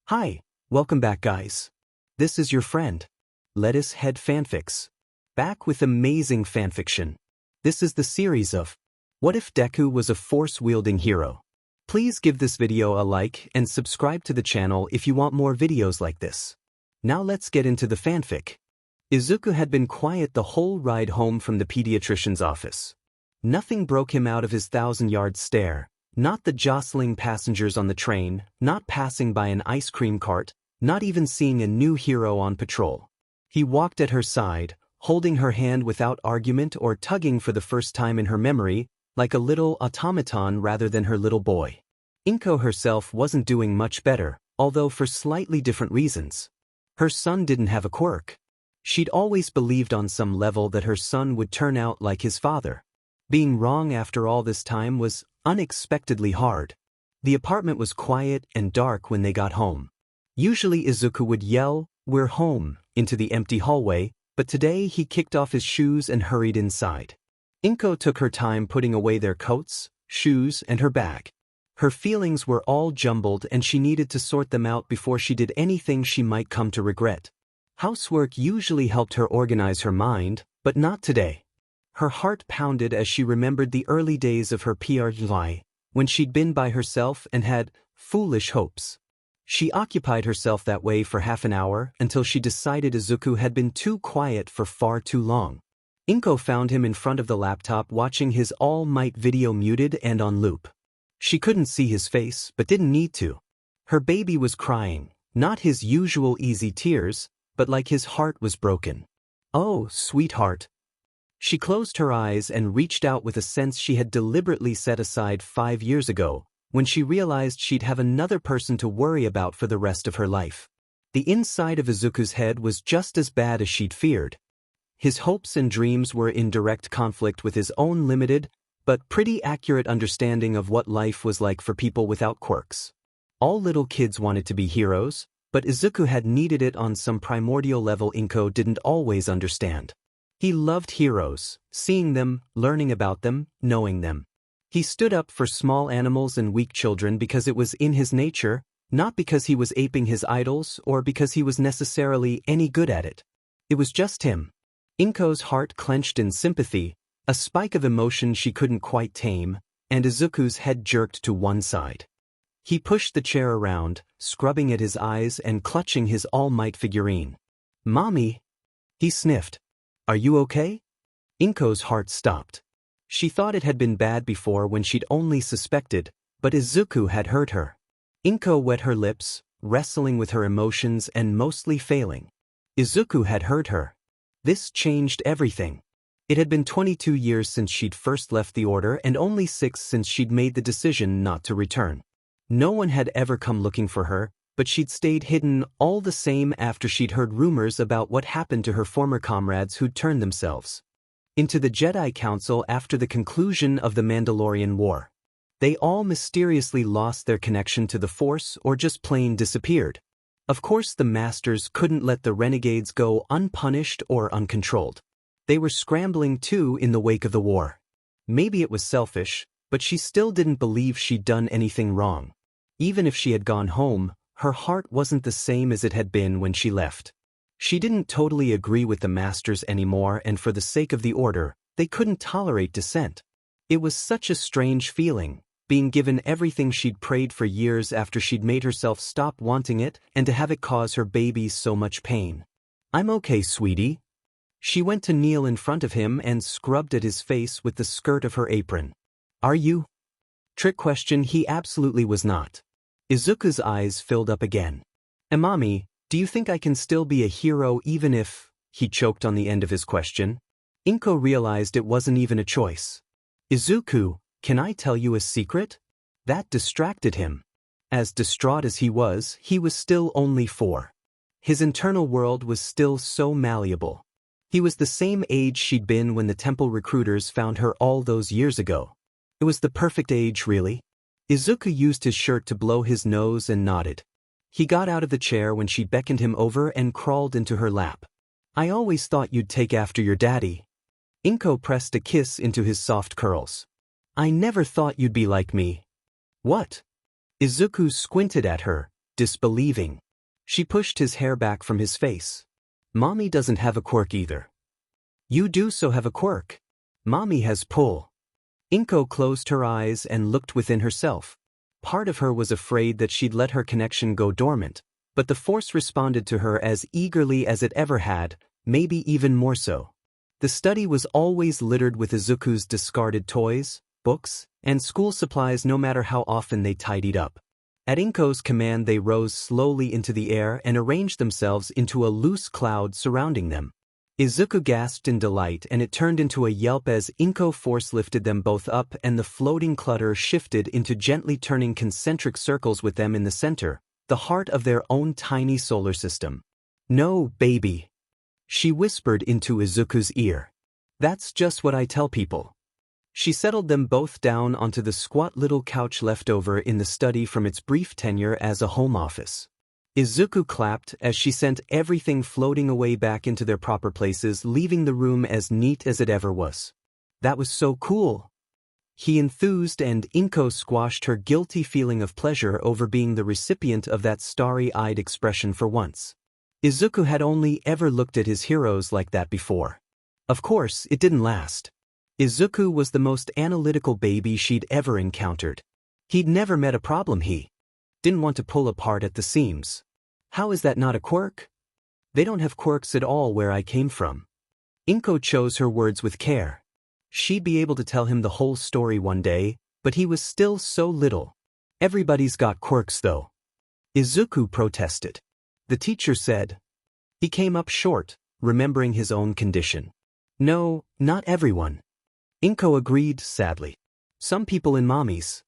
Hi, welcome back guys. This is your friend, Lettuce Head Fanfics. Back with amazing fanfiction. This is the series of What If Deku Was a Force-Wielding Hero? Please give this video a like and subscribe to the channel if you want more videos like this. Now let's get into the fanfic. Izuku had been quiet the whole ride home from the pediatrician's office. Nothing broke him out of his 1,000-yard stare. Not the jostling passengers on the train, not passing by an ice cream cart, not even seeing a new hero on patrol. He walked at her side, holding her hand without argument or tugging for the first time in her memory, like a little automaton rather than her little boy. Inko herself wasn't doing much better, although for slightly different reasons. Her son didn't have a quirk. She'd always believed on some level that her son would turn out like his father. Being wrong after all this time was unexpectedly hard. The apartment was quiet and dark when they got home. Usually Izuku would yell, "We're home," into the empty hallway, but today he kicked off his shoes and hurried inside. Inko took her time putting away their coats, shoes, and her bag. Her feelings were all jumbled and she needed to sort them out before she did anything she might come to regret. Housework usually helped her organize her mind, but not today. Her heart pounded as she remembered the early days of her PRI, when she'd been by herself and had foolish hopes. She occupied herself that way for half an hour until she decided Izuku had been too quiet for far too long. Inko found him in front of the laptop watching his All Might video muted and on loop. She couldn't see his face but didn't need to. Her baby was crying, not his usual easy tears, but like his heart was broken. "Oh, sweetheart." She closed her eyes and reached out with a sense she had deliberately set aside 5 years ago, when she realized she'd have another person to worry about for the rest of her life. The inside of Izuku's head was just as bad as she'd feared. His hopes and dreams were in direct conflict with his own limited, but pretty accurate understanding of what life was like for people without quirks. All little kids wanted to be heroes, but Izuku had needed it on some primordial level Inko didn't always understand. He loved heroes, seeing them, learning about them, knowing them. He stood up for small animals and weak children because it was in his nature, not because he was aping his idols or because he was necessarily any good at it. It was just him. Inko's heart clenched in sympathy, a spike of emotion she couldn't quite tame, and Izuku's head jerked to one side. He pushed the chair around, scrubbing at his eyes and clutching his All Might figurine. "Mommy?" He sniffed. "Are you okay?" Inko's heart stopped. She thought it had been bad before when she'd only suspected, but Izuku had hurt her. Inko wet her lips, wrestling with her emotions and mostly failing. Izuku had hurt her. This changed everything. It had been 22 years since she'd first left the order and only 6 since she'd made the decision not to return. No one had ever come looking for her, but she'd stayed hidden all the same after she'd heard rumors about what happened to her former comrades who'd turned themselves into the Jedi Council after the conclusion of the Mandalorian War. They all mysteriously lost their connection to the Force or just plain disappeared. Of course the Masters couldn't let the renegades go unpunished or uncontrolled. They were scrambling too in the wake of the war. Maybe it was selfish, but she still didn't believe she'd done anything wrong. Even if she had gone home, her heart wasn't the same as it had been when she left. She didn't totally agree with the Masters anymore, and for the sake of the Order, they couldn't tolerate dissent. It was such a strange feeling, being given everything she'd prayed for years after she'd made herself stop wanting it and to have it cause her babies so much pain. "I'm okay, sweetie." She went to kneel in front of him and scrubbed at his face with the skirt of her apron. "Are you?" Trick question, he absolutely was not. Izuku's eyes filled up again. "And mommy, do you think I can still be a hero even if—" He choked on the end of his question. Inko realized it wasn't even a choice. "Izuku, can I tell you a secret?" That distracted him. As distraught as he was still only 4. His internal world was still so malleable. He was the same age she'd been when the temple recruiters found her all those years ago. It was the perfect age, really. Izuku used his shirt to blow his nose and nodded. He got out of the chair when she beckoned him over and crawled into her lap. "I always thought you'd take after your daddy." Inko pressed a kiss into his soft curls. "I never thought you'd be like me." "What?" Izuku squinted at her, disbelieving. She pushed his hair back from his face. Mommy doesn't have a quirk either. You do so have a quirk. Mommy has pull. Inko closed her eyes and looked within herself. Part of her was afraid that she'd let her connection go dormant, but the force responded to her as eagerly as it ever had, maybe even more so. The study was always littered with Izuku's discarded toys, books, and school supplies no matter how often they tidied up. At Inko's command they rose slowly into the air and arranged themselves into a loose cloud surrounding them. Izuku gasped in delight and it turned into a yelp as Inko force lifted them both up and the floating clutter shifted into gently turning concentric circles with them in the center, the heart of their own tiny solar system. "No, baby," she whispered into Izuku's ear. "That's just what I tell people." She settled them both down onto the squat little couch left over in the study from its brief tenure as a home office. Izuku clapped as she sent everything floating away back into their proper places, leaving the room as neat as it ever was. "That was so cool," he enthused, and Inko squashed her guilty feeling of pleasure over being the recipient of that starry-eyed expression for once. Izuku had only ever looked at his heroes like that before. Of course, it didn't last. Izuku was the most analytical baby she'd ever encountered. He'd never met a problem he didn't want to pull apart at the seams. "How is that not a quirk? They don't have quirks at all where I came from." Inko chose her words with care. She'd be able to tell him the whole story one day, but he was still so little. "Everybody's got quirks though," Izuku protested. The teacher said. He came up short, remembering his own condition. "No, not everyone." Inko agreed sadly. "Some people in Mommy's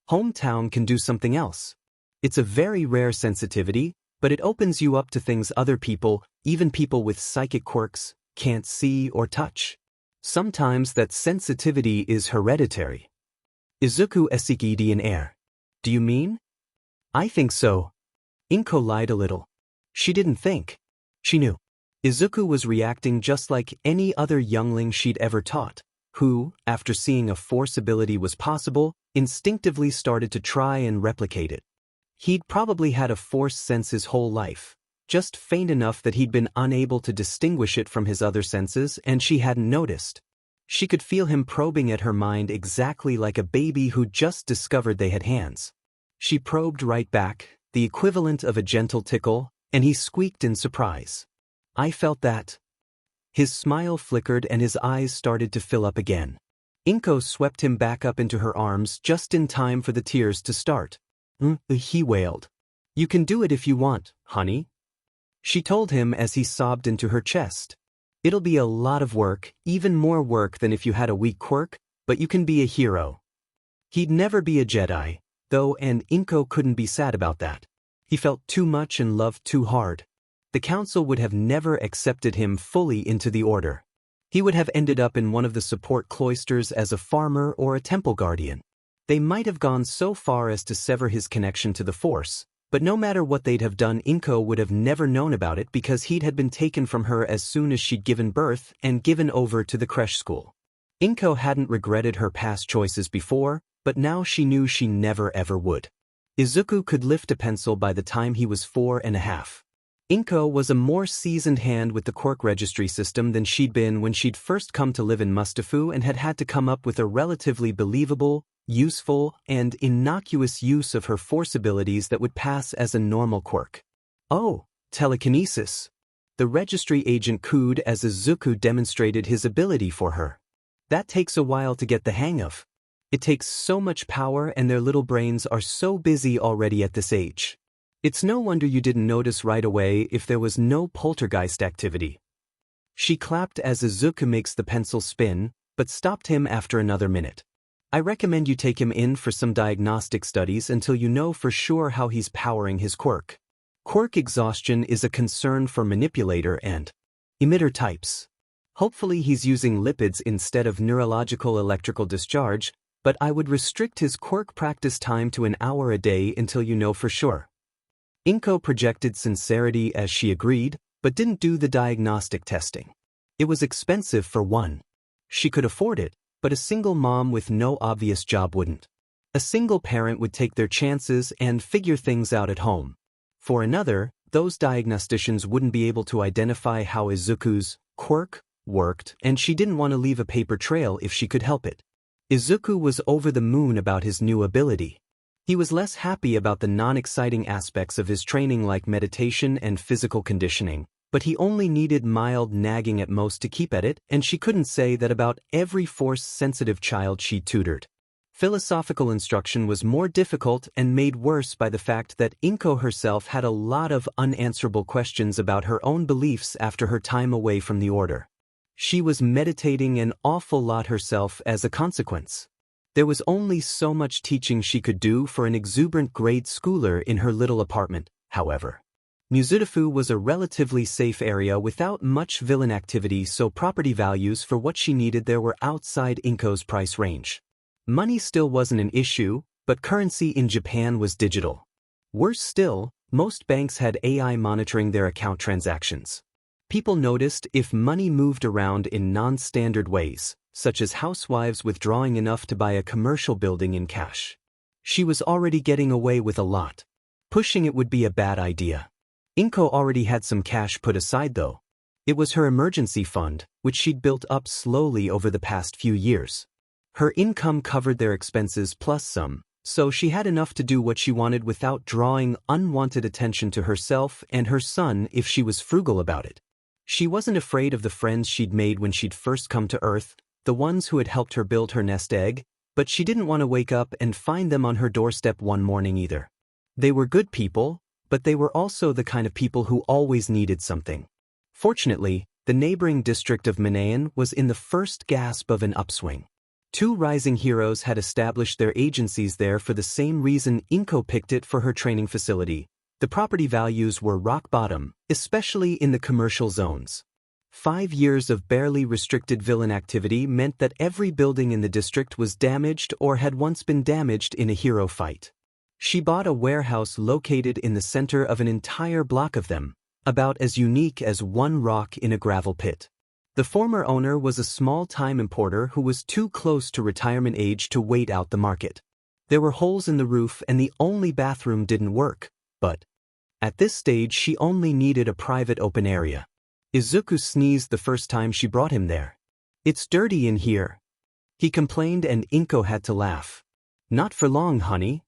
hometown can do something else. It's a very rare sensitivity, but it opens you up to things other people, even people with psychic quirks, can't see or touch. Sometimes that sensitivity is hereditary." Izuku esikidi in air. "Do you mean?" "I think so." Inko lied a little. She didn't think. She knew. Izuku was reacting just like any other youngling she'd ever taught, who, after seeing a force ability was possible, instinctively started to try and replicate it. He'd probably had a force sense his whole life, just faint enough that he'd been unable to distinguish it from his other senses and she hadn't noticed. She could feel him probing at her mind exactly like a baby who just discovered they had hands. She probed right back, the equivalent of a gentle tickle, and he squeaked in surprise. "I felt that." His smile flickered and his eyes started to fill up again. Inko swept him back up into her arms just in time for the tears to start. He wailed. "You can do it if you want, honey," she told him as he sobbed into her chest. "It'll be a lot of work, even more work than if you had a weak quirk, but you can be a hero." He'd never be a Jedi, though, and Inko couldn't be sad about that. He felt too much and loved too hard. The council would have never accepted him fully into the order. He would have ended up in one of the support cloisters as a farmer or a temple guardian. They might have gone so far as to sever his connection to the Force, but no matter what they'd have done, Inko would have never known about it because he'd had been taken from her as soon as she'd given birth and given over to the creche school. Inko hadn't regretted her past choices before, but now she knew she never ever would. Izuku could lift a pencil by the time he was 4.5. Inko was a more seasoned hand with the quirk registry system than she'd been when she'd first come to live in Mustafu and had had to come up with a relatively believable, useful, and innocuous use of her force abilities that would pass as a normal quirk. "Oh, telekinesis." The registry agent cooed as Izuku demonstrated his ability for her. "That takes a while to get the hang of. It takes so much power and their little brains are so busy already at this age. It's no wonder you didn't notice right away if there was no poltergeist activity." She clapped as Izuku makes the pencil spin, but stopped him after another minute. "I recommend you take him in for some diagnostic studies until you know for sure how he's powering his quirk. Quirk exhaustion is a concern for manipulator and emitter types. Hopefully he's using lipids instead of neurological electrical discharge, but I would restrict his quirk practice time to an hour a day until you know for sure." Inko projected sincerity as she agreed, but didn't do the diagnostic testing. It was expensive for one. She could afford it, but a single mom with no obvious job wouldn't. A single parent would take their chances and figure things out at home. For another, those diagnosticians wouldn't be able to identify how Izuku's quirk worked, and she didn't want to leave a paper trail if she could help it. Izuku was over the moon about his new ability. He was less happy about the non-exciting aspects of his training like meditation and physical conditioning, but he only needed mild nagging at most to keep at it, and she couldn't say that about every force-sensitive child she tutored. Philosophical instruction was more difficult and made worse by the fact that Inko herself had a lot of unanswerable questions about her own beliefs after her time away from the order. She was meditating an awful lot herself as a consequence. There was only so much teaching she could do for an exuberant grade schooler in her little apartment, however. Muzutafu was a relatively safe area without much villain activity, so property values for what she needed there were outside Inko's price range. Money still wasn't an issue, but currency in Japan was digital. Worse still, most banks had AI monitoring their account transactions. People noticed if money moved around in non-standard ways, such as housewives withdrawing enough to buy a commercial building in cash. She was already getting away with a lot. Pushing it would be a bad idea. Inko already had some cash put aside though. It was her emergency fund, which she'd built up slowly over the past few years. Her income covered their expenses plus some, so she had enough to do what she wanted without drawing unwanted attention to herself and her son if she was frugal about it. She wasn't afraid of the friends she'd made when she'd first come to Earth, the ones who had helped her build her nest egg, but she didn't want to wake up and find them on her doorstep one morning either. They were good people, but they were also the kind of people who always needed something. Fortunately, the neighboring district of Minayan was in the first gasp of an upswing. Two rising heroes had established their agencies there for the same reason Inko picked it for her training facility. The property values were rock bottom, especially in the commercial zones. 5 years of barely restricted villain activity meant that every building in the district was damaged or had once been damaged in a hero fight. She bought a warehouse located in the center of an entire block of them, about as unique as one rock in a gravel pit. The former owner was a small-time importer who was too close to retirement age to wait out the market. There were holes in the roof and the only bathroom didn't work, but at this stage she only needed a private open area. Izuku sneezed the first time she brought him there. "It's dirty in here," he complained, and Inko had to laugh. "Not for long, honey,"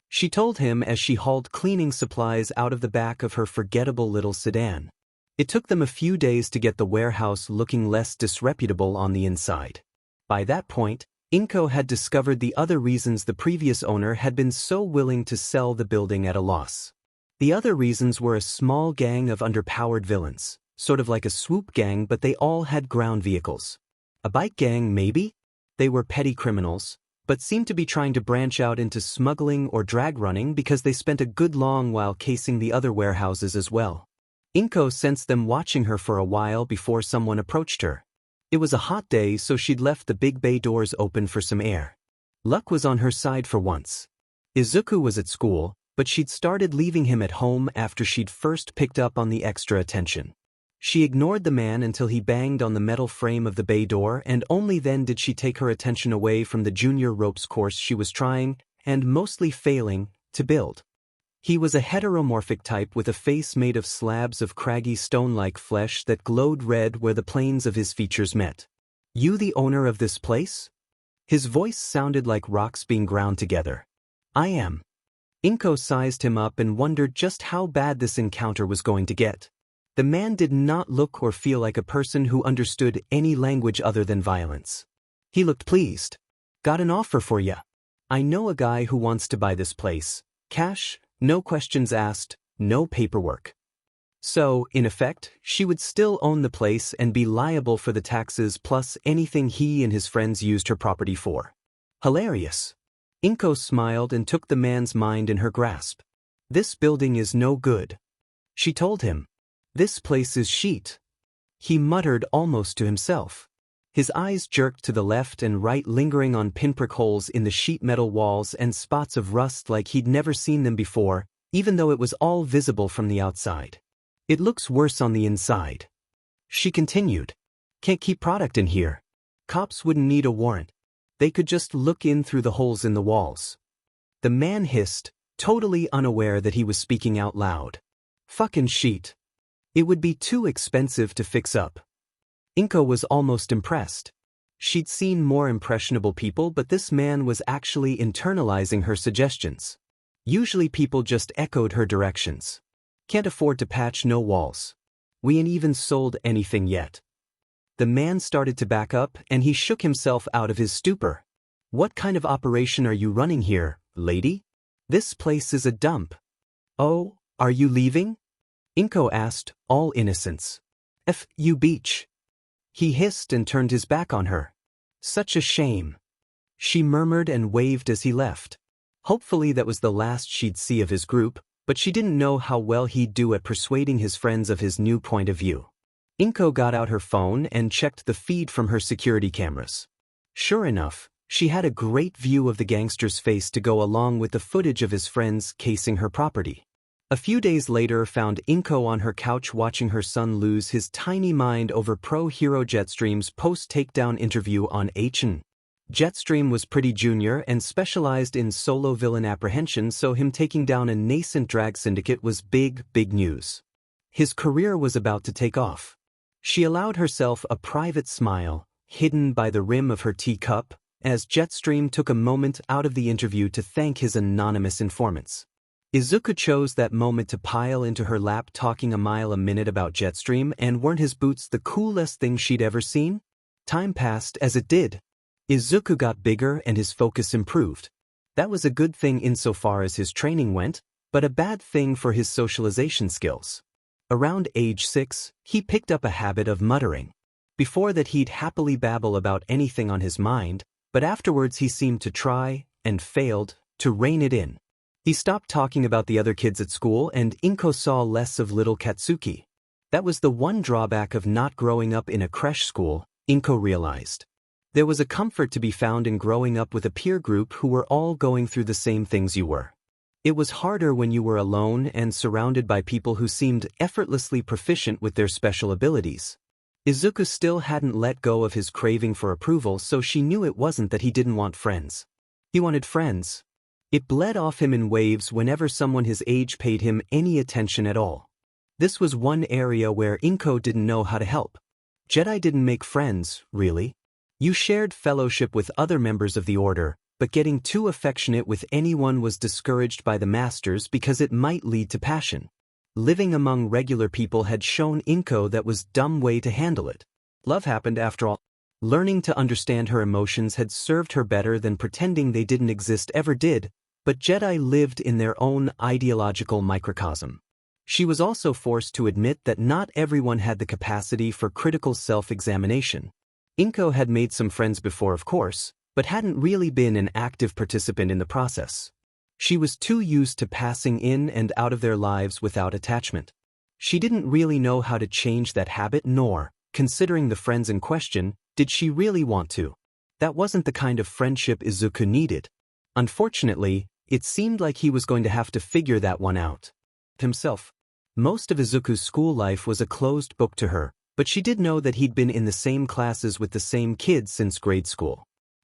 she told him as she hauled cleaning supplies out of the back of her forgettable little sedan. It took them a few days to get the warehouse looking less disreputable on the inside. By that point, Inko had discovered the other reasons the previous owner had been so willing to sell the building at a loss. The other reasons were a small gang of underpowered villains, sort of like a swoop gang, but they all had ground vehicles. A bike gang, maybe? They were petty criminals, but seemed to be trying to branch out into smuggling or drag running because they spent a good long while casing the other warehouses as well. Inko sensed them watching her for a while before someone approached her. It was a hot day, so she'd left the big bay doors open for some air. Luck was on her side for once. Izuku was at school, but she'd started leaving him at home after she'd first picked up on the extra attention. She ignored the man until he banged on the metal frame of the bay door, and only then did she take her attention away from the junior ropes course she was trying, and mostly failing, to build. He was a heteromorphic type with a face made of slabs of craggy stone-like flesh that glowed red where the planes of his features met. "You the owner of this place?" His voice sounded like rocks being ground together. "I am." Inko sized him up and wondered just how bad this encounter was going to get. The man did not look or feel like a person who understood any language other than violence. He looked pleased. "Got an offer for ya. I know a guy who wants to buy this place. Cash, no questions asked, no paperwork." So, in effect, she would still own the place and be liable for the taxes plus anything he and his friends used her property for. Hilarious. Inko smiled and took the man's mind in her grasp. "This building is no good," she told him. "This place is shit," he muttered almost to himself. His eyes jerked to the left and right, lingering on pinprick holes in the sheet metal walls and spots of rust like he'd never seen them before, even though it was all visible from the outside. "It looks worse on the inside," she continued. "Can't keep product in here. Cops wouldn't need a warrant. They could just look in through the holes in the walls." The man hissed, totally unaware that he was speaking out loud. Fucking sheet. It would be too expensive to fix up. Inko was almost impressed. She'd seen more impressionable people, but this man was actually internalizing her suggestions. Usually people just echoed her directions. Can't afford to patch no walls. We ain't even sold anything yet. The man started to back up and he shook himself out of his stupor. What kind of operation are you running here, lady? This place is a dump. Oh, are you leaving? Inko asked, all innocence. F you beach. He hissed and turned his back on her. Such a shame. She murmured and waved as he left. Hopefully that was the last she'd see of his group, but she didn't know how well he'd do at persuading his friends of his new point of view. Inko got out her phone and checked the feed from her security cameras. Sure enough, she had a great view of the gangster's face to go along with the footage of his friends casing her property. A few days later found Inko on her couch watching her son lose his tiny mind over pro-hero Jetstream's post-takedown interview on HN. Jetstream was pretty junior and specialized in solo villain apprehension, so him taking down a nascent drag syndicate was big news. His career was about to take off. She allowed herself a private smile, hidden by the rim of her teacup, as Jetstream took a moment out of the interview to thank his anonymous informants. Izuku chose that moment to pile into her lap, talking a mile a minute about Jetstream, and weren't his boots the coolest thing she'd ever seen? Time passed as it did. Izuku got bigger and his focus improved. That was a good thing insofar as his training went, but a bad thing for his socialization skills. Around age 6, he picked up a habit of muttering. Before that he'd happily babble about anything on his mind, but afterwards he seemed to try, and failed, to rein it in. He stopped talking about the other kids at school, and Inko saw less of little Katsuki. That was the one drawback of not growing up in a creche school, Inko realized. There was a comfort to be found in growing up with a peer group who were all going through the same things you were. It was harder when you were alone and surrounded by people who seemed effortlessly proficient with their special abilities. Izuku still hadn't let go of his craving for approval, so she knew it wasn't that he didn't want friends. He wanted friends. It bled off him in waves whenever someone his age paid him any attention at all. This was one area where Inko didn't know how to help. Jedi didn't make friends, really. You shared fellowship with other members of the Order, but getting too affectionate with anyone was discouraged by the Masters because it might lead to passion. Living among regular people had shown Inko that was a dumb way to handle it. Love happened after all. Learning to understand her emotions had served her better than pretending they didn't exist ever did, but Jedi lived in their own ideological microcosm. She was also forced to admit that not everyone had the capacity for critical self-examination. Inko had made some friends before, of course, but hadn't really been an active participant in the process. She was too used to passing in and out of their lives without attachment. She didn't really know how to change that habit, nor, considering the friends in question, did she really want to. That wasn't the kind of friendship Izuku needed. Unfortunately, it seemed like he was going to have to figure that one out himself. Most of Izuku's school life was a closed book to her, but she did know that he'd been in the same classes with the same kids since grade school.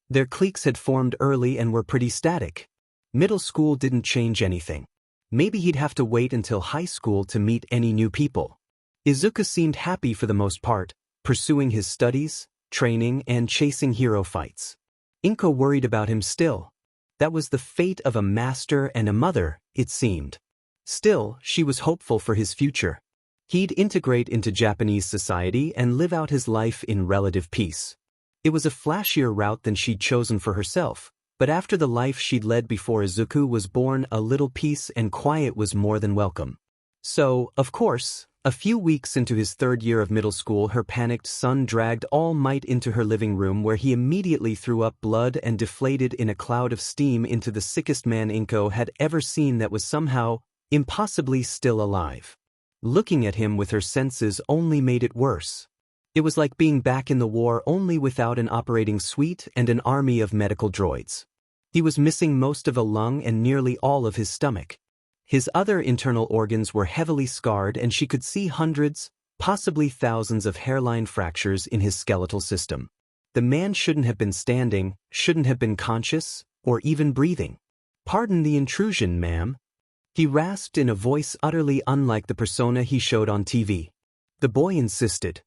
Their cliques had formed early and were pretty static. Middle school didn't change anything. Maybe he'd have to wait until high school to meet any new people. Izuku seemed happy for the most part, pursuing his studies, training, and chasing hero fights. Inko worried about him still. That was the fate of a master and a mother, it seemed. Still, she was hopeful for his future. He'd integrate into Japanese society and live out his life in relative peace. It was a flashier route than she'd chosen for herself, but after the life she'd led before Izuku was born, a little peace and quiet was more than welcome. So, of course, a few weeks into his 3rd year of middle school, her panicked son dragged all might into her living room, where he immediately threw up blood and deflated in a cloud of steam into the sickest man Inko had ever seen that was somehow, impossibly still alive. Looking at him with her senses only made it worse. It was like being back in the war, only without an operating suite and an army of medical droids. He was missing most of a lung and nearly all of his stomach. His other internal organs were heavily scarred, and she could see hundreds, possibly thousands of hairline fractures in his skeletal system. The man shouldn't have been standing, shouldn't have been conscious, or even breathing. "Pardon the intrusion, ma'am," He rasped in a voice utterly unlike the persona he showed on TV. The boy insisted.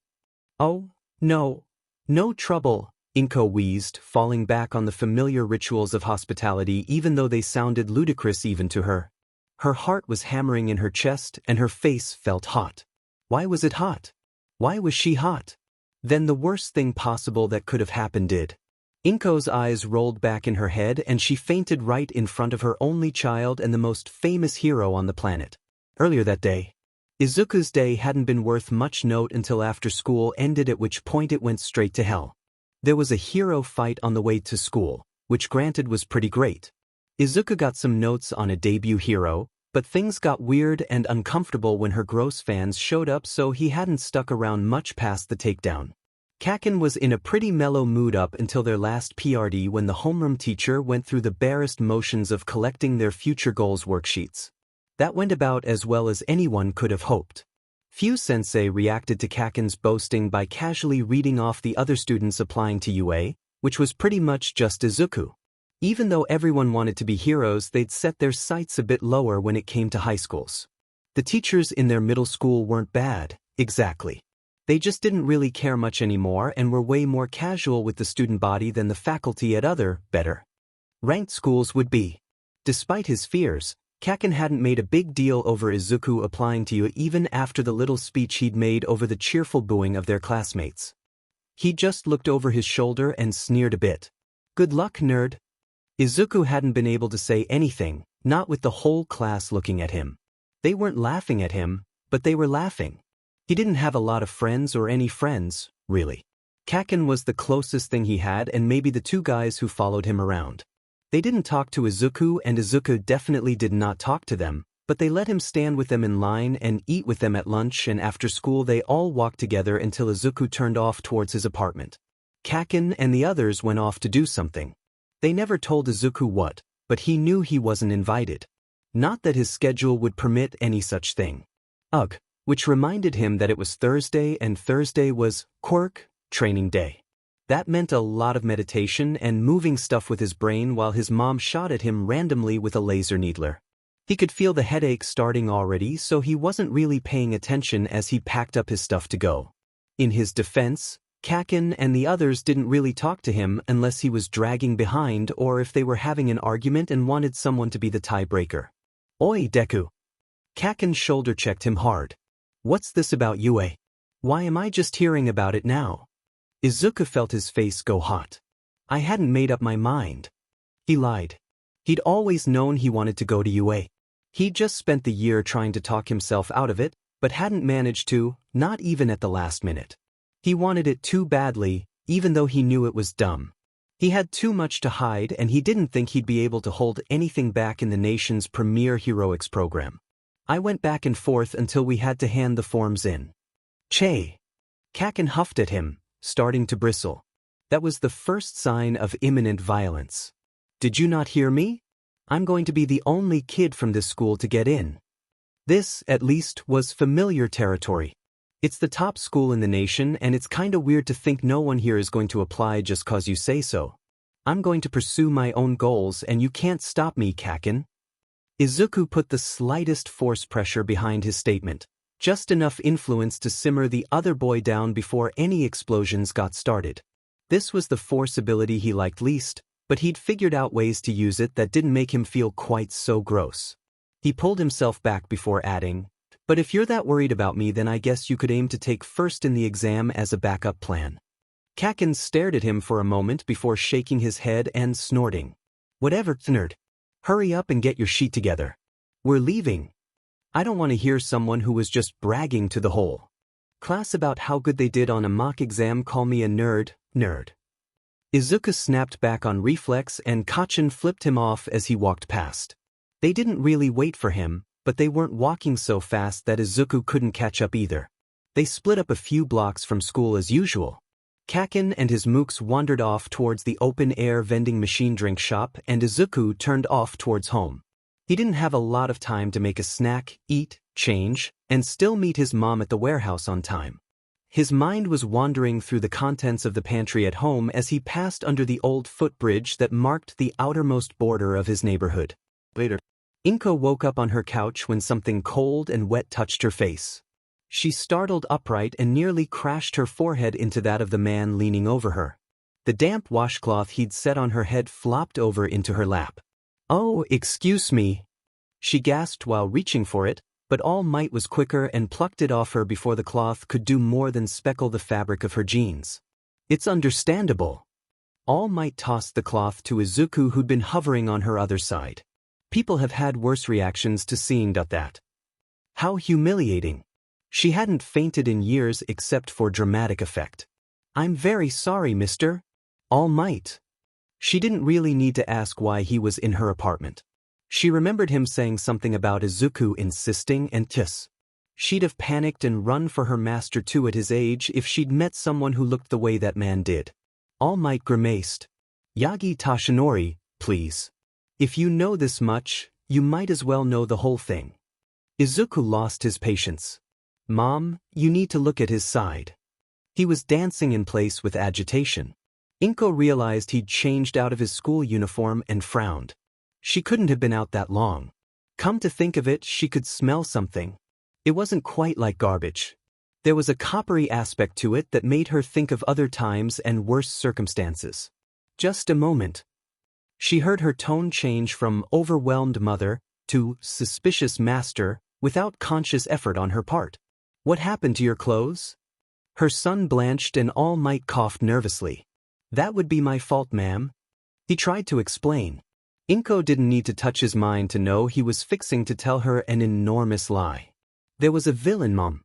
"Oh, no. No trouble," Inko wheezed, falling back on the familiar rituals of hospitality even though they sounded ludicrous even to her. Her heart was hammering in her chest and her face felt hot. Why was it hot? Why was she hot? Then the worst thing possible that could have happened did. Inko's eyes rolled back in her head and she fainted right in front of her only child and the most famous hero on the planet. Earlier that day, Izuku's day hadn't been worth much note until after school ended, at which point it went straight to hell. There was a hero fight on the way to school, which granted was pretty great. Izuku got some notes on a debut hero, but things got weird and uncomfortable when her gross fans showed up, so he hadn't stuck around much past the takedown. Kaken was in a pretty mellow mood up until their last PRD when the homeroom teacher went through the barest motions of collecting their future goals worksheets. That went about as well as anyone could have hoped. Fu-sensei reacted to Kaken's boasting by casually reading off the other students applying to UA, which was pretty much just Izuku. Even though everyone wanted to be heroes, they'd set their sights a bit lower when it came to high schools. The teachers in their middle school weren't bad, exactly. They just didn't really care much anymore and were way more casual with the student body than the faculty at other, better ranked schools would be. Despite his fears, Kaken hadn't made a big deal over Izuku applying to UA even after the little speech he'd made over the cheerful booing of their classmates. He just looked over his shoulder and sneered a bit. "Good luck, nerd." Izuku hadn't been able to say anything, not with the whole class looking at him. They weren't laughing at him, but they were laughing. He didn't have a lot of friends or any friends, really. Kaken was the closest thing he had and maybe the two guys who followed him around. They didn't talk to Izuku and Izuku definitely did not talk to them, but they let him stand with them in line and eat with them at lunch, and after school they all walked together until Izuku turned off towards his apartment. Kaken and the others went off to do something. They never told Izuku what, but he knew he wasn't invited. Not that his schedule would permit any such thing. Ugh. Which reminded him that it was Thursday and Thursday was quirk training day. That meant a lot of meditation and moving stuff with his brain while his mom shot at him randomly with a laser needler. He could feel the headache starting already, so he wasn't really paying attention as he packed up his stuff to go. In his defense, Kaken and the others didn't really talk to him unless he was dragging behind or if they were having an argument and wanted someone to be the tiebreaker. "Oi, Deku." Kaken shoulder-checked him hard. "What's this about UA? Why am I just hearing about it now?" Izuku felt his face go hot. "I hadn't made up my mind." He lied. He'd always known he wanted to go to UA. He'd just spent the year trying to talk himself out of it, but hadn't managed to, not even at the last minute. He wanted it too badly, even though he knew it was dumb. He had too much to hide and he didn't think he'd be able to hold anything back in the nation's premier heroics program. "I went back and forth until we had to hand the forms in." "Che." Kaken huffed at him, starting to bristle. That was the first sign of imminent violence. "Did you not hear me? I'm going to be the only kid from this school to get in." This, at least, was familiar territory. It's the top school in the nation and it's kinda weird to think no one here is going to apply just cause you say so. "I'm going to pursue my own goals and you can't stop me, Kaken." Izuku put the slightest force pressure behind his statement, just enough influence to simmer the other boy down before any explosions got started. This was the force ability he liked least, but he'd figured out ways to use it that didn't make him feel quite so gross. He pulled himself back before adding, "But if you're that worried about me, then I guess you could aim to take first in the exam as a backup plan." Kaken stared at him for a moment before shaking his head and snorting. "Whatever, nerd. Hurry up and get your sheet together. We're leaving." I don't want to hear someone who was just bragging to the whole class about how good they did on a mock exam call me a nerd. Izuku snapped back on reflex and Kachen flipped him off as he walked past. They didn't really wait for him, but they weren't walking so fast that Izuku couldn't catch up either. They split up a few blocks from school as usual. Kaken and his mooks wandered off towards the open-air vending machine drink shop and Izuku turned off towards home. He didn't have a lot of time to make a snack, eat, change, and still meet his mom at the warehouse on time. His mind was wandering through the contents of the pantry at home as he passed under the old footbridge that marked the outermost border of his neighborhood. Later. Inko woke up on her couch when something cold and wet touched her face. She startled upright and nearly crashed her forehead into that of the man leaning over her. The damp washcloth he'd set on her head flopped over into her lap. "Oh, excuse me," she gasped while reaching for it, but All Might was quicker and plucked it off her before the cloth could do more than speckle the fabric of her jeans. "It's understandable." All Might tossed the cloth to Izuku, who'd been hovering on her other side. People have had worse reactions to seeing that. How humiliating. She hadn't fainted in years except for dramatic effect. "I'm very sorry, mister." All Might. She didn't really need to ask why he was in her apartment. She remembered him saying something about Izuku insisting and kiss. She'd have panicked and run for her master too at his age if she'd met someone who looked the way that man did. All Might grimaced. "Yagi Tashinori, please. If you know this much, you might as well know the whole thing." Izuku lost his patience. "Mom, you need to look at his side." He was dancing in place with agitation. Inko realized he'd changed out of his school uniform and frowned. She couldn't have been out that long. Come to think of it, she could smell something. It wasn't quite like garbage. There was a coppery aspect to it that made her think of other times and worse circumstances. "Just a moment." She heard her tone change from overwhelmed mother to suspicious master without conscious effort on her part. "What happened to your clothes?" Her son blanched and All Might coughed nervously. "That would be my fault, ma'am." He tried to explain. Inko didn't need to touch his mind to know he was fixing to tell her an enormous lie. "There was a villain, Mom."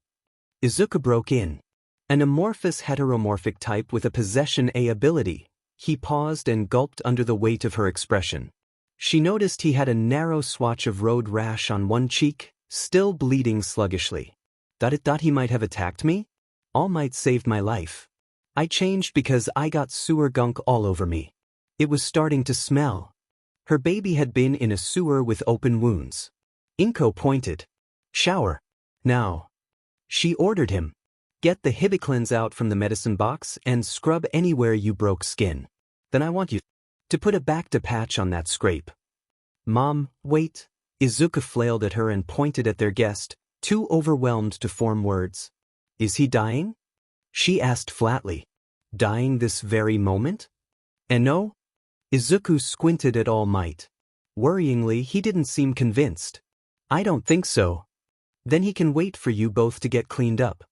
Izuku broke in. An amorphous heteromorphic type with a possession A ability. He paused and gulped under the weight of her expression. She noticed he had a narrow swatch of road rash on one cheek, still bleeding sluggishly. Thought he might have attacked me? All Might saved my life. I changed because I got sewer gunk all over me. It was starting to smell. Her baby had been in a sewer with open wounds. Inko pointed. "Shower. Now." She ordered him. "Get the Hibiclens out from the medicine box and scrub anywhere you broke skin. Then I want you to put a Bacta patch on that scrape." "Mom, wait." Izuku flailed at her and pointed at their guest, too overwhelmed to form words. "Is he dying?" She asked flatly. "Dying this very moment?" "And no?" Izuku squinted at All Might. Worryingly, he didn't seem convinced. "I don't think so." "Then he can wait for you both to get cleaned up."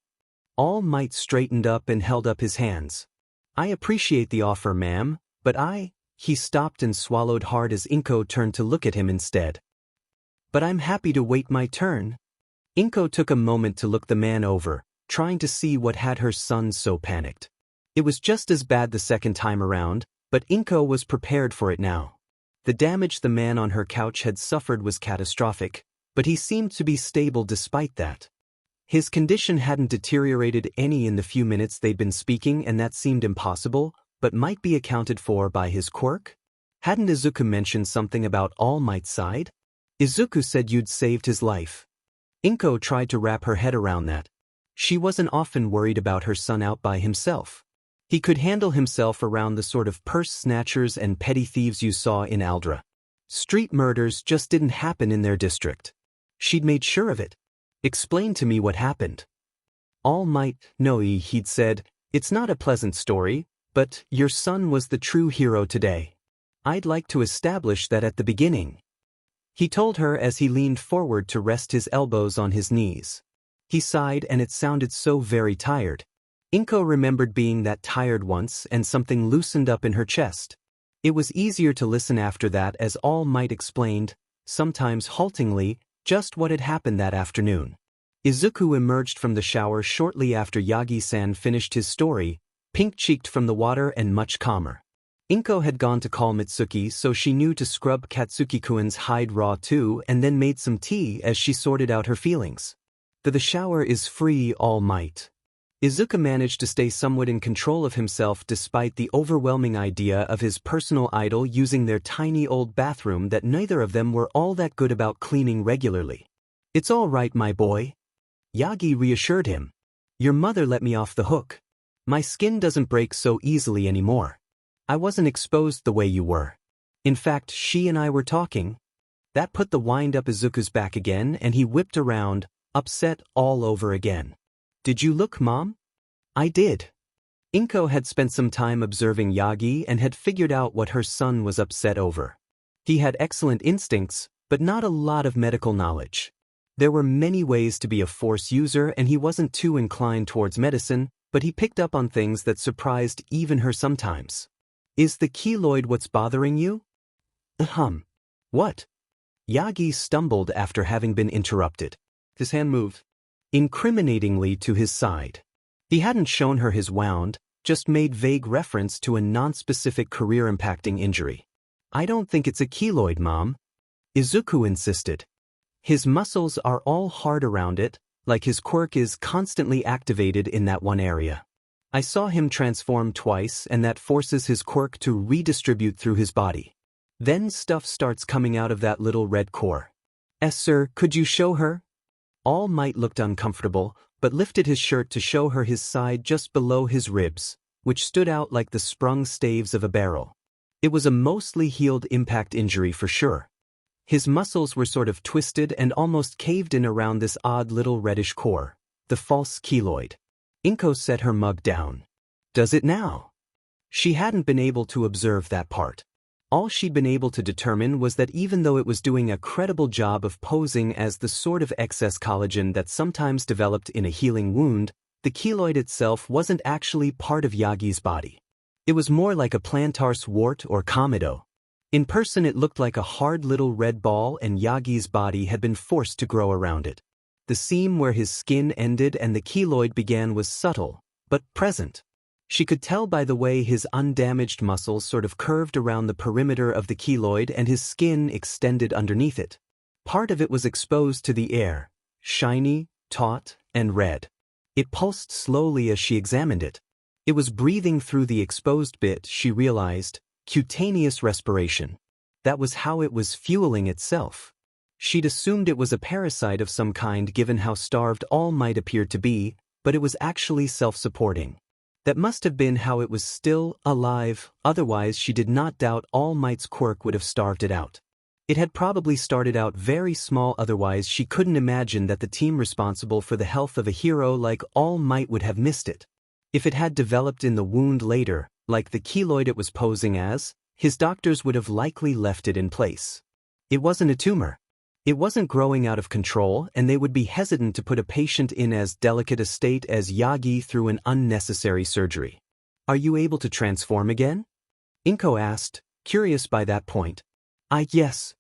All Might straightened up and held up his hands. "I appreciate the offer, ma'am, but He stopped and swallowed hard as Inko turned to look at him instead. "But I'm happy to wait my turn." Inko took a moment to look the man over, trying to see what had her son so panicked. It was just as bad the second time around, but Inko was prepared for it now. The damage the man on her couch had suffered was catastrophic, but he seemed to be stable despite that. His condition hadn't deteriorated any in the few minutes they'd been speaking, and that seemed impossible, but might be accounted for by his quirk? Hadn't Izuku mentioned something about All Might's side? "Izuku said you'd saved his life." Inko tried to wrap her head around that. She wasn't often worried about her son out by himself. He could handle himself around the sort of purse snatchers and petty thieves you saw in Aldra. Street murders just didn't happen in their district. She'd made sure of it. "Explain to me what happened." All Might, no, he'd said, "It's not a pleasant story, but your son was the true hero today. I'd like to establish that at the beginning." He told her as he leaned forward to rest his elbows on his knees. He sighed and it sounded so very tired. Inko remembered being that tired once, and something loosened up in her chest. It was easier to listen after that as All Might explained, sometimes haltingly, just what had happened that afternoon. Izuku emerged from the shower shortly after Yagi-san finished his story, pink-cheeked from the water and much calmer. Inko had gone to call Mitsuki, so she knew to scrub Katsuki-kun's hide raw too, and then made some tea as she sorted out her feelings. The shower is free, All Might. Izuku managed to stay somewhat in control of himself despite the overwhelming idea of his personal idol using their tiny old bathroom that neither of them were all that good about cleaning regularly. "It's all right, my boy." Yagi reassured him. "Your mother let me off the hook. My skin doesn't break so easily anymore. I wasn't exposed the way you were. In fact, she and I were talking." That put the wind up Izuku's back again and he whipped around, upset all over again. Did you look, Mom? I did. Inko had spent some time observing Yagi and had figured out what her son was upset over. He had excellent instincts, but not a lot of medical knowledge. There were many ways to be a force user and he wasn't too inclined towards medicine, but he picked up on things that surprised even her sometimes. Is the keloid what's bothering you? What? Yagi stumbled after having been interrupted. His hand moved incriminatingly to his side. He hadn't shown her his wound, just made vague reference to a non-specific career-impacting injury. I don't think it's a keloid, Mom. Izuku insisted. His muscles are all hard around it, like his quirk is constantly activated in that one area. I saw him transform twice and that forces his quirk to redistribute through his body. Then stuff starts coming out of that little red core. Sir, could you show her? All Might looked uncomfortable, but lifted his shirt to show her his side just below his ribs, which stood out like the sprung staves of a barrel. It was a mostly healed impact injury for sure. His muscles were sort of twisted and almost caved in around this odd little reddish core, the false keloid. Inko set her mug down. Does it now? She hadn't been able to observe that part. All she'd been able to determine was that even though it was doing a credible job of posing as the sort of excess collagen that sometimes developed in a healing wound, the keloid itself wasn't actually part of Yagi's body. It was more like a plantar's wart or comedo. In person it looked like a hard little red ball and Yagi's body had been forced to grow around it. The seam where his skin ended and the keloid began was subtle, but present. She could tell by the way his undamaged muscles sort of curved around the perimeter of the keloid and his skin extended underneath it. Part of it was exposed to the air, shiny, taut, and red. It pulsed slowly as she examined it. It was breathing through the exposed bit, she realized, cutaneous respiration. That was how it was fueling itself. She'd assumed it was a parasite of some kind given how starved All Might appeared to be, but it was actually self-supporting. That must have been how it was still alive, otherwise she did not doubt All Might's quirk would have starved it out. It had probably started out very small, otherwise she couldn't imagine that the team responsible for the health of a hero like All Might would have missed it. If it had developed in the wound later, like the keloid it was posing as, his doctors would have likely left it in place. It wasn't a tumor. It wasn't growing out of control, and they would be hesitant to put a patient in as delicate a state as Yagi through an unnecessary surgery. Are you able to transform again? Inko asked, curious by that point. Yes.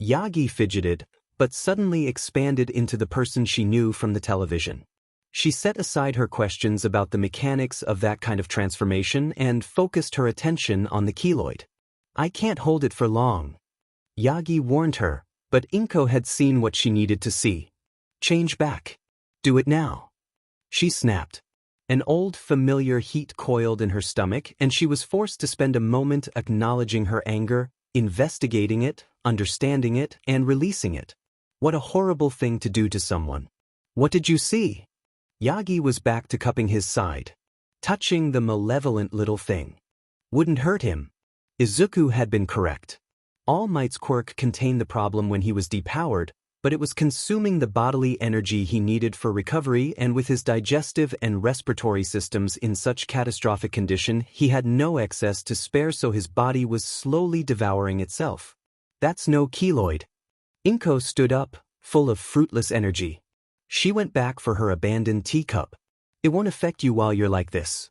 Yagi fidgeted, but suddenly expanded into the person she knew from the television. She set aside her questions about the mechanics of that kind of transformation and focused her attention on the keloid. I can't hold it for long. Yagi warned her, but Inko had seen what she needed to see. Change back. Do it now. She snapped. An old familiar heat coiled in her stomach and she was forced to spend a moment acknowledging her anger, investigating it, understanding it, and releasing it. What a horrible thing to do to someone. What did you see? Yagi was back to cupping his side. Touching the malevolent little thing. Wouldn't hurt him. Izuku had been correct. All Might's quirk contained the problem when he was depowered, but it was consuming the bodily energy he needed for recovery, and with his digestive and respiratory systems in such catastrophic condition, he had no excess to spare, so his body was slowly devouring itself. That's no keloid. Inko stood up, full of fruitless energy. She went back for her abandoned teacup. It won't affect you while you're like this.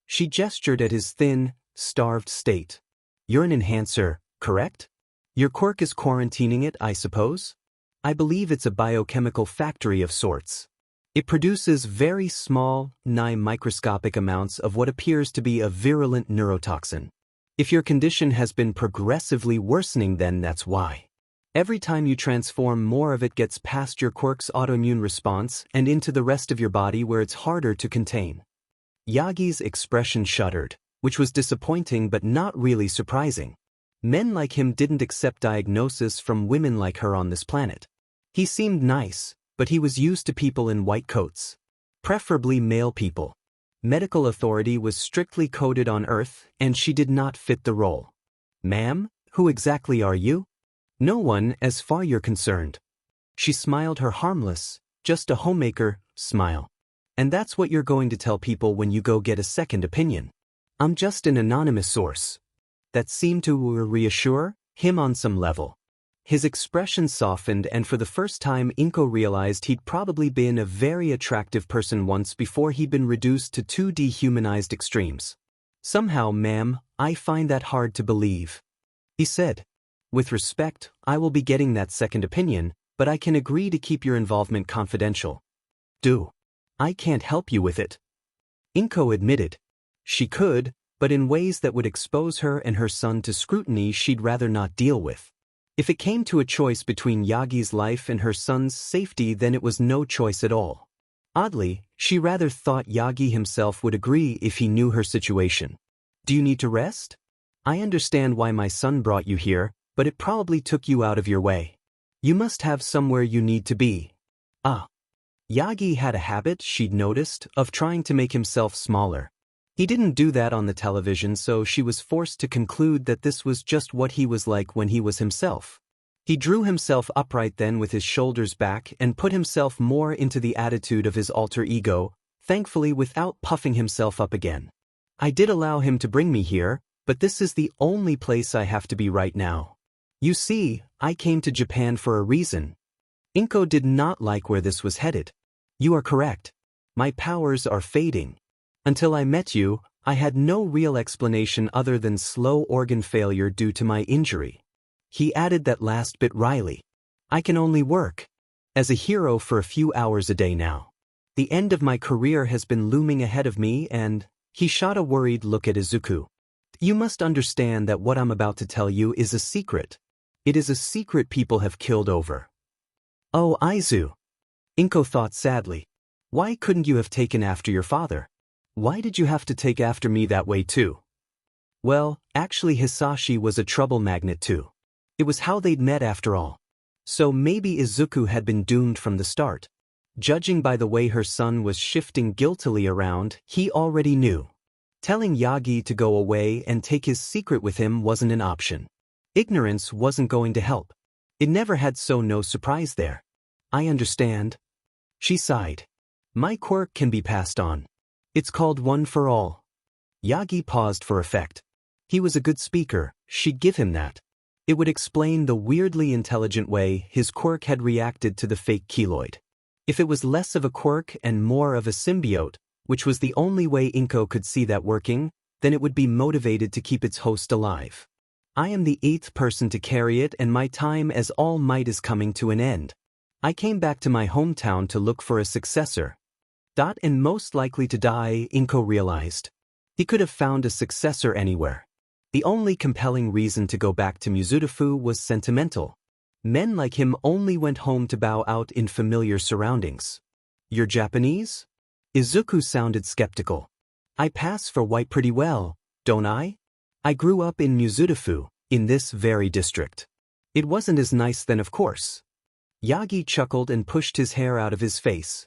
She gestured at his thin, starved state. You're an enhancer, correct? Your quirk is quarantining it, I suppose? I believe it's a biochemical factory of sorts. It produces very small, nigh microscopic amounts of what appears to be a virulent neurotoxin. If your condition has been progressively worsening, then that's why. Every time you transform, more of it gets past your quirk's autoimmune response and into the rest of your body where it's harder to contain. Yagi's expression shuddered, which was disappointing but not really surprising. Men like him didn't accept diagnosis from women like her on this planet. He seemed nice, but he was used to people in white coats. Preferably male people. Medical authority was strictly coded on Earth, and she did not fit the role. Ma'am, who exactly are you? No one, as far you're concerned. She smiled her harmless, just a homemaker, smile. And that's what you're going to tell people when you go get a second opinion. I'm just an anonymous source. That seemed to reassure him on some level. His expression softened, and for the first time Inko realized he'd probably been a very attractive person once before he'd been reduced to two dehumanized extremes. Somehow, ma'am, I find that hard to believe. He said. With respect, I will be getting that second opinion, but I can agree to keep your involvement confidential. I can't help you with it. Inko admitted. She could, but in ways that would expose her and her son to scrutiny she'd rather not deal with. If it came to a choice between Yagi's life and her son's safety, then it was no choice at all. Oddly, she rather thought Yagi himself would agree if he knew her situation. Do you need to rest? I understand why my son brought you here, but it probably took you out of your way. You must have somewhere you need to be. Yagi had a habit, she'd noticed, of trying to make himself smaller. He didn't do that on the television, so she was forced to conclude that this was just what he was like when he was himself. He drew himself upright then with his shoulders back and put himself more into the attitude of his alter ego, thankfully without puffing himself up again. I did allow him to bring me here, but this is the only place I have to be right now. You see, I came to Japan for a reason. Inko did not like where this was headed. You are correct. My powers are fading. Until I met you, I had no real explanation other than slow organ failure due to my injury. He added that last bit wryly. I can only work as a hero for a few hours a day now. The end of my career has been looming ahead of me, and he shot a worried look at Izuku. You must understand that what I'm about to tell you is a secret. It is a secret people have killed over. Oh, Izu. Inko thought sadly. Why couldn't you have taken after your father? Why did you have to take after me that way too? Well, actually Hisashi was a trouble magnet too. It was how they'd met after all. So maybe Izuku had been doomed from the start. Judging by the way her son was shifting guiltily around, he already knew. Telling Yagi to go away and take his secret with him wasn't an option. Ignorance wasn't going to help. It never had, so no surprise there. I understand. She sighed. My quirk can be passed on. It's called one for all. Yagi paused for effect. He was a good speaker, she'd give him that. It would explain the weirdly intelligent way his quirk had reacted to the fake keloid. If it was less of a quirk and more of a symbiote, which was the only way Inko could see that working, then it would be motivated to keep its host alive. I am the 8th person to carry it, and my time as All Might is coming to an end. I came back to my hometown to look for a successor. And most likely to die, Inko realized. He could have found a successor anywhere. The only compelling reason to go back to Mizudafu was sentimental. Men like him only went home to bow out in familiar surroundings. You're Japanese? Izuku sounded skeptical. I pass for white pretty well, don't I? I grew up in Mizudafu, in this very district. It wasn't as nice then, of course. Yagi chuckled and pushed his hair out of his face.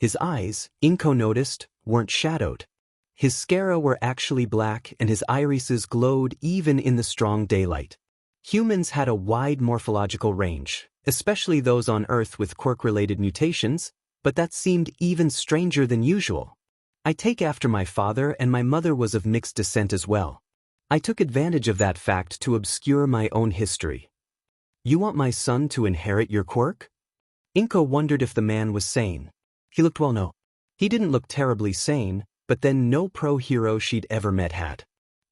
His eyes, Inko noticed, weren't shadowed. His sclera were actually black, and his irises glowed even in the strong daylight. Humans had a wide morphological range, especially those on Earth with quirk-related mutations, but that seemed even stranger than usual. I take after my father, and my mother was of mixed descent as well. I took advantage of that fact to obscure my own history. You want my son to inherit your quirk? Inko wondered if the man was sane. He looked well, no. He didn't look terribly sane, but then no pro-hero she'd ever met had.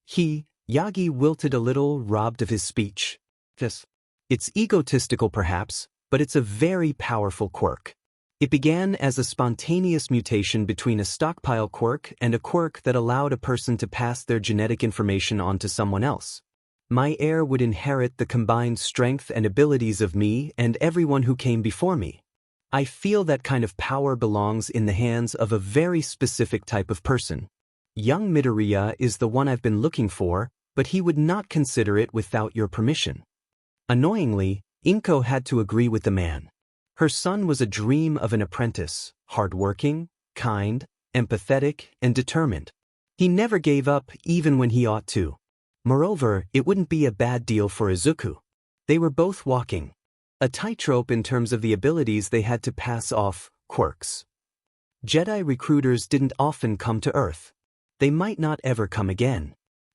Yagi wilted a little, robbed of his speech. It's egotistical perhaps, but it's a very powerful quirk. It began as a spontaneous mutation between a stockpile quirk and a quirk that allowed a person to pass their genetic information on to someone else. My heir would inherit the combined strength and abilities of me and everyone who came before me. I feel that kind of power belongs in the hands of a very specific type of person. Young Midoriya is the one I've been looking for, but he would not consider it without your permission. Annoyingly, Inko had to agree with the man. Her son was a dream of an apprentice, hardworking, kind, empathetic, and determined. He never gave up even when he ought to. Moreover, it wouldn't be a bad deal for Izuku. They were both walking a tightrope in terms of the abilities they had to pass off quirks. Jedi recruiters didn't often come to Earth. They might not ever come again.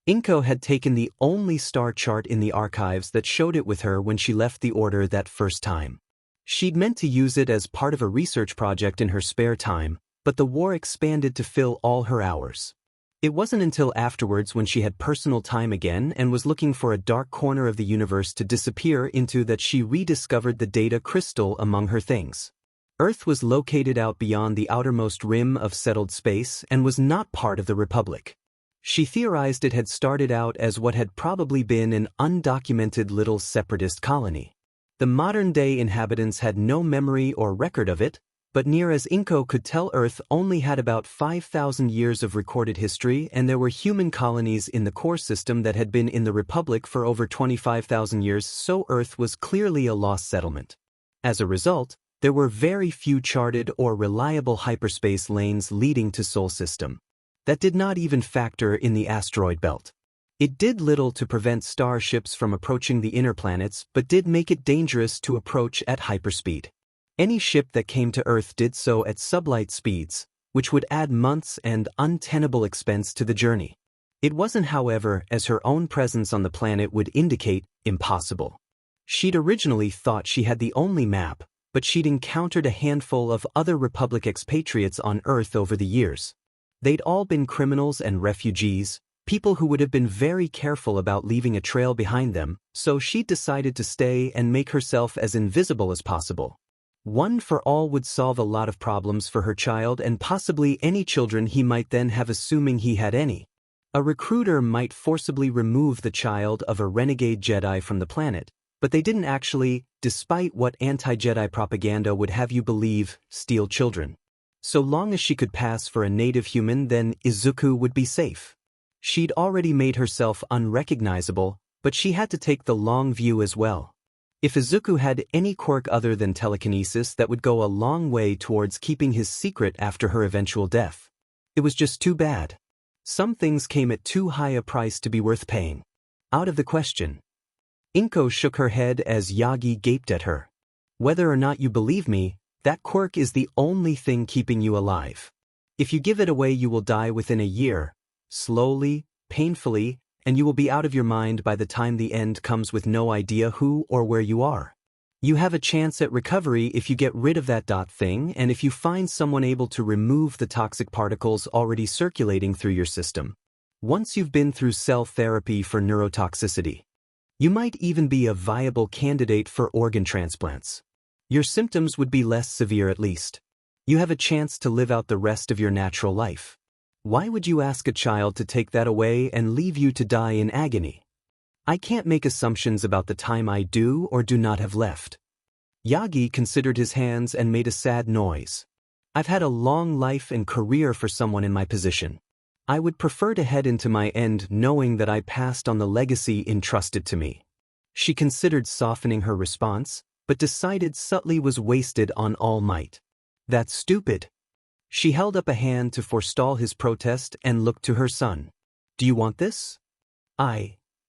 Inko had taken the only star chart in the archives that showed it with her when she left the Order that first time. She'd meant to use it as part of a research project in her spare time, but the war expanded to fill all her hours. It wasn't until afterwards, when she had personal time again and was looking for a dark corner of the universe to disappear into, that she rediscovered the data crystal among her things. Earth was located out beyond the outermost rim of settled space and was not part of the Republic. She theorized it had started out as what had probably been an undocumented little separatist colony. The modern-day inhabitants had no memory or record of it, but near as Inko could tell, Earth only had about 5,000 years of recorded history, and there were human colonies in the core system that had been in the Republic for over 25,000 years, so Earth was clearly a lost settlement. As a result, there were very few charted or reliable hyperspace lanes leading to Sol system. That did not even factor in the asteroid belt. It did little to prevent starships from approaching the inner planets, but did make it dangerous to approach at hyperspeed. Any ship that came to Earth did so at sublight speeds, which would add months and untenable expense to the journey. It wasn't, however, as her own presence on the planet would indicate, impossible. She'd originally thought she had the only map, but she'd encountered a handful of other Republic expatriates on Earth over the years. They'd all been criminals and refugees, people who would have been very careful about leaving a trail behind them, so she decided to stay and make herself as invisible as possible. One for All would solve a lot of problems for her child and possibly any children he might then have, assuming he had any. A recruiter might forcibly remove the child of a renegade Jedi from the planet, but they didn't actually, despite what anti-Jedi propaganda would have you believe, steal children. So long as she could pass for a native human, then Izuku would be safe. She'd already made herself unrecognizable, but she had to take the long view as well. If Izuku had any quirk other than telekinesis, that would go a long way towards keeping his secret after her eventual death. It was just too bad. Some things came at too high a price to be worth paying. Out of the question. Inko shook her head as Yagi gaped at her. Whether or not you believe me, that quirk is the only thing keeping you alive. If you give it away, you will die within a year, slowly, painfully, and you will be out of your mind by the time the end comes with no idea who or where you are. You have a chance at recovery if you get rid of that thing and if you find someone able to remove the toxic particles already circulating through your system. Once you've been through cell therapy for neurotoxicity, you might even be a viable candidate for organ transplants. Your symptoms would be less severe at least. You have a chance to live out the rest of your natural life. Why would you ask a child to take that away and leave you to die in agony? I can't make assumptions about the time I do or do not have left. Yagi considered his hands and made a sad noise. I've had a long life and career for someone in my position. I would prefer to head into my end knowing that I passed on the legacy entrusted to me. She considered softening her response, but decided subtly was wasted on All Might. That's stupid. She held up a hand to forestall his protest and looked to her son. Do you want this?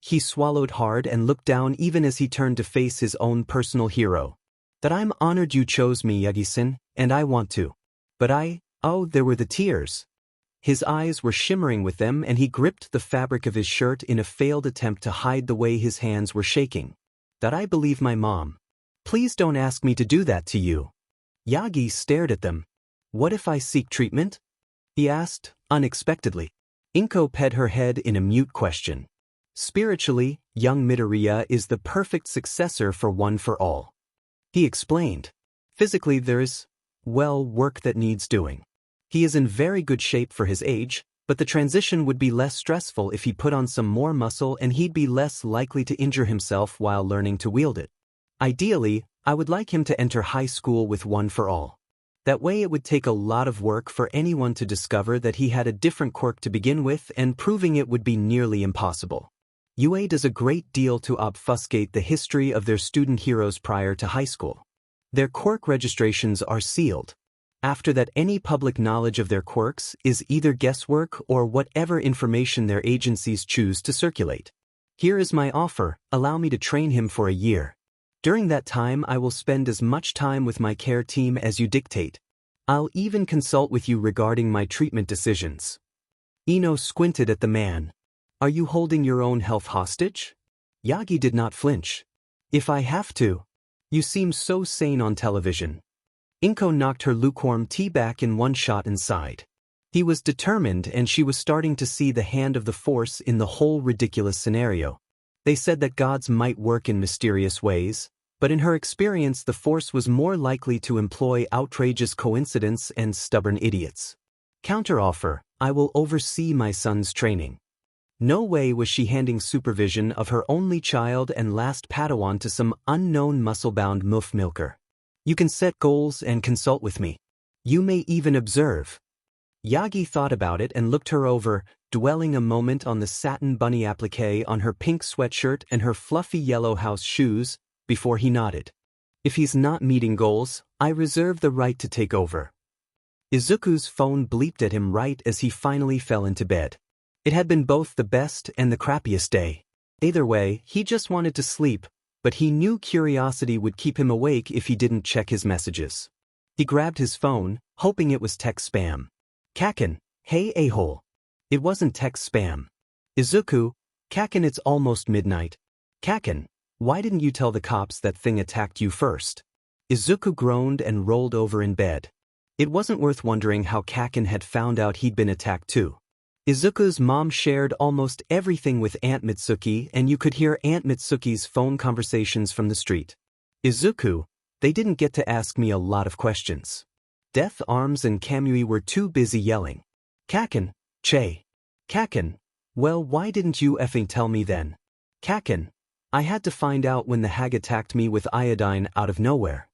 He swallowed hard and looked down even as he turned to face his own personal hero. That I'm honored you chose me, Yagi-san, and I want to. But there were the tears. His eyes were shimmering with them and he gripped the fabric of his shirt in a failed attempt to hide the way his hands were shaking. That I believe my mom. Please don't ask me to do that to you. Yagi stared at them. What if I seek treatment? He asked, unexpectedly. Inko pet her head in a mute question. Spiritually, young Midoriya is the perfect successor for One for All. He explained. Physically there's, work that needs doing. He is in very good shape for his age, but the transition would be less stressful if he put on some more muscle and he'd be less likely to injure himself while learning to wield it. Ideally, I would like him to enter high school with One for All. That way it would take a lot of work for anyone to discover that he had a different quirk to begin with, and proving it would be nearly impossible. UA does a great deal to obfuscate the history of their student heroes prior to high school. Their quirk registrations are sealed. After that, any public knowledge of their quirks is either guesswork or whatever information their agencies choose to circulate. Here is my offer, allow me to train him for a year. During that time I will spend as much time with my care team as you dictate. I'll even consult with you regarding my treatment decisions. Ino squinted at the man. Are you holding your own health hostage? Yagi did not flinch. If I have to. You seem so sane on television. Inko knocked her lukewarm tea back in one shot and sighed. He was determined and she was starting to see the hand of the Force in the whole ridiculous scenario. They said that gods might work in mysterious ways, but in her experience the Force was more likely to employ outrageous coincidence and stubborn idiots. Counteroffer, I will oversee my son's training. No way was she handing supervision of her only child and last Padawan to some unknown muscle-bound MUF milker. You can set goals and consult with me. You may even observe. Yagi thought about it and looked her over, dwelling a moment on the satin bunny applique on her pink sweatshirt and her fluffy yellow house shoes, before he nodded. If he's not meeting goals, I reserve the right to take over. Izuku's phone bleeped at him right as he finally fell into bed. It had been both the best and the crappiest day. Either way, he just wanted to sleep, but he knew curiosity would keep him awake if he didn't check his messages. He grabbed his phone, hoping it was text spam. Kaken, hey a-hole. It wasn't text spam. Izuku, Kaken, it's almost midnight. Kaken, why didn't you tell the cops that thing attacked you first? Izuku groaned and rolled over in bed. It wasn't worth wondering how Kaken had found out he'd been attacked too. Izuku's mom shared almost everything with Aunt Mitsuki and you could hear Aunt Mitsuki's phone conversations from the street. Izuku, they didn't get to ask me a lot of questions. Death Arms and Kamui were too busy yelling. Kaken, Che. Kaken, well why didn't you effing tell me then? Kaken, I had to find out when the hag attacked me with iodine out of nowhere.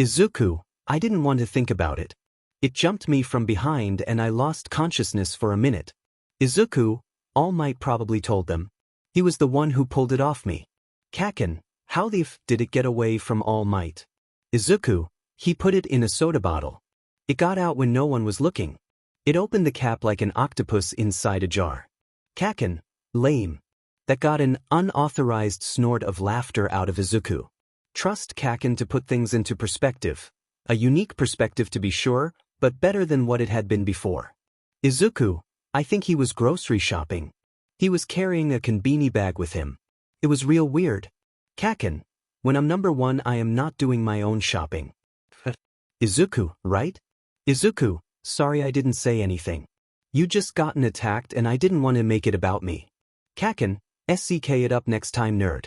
Izuku, I didn't want to think about it. It jumped me from behind and I lost consciousness for a minute. Izuku, All Might probably told them. He was the one who pulled it off me. Kaken, how the f did it get away from All Might? Izuku, he put it in a soda bottle. It got out when no one was looking. It opened the cap like an octopus inside a jar. Kaken, lame. That got an unauthorized snort of laughter out of Izuku. Trust Kaken to put things into perspective. A unique perspective to be sure, but better than what it had been before. Izuku, I think he was grocery shopping. He was carrying a konbini bag with him. It was real weird. Kaken, when I'm number one I am not doing my own shopping. Izuku, right? Izuku, sorry I didn't say anything. You just gotten attacked and I didn't want to make it about me. Kaken, SCK it up next time nerd.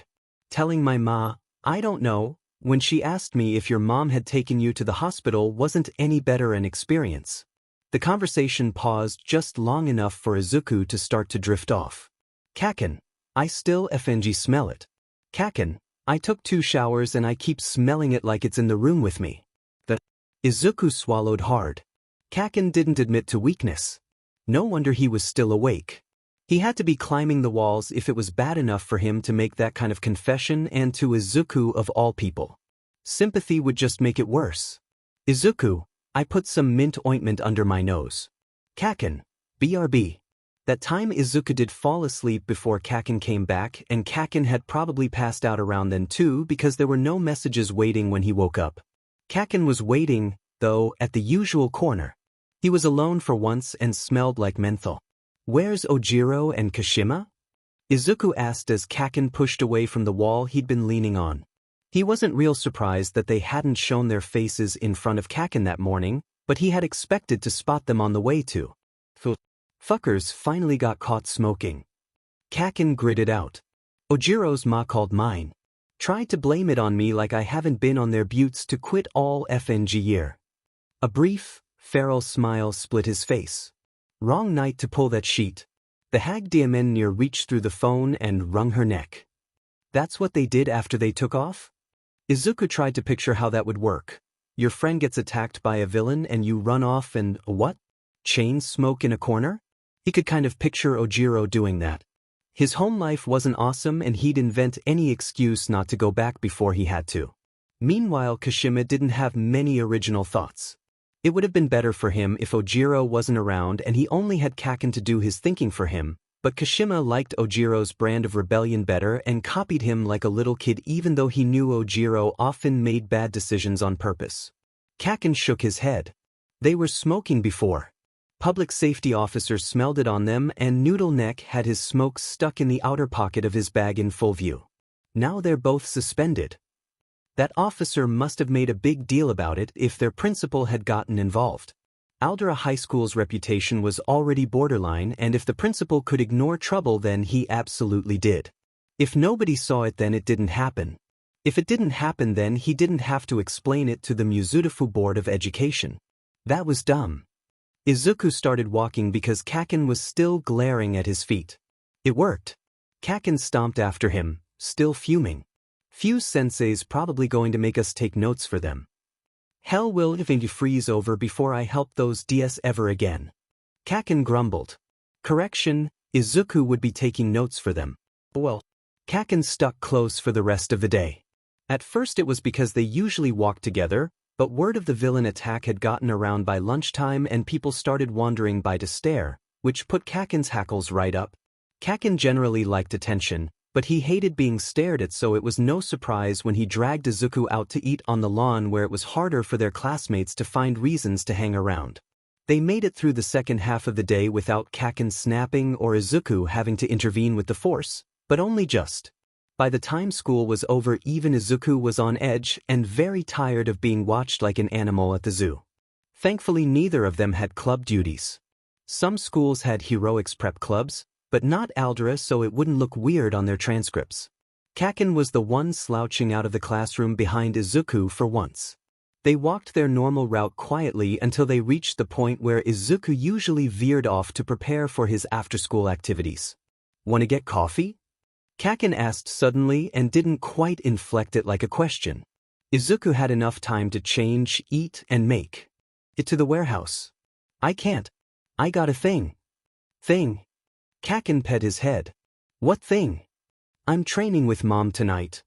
Telling my ma, I don't know, when she asked me if your mom had taken you to the hospital wasn't any better an experience. The conversation paused just long enough for Izuku to start to drift off. Kaken, I still FNG smell it. Kaken, I took 2 showers and I keep smelling it like it's in the room with me. Izuku swallowed hard. Kaken didn't admit to weakness. No wonder he was still awake. He had to be climbing the walls if it was bad enough for him to make that kind of confession, and to Izuku of all people. Sympathy would just make it worse. Izuku, I put some mint ointment under my nose. Kaken, BRB. That time Izuku did fall asleep before Kaken came back, and Kaken had probably passed out around then too because there were no messages waiting when he woke up. Kaken was waiting, though, at the usual corner. He was alone for once and smelled like menthol. Where's Ojiro and Kashima? Izuku asked as Kaken pushed away from the wall he'd been leaning on. He wasn't real surprised that they hadn't shown their faces in front of Kaken that morning, but he had expected to spot them on the way to. Fuckers finally got caught smoking. Kaken gritted out. Ojiro's ma called mine. Tried to blame it on me like I haven't been on their buttes to quit all FNG year. A brief, feral smile split his face. Wrong night to pull that sheet. The hag Diamennir reached through the phone and wrung her neck. That's what they did after they took off? Izuku tried to picture how that would work. Your friend gets attacked by a villain and you run off and, what? Chain smoke in a corner? He could kind of picture Ojiro doing that. His home life wasn't awesome and he'd invent any excuse not to go back before he had to. Meanwhile, Kashima didn't have many original thoughts. It would have been better for him if Ojiro wasn't around and he only had Kaken to do his thinking for him, But Kashima liked Ojiro's brand of rebellion better and copied him like a little kid even though he knew Ojiro often made bad decisions on purpose. Kaken shook his head. They were smoking before. Public safety officers smelled it on them and Noodle Neck had his smoke stuck in the outer pocket of his bag in full view. Now they're both suspended. That officer must have made a big deal about it if their principal had gotten involved. Aldera High School's reputation was already borderline, and if the principal could ignore trouble, then he absolutely did. If nobody saw it, then it didn't happen. If it didn't happen, then he didn't have to explain it to the Muzutafu Board of Education. That was dumb. Izuku started walking because Kaken was still glaring at his feet. It worked. Kaken stomped after him, still fuming. Fuse-sensei's probably going to make us take notes for them. Hell will if you freeze over before I help those DS ever again. Kaken grumbled. Correction, Izuku would be taking notes for them. Well, Kaken stuck close for the rest of the day. At first it was because they usually walked together, but word of the villain attack had gotten around by lunchtime and people started wandering by to stare, which put Kaken's hackles right up. Kaken generally liked attention, but he hated being stared at, so it was no surprise when he dragged Izuku out to eat on the lawn where it was harder for their classmates to find reasons to hang around. They made it through the second half of the day without Kaken snapping or Izuku having to intervene with the force, but only just. By the time school was over, even Izuku was on edge and very tired of being watched like an animal at the zoo. Thankfully, neither of them had club duties. Some schools had heroics prep clubs, but not Aldera, so it wouldn't look weird on their transcripts. Kaken was the one slouching out of the classroom behind Izuku for once. They walked their normal route quietly until they reached the point where Izuku usually veered off to prepare for his after-school activities. "Want to get coffee?" Kaken asked suddenly and didn't quite inflect it like a question. Izuku had enough time to change, eat, and make it to the warehouse. "I can't. I got a thing." "Thing?" Kaken pet his head. "What thing?" "I'm training with Mom tonight."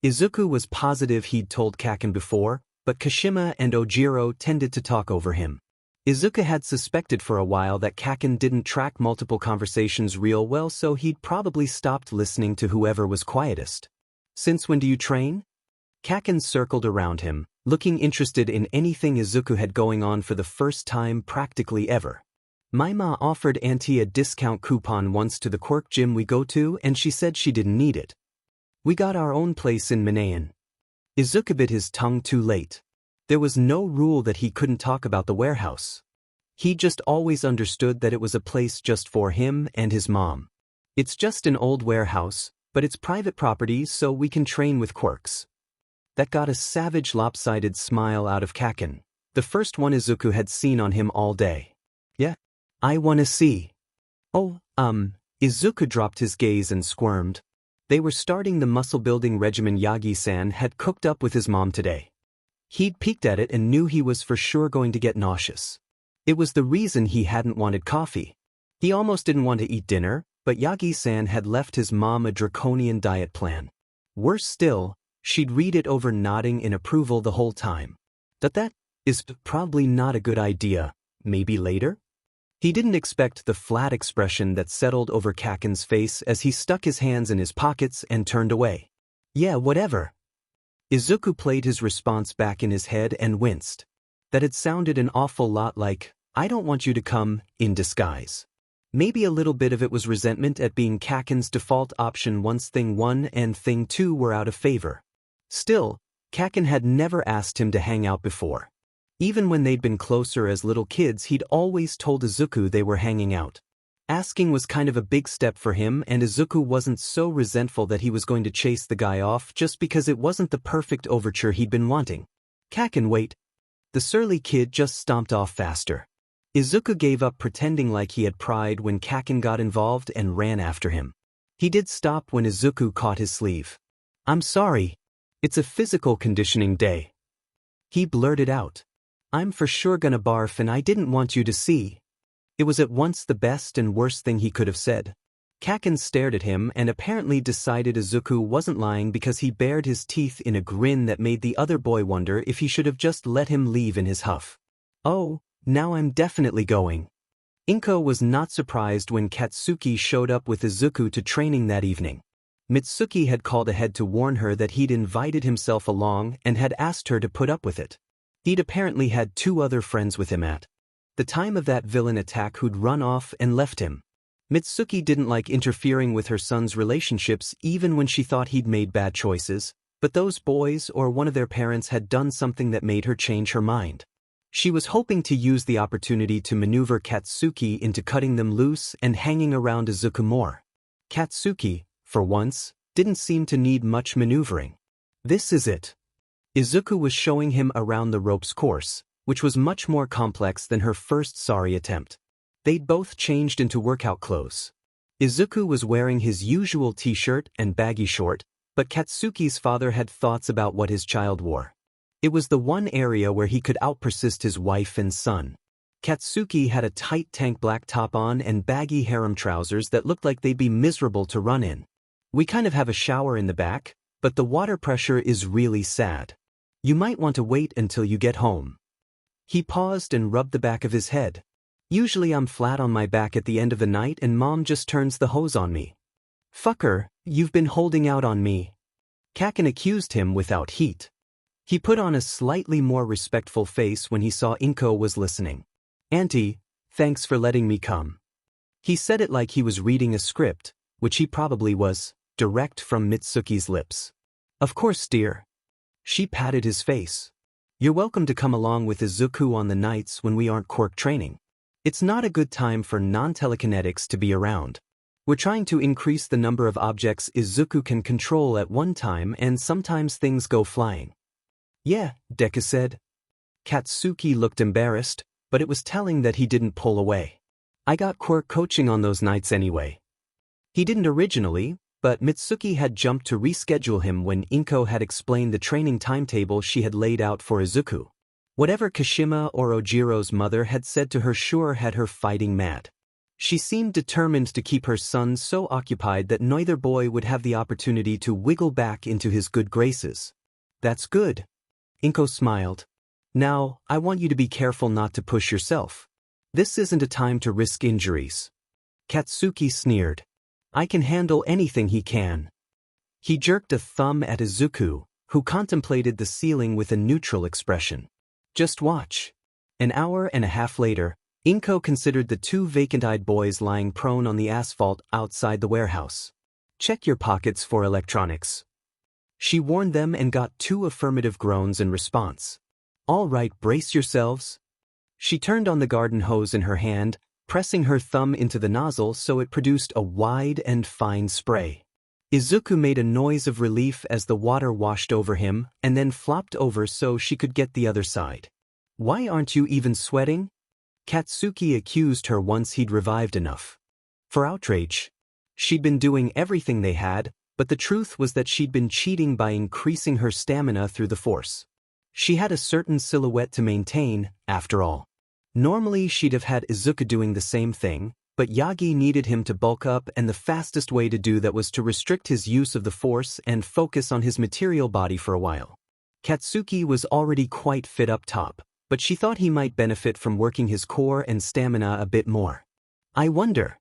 Izuku was positive he'd told Kaken before, but Kashima and Ojiro tended to talk over him. Izuku had suspected for a while that Kaken didn't track multiple conversations real well, so he'd probably stopped listening to whoever was quietest. "Since when do you train?" Kaken circled around him, looking interested in anything Izuku had going on for the first time practically ever. "My ma offered Auntie a discount coupon once to the quirk gym we go to, and she said she didn't need it. We got our own place in Minayan." Izuku bit his tongue too late. There was no rule that he couldn't talk about the warehouse. He just always understood that it was a place just for him and his mom. "It's just an old warehouse, but it's private property, so we can train with quirks." That got a savage lopsided smile out of Kaken, the first one Izuku had seen on him all day. "Yeah. I wanna see." "Oh, Izuku dropped his gaze and squirmed. They were starting the muscle-building regimen Yagi-san had cooked up with his mom today. He'd peeked at it and knew he was for sure going to get nauseous. It was the reason he hadn't wanted coffee. He almost didn't want to eat dinner, but Yagi-san had left his mom a draconian diet plan. Worse still, she'd read it over nodding in approval the whole time. That is probably not a good idea, maybe later? He didn't expect the flat expression that settled over Kaken's face as he stuck his hands in his pockets and turned away. "Yeah, whatever." Izuku played his response back in his head and winced. That had sounded an awful lot like, "I don't want you to come," in disguise. Maybe a little bit of it was resentment at being Kaken's default option once Thing 1 and Thing 2 were out of favor. Still, Kaken had never asked him to hang out before. Even when they'd been closer as little kids, he'd always told Izuku they were hanging out. Asking was kind of a big step for him, and Izuku wasn't so resentful that he was going to chase the guy off just because it wasn't the perfect overture he'd been wanting. "Kaken, wait." The surly kid just stomped off faster. Izuku gave up pretending like he had pride when Kaken got involved and ran after him. He did stop when Izuku caught his sleeve. "I'm sorry. It's a physical conditioning day." He blurted out. "I'm for sure gonna barf and I didn't want you to see." It was at once the best and worst thing he could have said. Kaken stared at him and apparently decided Izuku wasn't lying because he bared his teeth in a grin that made the other boy wonder if he should have just let him leave in his huff. "Oh, now I'm definitely going." Inko was not surprised when Katsuki showed up with Izuku to training that evening. Mitsuki had called ahead to warn her that he'd invited himself along and had asked her to put up with it. He'd apparently had 2 other friends with him at the time of that villain attack who'd run off and left him. Mitsuki didn't like interfering with her son's relationships even when she thought he'd made bad choices, but those boys or one of their parents had done something that made her change her mind. She was hoping to use the opportunity to maneuver Katsuki into cutting them loose and hanging around Izuku more. Katsuki, for once, didn't seem to need much maneuvering. This is it. Izuku was showing him around the ropes course, which was much more complex than her first sorry attempt. They'd both changed into workout clothes. Izuku was wearing his usual t-shirt and baggy short, but Katsuki's father had thoughts about what his child wore. It was the one area where he could outpersist his wife and son. Katsuki had a tight tank black top on and baggy harem trousers that looked like they'd be miserable to run in. We kind of have a shower in the back, but the water pressure is really sad. You might want to wait until you get home. He paused and rubbed the back of his head. Usually I'm flat on my back at the end of the night and Mom just turns the hose on me. Fucker, you've been holding out on me. Kaken accused him without heat. He put on a slightly more respectful face when he saw Inko was listening. Auntie, thanks for letting me come. He said it like he was reading a script, which he probably was, direct from Mitsuki's lips. Of course, dear. She patted his face. You're welcome to come along with Izuku on the nights when we aren't quirk training. It's not a good time for non-telekinetics to be around. We're trying to increase the number of objects Izuku can control at one time and sometimes things go flying. Yeah, Deku said. Katsuki looked embarrassed, but it was telling that he didn't pull away. I got quirk coaching on those nights anyway. He didn't originally, but Mitsuki had jumped to reschedule him when Inko had explained the training timetable she had laid out for Izuku. Whatever Kashima or Ojiro's mother had said to her sure had her fighting mad. She seemed determined to keep her son so occupied that neither boy would have the opportunity to wiggle back into his good graces. That's good. Inko smiled. Now, I want you to be careful not to push yourself. This isn't a time to risk injuries. Katsuki sneered. I can handle anything he can. He jerked a thumb at Izuku, who contemplated the ceiling with a neutral expression. Just watch. An hour and a half later, Inko considered the 2 vacant-eyed boys lying prone on the asphalt outside the warehouse. Check your pockets for electronics. She warned them and got 2 affirmative groans in response. All right, brace yourselves. She turned on the garden hose in her hand, pressing her thumb into the nozzle so it produced a wide and fine spray. Izuku made a noise of relief as the water washed over him and then flopped over so she could get the other side. Why aren't you even sweating? Katsuki accused her once he'd revived enough. For outrage. She'd been doing everything they had, but the truth was that she'd been cheating by increasing her stamina through the force. She had a certain silhouette to maintain, after all. Normally she'd have had Izuku doing the same thing, but Yagi needed him to bulk up and the fastest way to do that was to restrict his use of the force and focus on his material body for a while. Katsuki was already quite fit up top, but she thought he might benefit from working his core and stamina a bit more. I wonder.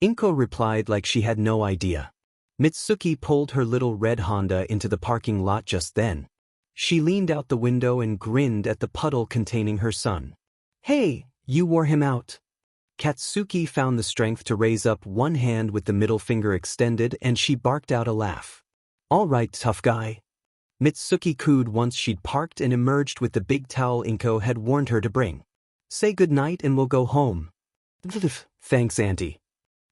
Inko replied like she had no idea. Mitsuki pulled her little red Honda into the parking lot just then. She leaned out the window and grinned at the puddle containing her son. Hey, you wore him out. Katsuki found the strength to raise up one hand with the middle finger extended and she barked out a laugh. All right, tough guy. Mitsuki cooed once she'd parked and emerged with the big towel Inko had warned her to bring. Say goodnight and we'll go home. Thanks, Auntie.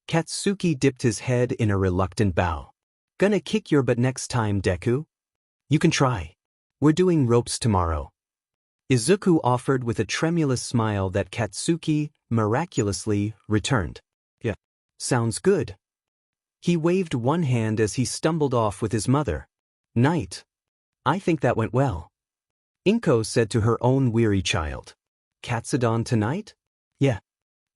Katsuki dipped his head in a reluctant bow. Gonna kick your butt next time, Deku. You can try. We're doing ropes tomorrow. Izuku offered with a tremulous smile that Katsuki, miraculously, returned. Yeah. Sounds good. He waved one hand as he stumbled off with his mother. Night. I think that went well. Inko said to her own weary child. Katsudon tonight? Yeah.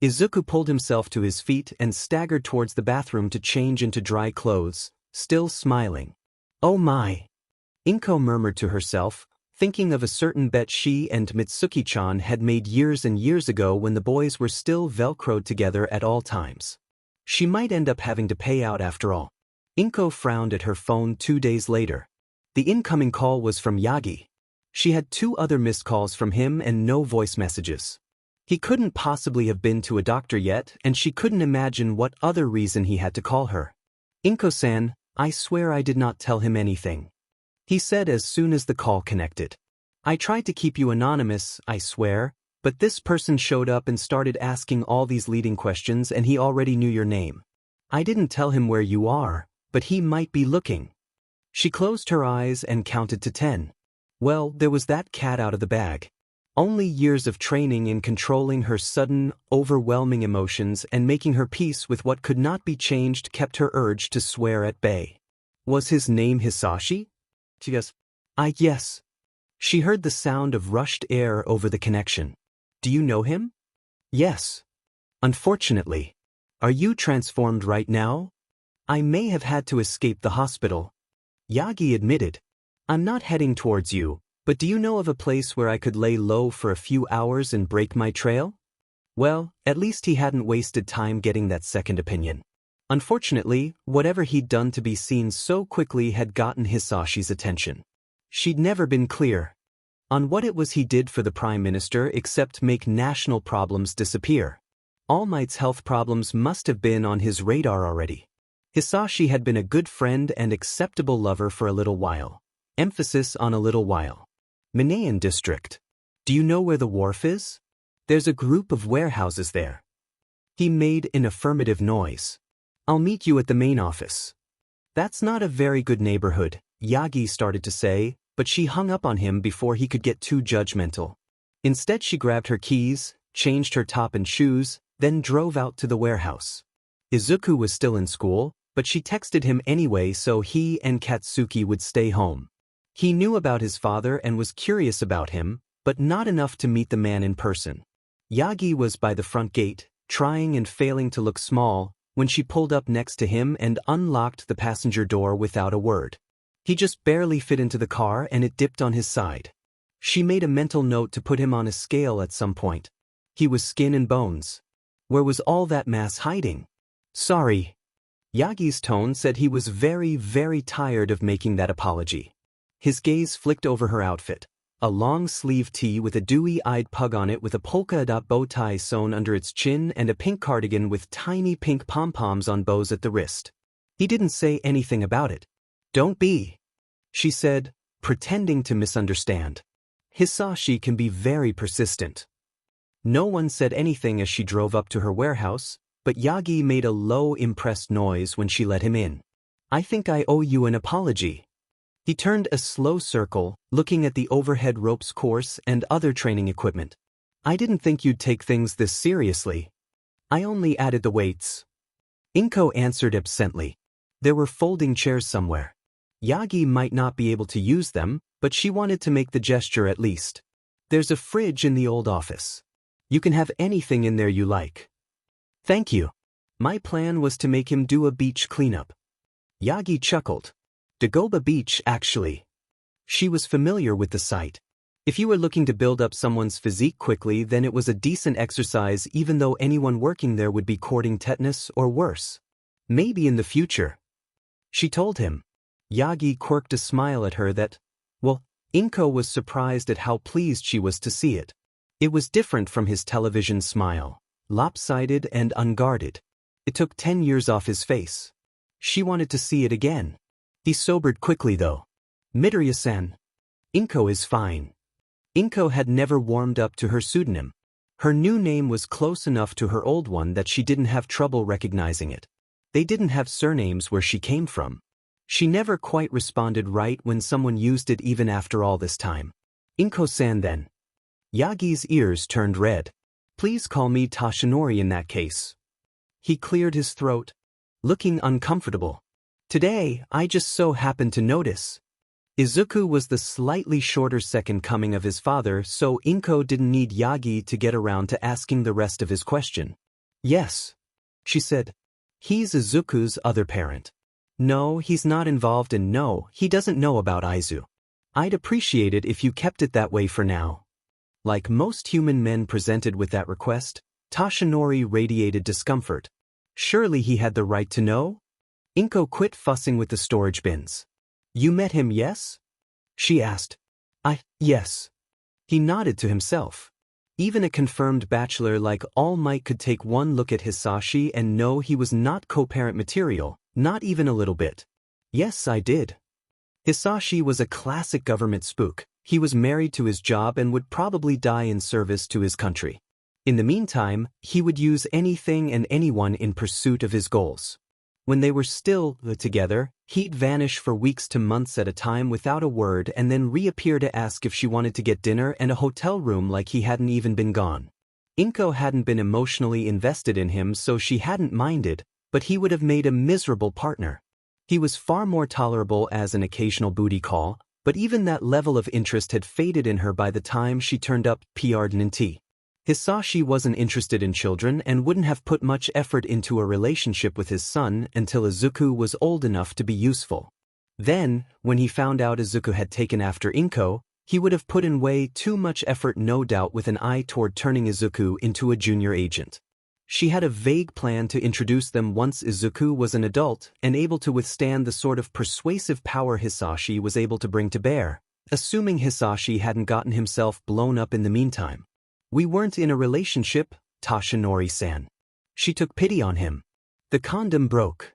Izuku pulled himself to his feet and staggered towards the bathroom to change into dry clothes, still smiling. Oh my. Inko murmured to herself, thinking of a certain bet she and Mitsuki-chan had made years and years ago when the boys were still velcroed together at all times. She might end up having to pay out after all. Inko frowned at her phone 2 days later. The incoming call was from Yagi. She had 2 other missed calls from him and no voice messages. He couldn't possibly have been to a doctor yet, and she couldn't imagine what other reason he had to call her. "Inko-san, I swear I did not tell him anything," he said as soon as the call connected. "I tried to keep you anonymous, I swear, but this person showed up and started asking all these leading questions and he already knew your name. I didn't tell him where you are, but he might be looking." She closed her eyes and counted to 10. Well, there was that cat out of the bag. Only years of training in controlling her sudden, overwhelming emotions and making her peace with what could not be changed kept her urge to swear at bay. Was his name Hisashi? She goes, Yes. She heard the sound of rushed air over the connection. "Do you know him?" "Yes. Unfortunately. Are you transformed right now?" "I may have had to escape the hospital," Yagi admitted. "I'm not heading towards you, but do you know of a place where I could lay low for a few hours and break my trail?" Well, at least he hadn't wasted time getting that second opinion. Unfortunately, whatever he'd done to be seen so quickly had gotten Hisashi's attention. She'd never been clear on what it was he did for the Prime Minister except make national problems disappear. All Might's health problems must have been on his radar already. Hisashi had been a good friend and acceptable lover for a little while. Emphasis on a little while. Minayan District. "Do you know where the wharf is? There's a group of warehouses there." He made an affirmative noise. "I'll meet you at the main office." "That's not a very good neighborhood," Yagi started to say, but she hung up on him before he could get too judgmental. Instead, she grabbed her keys, changed her top and shoes, then drove out to the warehouse. Izuku was still in school, but she texted him anyway so he and Katsuki would stay home. He knew about his father and was curious about him, but not enough to meet the man in person. Yagi was by the front gate, trying and failing to look small, when she pulled up next to him and unlocked the passenger door without a word. He just barely fit into the car and it dipped on his side. She made a mental note to put him on a scale at some point. He was skin and bones. Where was all that mass hiding? "Sorry." Yagi's tone said he was very, very tired of making that apology. His gaze flicked over her outfit. A long-sleeved tee with a dewy-eyed pug on it with a polka-dot bow tie sewn under its chin and a pink cardigan with tiny pink pom-poms on bows at the wrist. He didn't say anything about it. "Don't be," she said, pretending to misunderstand. Hisashi can be very persistent. No one said anything as she drove up to her warehouse, but Yagi made a low, impressed noise when she let him in. "I think I owe you an apology." He turned a slow circle, looking at the overhead ropes course and other training equipment. "I didn't think you'd take things this seriously. I only added the weights." Inko answered absently. There were folding chairs somewhere. Yagi might not be able to use them, but she wanted to make the gesture at least. "There's a fridge in the old office. You can have anything in there you like." "Thank you. My plan was to make him do a beach cleanup." Yagi chuckled. Dagoba Beach, actually. She was familiar with the site. If you were looking to build up someone's physique quickly, then it was a decent exercise even though anyone working there would be courting tetanus or worse. Maybe in the future. She told him. Yagi quirked a smile at her that, well, Inko was surprised at how pleased she was to see it. It was different from his television smile, lopsided and unguarded. It took 10 years off his face. She wanted to see it again. He sobered quickly though. "Midoriya-san. Inko is fine." Inko had never warmed up to her pseudonym. Her new name was close enough to her old one that she didn't have trouble recognizing it. They didn't have surnames where she came from. She never quite responded right when someone used it even after all this time. "Inko-san then." Yagi's ears turned red. "Please call me Tashinori in that case." He cleared his throat, looking uncomfortable. "Today, I just so happened to notice." Izuku was the slightly shorter second coming of his father, so Inko didn't need Yagi to get around to asking the rest of his question. "Yes," she said. "He's Izuku's other parent." "No, he's not involved and no, he doesn't know about Aizu." I'd appreciate it if you kept it that way for now. Like most human men presented with that request, Tashinori radiated discomfort. Surely he had the right to know? Inko quit fussing with the storage bins. You met him, yes? She asked. Yes. He nodded to himself. Even a confirmed bachelor like All Might could take one look at Hisashi and know he was not co-parent material, not even a little bit. Yes, I did. Hisashi was a classic government spook. He was married to his job and would probably die in service to his country. In the meantime, he would use anything and anyone in pursuit of his goals. When they were still together, he'd vanish for weeks to months at a time without a word and then reappear to ask if she wanted to get dinner and a hotel room like he hadn't even been gone. Inko hadn't been emotionally invested in him, so she hadn't minded, but he would have made a miserable partner. He was far more tolerable as an occasional booty call, but even that level of interest had faded in her by the time she turned up Pardnanti. Hisashi wasn't interested in children and wouldn't have put much effort into a relationship with his son until Izuku was old enough to be useful. Then, when he found out Izuku had taken after Inko, he would have put in way too much effort, no doubt with an eye toward turning Izuku into a junior agent. She had a vague plan to introduce them once Izuku was an adult and able to withstand the sort of persuasive power Hisashi was able to bring to bear, assuming Hisashi hadn't gotten himself blown up in the meantime. We weren't in a relationship, Tashinori-san. She took pity on him. The condom broke.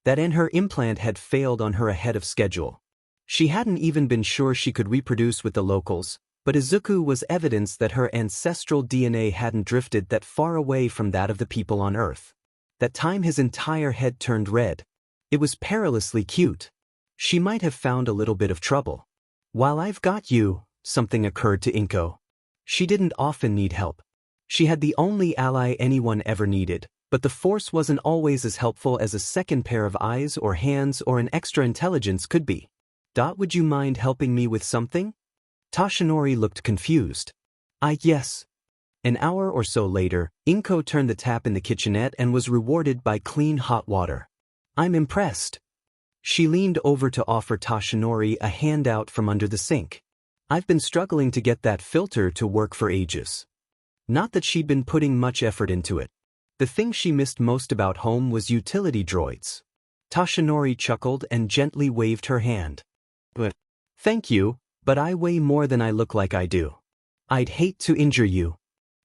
That and her implant had failed on her ahead of schedule. She hadn't even been sure she could reproduce with the locals, but Izuku was evidence that her ancestral DNA hadn't drifted that far away from that of the people on Earth. That time his entire head turned red. It was perilously cute. She might have found a little bit of trouble. While I've got you, something occurred to Inko. She didn't often need help. She had the only ally anyone ever needed, but the Force wasn't always as helpful as a second pair of eyes or hands or an extra intelligence could be. Would you mind helping me with something? Tashinori looked confused. Yes. An hour or so later, Inko turned the tap in the kitchenette and was rewarded by clean hot water. I'm impressed. She leaned over to offer Tashinori a handout from under the sink. I've been struggling to get that filter to work for ages. Not that she'd been putting much effort into it. The thing she missed most about home was utility droids. Tashinori chuckled and gently waved her hand. Thank you, but I weigh more than I look like I do. I'd hate to injure you,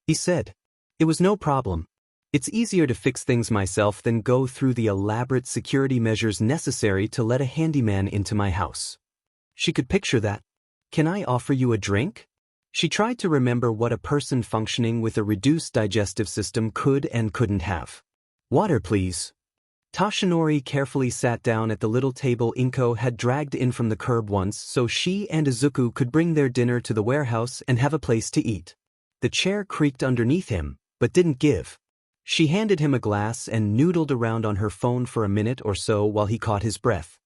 he said. It was no problem. It's easier to fix things myself than go through the elaborate security measures necessary to let a handyman into my house. She could picture that. Can I offer you a drink? She tried to remember what a person functioning with a reduced digestive system could and couldn't have. Water, please. Tashinori carefully sat down at the little table Inko had dragged in from the curb once so she and Izuku could bring their dinner to the warehouse and have a place to eat. The chair creaked underneath him, but didn't give. She handed him a glass and noodled around on her phone for a minute or so while he caught his breath.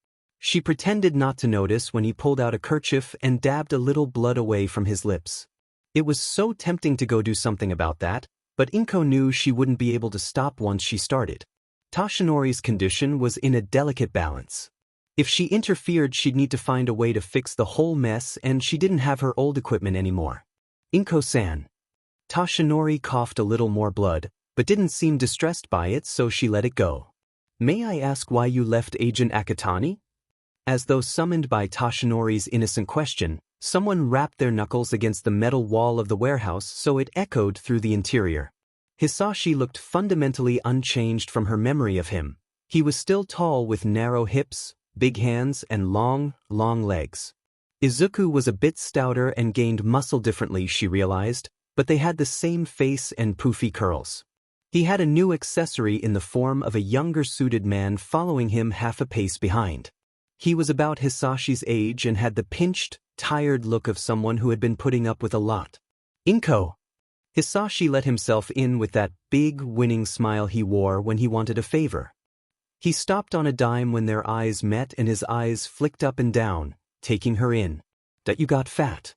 She pretended not to notice when he pulled out a kerchief and dabbed a little blood away from his lips. It was so tempting to go do something about that, but Inko knew she wouldn't be able to stop once she started. Tashinori's condition was in a delicate balance. If she interfered, she'd need to find a way to fix the whole mess, and she didn't have her old equipment anymore. Inko-san. Tashinori coughed a little more blood, but didn't seem distressed by it, so she let it go. May I ask why you left Agent Akatani? As though summoned by Tashinori's innocent question, someone rapped their knuckles against the metal wall of the warehouse so it echoed through the interior. Hisashi looked fundamentally unchanged from her memory of him. He was still tall with narrow hips, big hands, and long, long legs. Izuku was a bit stouter and gained muscle differently, she realized, but they had the same face and poofy curls. He had a new accessory in the form of a younger suited man following him half a pace behind. He was about Hisashi's age and had the pinched, tired look of someone who had been putting up with a lot. Inko. Hisashi let himself in with that big, winning smile he wore when he wanted a favor. He stopped on a dime when their eyes met and his eyes flicked up and down, taking her in. That you got fat.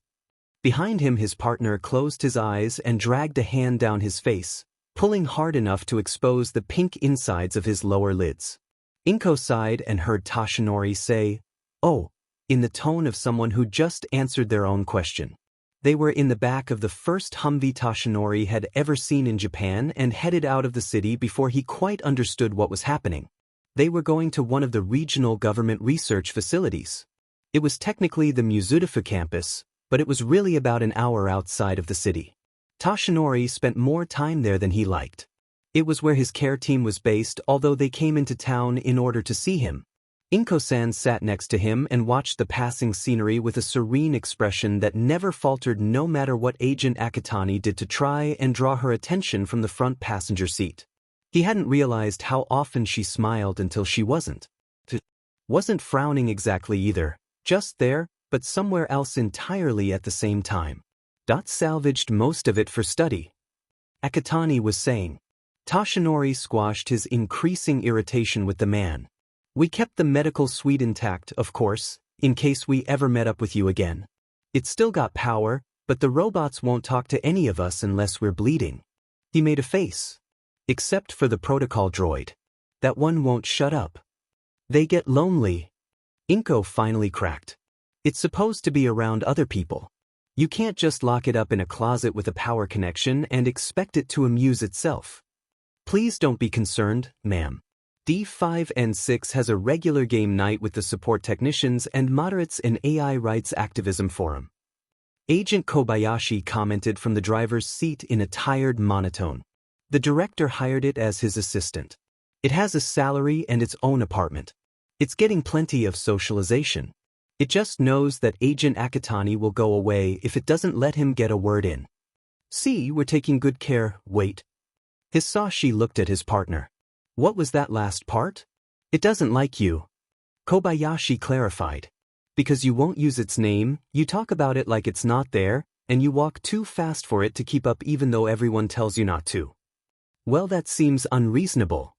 Behind him his partner closed his eyes and dragged a hand down his face, pulling hard enough to expose the pink insides of his lower lids. Inko sighed and heard Tashinori say, "Oh, in the tone of someone who just answered their own question. They were in the back of the first Humvee Toshinori had ever seen in Japan and headed out of the city before he quite understood what was happening. They were going to one of the regional government research facilities. It was technically the Muzudafu campus, but it was really about an hour outside of the city. Toshinori spent more time there than he liked. It was where his care team was based, although they came into town in order to see him. Inko-san sat next to him and watched the passing scenery with a serene expression that never faltered no matter what Agent Akatani did to try and draw her attention from the front passenger seat. He hadn't realized how often she smiled until she wasn't frowning exactly either, just there, but somewhere else entirely at the same time. Salvaged most of it for study, Akatani was saying. Toshinori squashed his increasing irritation with the man. We kept the medical suite intact, of course, in case we ever met up with you again. It's still got power, but the robots won't talk to any of us unless we're bleeding. He made a face. Except for the protocol droid. That one won't shut up. They get lonely. Inko finally cracked. It's supposed to be around other people. You can't just lock it up in a closet with a power connection and expect it to amuse itself. Please don't be concerned, ma'am. D5N6 has a regular game night with the support technicians and moderates an AI rights activism forum. Agent Kobayashi commented from the driver's seat in a tired monotone. The director hired it as his assistant. It has a salary and its own apartment. It's getting plenty of socialization. It just knows that Agent Akatani will go away if it doesn't let him get a word in. See, we're taking good care. Wait. Hisashi looked at his partner. What was that last part? It doesn't like you. Kobayashi clarified. Because you won't use its name, you talk about it like it's not there, and you walk too fast for it to keep up even though everyone tells you not to. Well, that seems unreasonable.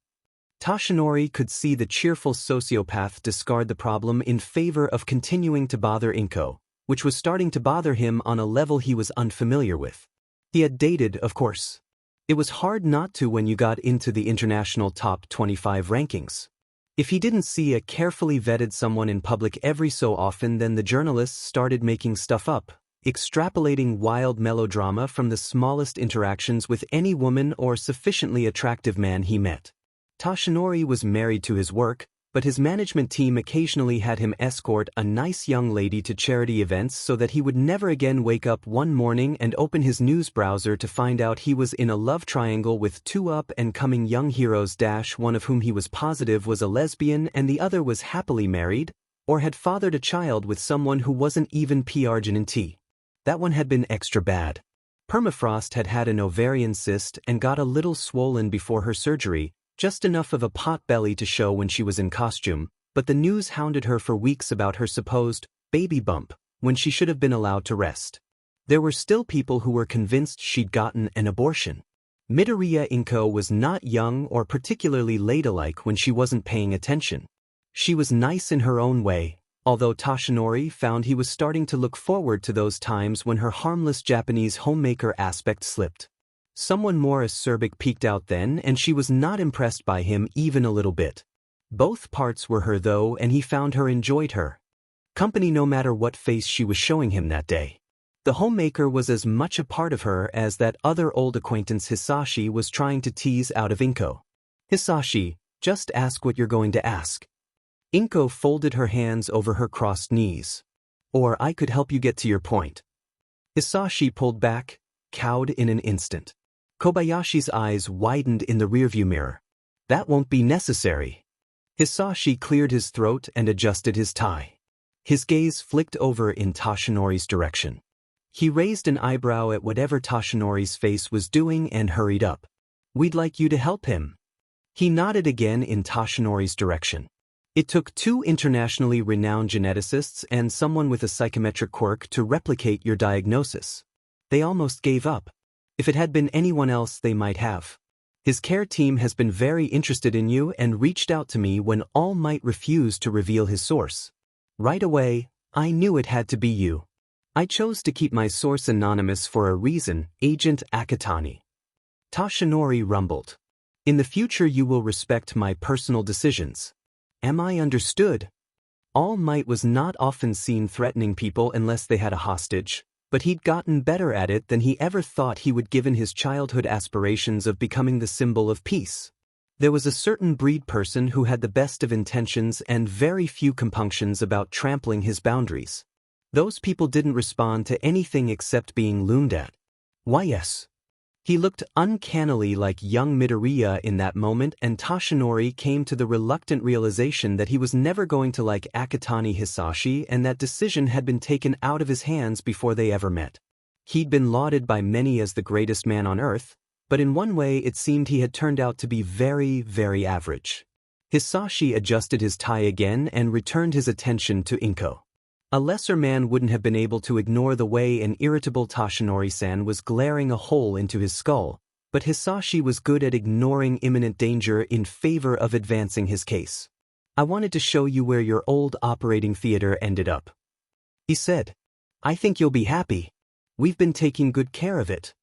Toshinori could see the cheerful sociopath discard the problem in favor of continuing to bother Inko, which was starting to bother him on a level he was unfamiliar with. He had dated, of course. It was hard not to when you got into the international top 25 rankings. If he didn't see a carefully vetted someone in public every so often, then the journalists started making stuff up, extrapolating wild melodrama from the smallest interactions with any woman or sufficiently attractive man he met. Toshinori was married to his work, but his management team occasionally had him escort a nice young lady to charity events so that he would never again wake up one morning and open his news browser to find out he was in a love triangle with two up-and-coming young heroes, one of whom he was positive was a lesbian and the other was happily married, or had fathered a child with someone who wasn't even P-arginine. That one had been extra bad. Permafrost had had an ovarian cyst and got a little swollen before her surgery, just enough of a pot belly to show when she was in costume, but the news hounded her for weeks about her supposed baby bump, when she should have been allowed to rest. There were still people who were convinced she'd gotten an abortion. Midoriya Inko was not young or particularly ladylike when she wasn't paying attention. She was nice in her own way, although Toshinori found he was starting to look forward to those times when her harmless Japanese homemaker aspect slipped. Someone more acerbic peeked out then, and she was not impressed by him even a little bit. Both parts were her though, and he found her enjoyed her company no matter what face she was showing him that day. The homemaker was as much a part of her as that other old acquaintance Hisashi was trying to tease out of Inko. Hisashi, just ask what you're going to ask. Inko folded her hands over her crossed knees. Or I could help you get to your point. Hisashi pulled back, cowed in an instant. Kobayashi's eyes widened in the rearview mirror. That won't be necessary. Hisashi cleared his throat and adjusted his tie. His gaze flicked over in Toshinori's direction. He raised an eyebrow at whatever Toshinori's face was doing and hurried up. We'd like you to help him. He nodded again in Toshinori's direction. It took two internationally renowned geneticists and someone with a psychometric quirk to replicate your diagnosis. They almost gave up. If it had been anyone else, they might have. His care team has been very interested in you and reached out to me when All Might refused to reveal his source. Right away, I knew it had to be you. I chose to keep my source anonymous for a reason, Agent Akatani. Toshinori rumbled. In the future you will respect my personal decisions. Am I understood? All Might was not often seen threatening people unless they had a hostage, but he'd gotten better at it than he ever thought he would given his childhood aspirations of becoming the symbol of peace. There was a certain breed person who had the best of intentions and very few compunctions about trampling his boundaries. Those people didn't respond to anything except being loomed at. Why yes. He looked uncannily like young Midoriya in that moment, and Toshinori came to the reluctant realization that he was never going to like Akutami Hisashi, and that decision had been taken out of his hands before they ever met. He'd been lauded by many as the greatest man on earth, but in one way it seemed he had turned out to be very, very average. Hisashi adjusted his tie again and returned his attention to Inko. A lesser man wouldn't have been able to ignore the way an irritable Toshinori-san was glaring a hole into his skull, but Hisashi was good at ignoring imminent danger in favor of advancing his case. "I wanted to show you where your old operating theater ended up," he said. "I think you'll be happy. We've been taking good care of it.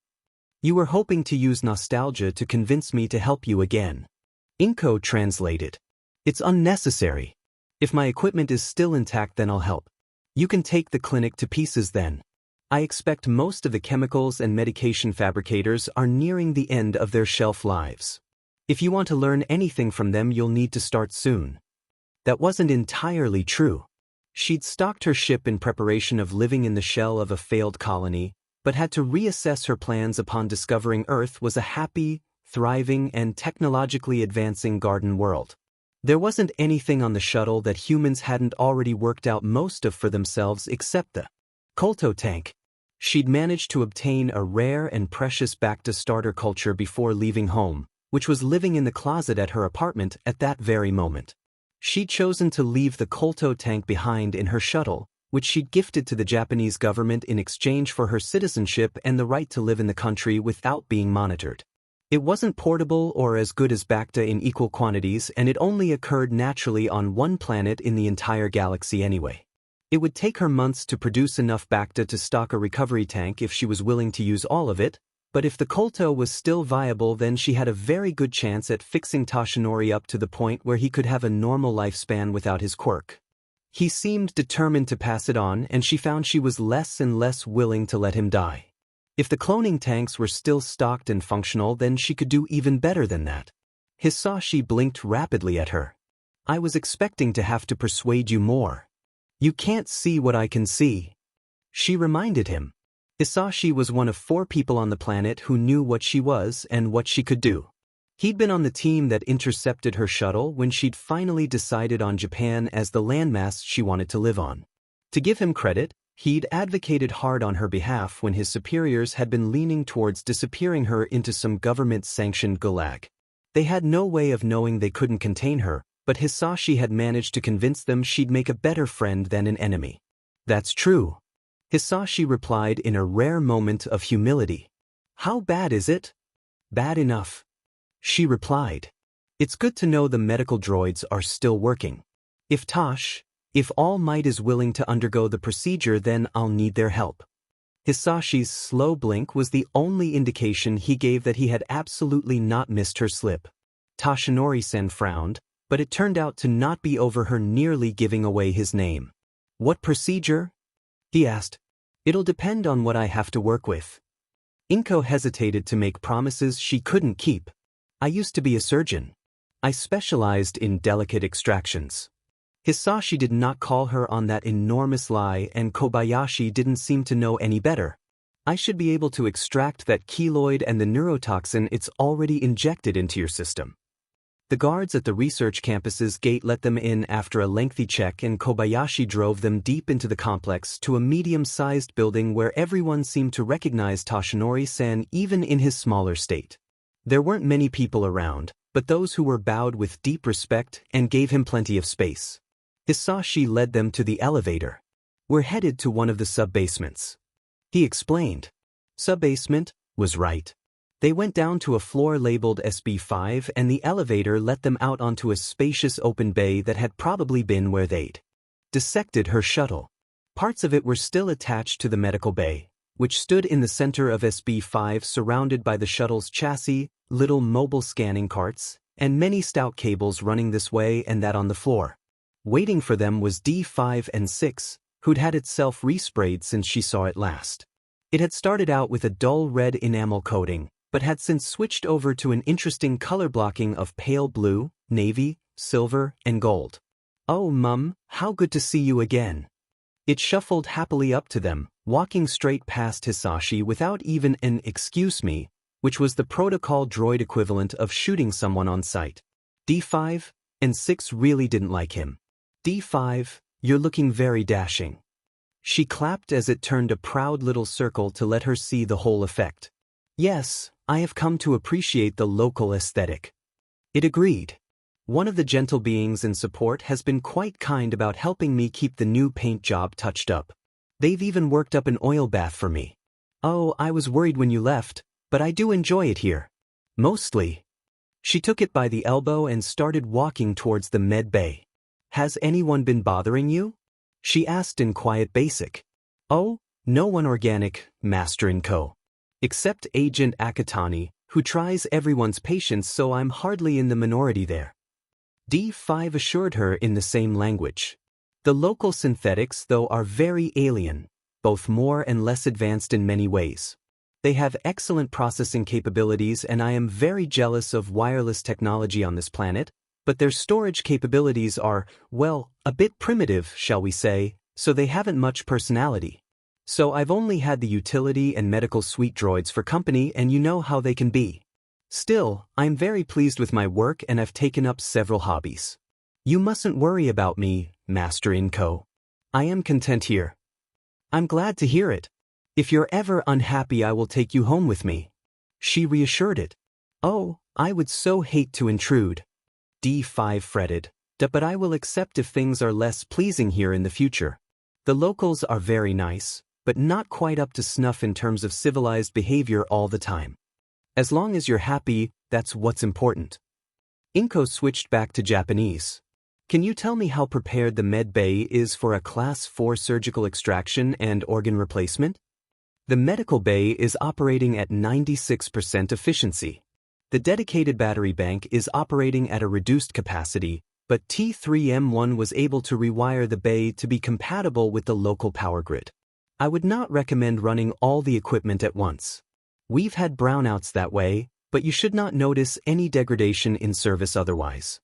You were hoping to use nostalgia to convince me to help you again." Inko translated. "It's unnecessary. If my equipment is still intact, then I'll help. You can take the clinic to pieces then. I expect most of the chemicals and medication fabricators are nearing the end of their shelf lives. If you want to learn anything from them, you'll need to start soon." That wasn't entirely true. She'd stocked her ship in preparation of living in the shell of a failed colony, but had to reassess her plans upon discovering Earth was a happy, thriving, and technologically advancing garden world. There wasn't anything on the shuttle that humans hadn't already worked out most of for themselves except the Kolto tank. She'd managed to obtain a rare and precious Bacta starter culture before leaving home, which was living in the closet at her apartment at that very moment. She'd chosen to leave the Kolto tank behind in her shuttle, which she'd gifted to the Japanese government in exchange for her citizenship and the right to live in the country without being monitored. It wasn't portable or as good as Bacta in equal quantities, and it only occurred naturally on one planet in the entire galaxy anyway. It would take her months to produce enough Bacta to stock a recovery tank if she was willing to use all of it, but if the Kolto was still viable, then she had a very good chance at fixing Toshinori up to the point where he could have a normal lifespan without his quirk. He seemed determined to pass it on, and she found she was less and less willing to let him die. If the cloning tanks were still stocked and functional, then she could do even better than that. Hisashi blinked rapidly at her. "I was expecting to have to persuade you more. You can't see what I can see," she reminded him. Hisashi was one of 4 people on the planet who knew what she was and what she could do. He'd been on the team that intercepted her shuttle when she'd finally decided on Japan as the landmass she wanted to live on. To give him credit, he'd advocated hard on her behalf when his superiors had been leaning towards disappearing her into some government-sanctioned gulag. They had no way of knowing they couldn't contain her, but Hisashi had managed to convince them she'd make a better friend than an enemy. "That's true," Hisashi replied in a rare moment of humility. "How bad is it?" "Bad enough," she replied. "It's good to know the medical droids are still working. If All Might is willing to undergo the procedure, then I'll need their help." Hisashi's slow blink was the only indication he gave that he had absolutely not missed her slip. Toshinori-sen frowned, but it turned out to not be over her nearly giving away his name. "What procedure?" he asked. "It'll depend on what I have to work with." Inko hesitated to make promises she couldn't keep. "I used to be a surgeon. I specialized in delicate extractions." Hisashi did not call her on that enormous lie, and Kobayashi didn't seem to know any better. "I should be able to extract that keloid and the neurotoxin it's already injected into your system." The guards at the research campus's gate let them in after a lengthy check, and Kobayashi drove them deep into the complex to a medium-sized building where everyone seemed to recognize Toshinori-san even in his smaller state. There weren't many people around, but those who were bowed with deep respect and gave him plenty of space. Hisashi led them to the elevator. "We're headed to one of the sub-basements," he explained. Sub-basement was right. They went down to a floor labeled SB5, and the elevator let them out onto a spacious open bay that had probably been where they'd dissected her shuttle. Parts of it were still attached to the medical bay, which stood in the center of SB5, surrounded by the shuttle's chassis, little mobile scanning carts, and many stout cables running this way and that on the floor. Waiting for them was D5 and 6, who'd had itself resprayed since she saw it last. It had started out with a dull red enamel coating, but had since switched over to an interesting color blocking of pale blue, navy, silver, and gold. "Oh, Mum, how good to see you again." It shuffled happily up to them, walking straight past Hisashi without even an "excuse me," which was the protocol droid equivalent of shooting someone on sight. D5 and 6 really didn't like him. "D5, you're looking very dashing." She clapped as it turned a proud little circle to let her see the whole effect. "Yes, I have come to appreciate the local aesthetic." It agreed. "One of the gentle beings in support has been quite kind about helping me keep the new paint job touched up. They've even worked up an oil bath for me. Oh, I was worried when you left, but I do enjoy it here. Mostly." She took it by the elbow and started walking towards the med bay. "Has anyone been bothering you?" she asked in quiet basic. "Oh, no one organic, Master Inko. Except Agent Akatani, who tries everyone's patience, so I'm hardly in the minority there." D5 assured her in the same language. "The local synthetics, though, are very alien, both more and less advanced in many ways. They have excellent processing capabilities, and I am very jealous of wireless technology on this planet, but their storage capabilities are, well, a bit primitive, shall we say, so they haven't much personality. So I've only had the utility and medical suite droids for company, and you know how they can be. Still, I'm very pleased with my work and I've taken up several hobbies. You mustn't worry about me, Master Inko. I am content here." "I'm glad to hear it. If you're ever unhappy, I will take you home with me," she reassured it. "Oh, I would so hate to intrude," D5 fretted, "but I will accept if things are less pleasing here in the future. The locals are very nice, but not quite up to snuff in terms of civilized behavior all the time. As long as you're happy, that's what's important." Inko switched back to Japanese. "Can you tell me how prepared the med bay is for a Class 4 surgical extraction and organ replacement?" "The medical bay is operating at 96% efficiency. The dedicated battery bank is operating at a reduced capacity, but T3M1 was able to rewire the bay to be compatible with the local power grid. I would not recommend running all the equipment at once. We've had brownouts that way, but you should not notice any degradation in service otherwise."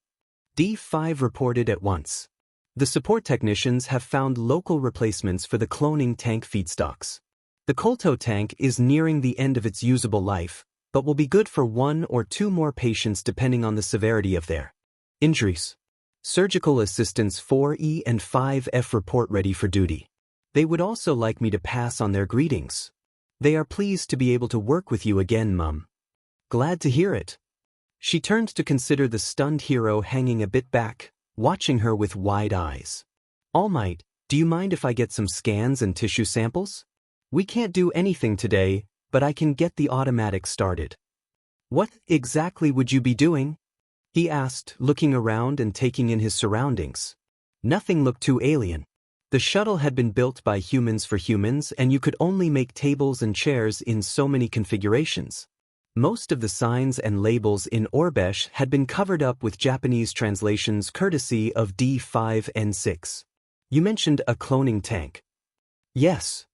D5 reported at once. "The support technicians have found local replacements for the cloning tank feedstocks. The Kolto tank is nearing the end of its usable life, but will be good for 1 or 2 more patients depending on the severity of their injuries. Surgical assistants 4E and 5F report ready for duty. They would also like me to pass on their greetings. They are pleased to be able to work with you again, Mum." "Glad to hear it." She turned to consider the stunned hero hanging a bit back, watching her with wide eyes. "All Might, do you mind if I get some scans and tissue samples? We can't do anything today, but I can get the automatic started." "What exactly would you be doing?" he asked, looking around and taking in his surroundings. Nothing looked too alien. The shuttle had been built by humans for humans, and you could only make tables and chairs in so many configurations. Most of the signs and labels in Orbesh had been covered up with Japanese translations courtesy of D5 and 6. "You mentioned a cloning tank." "Yes."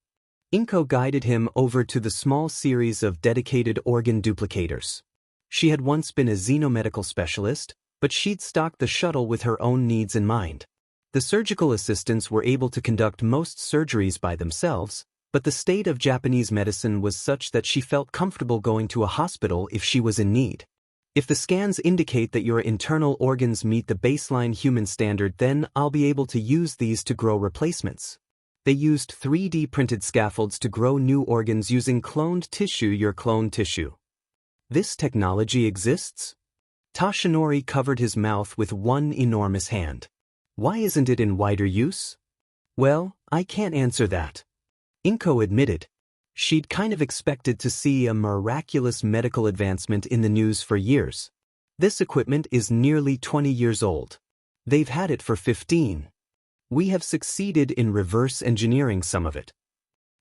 Inko guided him over to the small series of dedicated organ duplicators. She had once been a xenomedical specialist, but she'd stocked the shuttle with her own needs in mind. The surgical assistants were able to conduct most surgeries by themselves, but the state of Japanese medicine was such that she felt comfortable going to a hospital if she was in need. "If the scans indicate that your internal organs meet the baseline human standard, then I'll be able to use these to grow replacements." They used 3D printed scaffolds to grow new organs using cloned tissue, your cloned tissue. "This technology exists?" Tashinori covered his mouth with one enormous hand. "Why isn't it in wider use?" "Well, I can't answer that," Inko admitted. She'd kind of expected to see a miraculous medical advancement in the news for years. This equipment is nearly 20 years old. They've had it for 15. We have succeeded in reverse engineering some of it.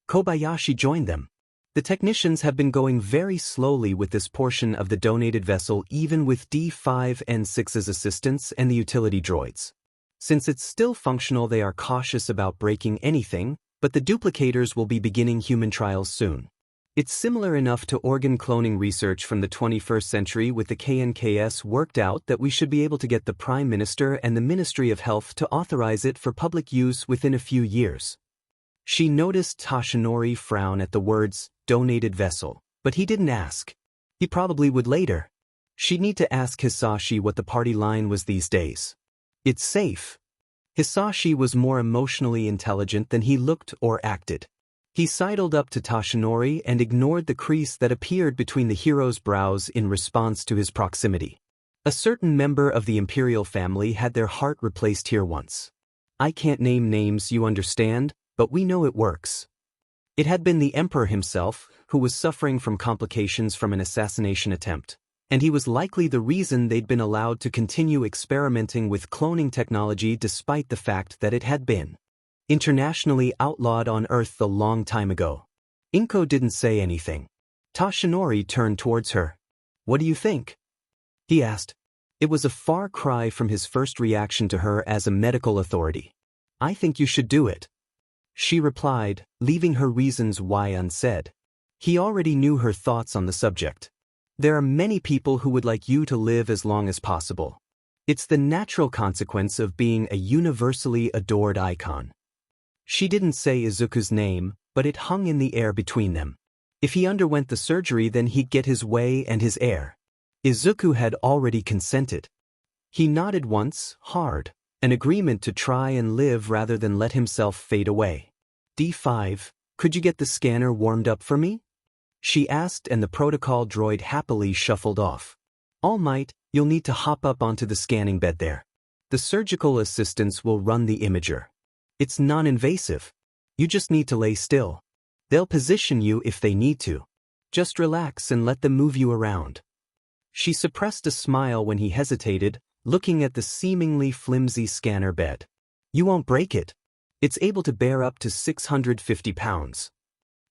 Kobayashi joined them. The technicians have been going very slowly with this portion of the donated vessel, even with D5 and 6's assistants and the utility droids. Since it's still functional, they are cautious about breaking anything, but the duplicators will be beginning human trials soon. It's similar enough to organ cloning research from the 21st century, with the KNKS worked out that we should be able to get the Prime Minister and the Ministry of Health to authorize it for public use within a few years. She noticed Toshinori frown at the words, donated vessel, but he didn't ask. He probably would later. She'd need to ask Hisashi what the party line was these days. It's safe. Hisashi was more emotionally intelligent than he looked or acted. He sidled up to Toshinori and ignored the crease that appeared between the hero's brows in response to his proximity. A certain member of the imperial family had their heart replaced here once. I can't name names, you understand, but we know it works. It had been the emperor himself, who was suffering from complications from an assassination attempt, and he was likely the reason they'd been allowed to continue experimenting with cloning technology despite the fact that it had been internationally outlawed on Earth a long time ago. Inko didn't say anything. Toshinori turned towards her. What do you think? He asked. It was a far cry from his first reaction to her as a medical authority. I think you should do it. She replied, leaving her reasons why unsaid. He already knew her thoughts on the subject. There are many people who would like you to live as long as possible. It's the natural consequence of being a universally adored icon. She didn't say Izuku's name, but it hung in the air between them. If he underwent the surgery, then he'd get his way and his heir. Izuku had already consented. He nodded once, hard, an agreement to try and live rather than let himself fade away. D5, could you get the scanner warmed up for me? She asked, and the protocol droid happily shuffled off. All Might, you'll need to hop up onto the scanning bed there. The surgical assistants will run the imager. It's non-invasive. You just need to lay still. They'll position you if they need to. Just relax and let them move you around. She suppressed a smile when he hesitated, looking at the seemingly flimsy scanner bed. You won't break it. It's able to bear up to 650 pounds.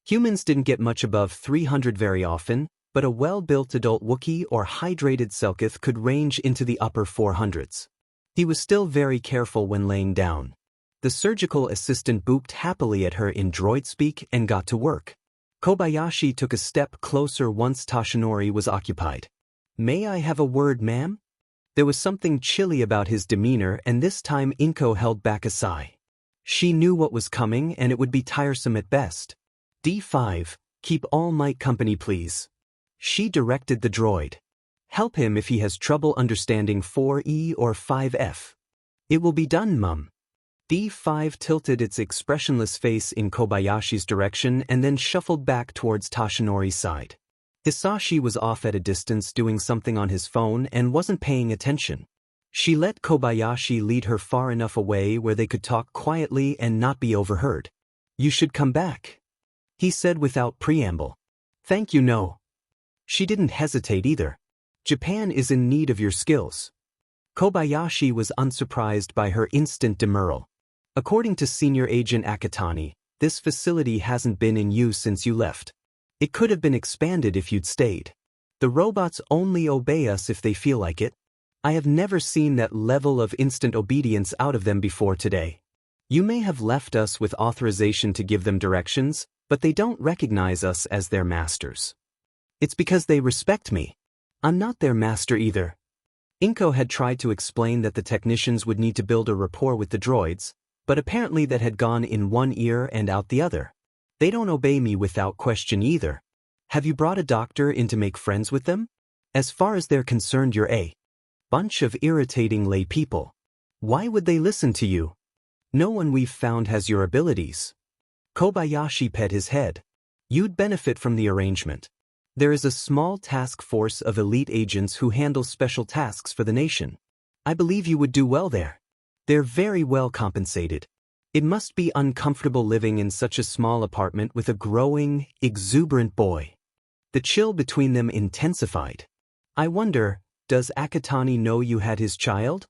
Humans didn't get much above 300 very often, but a well-built adult Wookiee or hydrated Selkith could range into the upper 400s. He was still very careful when laying down. The surgical assistant booped happily at her in droid speak and got to work. Kobayashi took a step closer once Toshinori was occupied. May I have a word, ma'am? There was something chilly about his demeanor, and this time Inko held back a sigh. She knew what was coming, and it would be tiresome at best. D5, keep All Might company, please. She directed the droid. Help him if he has trouble understanding 4E or 5F. It will be done, mum. D5 tilted its expressionless face in Kobayashi's direction and then shuffled back towards Toshinori's side. Hisashi was off at a distance doing something on his phone and wasn't paying attention. She let Kobayashi lead her far enough away where they could talk quietly and not be overheard. You should come back, he said without preamble. Thank you, no. She didn't hesitate either. Japan is in need of your skills. Kobayashi was unsurprised by her instant demurral. According to Senior Agent Akatani, this facility hasn't been in use since you left. It could have been expanded if you'd stayed. The robots only obey us if they feel like it. I have never seen that level of instant obedience out of them before today. You may have left us with authorization to give them directions, but they don't recognize us as their masters. It's because they respect me. I'm not their master either. Inko had tried to explain that the technicians would need to build a rapport with the droids, but apparently that had gone in one ear and out the other. They don't obey me without question either. Have you brought a doctor in to make friends with them? As far as they're concerned, you're a bunch of irritating lay people. Why would they listen to you? No one we've found has your abilities. Kobayashi pet his head. You'd benefit from the arrangement. There is a small task force of elite agents who handle special tasks for the nation. I believe you would do well there. They're very well compensated. It must be uncomfortable living in such a small apartment with a growing, exuberant boy. The chill between them intensified. I wonder, does Akatani know you had his child?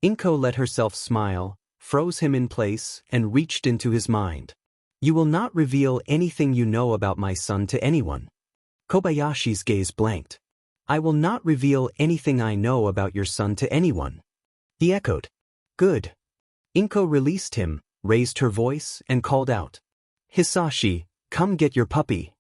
Inko let herself smile, froze him in place, and reached into his mind. You will not reveal anything you know about my son to anyone. Kobayashi's gaze blanked. I will not reveal anything I know about your son to anyone. He echoed. Good. Inko released him, raised her voice, and called out, "Hisashi, come get your puppy."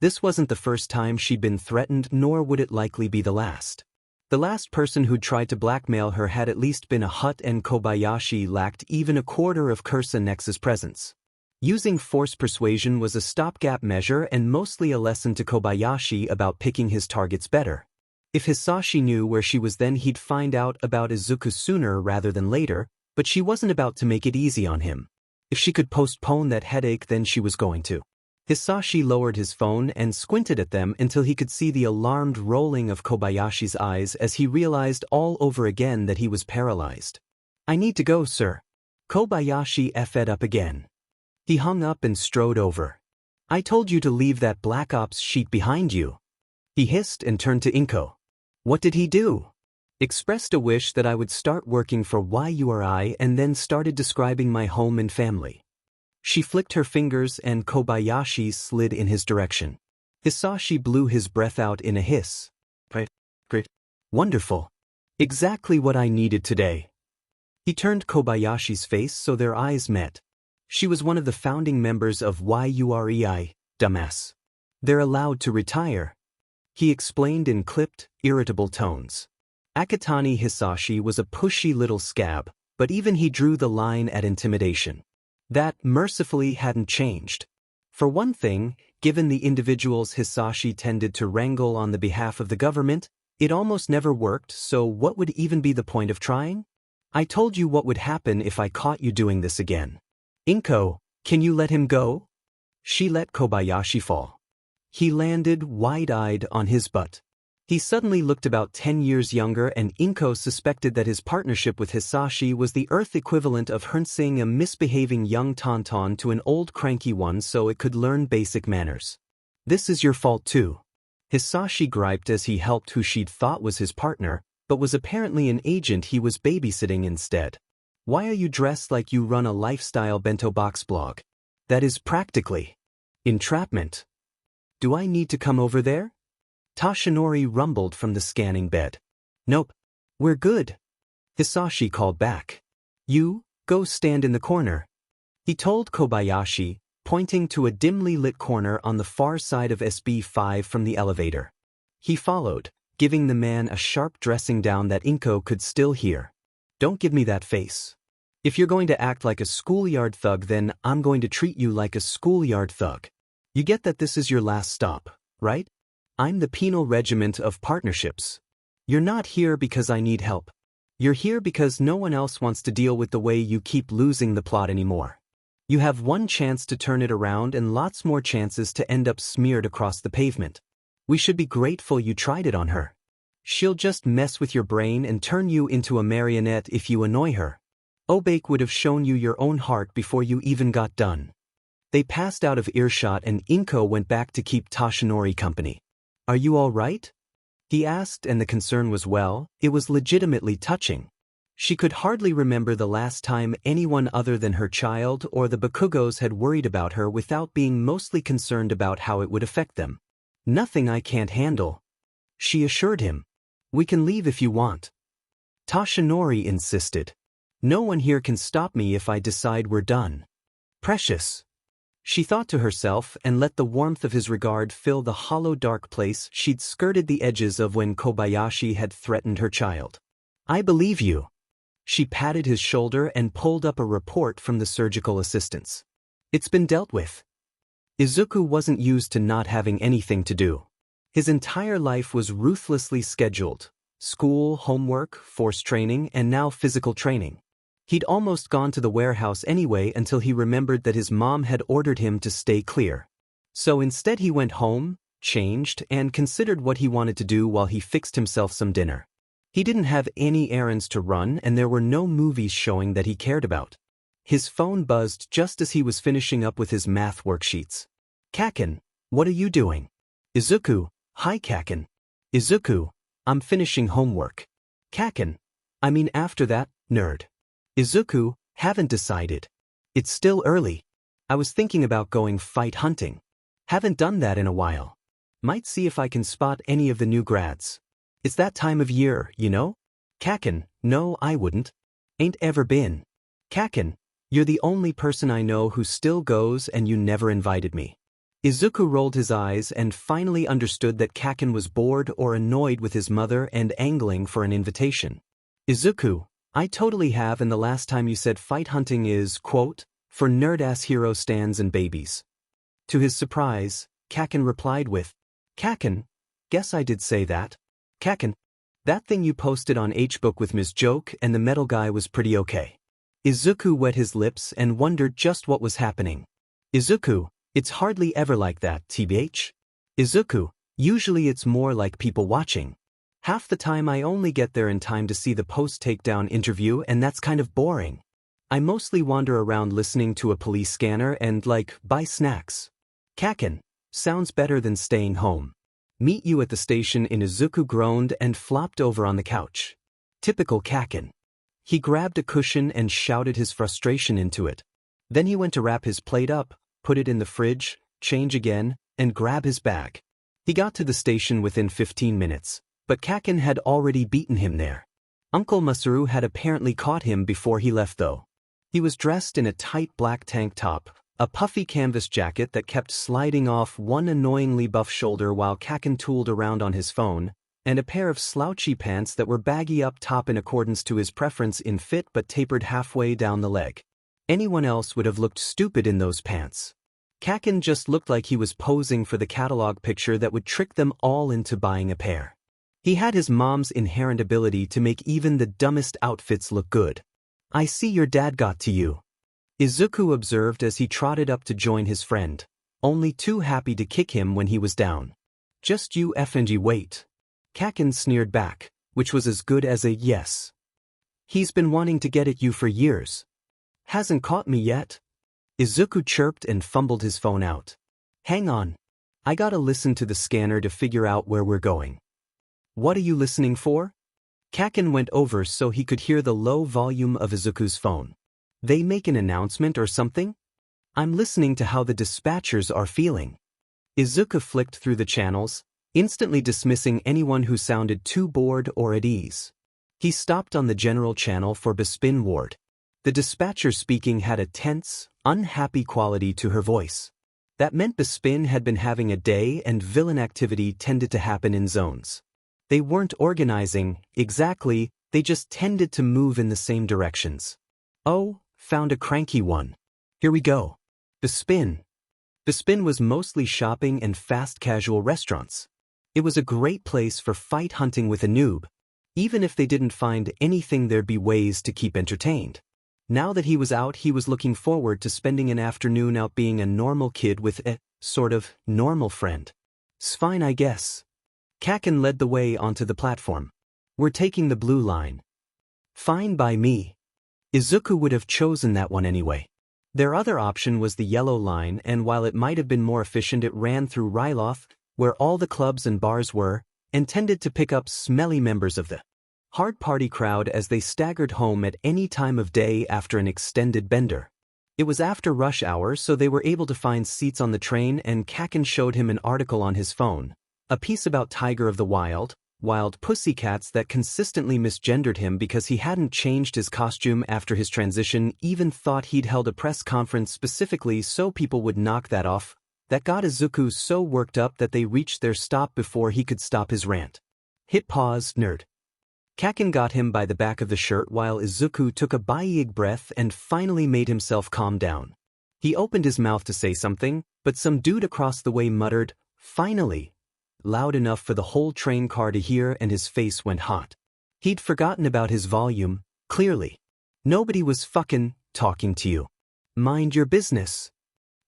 This wasn't the first time she'd been threatened, nor would it likely be the last. The last person who'd tried to blackmail her had at least been a Hut, and Kobayashi lacked even a quarter of Kursa-Nex's presence. Using force persuasion was a stopgap measure and mostly a lesson to Kobayashi about picking his targets better. If Hisashi knew where she was, then he'd find out about Izuku sooner rather than later, but she wasn't about to make it easy on him. If she could postpone that headache, then she was going to. Hisashi lowered his phone and squinted at them until he could see the alarmed rolling of Kobayashi's eyes as he realized all over again that he was paralyzed. "I need to go, sir." Kobayashi effed up again. He hung up and strode over. "I told you to leave that Black Ops sheet behind you." He hissed and turned to Inko. "What did he do?" "Expressed a wish that I would start working for YURI and then started describing my home and family." She flicked her fingers and Kobayashi slid in his direction. Hisashi blew his breath out in a hiss. Great. Wonderful. Exactly what I needed today." He turned Kobayashi's face so their eyes met. She was one of the founding members of YURI, dumbass. "They're allowed to retire," he explained in clipped, irritable tones. Akatani Hisashi was a pushy little scab, but even he drew the line at intimidation. That, mercifully, hadn't changed. For one thing, given the individuals Hisashi tended to wrangle on the behalf of the government, it almost never worked, so what would even be the point of trying? "I told you what would happen if I caught you doing this again. Inko, can you let him go?" She let Kobayashi fall. He landed wide-eyed on his butt. He suddenly looked about 10 years younger, and Inko suspected that his partnership with Hisashi was the Earth equivalent of harnessing a misbehaving young tauntaun to an old cranky one so it could learn basic manners. "This is your fault too," Hisashi griped as he helped who she'd thought was his partner, but was apparently an agent he was babysitting instead. "Why are you dressed like you run a lifestyle bento box blog? That is practically entrapment. Do I need to come over there?" Tashinori rumbled from the scanning bed. "Nope. We're good," Hisashi called back. "You, go stand in the corner," he told Kobayashi, pointing to a dimly lit corner on the far side of SB5 from the elevator. He followed, giving the man a sharp dressing down that Inko could still hear. "Don't give me that face. If you're going to act like a schoolyard thug, then I'm going to treat you like a schoolyard thug. You get that this is your last stop, right? I'm the penal regiment of partnerships. You're not here because I need help. You're here because no one else wants to deal with the way you keep losing the plot anymore. You have one chance to turn it around and lots more chances to end up smeared across the pavement. We should be grateful you tried it on her. She'll just mess with your brain and turn you into a marionette if you annoy her. Obake would have shown you your own heart before you even got done." They passed out of earshot and Inko went back to keep Tashinori company. "Are you all right?" he asked, and the concern was, well, it was legitimately touching. She could hardly remember the last time anyone other than her child or the Bakugos had worried about her without being mostly concerned about how it would affect them. "Nothing I can't handle," she assured him. "We can leave if you want." Tashinori insisted. "No one here can stop me if I decide we're done." "Precious," she thought to herself, and let the warmth of his regard fill the hollow dark place she'd skirted the edges of when Kobayashi had threatened her child. "I believe you." She patted his shoulder and pulled up a report from the surgical assistants. "It's been dealt with." Izuku wasn't used to not having anything to do. His entire life was ruthlessly scheduled: school, homework, force training, and now physical training. He'd almost gone to the warehouse anyway until he remembered that his mom had ordered him to stay clear. So instead he went home, changed, and considered what he wanted to do while he fixed himself some dinner. He didn't have any errands to run, and there were no movies showing that he cared about. His phone buzzed just as he was finishing up with his math worksheets. "Kaken, what are you doing?" "Izuku, hi Kaken." "Izuku, I'm finishing homework." "Kaken, I mean after that, nerd." "Izuku, haven't decided. It's still early. I was thinking about going fight hunting. Haven't done that in a while. Might see if I can spot any of the new grads. It's that time of year, you know?" "Kaken, no I wouldn't. Ain't ever been." Kaken, you're the only person I know who still goes and you never invited me. Izuku rolled his eyes and finally understood that Kaken was bored or annoyed with his mother and angling for an invitation. Izuku, I totally have, and the last time you said fight hunting is, quote, for nerd-ass hero stands and babies. To his surprise, Kaken replied with, Kaken, guess I did say that. Kaken, that thing you posted on HBook with Ms. Joke and the metal guy was pretty okay. Izuku wet his lips and wondered just what was happening. Izuku, it's hardly ever like that, tbh. Izuku, usually it's more like people watching. Half the time I only get there in time to see the post-takedown interview, and that's kind of boring. I mostly wander around listening to a police scanner and, buy snacks. Kaken, sounds better than staying home. Meet you at the station. Izuku groaned and flopped over on the couch. Typical Kaken. He grabbed a cushion and shouted his frustration into it. Then he went to wrap his plate up, put it in the fridge, change again, and grab his bag. He got to the station within 15 minutes, but Kaken had already beaten him there. Uncle Masaru had apparently caught him before he left though. He was dressed in a tight black tank top, a puffy canvas jacket that kept sliding off one annoyingly buff shoulder while Kaken tooled around on his phone, and a pair of slouchy pants that were baggy up top in accordance to his preference in fit but tapered halfway down the leg. Anyone else would have looked stupid in those pants. Kaken just looked like he was posing for the catalog picture that would trick them all into buying a pair. He had his mom's inherent ability to make even the dumbest outfits look good. I see your dad got to you. Izuku observed as he trotted up to join his friend, only too happy to kick him when he was down. Just you FNG wait. Kaken sneered back, which was as good as a yes. He's been wanting to get at you for years. Hasn't caught me yet? Izuku chirped and fumbled his phone out. Hang on. I gotta listen to the scanner to figure out where we're going. What are you listening for? Kaken went over so he could hear the low volume of Izuku's phone. They make an announcement or something? I'm listening to how the dispatchers are feeling. Izuku flicked through the channels, instantly dismissing anyone who sounded too bored or at ease. He stopped on the general channel for Bespin Ward. The dispatcher speaking had a tense, unhappy quality to her voice. That meant Bespin had been having a day and villain activity tended to happen in zones. They weren't organizing, exactly, they just tended to move in the same directions. Oh, found a cranky one. Here we go. Bespin. Bespin was mostly shopping and fast casual restaurants. It was a great place for fight hunting with a noob. Even if they didn't find anything, there'd be ways to keep entertained. Now that he was out, he was looking forward to spending an afternoon out being a normal kid with a, sort of, normal friend. "'S fine, I guess. Kaken led the way onto the platform. We're taking the blue line. Fine by me. Izuku would have chosen that one anyway. Their other option was the yellow line, and while it might have been more efficient, it ran through Ryloth, where all the clubs and bars were, and tended to pick up smelly members of the hard party crowd as they staggered home at any time of day after an extended bender. It was after rush hour, so they were able to find seats on the train, and Kaken showed him an article on his phone, a piece about Tiger of the Wild pussycats that consistently misgendered him because he hadn't changed his costume after his transition, even thought he'd held a press conference specifically so people would knock that off. That got Izuku so worked up that they reached their stop before he could stop his rant. Hit pause, nerd. Kaken got him by the back of the shirt while Izuku took a big breath and finally made himself calm down. He opened his mouth to say something, but some dude across the way muttered, "Finally," loud enough for the whole train car to hear, and his face went hot. He'd forgotten about his volume, clearly. Nobody was fucking talking to you. Mind your business.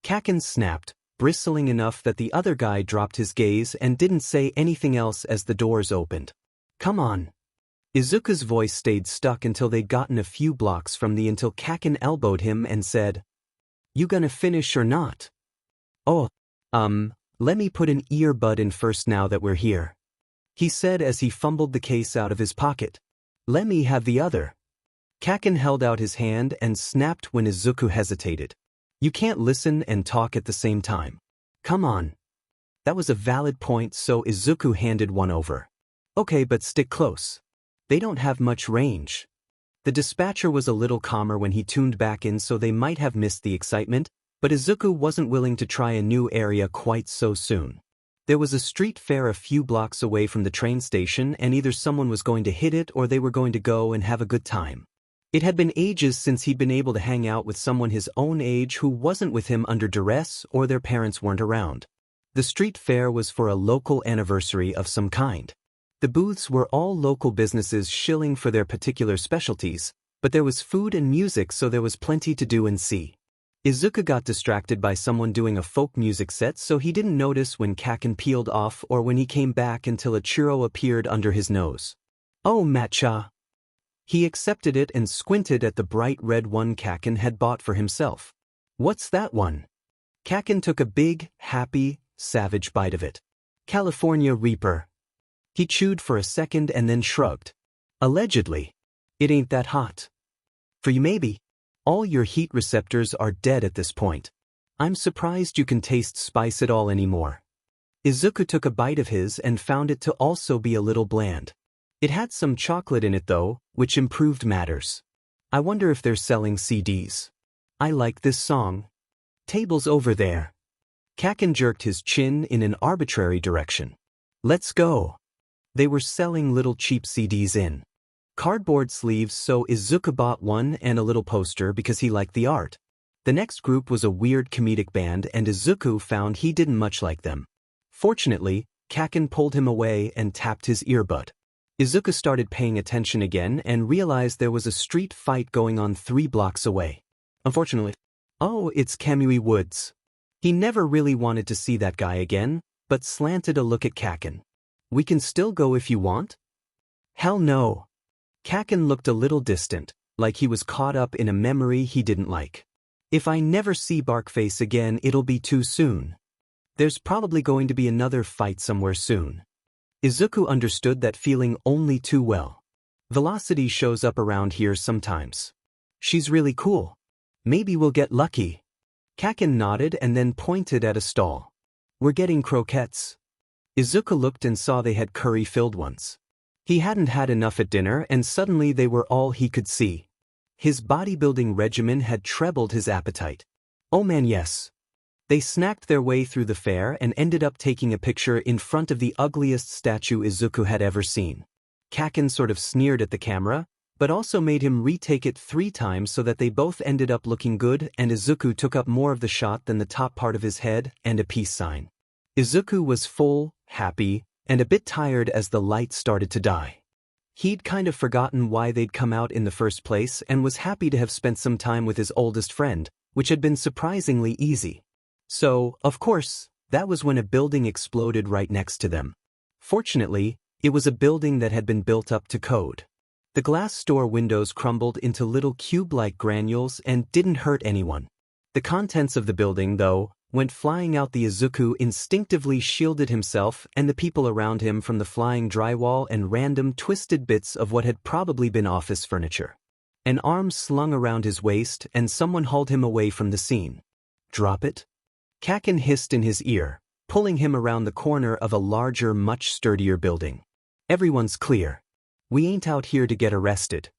Kaken snapped, bristling enough that the other guy dropped his gaze and didn't say anything else as the doors opened. Come on. Izuku's voice stayed stuck until they'd gotten a few blocks from until Kaken elbowed him and said, "You gonna finish or not?" "Oh, let me put an earbud in first now that we're here," he said as he fumbled the case out of his pocket. "Let me have the other." Kaken held out his hand and snapped when Izuku hesitated. "You can't listen and talk at the same time. Come on." That was a valid point, so Izuku handed one over. "Okay, but stick close. They don't have much range." The dispatcher was a little calmer when he tuned back in, so they might have missed the excitement, but Izuku wasn't willing to try a new area quite so soon. There was a street fair a few blocks away from the train station, and either someone was going to hit it or they were going to go and have a good time. It had been ages since he'd been able to hang out with someone his own age who wasn't with him under duress or their parents weren't around. The street fair was for a local anniversary of some kind. The booths were all local businesses shilling for their particular specialties, but there was food and music, so there was plenty to do and see. Izuku got distracted by someone doing a folk music set, so he didn't notice when Kaken peeled off or when he came back until a churro appeared under his nose. "Oh, matcha." He accepted it and squinted at the bright red one Kaken had bought for himself. "What's that one?" Kaken took a big, happy, savage bite of it. "California Reaper." He chewed for a second and then shrugged. "Allegedly. It ain't that hot. For you maybe. All your heat receptors are dead at this point. I'm surprised you can taste spice at all anymore." Izuku took a bite of his and found it to also be a little bland. It had some chocolate in it though, which improved matters. "I wonder if they're selling CDs. I like this song. Table's over there." Kaken jerked his chin in an arbitrary direction. "Let's go." They were selling little cheap CDs in cardboard sleeves, so Izuku bought one and a little poster because he liked the art. The next group was a weird comedic band, and Izuku found he didn't much like them. Fortunately, Kaken pulled him away and tapped his earbud. Izuku started paying attention again and realized there was a street fight going on 3 blocks away. Unfortunately, oh, it's Kamui Woods. He never really wanted to see that guy again, but slanted a look at Kaken. "We can still go if you want?" "Hell no." Kaken looked a little distant, like he was caught up in a memory he didn't like. "If I never see Barkface again, it'll be too soon. There's probably going to be another fight somewhere soon." Izuku understood that feeling only too well. "Velocity shows up around here sometimes. She's really cool. Maybe we'll get lucky." Kaken nodded and then pointed at a stall. "We're getting croquettes." Izuku looked and saw they had curry-filled ones. He hadn't had enough at dinner, and suddenly they were all he could see. His bodybuilding regimen had trebled his appetite. Oh man, yes. They snacked their way through the fair and ended up taking a picture in front of the ugliest statue Izuku had ever seen. Kaken sort of sneered at the camera, but also made him retake it 3 times so that they both ended up looking good, and Izuku took up more of the shot than the top part of his head and a peace sign. Izuku was full, happy, and a bit tired as the light started to die. He'd kind of forgotten why they'd come out in the first place and was happy to have spent some time with his oldest friend, which had been surprisingly easy. So, of course, that was when a building exploded right next to them. Fortunately, it was a building that had been built up to code. The glass store windows crumbled into little cube-like granules and didn't hurt anyone. The contents of the building, though, went flying out. The Izuku instinctively shielded himself and the people around him from the flying drywall and random twisted bits of what had probably been office furniture. An arm slung around his waist and someone hauled him away from the scene. "Drop it?" Kaken hissed in his ear, pulling him around the corner of a larger, much sturdier building. "Everyone's clear. We ain't out here to get arrested."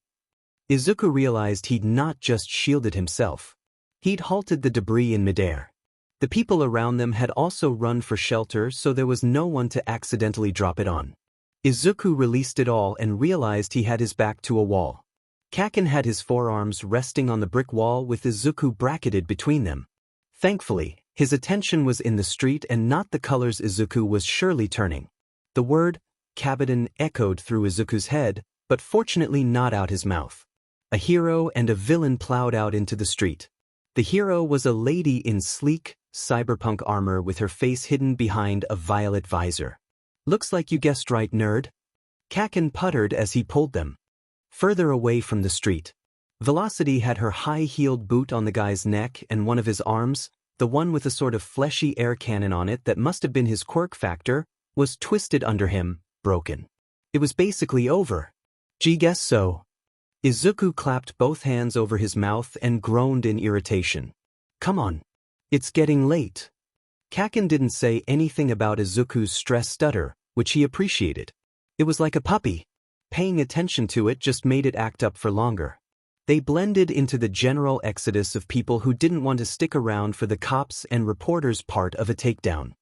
Izuku realized he'd not just shielded himself. He'd halted the debris in midair. The people around them had also run for shelter, so there was no one to accidentally drop it on. Izuku released it all and realized he had his back to a wall. Kaken had his forearms resting on the brick wall with Izuku bracketed between them. Thankfully, his attention was in the street and not the colors Izuku was surely turning. The word Kabadan echoed through Izuku's head, but fortunately not out his mouth. A hero and a villain plowed out into the street. The hero was a lady in sleek, cyberpunk armor with her face hidden behind a violet visor. "Looks like you guessed right, nerd." Kaken puttered as he pulled them further away from the street. Velocity had her high-heeled boot on the guy's neck, and one of his arms, the one with a sort of fleshy air cannon on it that must have been his quirk factor, was twisted under him, broken. It was basically over. "Gee, guess so." Izuku clapped both hands over his mouth and groaned in irritation. "Come on. It's getting late." Kaken didn't say anything about Izuku's stress stutter, which he appreciated. It was like a puppy. Paying attention to it just made it act up for longer. They blended into the general exodus of people who didn't want to stick around for the cops and reporters part of a takedown.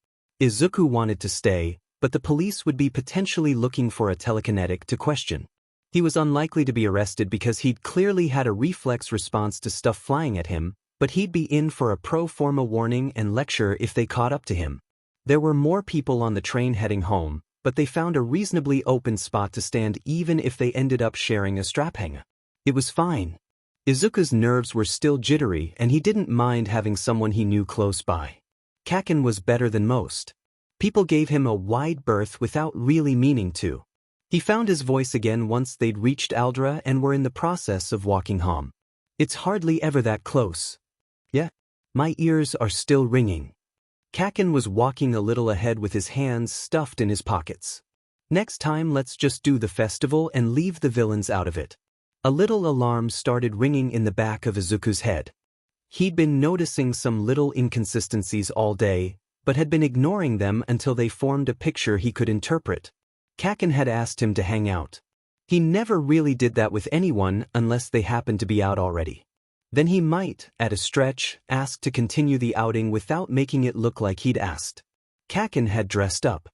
Izuku wanted to stay, but the police would be potentially looking for a telekinetic to question. He was unlikely to be arrested because he'd clearly had a reflex response to stuff flying at him, but he'd be in for a pro forma warning and lecture if they caught up to him. There were more people on the train heading home, but they found a reasonably open spot to stand even if they ended up sharing a strap hanger. It was fine. Izuku's nerves were still jittery and he didn't mind having someone he knew close by. Kaken was better than most. People gave him a wide berth without really meaning to. He found his voice again once they'd reached Aldra and were in the process of walking home. It's hardly ever that close. Yeah. My ears are still ringing. Kaken was walking a little ahead with his hands stuffed in his pockets. Next time let's just do the festival and leave the villains out of it. A little alarm started ringing in the back of Izuku's head. He'd been noticing some little inconsistencies all day, but had been ignoring them until they formed a picture he could interpret. Kaken had asked him to hang out. He never really did that with anyone unless they happened to be out already. Then he might, at a stretch, ask to continue the outing without making it look like he'd asked. Kaken had dressed up.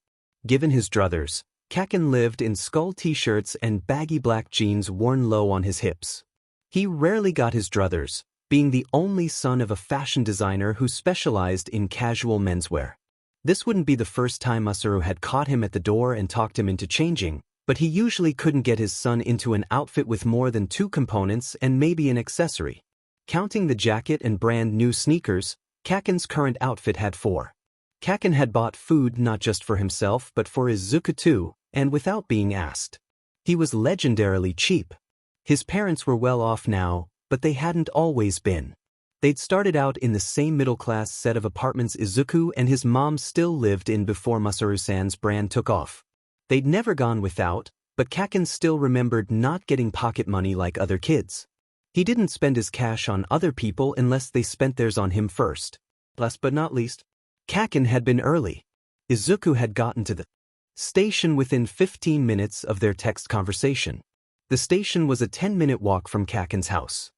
Given his druthers, Kaken lived in skull t-shirts and baggy black jeans worn low on his hips. He rarely got his druthers, being the only son of a fashion designer who specialized in casual menswear. This wouldn't be the first time Masaru had caught him at the door and talked him into changing, but he usually couldn't get his son into an outfit with more than 2 components and maybe an accessory. Counting the jacket and brand new sneakers, Kaken's current outfit had 4. Kaken had bought food not just for himself but for Izuku too, and without being asked. He was legendarily cheap. His parents were well off now, but they hadn't always been. They'd started out in the same middle-class set of apartments Izuku and his mom still lived in before Masaru-san's brand took off. They'd never gone without, but Kaken still remembered not getting pocket money like other kids. He didn't spend his cash on other people unless they spent theirs on him first. Last but not least, Kaken had been early. Izuku had gotten to the station within 15 minutes of their text conversation. The station was a 10-minute walk from Kaken's house.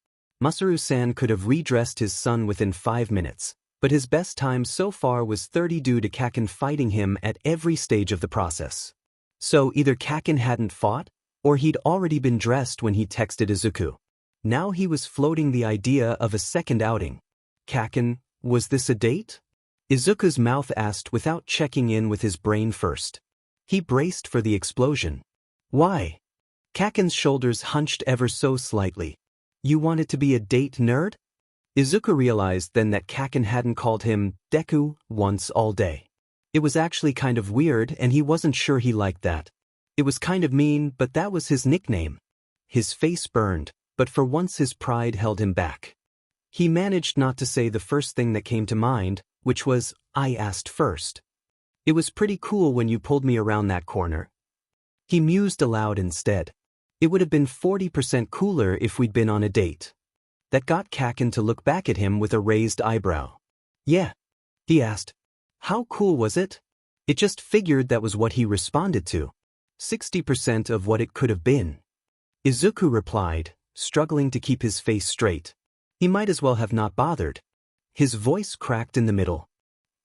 Masaru-san could have redressed his son within 5 minutes, but his best time so far was 30 due to Kaken fighting him at every stage of the process. So either Kaken hadn't fought, or he'd already been dressed when he texted Izuku. Now he was floating the idea of a second outing. Kaken, was this a date? Izuku's mouth asked without checking in with his brain first. He braced for the explosion. Why? Kaken's shoulders hunched ever so slightly. You want it to be a date, nerd? Izuku realized then that Kaken hadn't called him Deku once all day. It was actually kind of weird and he wasn't sure he liked that. It was kind of mean, but that was his nickname. His face burned, but for once his pride held him back. He managed not to say the first thing that came to mind, which was, I asked first. It was pretty cool when you pulled me around that corner. He mused aloud instead. It would have been 40% cooler if we'd been on a date. That got Kaken to look back at him with a raised eyebrow. Yeah. He asked. How cool was it? It just figured that was what he responded to. 60% of what it could have been. Izuku replied, struggling to keep his face straight. He might as well have not bothered. His voice cracked in the middle.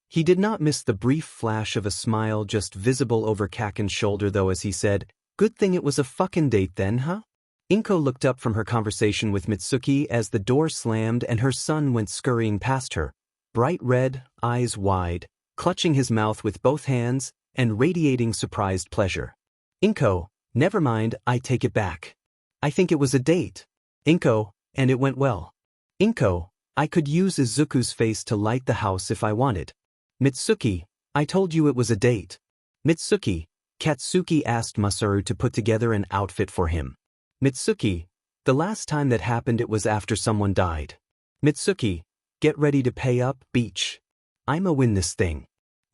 He did not miss the brief flash of a smile just visible over Kaken's shoulder though as he said, good thing it was a fucking date then, huh? Inko looked up from her conversation with Mitsuki as the door slammed and her son went scurrying past her, bright red, eyes wide, clutching his mouth with both hands, and radiating surprised pleasure. Inko, never mind, I take it back. I think it was a date. Inko, and it went well. Inko, I could use Izuku's face to light the house if I wanted. Mitsuki, I told you it was a date. Mitsuki, Katsuki asked Masaru to put together an outfit for him. Mitsuki, the last time that happened it was after someone died. Mitsuki, get ready to pay up, beach. I'ma win this thing.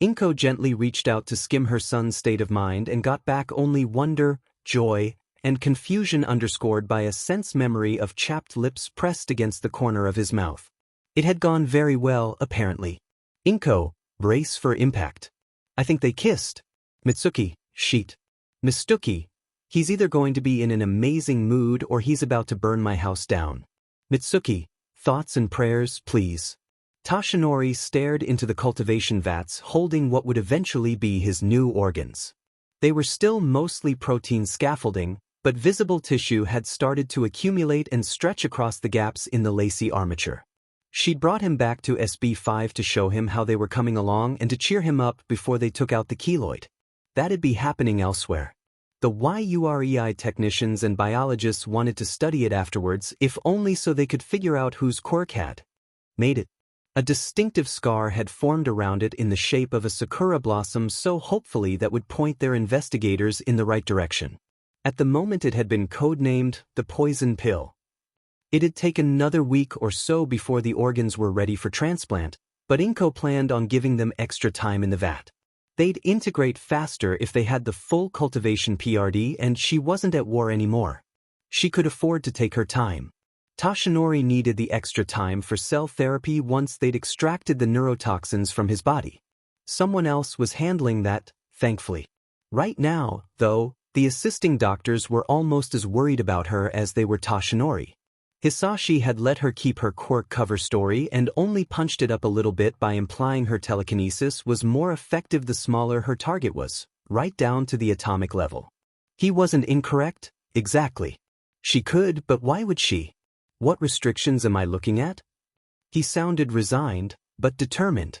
Inko gently reached out to skim her son's state of mind and got back only wonder, joy, and confusion underscored by a sense memory of chapped lips pressed against the corner of his mouth. It had gone very well, apparently. Inko, brace for impact. I think they kissed. Mitsuki, sheet. Mistuki, He's either going to be in an amazing mood or he's about to burn my house down. Mitsuki, thoughts and prayers, please. Tashinori stared into the cultivation vats holding what would eventually be his new organs. They were still mostly protein scaffolding, but visible tissue had started to accumulate and stretch across the gaps in the lacy armature. She'd brought him back to SB5 to show him how they were coming along and to cheer him up before they took out the keloid. That'd be happening elsewhere. The YUREI technicians and biologists wanted to study it afterwards, if only so they could figure out whose quirk had made it. A distinctive scar had formed around it in the shape of a sakura blossom so hopefully that would point their investigators in the right direction. At the moment it had been codenamed the poison pill. It had taken another week or so before the organs were ready for transplant, but Inko planned on giving them extra time in the vat. They'd integrate faster if they had the full cultivation PRD and she wasn't at war anymore. She could afford to take her time. Tashinori needed the extra time for cell therapy once they'd extracted the neurotoxins from his body. Someone else was handling that, thankfully. Right now, though, the assisting doctors were almost as worried about her as they were Tashinori. Hisashi had let her keep her quirk cover story and only punched it up a little bit by implying her telekinesis was more effective the smaller her target was, right down to the atomic level. He wasn't incorrect, exactly. She could, but why would she? What restrictions am I looking at? He sounded resigned, but determined.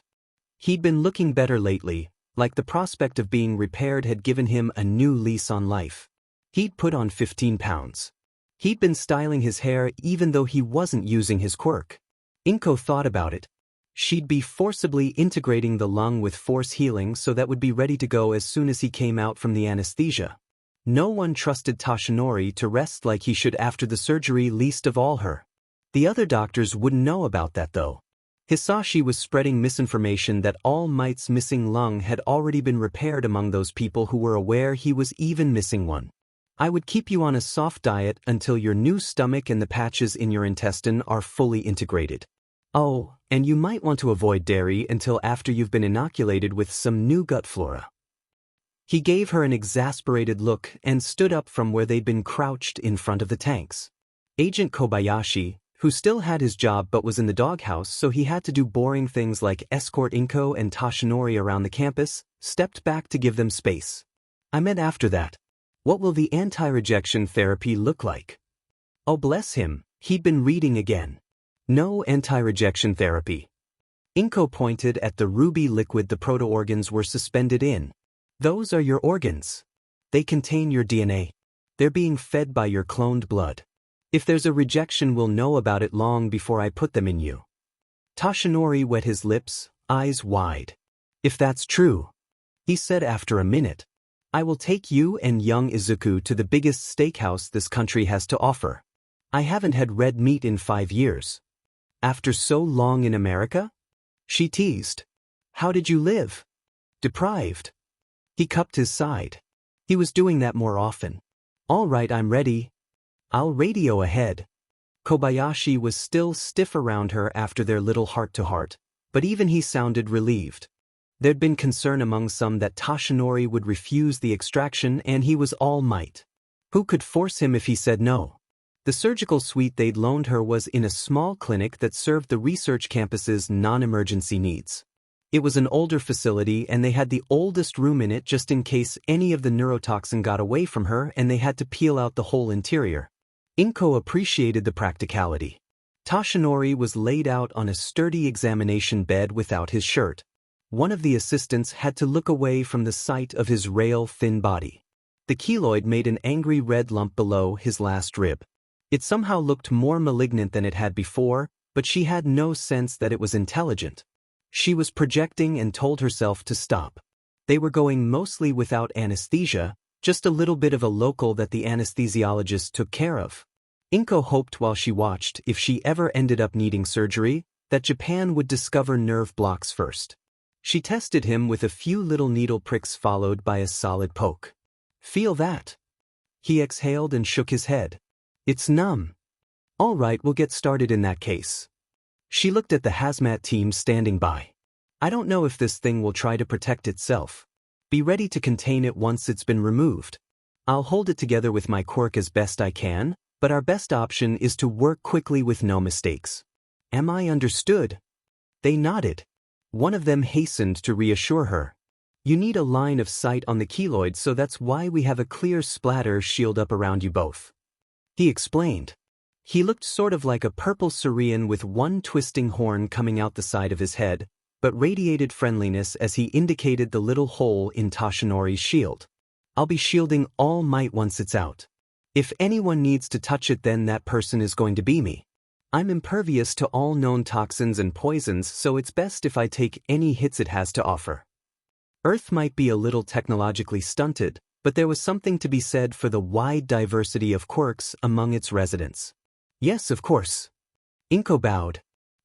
He'd been looking better lately, like the prospect of being repaired had given him a new lease on life. He'd put on 15 pounds. He'd been styling his hair even though he wasn't using his quirk. Inko thought about it. She'd be forcibly integrating the lung with force healing so that would be ready to go as soon as he came out from the anesthesia. No one trusted Tashinori to rest like he should after the surgery, least of all her. The other doctors wouldn't know about that though. Hisashi was spreading misinformation that All Might's missing lung had already been repaired among those people who were aware he was even missing one. I would keep you on a soft diet until your new stomach and the patches in your intestine are fully integrated. Oh, and you might want to avoid dairy until after you've been inoculated with some new gut flora. He gave her an exasperated look and stood up from where they'd been crouched in front of the tanks. Agent Kobayashi, who still had his job but was in the doghouse so he had to do boring things like escort Inko and Tashinori around the campus, stepped back to give them space. I meant after that. What will the anti-rejection therapy look like? Oh bless him, he'd been reading again. No anti-rejection therapy. Inko pointed at the ruby liquid the proto-organs were suspended in. Those are your organs. They contain your DNA. They're being fed by your cloned blood. If there's a rejection, we'll know about it long before I put them in you. Tashinori wet his lips, eyes wide. If that's true, he said after a minute, I will take you and young Izuku to the biggest steakhouse this country has to offer. I haven't had red meat in 5 years. After so long in America? She teased. How did you live? Deprived. He cupped his side. He was doing that more often. All right, I'm ready. I'll radio ahead. Kobayashi was still stiff around her after their little heart-to-heart, but even he sounded relieved. There'd been concern among some that Tashinori would refuse the extraction and he was All Might. Who could force him if he said no? The surgical suite they'd loaned her was in a small clinic that served the research campus's non-emergency needs. It was an older facility and they had the oldest room in it just in case any of the neurotoxin got away from her and they had to peel out the whole interior. Inko appreciated the practicality. Tashinori was laid out on a sturdy examination bed without his shirt. One of the assistants had to look away from the sight of his rail-thin body. The keloid made an angry red lump below his last rib. It somehow looked more malignant than it had before, but she had no sense that it was intelligent. She was projecting and told herself to stop. They were going mostly without anesthesia, just a little bit of a local that the anesthesiologist took care of. Inko hoped while she watched, if she ever ended up needing surgery, that Japan would discover nerve blocks first. She tested him with a few little needle pricks followed by a solid poke. Feel that? He exhaled and shook his head. It's numb. All right, we'll get started in that case. She looked at the hazmat team standing by. I don't know if this thing will try to protect itself. Be ready to contain it once it's been removed. I'll hold it together with my quirk as best I can, but our best option is to work quickly with no mistakes. Am I understood? They nodded. One of them hastened to reassure her. You need a line of sight on the keloid, so that's why we have a clear splatter shield up around you both. He explained. He looked sort of like a purple Syrian with one twisting horn coming out the side of his head, but radiated friendliness as he indicated the little hole in Tashinori's shield. I'll be shielding all might once it's out. If anyone needs to touch it, then that person is going to be me. I'm impervious to all known toxins and poisons, so it's best if I take any hits it has to offer. Earth might be a little technologically stunted, but there was something to be said for the wide diversity of quirks among its residents. Yes, of course. Inko bowed.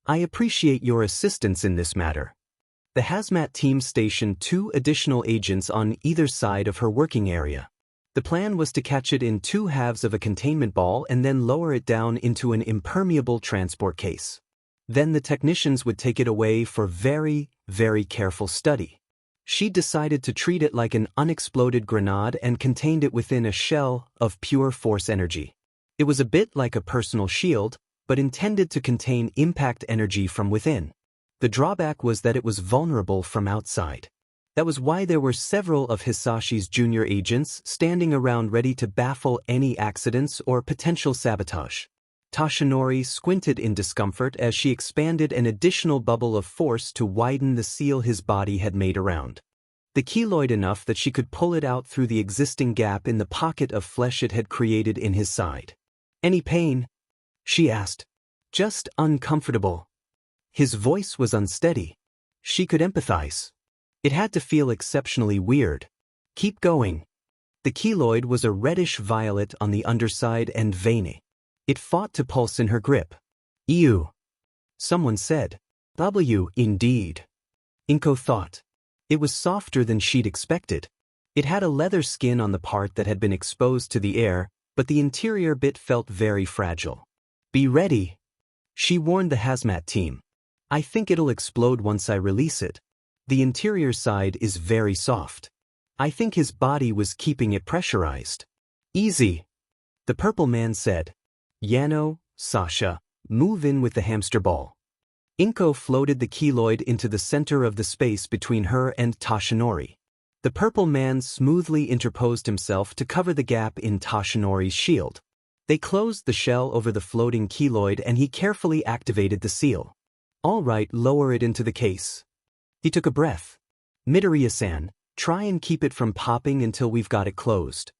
I appreciate your assistance in this matter. The hazmat team stationed 2 additional agents on either side of her working area. The plan was to catch it in 2 halves of a containment ball and then lower it down into an impermeable transport case. Then the technicians would take it away for very, very careful study. She decided to treat it like an unexploded grenade and contained it within a shell of pure force energy. It was a bit like a personal shield, but intended to contain impact energy from within. The drawback was that it was vulnerable from outside. That was why there were several of Hisashi's junior agents standing around ready to baffle any accidents or potential sabotage. Tashinori squinted in discomfort as she expanded an additional bubble of force to widen the seal his body had made around the keloid enough that she could pull it out through the existing gap in the pocket of flesh it had created in his side. Any pain? She asked. Just uncomfortable. His voice was unsteady. She could empathize. It had to feel exceptionally weird. Keep going. The keloid was a reddish violet on the underside and veiny. It fought to pulse in her grip. Ew. Someone said. W, indeed. Inko thought. It was softer than she'd expected. It had a leather skin on the part that had been exposed to the air, but the interior bit felt very fragile. Be ready. She warned the hazmat team. I think it'll explode once I release it. The interior side is very soft. I think his body was keeping it pressurized. Easy. The purple man said. Yano, Sasha, move in with the hamster ball. Inko floated the keloid into the center of the space between her and Tashinori. The purple man smoothly interposed himself to cover the gap in Tashinori's shield. They closed the shell over the floating keloid and he carefully activated the seal. All right, lower it into the case. He took a breath. Midoriya-san, try and keep it from popping until we've got it closed.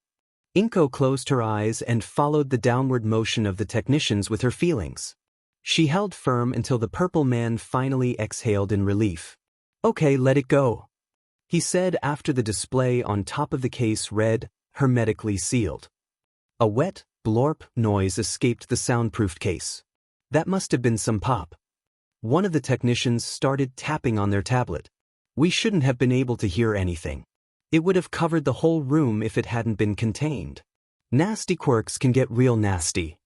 Inko closed her eyes and followed the downward motion of the technicians with her feelings. She held firm until the purple man finally exhaled in relief. Okay, let it go. He said after the display on top of the case read, hermetically sealed. A wet, blorp noise escaped the soundproofed case. That must have been some pop. One of the technicians started tapping on their tablet. We shouldn't have been able to hear anything. It would have covered the whole room if it hadn't been contained. Nasty quirks can get real nasty.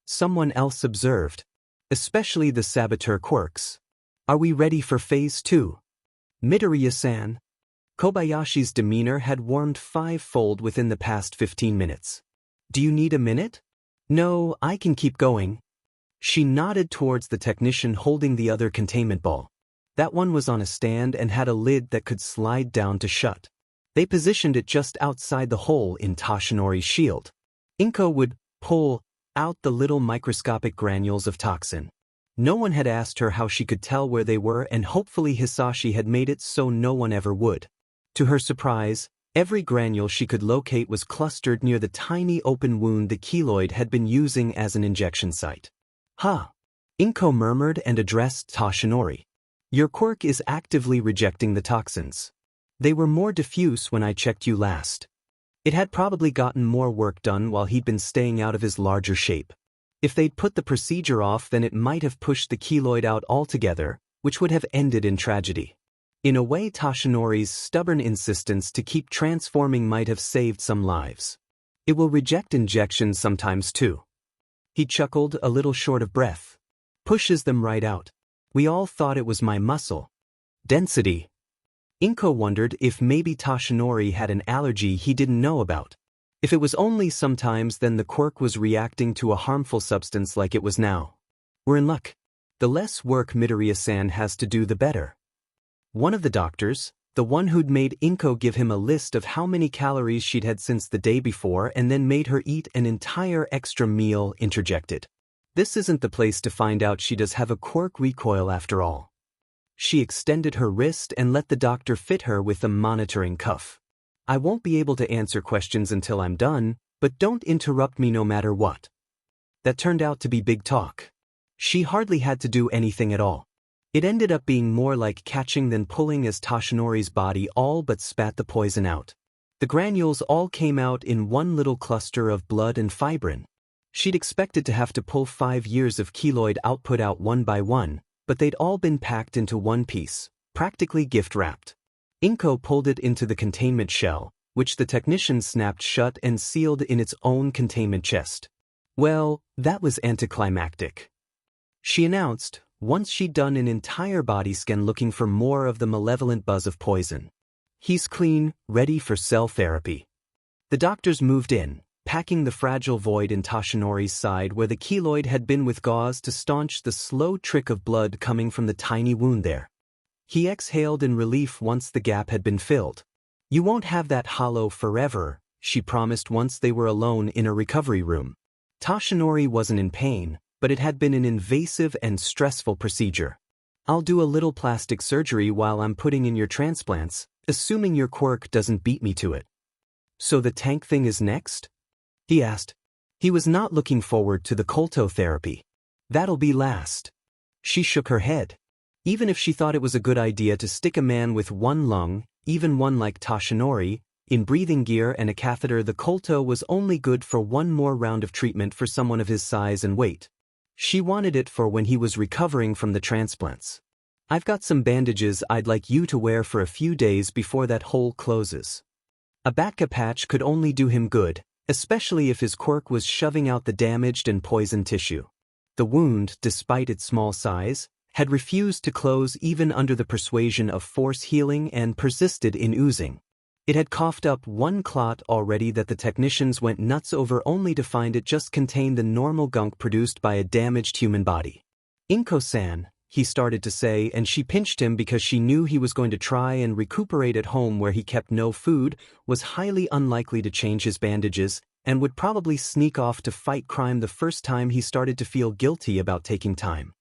Someone else observed. Especially the saboteur quirks. Are we ready for phase 2? Midoriya-san. Kobayashi's demeanor had warmed 5-fold within the past 15 minutes. Do you need a minute? No, I can keep going. She nodded towards the technician holding the other containment ball. That one was on a stand and had a lid that could slide down to shut. They positioned it just outside the hole in Tashinori's shield. Inko would pull out the little microscopic granules of toxin. No one had asked her how she could tell where they were, and hopefully Hisashi had made it so no one ever would. To her surprise, every granule she could locate was clustered near the tiny open wound the keloid had been using as an injection site. Ha! Inko murmured and addressed Tashinori. Your quirk is actively rejecting the toxins. They were more diffuse when I checked you last. It had probably gotten more work done while he'd been staying out of his larger shape. If they'd put the procedure off, then it might have pushed the keloid out altogether, which would have ended in tragedy. In a way, Tashinori's stubborn insistence to keep transforming might have saved some lives. It will reject injections sometimes too. He chuckled, a little short of breath. Pushes them right out. We all thought it was my muscle density. Inko wondered if maybe Tashinori had an allergy he didn't know about. If it was only sometimes, then the quirk was reacting to a harmful substance like it was now. We're in luck. The less work Midoriya-san has to do, the better. One of the doctors, the one who'd made Inko give him a list of how many calories she'd had since the day before and then made her eat an entire extra meal, interjected. This isn't the place to find out she does have a quirk recoil after all. She extended her wrist and let the doctor fit her with a monitoring cuff. I won't be able to answer questions until I'm done, but don't interrupt me no matter what. That turned out to be big talk. She hardly had to do anything at all. It ended up being more like catching than pulling as Toshinori's body all but spat the poison out. The granules all came out in one little cluster of blood and fibrin. She'd expected to have to pull 5 years of keloid output out one by one, but they'd all been packed into one piece, practically gift-wrapped. Inko pulled it into the containment shell, which the technician snapped shut and sealed in its own containment chest. Well, that was anticlimactic. She announced, once she'd done an entire body scan looking for more of the malevolent buzz of poison. He's clean, ready for cell therapy. The doctors moved in, packing the fragile void in Toshinori's side where the keloid had been with gauze to staunch the slow trick of blood coming from the tiny wound there. He exhaled in relief once the gap had been filled. You won't have that hollow forever, she promised once they were alone in a recovery room. Toshinori wasn't in pain, but it had been an invasive and stressful procedure. I'll do a little plastic surgery while I'm putting in your transplants, assuming your quirk doesn't beat me to it. So the tank thing is next? He asked. He was not looking forward to the colto therapy. That'll be last. She shook her head. Even if she thought it was a good idea to stick a man with one lung, even one like Toshinori, in breathing gear and a catheter, the colto was only good for one more round of treatment for someone of his size and weight. She wanted it for when he was recovering from the transplants. I've got some bandages I'd like you to wear for a few days before that hole closes. A Batka patch could only do him good, especially if his quirk was shoving out the damaged and poisoned tissue. The wound, despite its small size, had refused to close even under the persuasion of force healing and persisted in oozing. It had coughed up one clot already that the technicians went nuts over, only to find it just contained the normal gunk produced by a damaged human body. Inko-san, he started to say, and she pinched him because she knew he was going to try and recuperate at home where he kept no food, was highly unlikely to change his bandages, and would probably sneak off to fight crime the first time he started to feel guilty about taking time.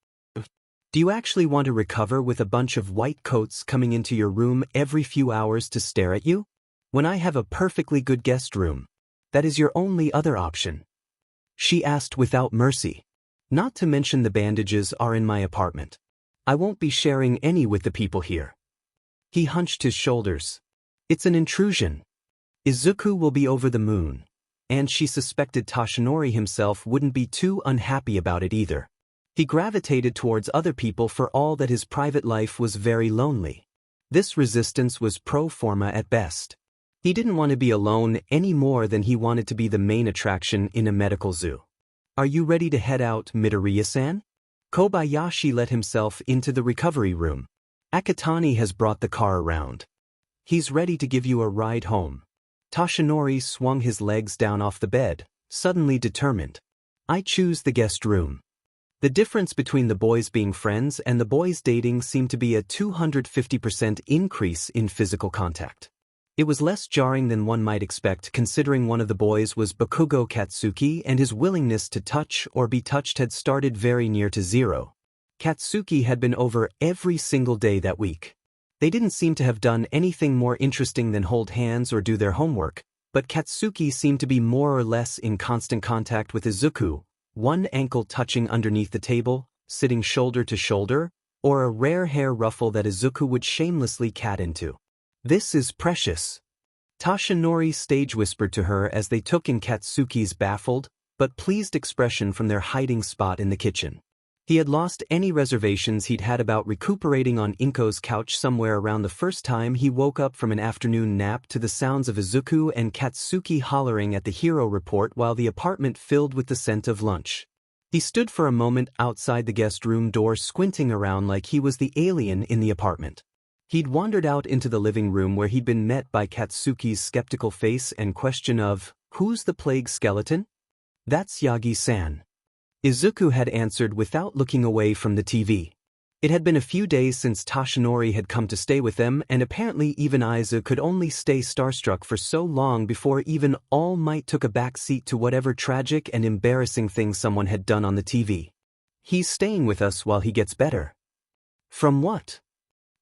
Do you actually want to recover with a bunch of white coats coming into your room every few hours to stare at you? When I have a perfectly good guest room, that is your only other option. She asked without mercy. Not to mention the bandages are in my apartment. I won't be sharing any with the people here. He hunched his shoulders. It's an intrusion. Izuku will be over the moon, and she suspected Toshinori himself wouldn't be too unhappy about it either. He gravitated towards other people for all that his private life was very lonely. This resistance was pro forma at best. He didn't want to be alone any more than he wanted to be the main attraction in a medical zoo. Are you ready to head out, Midoriya-san? Kobayashi let himself into the recovery room. Akatani has brought the car around. He's ready to give you a ride home. Toshinori swung his legs down off the bed, suddenly determined. I choose the guest room. The difference between the boys being friends and the boys dating seemed to be a 250% increase in physical contact. It was less jarring than one might expect, considering one of the boys was Bakugo Katsuki and his willingness to touch or be touched had started very near to zero. Katsuki had been over every single day that week. They didn't seem to have done anything more interesting than hold hands or do their homework, but Katsuki seemed to be more or less in constant contact with Izuku, one ankle touching underneath the table, sitting shoulder to shoulder, or a rare hair ruffle that Izuku would shamelessly cat into. This is precious. Toshinori stage whispered to her as they took in Katsuki's baffled, but pleased expression from their hiding spot in the kitchen. He had lost any reservations he'd had about recuperating on Inko's couch somewhere around the first time he woke up from an afternoon nap to the sounds of Izuku and Katsuki hollering at the hero report while the apartment filled with the scent of lunch. He stood for a moment outside the guest room door, squinting around like he was the alien in the apartment. He'd wandered out into the living room where he'd been met by Katsuki's skeptical face and question of, Who's the plague skeleton? That's Yagi-san. Izuku had answered without looking away from the TV. It had been a few days since Toshinori had come to stay with them, and apparently even Izuku could only stay starstruck for so long before even All Might took a back seat to whatever tragic and embarrassing thing someone had done on the TV. He's staying with us while he gets better. From what?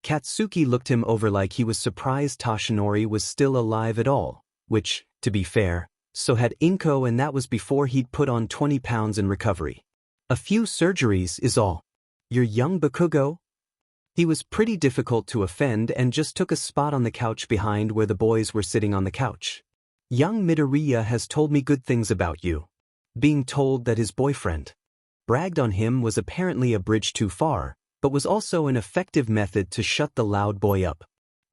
Katsuki looked him over like he was surprised Toshinori was still alive at all, which, to be fair, so had Inko, and that was before he'd put on 20 pounds in recovery. A few surgeries is all. Your young Bakugo? He was pretty difficult to offend and just took a spot on the couch behind where the boys were sitting on the couch. Young Midoriya has told me good things about you. Being told that his boyfriend bragged on him was apparently a bridge too far, but was also an effective method to shut the loud boy up.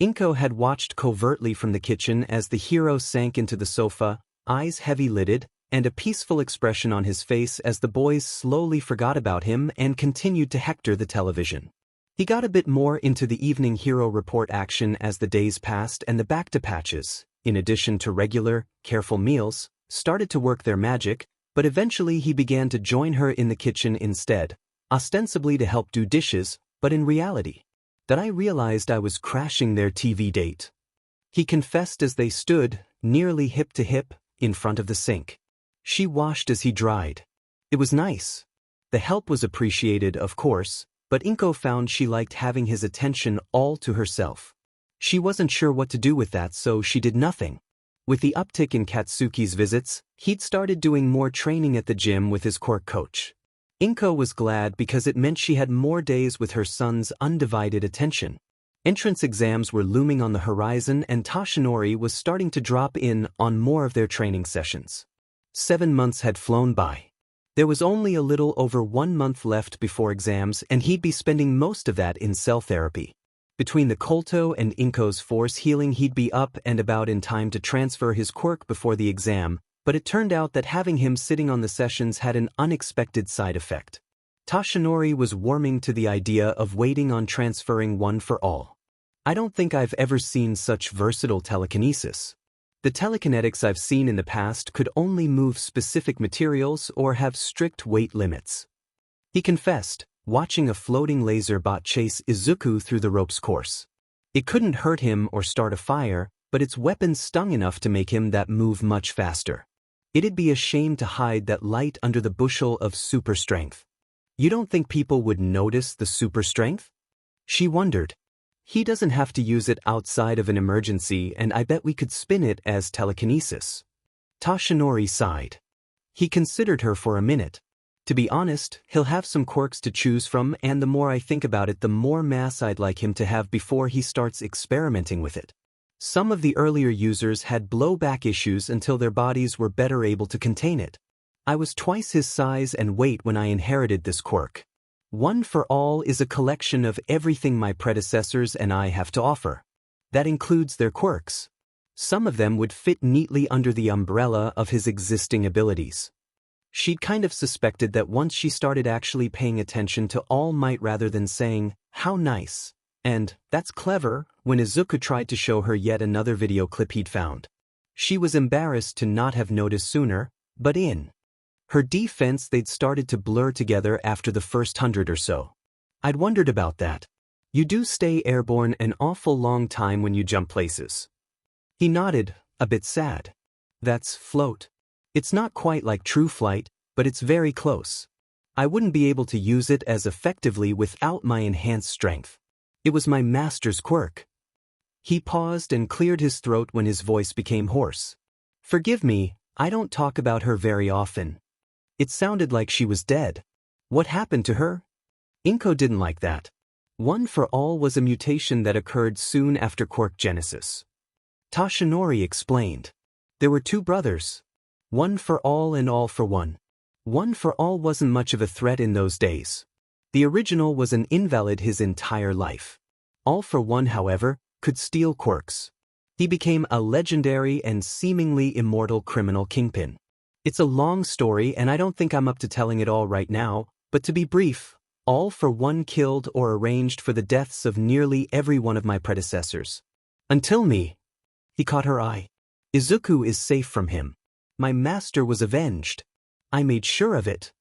Inko had watched covertly from the kitchen as the hero sank into the sofa, eyes heavy-lidded, and a peaceful expression on his face as the boys slowly forgot about him and continued to hector the television. He got a bit more into the evening hero report action as the days passed, and the back-to-patches, in addition to regular, careful meals, started to work their magic, but eventually he began to join her in the kitchen instead, ostensibly to help do dishes, but in reality, that I realized I was crashing their TV date. He confessed as they stood, nearly hip to hip, in front of the sink. She washed as he dried. It was nice. The help was appreciated, of course, but Inko found she liked having his attention all to herself. She wasn't sure what to do with that, so she did nothing. With the uptick in Katsuki's visits, he'd started doing more training at the gym with his quirk coach. Inko was glad because it meant she had more days with her son's undivided attention. Entrance exams were looming on the horizon, and Toshinori was starting to drop in on more of their training sessions. 7 months had flown by. There was only a little over 1 month left before exams, and he'd be spending most of that in cell therapy. Between the Kolto and Inko's force healing, he'd be up and about in time to transfer his quirk before the exam, but it turned out that having him sitting on the sessions had an unexpected side effect. Toshinori was warming to the idea of waiting on transferring one for all. I don't think I've ever seen such versatile telekinesis. The telekinetics I've seen in the past could only move specific materials or have strict weight limits. He confessed, watching a floating laser bot chase Izuku through the ropes course. It couldn't hurt him or start a fire, but its weapon stung enough to make him that move much faster. It'd be a shame to hide that light under the bushel of super strength. You don't think people would notice the super strength? She wondered. He doesn't have to use it outside of an emergency, and I bet we could spin it as telekinesis. Toshinori sighed. He considered her for a minute. To be honest, he'll have some quirks to choose from, and the more I think about it, the more mass I'd like him to have before he starts experimenting with it. Some of the earlier users had blowback issues until their bodies were better able to contain it. I was twice his size and weight when I inherited this quirk. One for All is a collection of everything my predecessors and I have to offer. That includes their quirks. Some of them would fit neatly under the umbrella of his existing abilities. She'd kind of suspected that once she started actually paying attention to All Might rather than saying, "How nice," and "That's clever," when Izuku tried to show her yet another video clip he'd found. She was embarrassed to not have noticed sooner, but in her defense, they'd started to blur together after the first 100 or so. I'd wondered about that. You do stay airborne an awful long time when you jump places. He nodded, a bit sad. That's float. It's not quite like true flight, but it's very close. I wouldn't be able to use it as effectively without my enhanced strength. It was my master's quirk. He paused and cleared his throat when his voice became hoarse. Forgive me, I don't talk about her very often. It sounded like she was dead. What happened to her? Inko didn't like that. One for All was a mutation that occurred soon after quirk genesis. Toshinori explained. There were 2 brothers. One for All and All for One. One for All wasn't much of a threat in those days. The original was an invalid his entire life. All for One, however, could steal quirks. He became a legendary and seemingly immortal criminal kingpin. It's a long story, and I don't think I'm up to telling it all right now, but to be brief, All for One killed or arranged for the deaths of nearly every one of my predecessors. Until me. He caught her eye. Izuku is safe from him. My master was avenged. I made sure of it.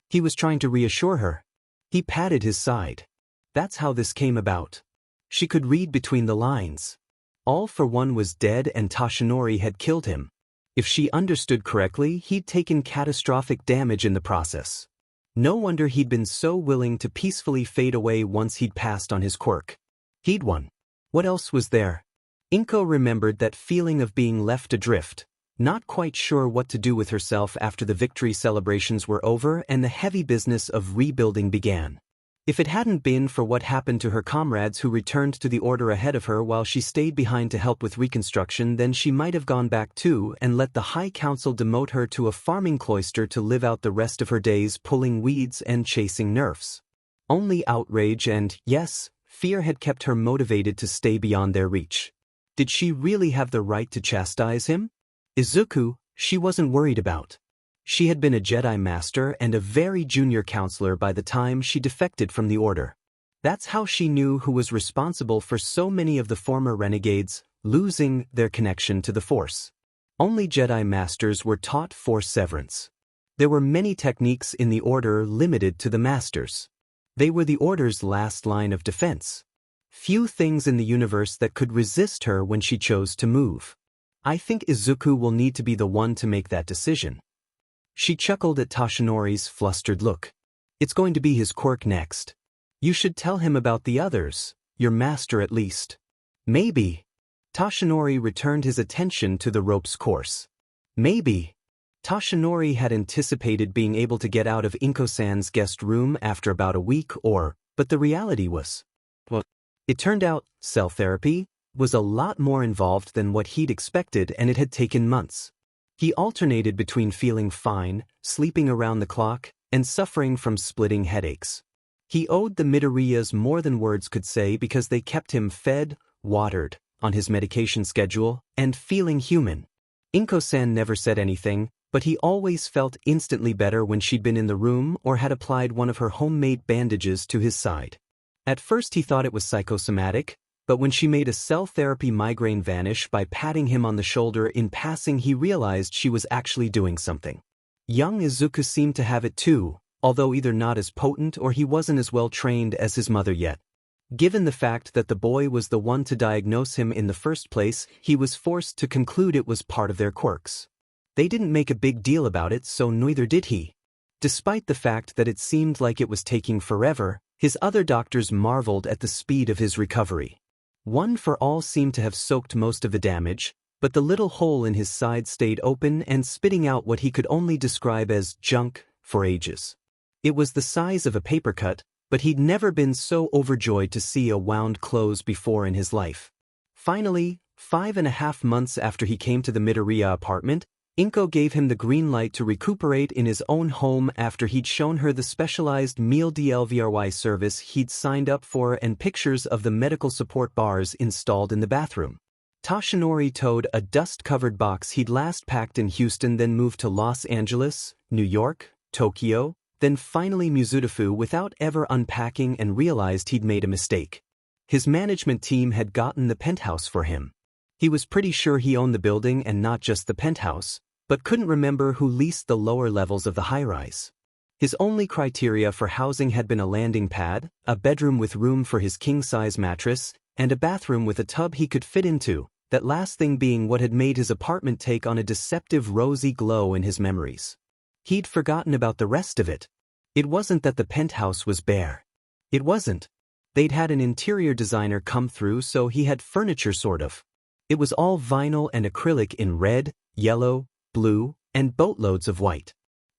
He was trying to reassure her. He patted his side. That's how this came about. She could read between the lines. All for One was dead and Toshinori had killed him. If she understood correctly, he'd taken catastrophic damage in the process. No wonder he'd been so willing to peacefully fade away once he'd passed on his quirk. He'd won. What else was there? Inko remembered that feeling of being left adrift, not quite sure what to do with herself after the victory celebrations were over and the heavy business of rebuilding began. If it hadn't been for what happened to her comrades who returned to the order ahead of her while she stayed behind to help with reconstruction, then she might have gone back too and let the High Council demote her to a farming cloister to live out the rest of her days pulling weeds and chasing nerfs. Only outrage and, yes, fear had kept her motivated to stay beyond their reach. Did she really have the right to chastise him? Izuku, she wasn't worried about. She had been a Jedi Master and a very junior counselor by the time she defected from the Order. That's how she knew who was responsible for so many of the former renegades losing their connection to the Force. Only Jedi Masters were taught Force severance. There were many techniques in the Order limited to the Masters. They were the Order's last line of defense. Few things in the universe that could resist her when she chose to move. I think Izuku will need to be the one to make that decision. She chuckled at Toshinori's flustered look. It's going to be his quirk next. You should tell him about the others, your master at least. Maybe. Toshinori returned his attention to the ropes course. Maybe. Toshinori had anticipated being able to get out of Inko-san's guest room after about a week but the reality was, well, it turned out cell therapy was a lot more involved than what he'd expected, and it had taken months. He alternated between feeling fine, sleeping around the clock, and suffering from splitting headaches. He owed the Midoriyas more than words could say because they kept him fed, watered, on his medication schedule, and feeling human. Inko-san never said anything, but he always felt instantly better when she'd been in the room or had applied one of her homemade bandages to his side. At first he thought it was psychosomatic, but when she made a cell therapy migraine vanish by patting him on the shoulder in passing, he realized she was actually doing something. Young Izuku seemed to have it too, although either not as potent or he wasn't as well trained as his mother yet. Given the fact that the boy was the one to diagnose him in the first place, he was forced to conclude it was part of their quirks. They didn't make a big deal about it, so neither did he. Despite the fact that it seemed like it was taking forever, his other doctors marveled at the speed of his recovery. One for All seemed to have soaked most of the damage, but the little hole in his side stayed open and spitting out what he could only describe as junk for ages. It was the size of a paper cut, but he'd never been so overjoyed to see a wound close before in his life. Finally, 5.5 months after he came to the Midoriya apartment, Inko gave him the green light to recuperate in his own home after he'd shown her the specialized meal delivery service he'd signed up for and pictures of the medical support bars installed in the bathroom. Toshinori towed a dust-covered box he'd last packed in Houston, then moved to Los Angeles, New York, Tokyo, then finally Mizudafu without ever unpacking, and realized he'd made a mistake. His management team had gotten the penthouse for him. He was pretty sure he owned the building and not just the penthouse, but couldn't remember who leased the lower levels of the high-rise. His only criteria for housing had been a landing pad, a bedroom with room for his king-size mattress, and a bathroom with a tub he could fit into, that last thing being what had made his apartment take on a deceptive rosy glow in his memories. He'd forgotten about the rest of it. It wasn't that the penthouse was bare. It wasn't. They'd had an interior designer come through, so he had furniture sort of. It was all vinyl and acrylic in red, yellow, blue, and boatloads of white.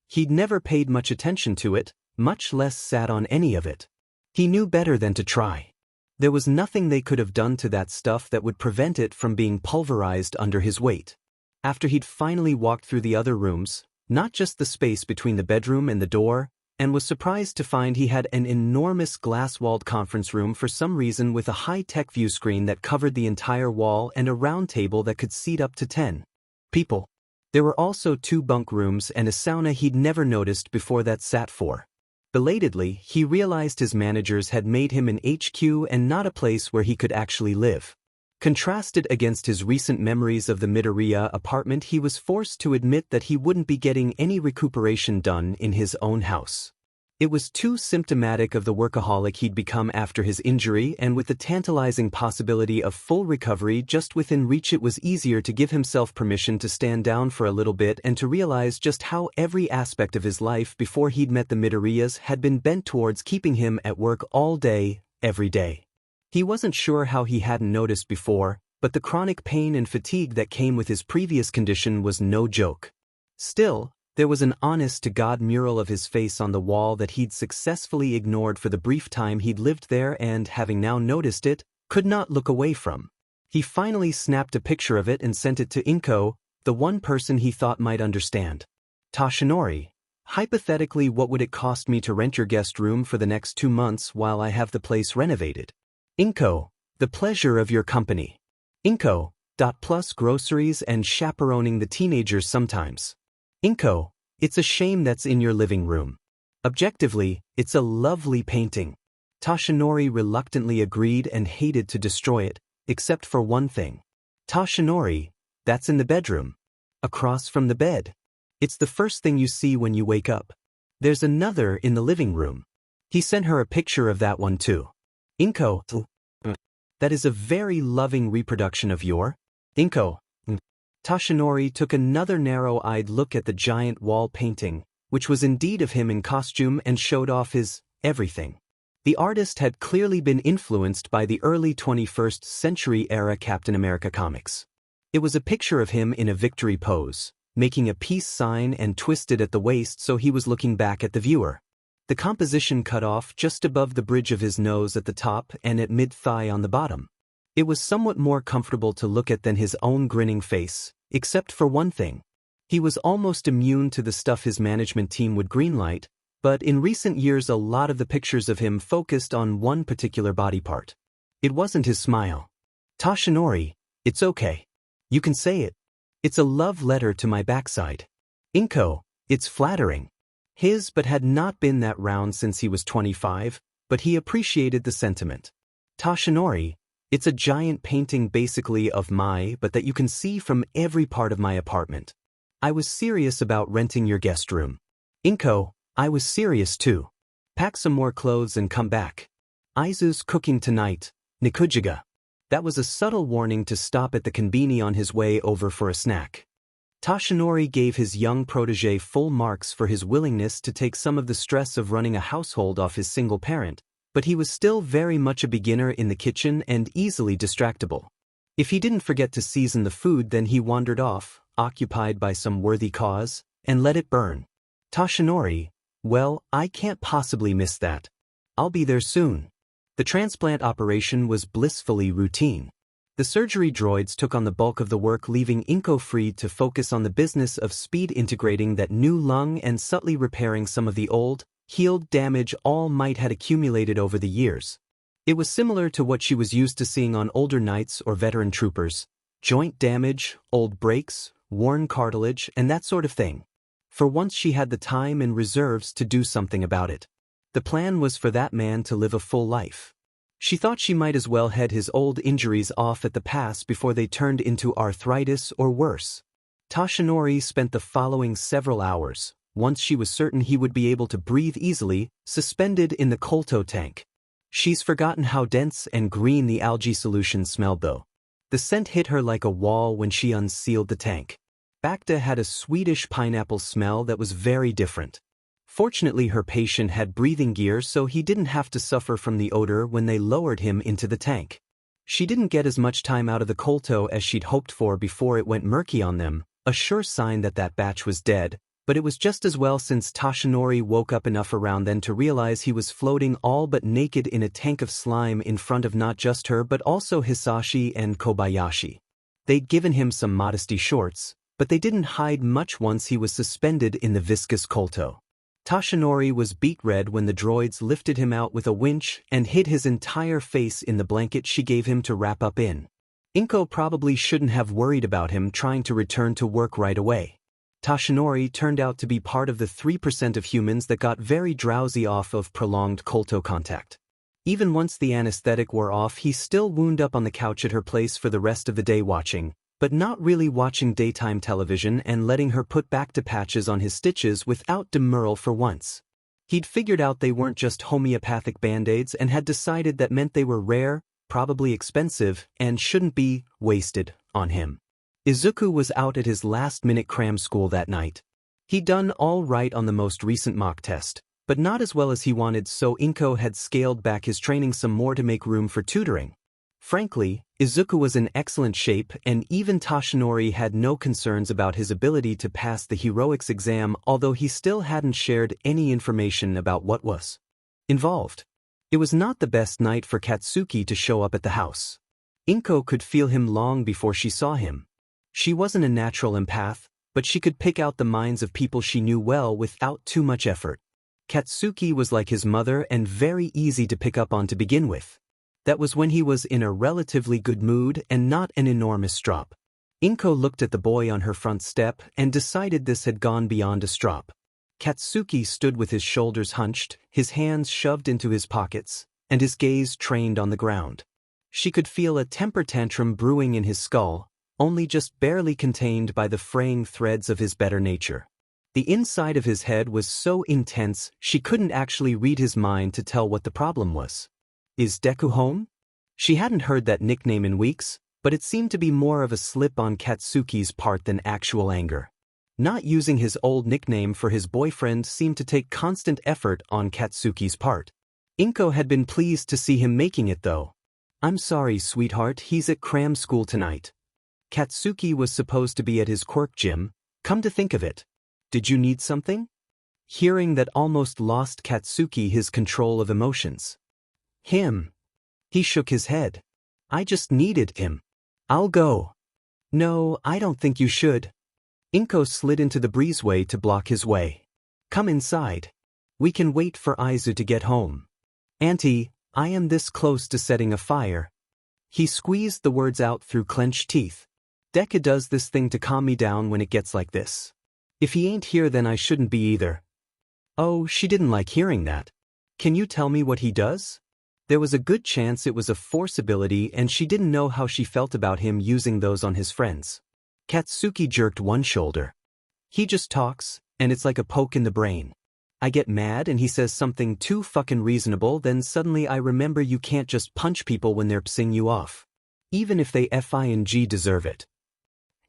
He'd never paid much attention to it, much less sat on any of it. He knew better than to try. There was nothing they could have done to that stuff that would prevent it from being pulverized under his weight. After he'd finally walked through the other rooms, not just the space between the bedroom and the door, and was surprised to find he had an enormous glass-walled conference room for some reason with a high-tech view screen that covered the entire wall and a round table that could seat up to 10 people. There were also 2 bunk rooms and a sauna he'd never noticed before that sat for. Belatedly, he realized his managers had made him an HQ and not a place where he could actually live. Contrasted against his recent memories of the Midoriya apartment, he was forced to admit that he wouldn't be getting any recuperation done in his own house. It was too symptomatic of the workaholic he'd become after his injury, and with the tantalizing possibility of full recovery just within reach, it was easier to give himself permission to stand down for a little bit and to realize just how every aspect of his life before he'd met the Midoriyas had been bent towards keeping him at work all day, every day. He wasn't sure how he hadn't noticed before, but the chronic pain and fatigue that came with his previous condition was no joke. Still, there was an honest-to-God mural of his face on the wall that he'd successfully ignored for the brief time he'd lived there and, having now noticed it, could not look away from. He finally snapped a picture of it and sent it to Inko, the one person he thought might understand. "Toshinori, hypothetically, what would it cost me to rent your guest room for the next 2 months while I have the place renovated? Inko, the pleasure of your company. Inko, plus groceries and chaperoning the teenagers sometimes. Inko, it's a shame that's in your living room. Objectively, it's a lovely painting." Toshinori reluctantly agreed and hated to destroy it, except for one thing. "Toshinori, that's in the bedroom. Across from the bed. It's the first thing you see when you wake up. There's another in the living room." He sent her a picture of that one too. "Inko, that is a very loving reproduction of your." Inko. Toshinori took another narrow-eyed look at the giant wall painting, which was indeed of him in costume, and showed off his everything. The artist had clearly been influenced by the early 21st century era Captain America comics. It was a picture of him in a victory pose, making a peace sign and twisted at the waist so he was looking back at the viewer. The composition cut off just above the bridge of his nose at the top and at mid-thigh on the bottom. It was somewhat more comfortable to look at than his own grinning face, except for one thing. He was almost immune to the stuff his management team would greenlight, but in recent years a lot of the pictures of him focused on one particular body part. It wasn't his smile. "Toshinori, it's okay. You can say it. It's a love letter to my backside. Inko, it's flattering." His but had not been that round since he was 25, but he appreciated the sentiment. "Toshinori, it's a giant painting basically of but that you can see from every part of my apartment. I was serious about renting your guest room. Inko, I was serious too. Pack some more clothes and come back. Izu's cooking tonight, Nikujiga." That was a subtle warning to stop at the konbini on his way over for a snack. Toshinori gave his young protege full marks for his willingness to take some of the stress of running a household off his single parent, but he was still very much a beginner in the kitchen and easily distractible. If he didn't forget to season the food, then he wandered off, occupied by some worthy cause, and let it burn. "Toshinori, well, I can't possibly miss that. I'll be there soon." The transplant operation was blissfully routine. The surgery droids took on the bulk of the work, leaving Inko free to focus on the business of speed integrating that new lung and subtly repairing some of the old, healed damage all might had accumulated over the years. It was similar to what she was used to seeing on older knights or veteran troopers: joint damage, old breaks, worn cartilage, and that sort of thing. For once she had the time and reserves to do something about it. The plan was for that man to live a full life. She thought she might as well head his old injuries off at the pass before they turned into arthritis or worse. Toshinori spent the following several hours, once she was certain he would be able to breathe easily, suspended in the colto tank. She's forgotten how dense and green the algae solution smelled though. The scent hit her like a wall when she unsealed the tank. Bacta had a sweetish pineapple smell that was very different. Fortunately, her patient had breathing gear, so he didn't have to suffer from the odor when they lowered him into the tank. She didn't get as much time out of the colto as she'd hoped for before it went murky on them, a sure sign that that batch was dead, but it was just as well since Toshinori woke up enough around then to realize he was floating all but naked in a tank of slime in front of not just her but also Hisashi and Kobayashi. They'd given him some modesty shorts, but they didn't hide much once he was suspended in the viscous colto. Toshinori was beet red when the droids lifted him out with a winch and hid his entire face in the blanket she gave him to wrap up in. Inko probably shouldn't have worried about him trying to return to work right away. Toshinori turned out to be part of the 3% of humans that got very drowsy off of prolonged colto contact. Even once the anesthetic wore off, he still wound up on the couch at her place for the rest of the day watching, but not really watching daytime television and letting her put back to patches on his stitches without demurral for once. He'd figured out they weren't just homeopathic band-aids and had decided that meant they were rare, probably expensive, and shouldn't be wasted on him. Izuku was out at his last-minute cram school that night. He'd done all right on the most recent mock test, but not as well as he wanted, so Inko had scaled back his training some more to make room for tutoring. Frankly, Izuku was in excellent shape, and even Toshinori had no concerns about his ability to pass the heroics exam, although he still hadn't shared any information about what was involved. It was not the best night for Katsuki to show up at the house. Inko could feel him long before she saw him. She wasn't a natural empath, but she could pick out the minds of people she knew well without too much effort. Katsuki was like his mother and very easy to pick up on to begin with. That was when he was in a relatively good mood and not an enormous strop. Inko looked at the boy on her front step and decided this had gone beyond a strop. Katsuki stood with his shoulders hunched, his hands shoved into his pockets, and his gaze trained on the ground. She could feel a temper tantrum brewing in his skull, only just barely contained by the fraying threads of his better nature. The inside of his head was so intense she couldn't actually read his mind to tell what the problem was. Is Deku home? She hadn't heard that nickname in weeks, but it seemed to be more of a slip on Katsuki's part than actual anger. Not using his old nickname for his boyfriend seemed to take constant effort on Katsuki's part. Inko had been pleased to see him making it though. I'm sorry, sweetheart, he's at cram school tonight. Katsuki was supposed to be at his quirk gym, come to think of it. Did you need something? Hearing that almost lost Katsuki his control of emotions. Him. He shook his head. I just needed him. I'll go. No, I don't think you should. Inko slid into the breezeway to block his way. Come inside. We can wait for Izu to get home. Auntie, I am this close to setting a fire. He squeezed the words out through clenched teeth. Deku does this thing to calm me down when it gets like this. If he ain't here, then I shouldn't be either. Oh, she didn't like hearing that. Can you tell me what he does? There was a good chance it was a force ability and she didn't know how she felt about him using those on his friends. Katsuki jerked one shoulder. He just talks, and it's like a poke in the brain. I get mad and he says something too fucking reasonable, then suddenly I remember you can't just punch people when they're pissing you off. Even if they FING deserve it.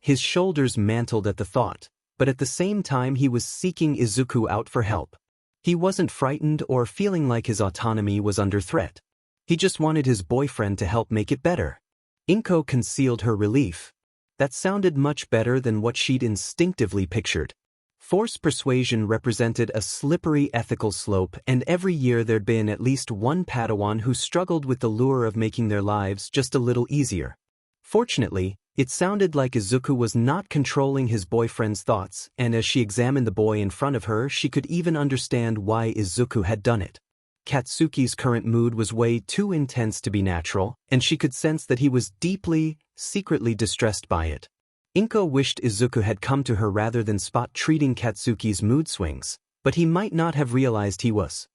His shoulders mantled at the thought, but at the same time he was seeking Izuku out for help. He wasn't frightened or feeling like his autonomy was under threat. He just wanted his boyfriend to help make it better. Inko concealed her relief. That sounded much better than what she'd instinctively pictured. Force persuasion represented a slippery ethical slope, and every year there'd been at least one Padawan who struggled with the lure of making their lives just a little easier. Fortunately, it sounded like Izuku was not controlling his boyfriend's thoughts, and as she examined the boy in front of her, she could even understand why Izuku had done it. Katsuki's current mood was way too intense to be natural, and she could sense that he was deeply, secretly distressed by it. Inko wished Izuku had come to her rather than spot-treating Katsuki's mood swings, but he might not have realized he was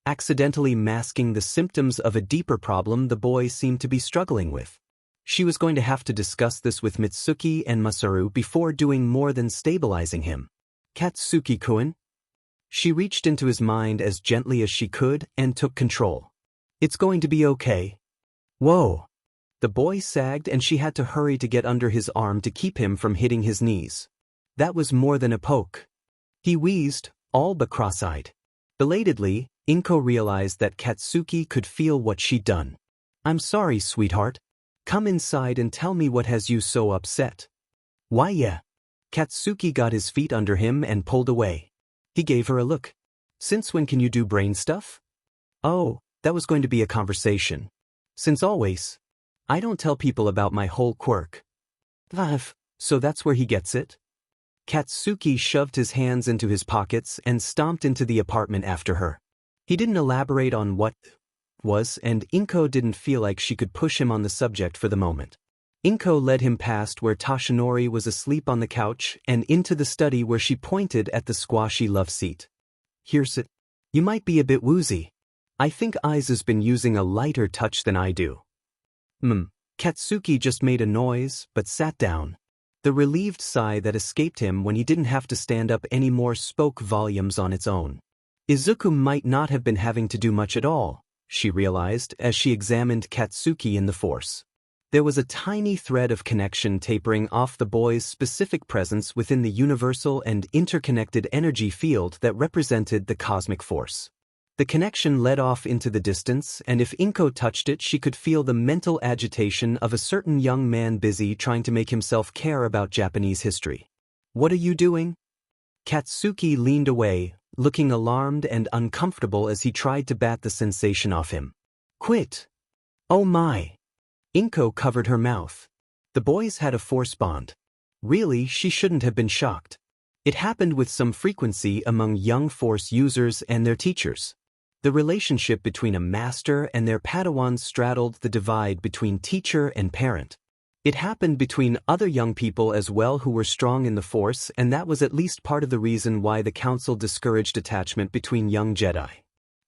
accidentally masking the symptoms of a deeper problem the boy seemed to be struggling with. She was going to have to discuss this with Mitsuki and Masaru before doing more than stabilizing him. Katsuki-kun? She reached into his mind as gently as she could and took control. It's going to be okay. Whoa. The boy sagged and she had to hurry to get under his arm to keep him from hitting his knees. That was more than a poke. He wheezed, all but cross-eyed. Belatedly, Inko realized that Katsuki could feel what she'd done. I'm sorry, sweetheart. Come inside and tell me what has you so upset. Why yeah. Katsuki got his feet under him and pulled away. He gave her a look. Since when can you do brain stuff? Oh, that was going to be a conversation. Since always. I don't tell people about my whole quirk. So that's where he gets it? Katsuki shoved his hands into his pockets and stomped into the apartment after her. He didn't elaborate on what was, and Inko didn't feel like she could push him on the subject for the moment. Inko led him past where Toshinori was asleep on the couch and into the study where she pointed at the squashy love seat. Here's it. You might be a bit woozy. I think Izu's been using a lighter touch than I do. Katsuki just made a noise, but sat down. The relieved sigh that escaped him when he didn't have to stand up anymore spoke volumes on its own. Izuku might not have been having to do much at all, she realized as she examined Katsuki in the force. There was a tiny thread of connection tapering off the boy's specific presence within the universal and interconnected energy field that represented the cosmic force. The connection led off into the distance, and if Inko touched it, she could feel the mental agitation of a certain young man busy trying to make himself care about Japanese history. "What are you doing?" Katsuki leaned away, looking alarmed and uncomfortable as he tried to bat the sensation off him. "Quit." "Oh my." Inko covered her mouth. The boys had a force bond. Really, she shouldn't have been shocked. It happened with some frequency among young force users and their teachers. The relationship between a master and their Padawans straddled the divide between teacher and parent. It happened between other young people as well who were strong in the Force, and that was at least part of the reason why the Council discouraged attachment between young Jedi.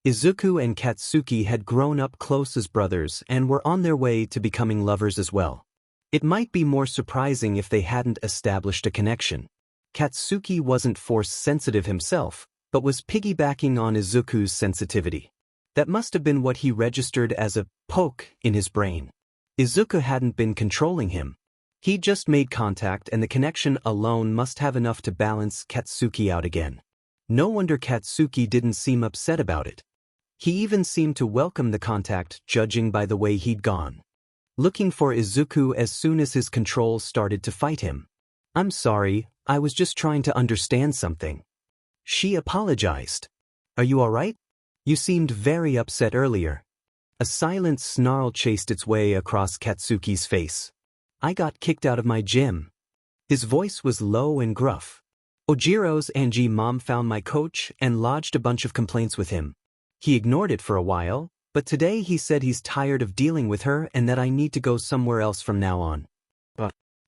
Izuku and Katsuki had grown up close as brothers and were on their way to becoming lovers as well. It might be more surprising if they hadn't established a connection. Katsuki wasn't Force-sensitive himself, but was piggybacking on Izuku's sensitivity. That must have been what he registered as a poke in his brain. Izuku hadn't been controlling him. He'd just made contact, and the connection alone must have enough to balance Katsuki out again. No wonder Katsuki didn't seem upset about it. He even seemed to welcome the contact, judging by the way he'd gone. Looking for Izuku as soon as his control started to fight him. "I'm sorry, I was just trying to understand something." She apologized. "Are you all right? You seemed very upset earlier." A silent snarl chased its way across Katsuki's face. "I got kicked out of my gym." His voice was low and gruff. "Ojiro's Angie mom found my coach and lodged a bunch of complaints with him. He ignored it for a while, but today he said he's tired of dealing with her and that I need to go somewhere else from now on."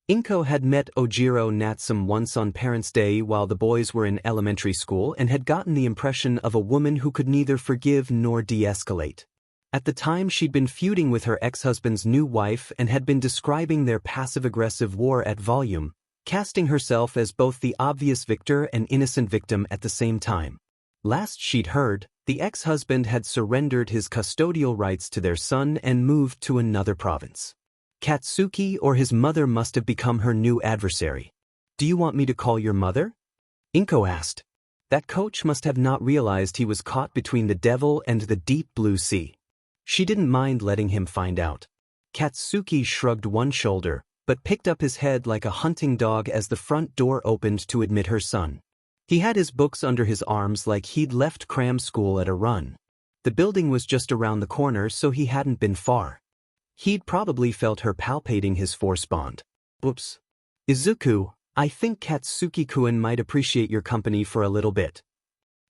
Inko had met Ojiro Natsum once on Parents' Day while the boys were in elementary school and had gotten the impression of a woman who could neither forgive nor de-escalate. At the time, she'd been feuding with her ex-husband's new wife and had been describing their passive-aggressive war at volume, casting herself as both the obvious victor and innocent victim at the same time. Last she'd heard, the ex-husband had surrendered his custodial rights to their son and moved to another province. Katsuki or his mother must have become her new adversary. "Do you want me to call your mother?" Inko asked. That coach must have not realized he was caught between the devil and the deep blue sea. She didn't mind letting him find out. Katsuki shrugged one shoulder, but picked up his head like a hunting dog as the front door opened to admit her son. He had his books under his arms like he'd left cram school at a run. The building was just around the corner, so he hadn't been far. He'd probably felt her palpating his force bond. "Oops. Izuku, I think Katsuki-kun might appreciate your company for a little bit."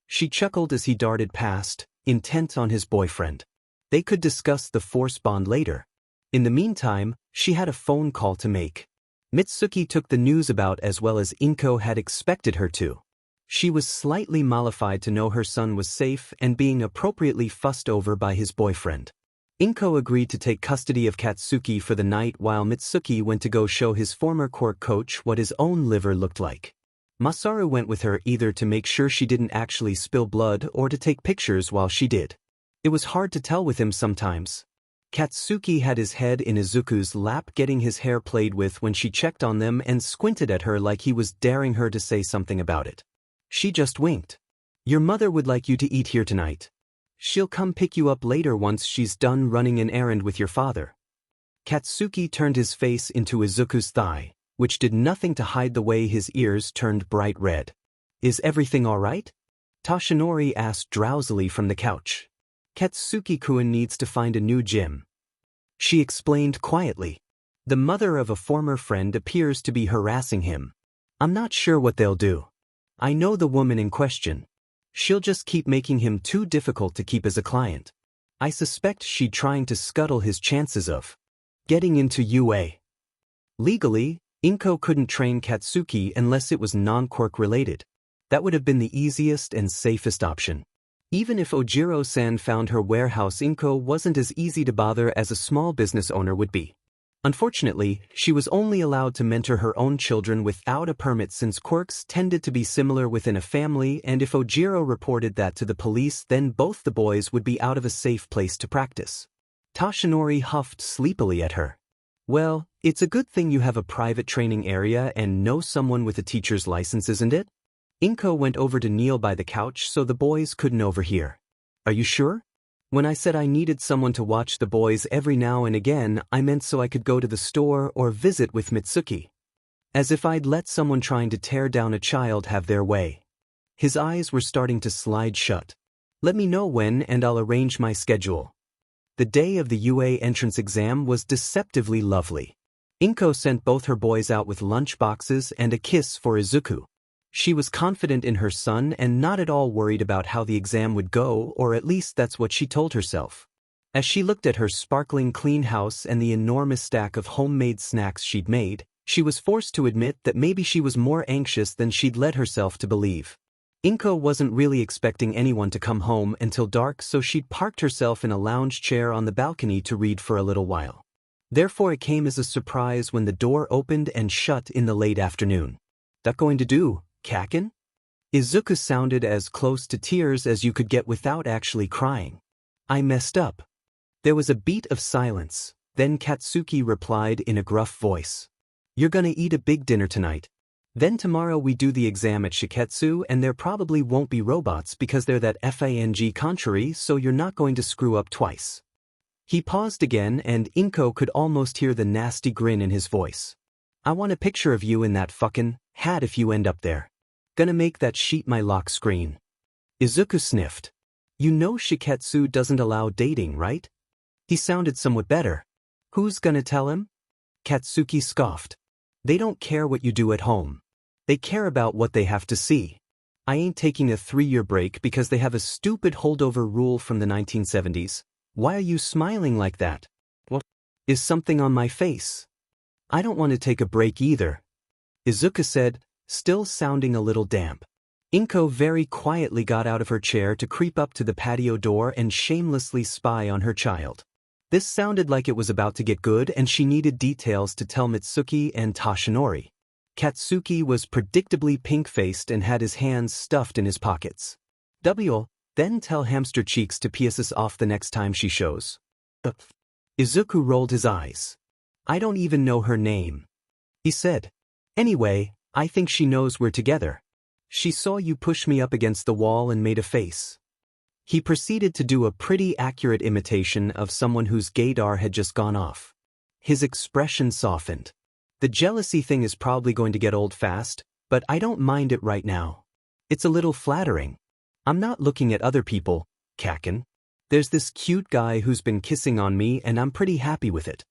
She chuckled as he darted past, intent on his boyfriend. They could discuss the force bond later. In the meantime, she had a phone call to make. Mitsuki took the news about as well as Inko had expected her to. She was slightly mollified to know her son was safe and being appropriately fussed over by his boyfriend. Inko agreed to take custody of Katsuki for the night while Mitsuki went to go show his former quirk coach what his own liver looked like. Masaru went with her either to make sure she didn't actually spill blood or to take pictures while she did. It was hard to tell with him sometimes. Katsuki had his head in Izuku's lap getting his hair played with when she checked on them and squinted at her like he was daring her to say something about it. She just winked. "Your mother would like you to eat here tonight. She'll come pick you up later once she's done running an errand with your father." Katsuki turned his face into Izuku's thigh, which did nothing to hide the way his ears turned bright red. "Is everything all right?" Toshinori asked drowsily from the couch. "Katsuki-kun needs to find a new gym," she explained quietly. "The mother of a former friend appears to be harassing him. I'm not sure what they'll do. I know the woman in question. She'll just keep making him too difficult to keep as a client. I suspect she'd trying to scuttle his chances of getting into UA. Legally, Inko couldn't train Katsuki unless it was non-quirk related. That would have been the easiest and safest option. Even if Ojiro-san found her warehouse, Inko wasn't as easy to bother as a small business owner would be. Unfortunately, she was only allowed to mentor her own children without a permit since quirks tended to be similar within a family, and if Ojiro reported that to the police, then both the boys would be out of a safe place to practice. Toshinori huffed sleepily at her. Well, it's a good thing you have a private training area and know someone with a teacher's license, isn't it? Inko went over to kneel by the couch so the boys couldn't overhear. Are you sure? When I said I needed someone to watch the boys every now and again, I meant so I could go to the store or visit with Mitsuki. As if I'd let someone trying to tear down a child have their way. His eyes were starting to slide shut. Let me know when and I'll arrange my schedule. The day of the UA entrance exam was deceptively lovely. Inko sent both her boys out with lunch boxes and a kiss for Izuku. She was confident in her son and not at all worried about how the exam would go, or at least that's what she told herself. As she looked at her sparkling clean house and the enormous stack of homemade snacks she'd made, she was forced to admit that maybe she was more anxious than she'd led herself to believe. Inko wasn't really expecting anyone to come home until dark, so she'd parked herself in a lounge chair on the balcony to read for a little while. Therefore it came as a surprise when the door opened and shut in the late afternoon. That going to do, Kaken? Izuku sounded as close to tears as you could get without actually crying. I messed up. There was a beat of silence, then Katsuki replied in a gruff voice. You're gonna eat a big dinner tonight. Then tomorrow we do the exam at Shiketsu and there probably won't be robots because they're that FANG contrary, so you're not going to screw up twice. He paused again and Inko could almost hear the nasty grin in his voice. I want a picture of you in that fucking hat if you end up there. Gonna make that sheet my lock screen. Izuku sniffed. You know Shiketsu doesn't allow dating, right? He sounded somewhat better. Who's gonna tell him? Katsuki scoffed. They don't care what you do at home. They care about what they have to see. I ain't taking a 3-year break because they have a stupid holdover rule from the 1970s. Why are you smiling like that? What? Is something on my face? I don't want to take a break either. Izuku said, still sounding a little damp. Inko very quietly got out of her chair to creep up to the patio door and shamelessly spy on her child. This sounded like it was about to get good and she needed details to tell Mitsuki and Toshinori. Katsuki was predictably pink-faced and had his hands stuffed in his pockets. W'll then tell Hamster Cheeks to piss us off the next time she shows. Izuku rolled his eyes. I don't even know her name. He said. Anyway, I think she knows we're together. She saw you push me up against the wall and made a face. He proceeded to do a pretty accurate imitation of someone whose gaydar had just gone off. His expression softened. The jealousy thing is probably going to get old fast, but I don't mind it right now. It's a little flattering. I'm not looking at other people, Kaken. There's this cute guy who's been kissing on me and I'm pretty happy with it.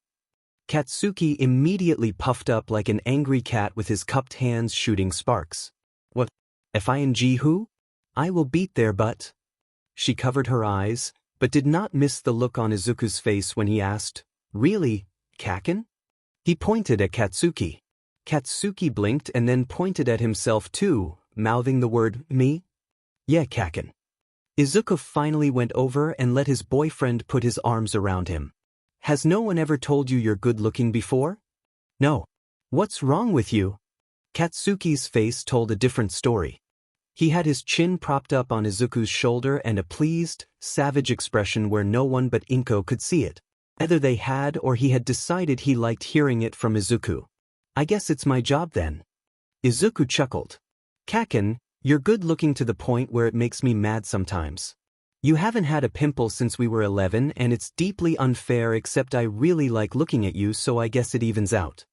Katsuki immediately puffed up like an angry cat with his cupped hands shooting sparks. What? FING who? I will beat their butt. She covered her eyes, but did not miss the look on Izuku's face when he asked, Really, Kaken? He pointed at Katsuki. Katsuki blinked and then pointed at himself too, mouthing the word, me? Yeah, Kaken. Izuku finally went over and let his boyfriend put his arms around him. Has no one ever told you you're good-looking before? No. What's wrong with you? Katsuki's face told a different story. He had his chin propped up on Izuku's shoulder and a pleased, savage expression where no one but Inko could see it. Either they had or he had decided he liked hearing it from Izuku. I guess it's my job then. Izuku chuckled. Kaken, you're good-looking to the point where it makes me mad sometimes. You haven't had a pimple since we were 11 and it's deeply unfair, except I really like looking at you, so I guess it evens out.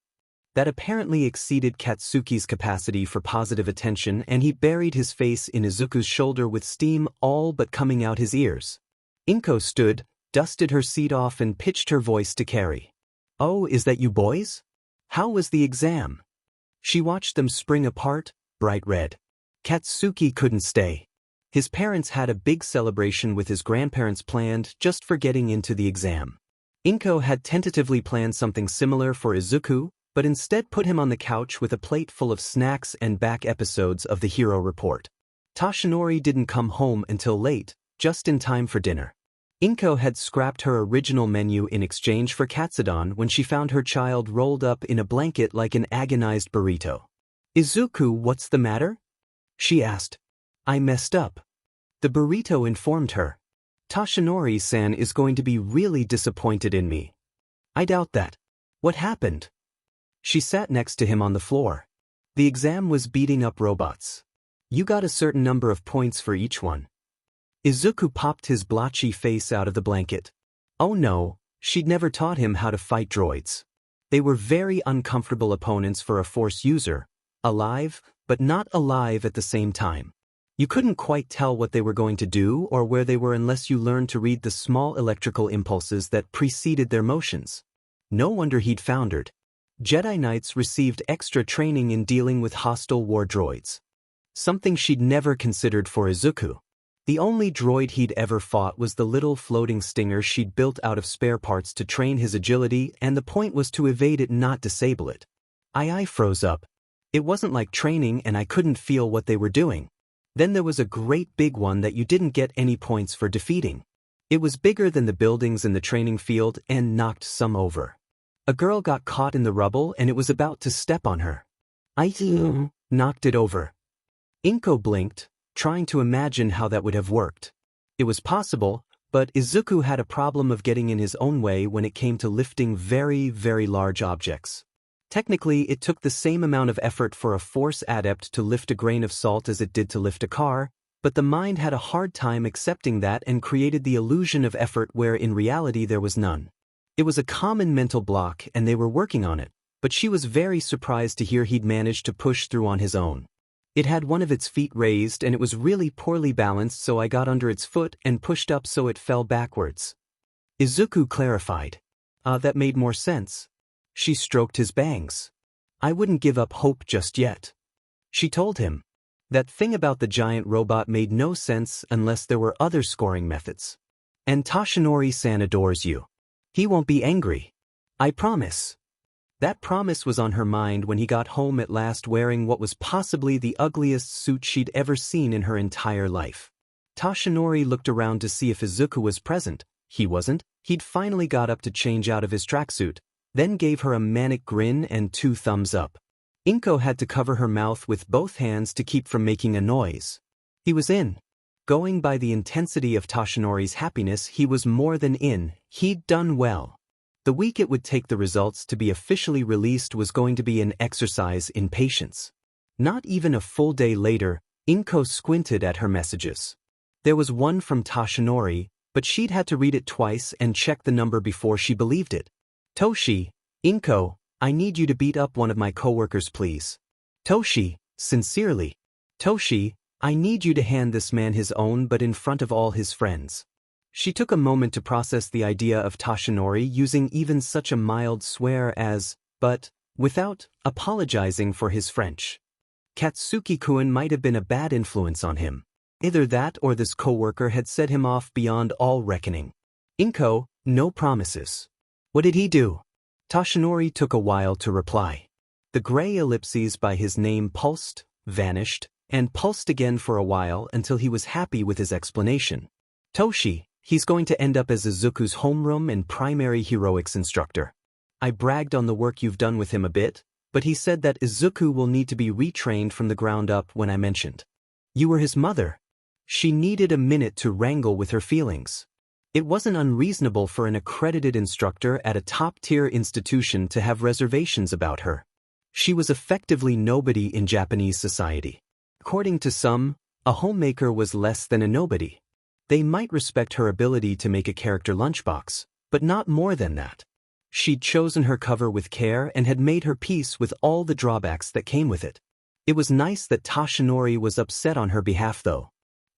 That apparently exceeded Katsuki's capacity for positive attention and he buried his face in Izuku's shoulder with steam all but coming out his ears. Inko stood, dusted her seat off and pitched her voice to Carrie. Oh, is that you boys? How was the exam? She watched them spring apart, bright red. Katsuki couldn't stay. His parents had a big celebration with his grandparents planned just for getting into the exam. Inko had tentatively planned something similar for Izuku, but instead put him on the couch with a plate full of snacks and back episodes of the Hero Report. Toshinori didn't come home until late, just in time for dinner. Inko had scrapped her original menu in exchange for katsudon when she found her child rolled up in a blanket like an agonized burrito. "Izuku, what's the matter?" she asked. "I messed up." The burrito informed her. "Toshinori-san is going to be really disappointed in me." "I doubt that. What happened?" She sat next to him on the floor. "The exam was beating up robots. You got a certain number of points for each one." Izuku popped his blotchy face out of the blanket. Oh no, she'd never taught him how to fight droids. They were very uncomfortable opponents for a Force user, alive, but not alive at the same time. You couldn't quite tell what they were going to do or where they were unless you learned to read the small electrical impulses that preceded their motions. No wonder he'd foundered. Jedi Knights received extra training in dealing with hostile war droids. Something she'd never considered for Izuku. The only droid he'd ever fought was the little floating stinger she'd built out of spare parts to train his agility, and the point was to evade it, not disable it. I froze up. It wasn't like training and I couldn't feel what they were doing. Then there was a great big one that you didn't get any points for defeating. It was bigger than the buildings in the training field and knocked some over. A girl got caught in the rubble and it was about to step on her. I knocked it over. Inko blinked, trying to imagine how that would have worked. It was possible, but Izuku had a problem of getting in his own way when it came to lifting very, very large objects. Technically, it took the same amount of effort for a Force adept to lift a grain of salt as it did to lift a car, but the mind had a hard time accepting that and created the illusion of effort where in reality there was none. It was a common mental block and they were working on it, but she was very surprised to hear he'd managed to push through on his own. It had one of its feet raised and it was really poorly balanced, so I got under its foot and pushed up so it fell backwards. Izuku clarified. That made more sense. She stroked his bangs. I wouldn't give up hope just yet. She told him. That thing about the giant robot made no sense unless there were other scoring methods. And Toshinori-san adores you. He won't be angry. I promise. That promise was on her mind when he got home at last, wearing what was possibly the ugliest suit she'd ever seen in her entire life. Toshinori looked around to see if Izuku was present. He wasn't. He'd finally got up to change out of his tracksuit, then gave her a manic grin and 2 thumbs up. Inko had to cover her mouth with both hands to keep from making a noise. He was in. Going by the intensity of Toshinori's happiness, he was more than in. He'd done well. The week it would take the results to be officially released was going to be an exercise in patience. Not even a full day later, Inko squinted at her messages. There was one from Toshinori, but she'd had to read it twice and check the number before she believed it. Toshi, Inko, I need you to beat up one of my coworkers, please. Toshi, sincerely. Toshi, I need you to hand this man his own, but in front of all his friends. She took a moment to process the idea of Toshinori using even such a mild swear as, but, without apologizing for his French. Katsuki-kun might have been a bad influence on him. Either that or this coworker had set him off beyond all reckoning. Inko, no promises. What did he do? Toshinori took a while to reply. The gray ellipses by his name pulsed, vanished, and pulsed again for a while until he was happy with his explanation. Toshi, he's going to end up as Izuku's homeroom and primary heroics instructor. I bragged on the work you've done with him a bit, but he said that Izuku will need to be retrained from the ground up when I mentioned. You were his mother. She needed a minute to wrangle with her feelings. It wasn't unreasonable for an accredited instructor at a top-tier institution to have reservations about her. She was effectively nobody in Japanese society. According to some, a homemaker was less than a nobody. They might respect her ability to make a character lunchbox, but not more than that. She'd chosen her cover with care and had made her peace with all the drawbacks that came with it. It was nice that Toshinori was upset on her behalf, though.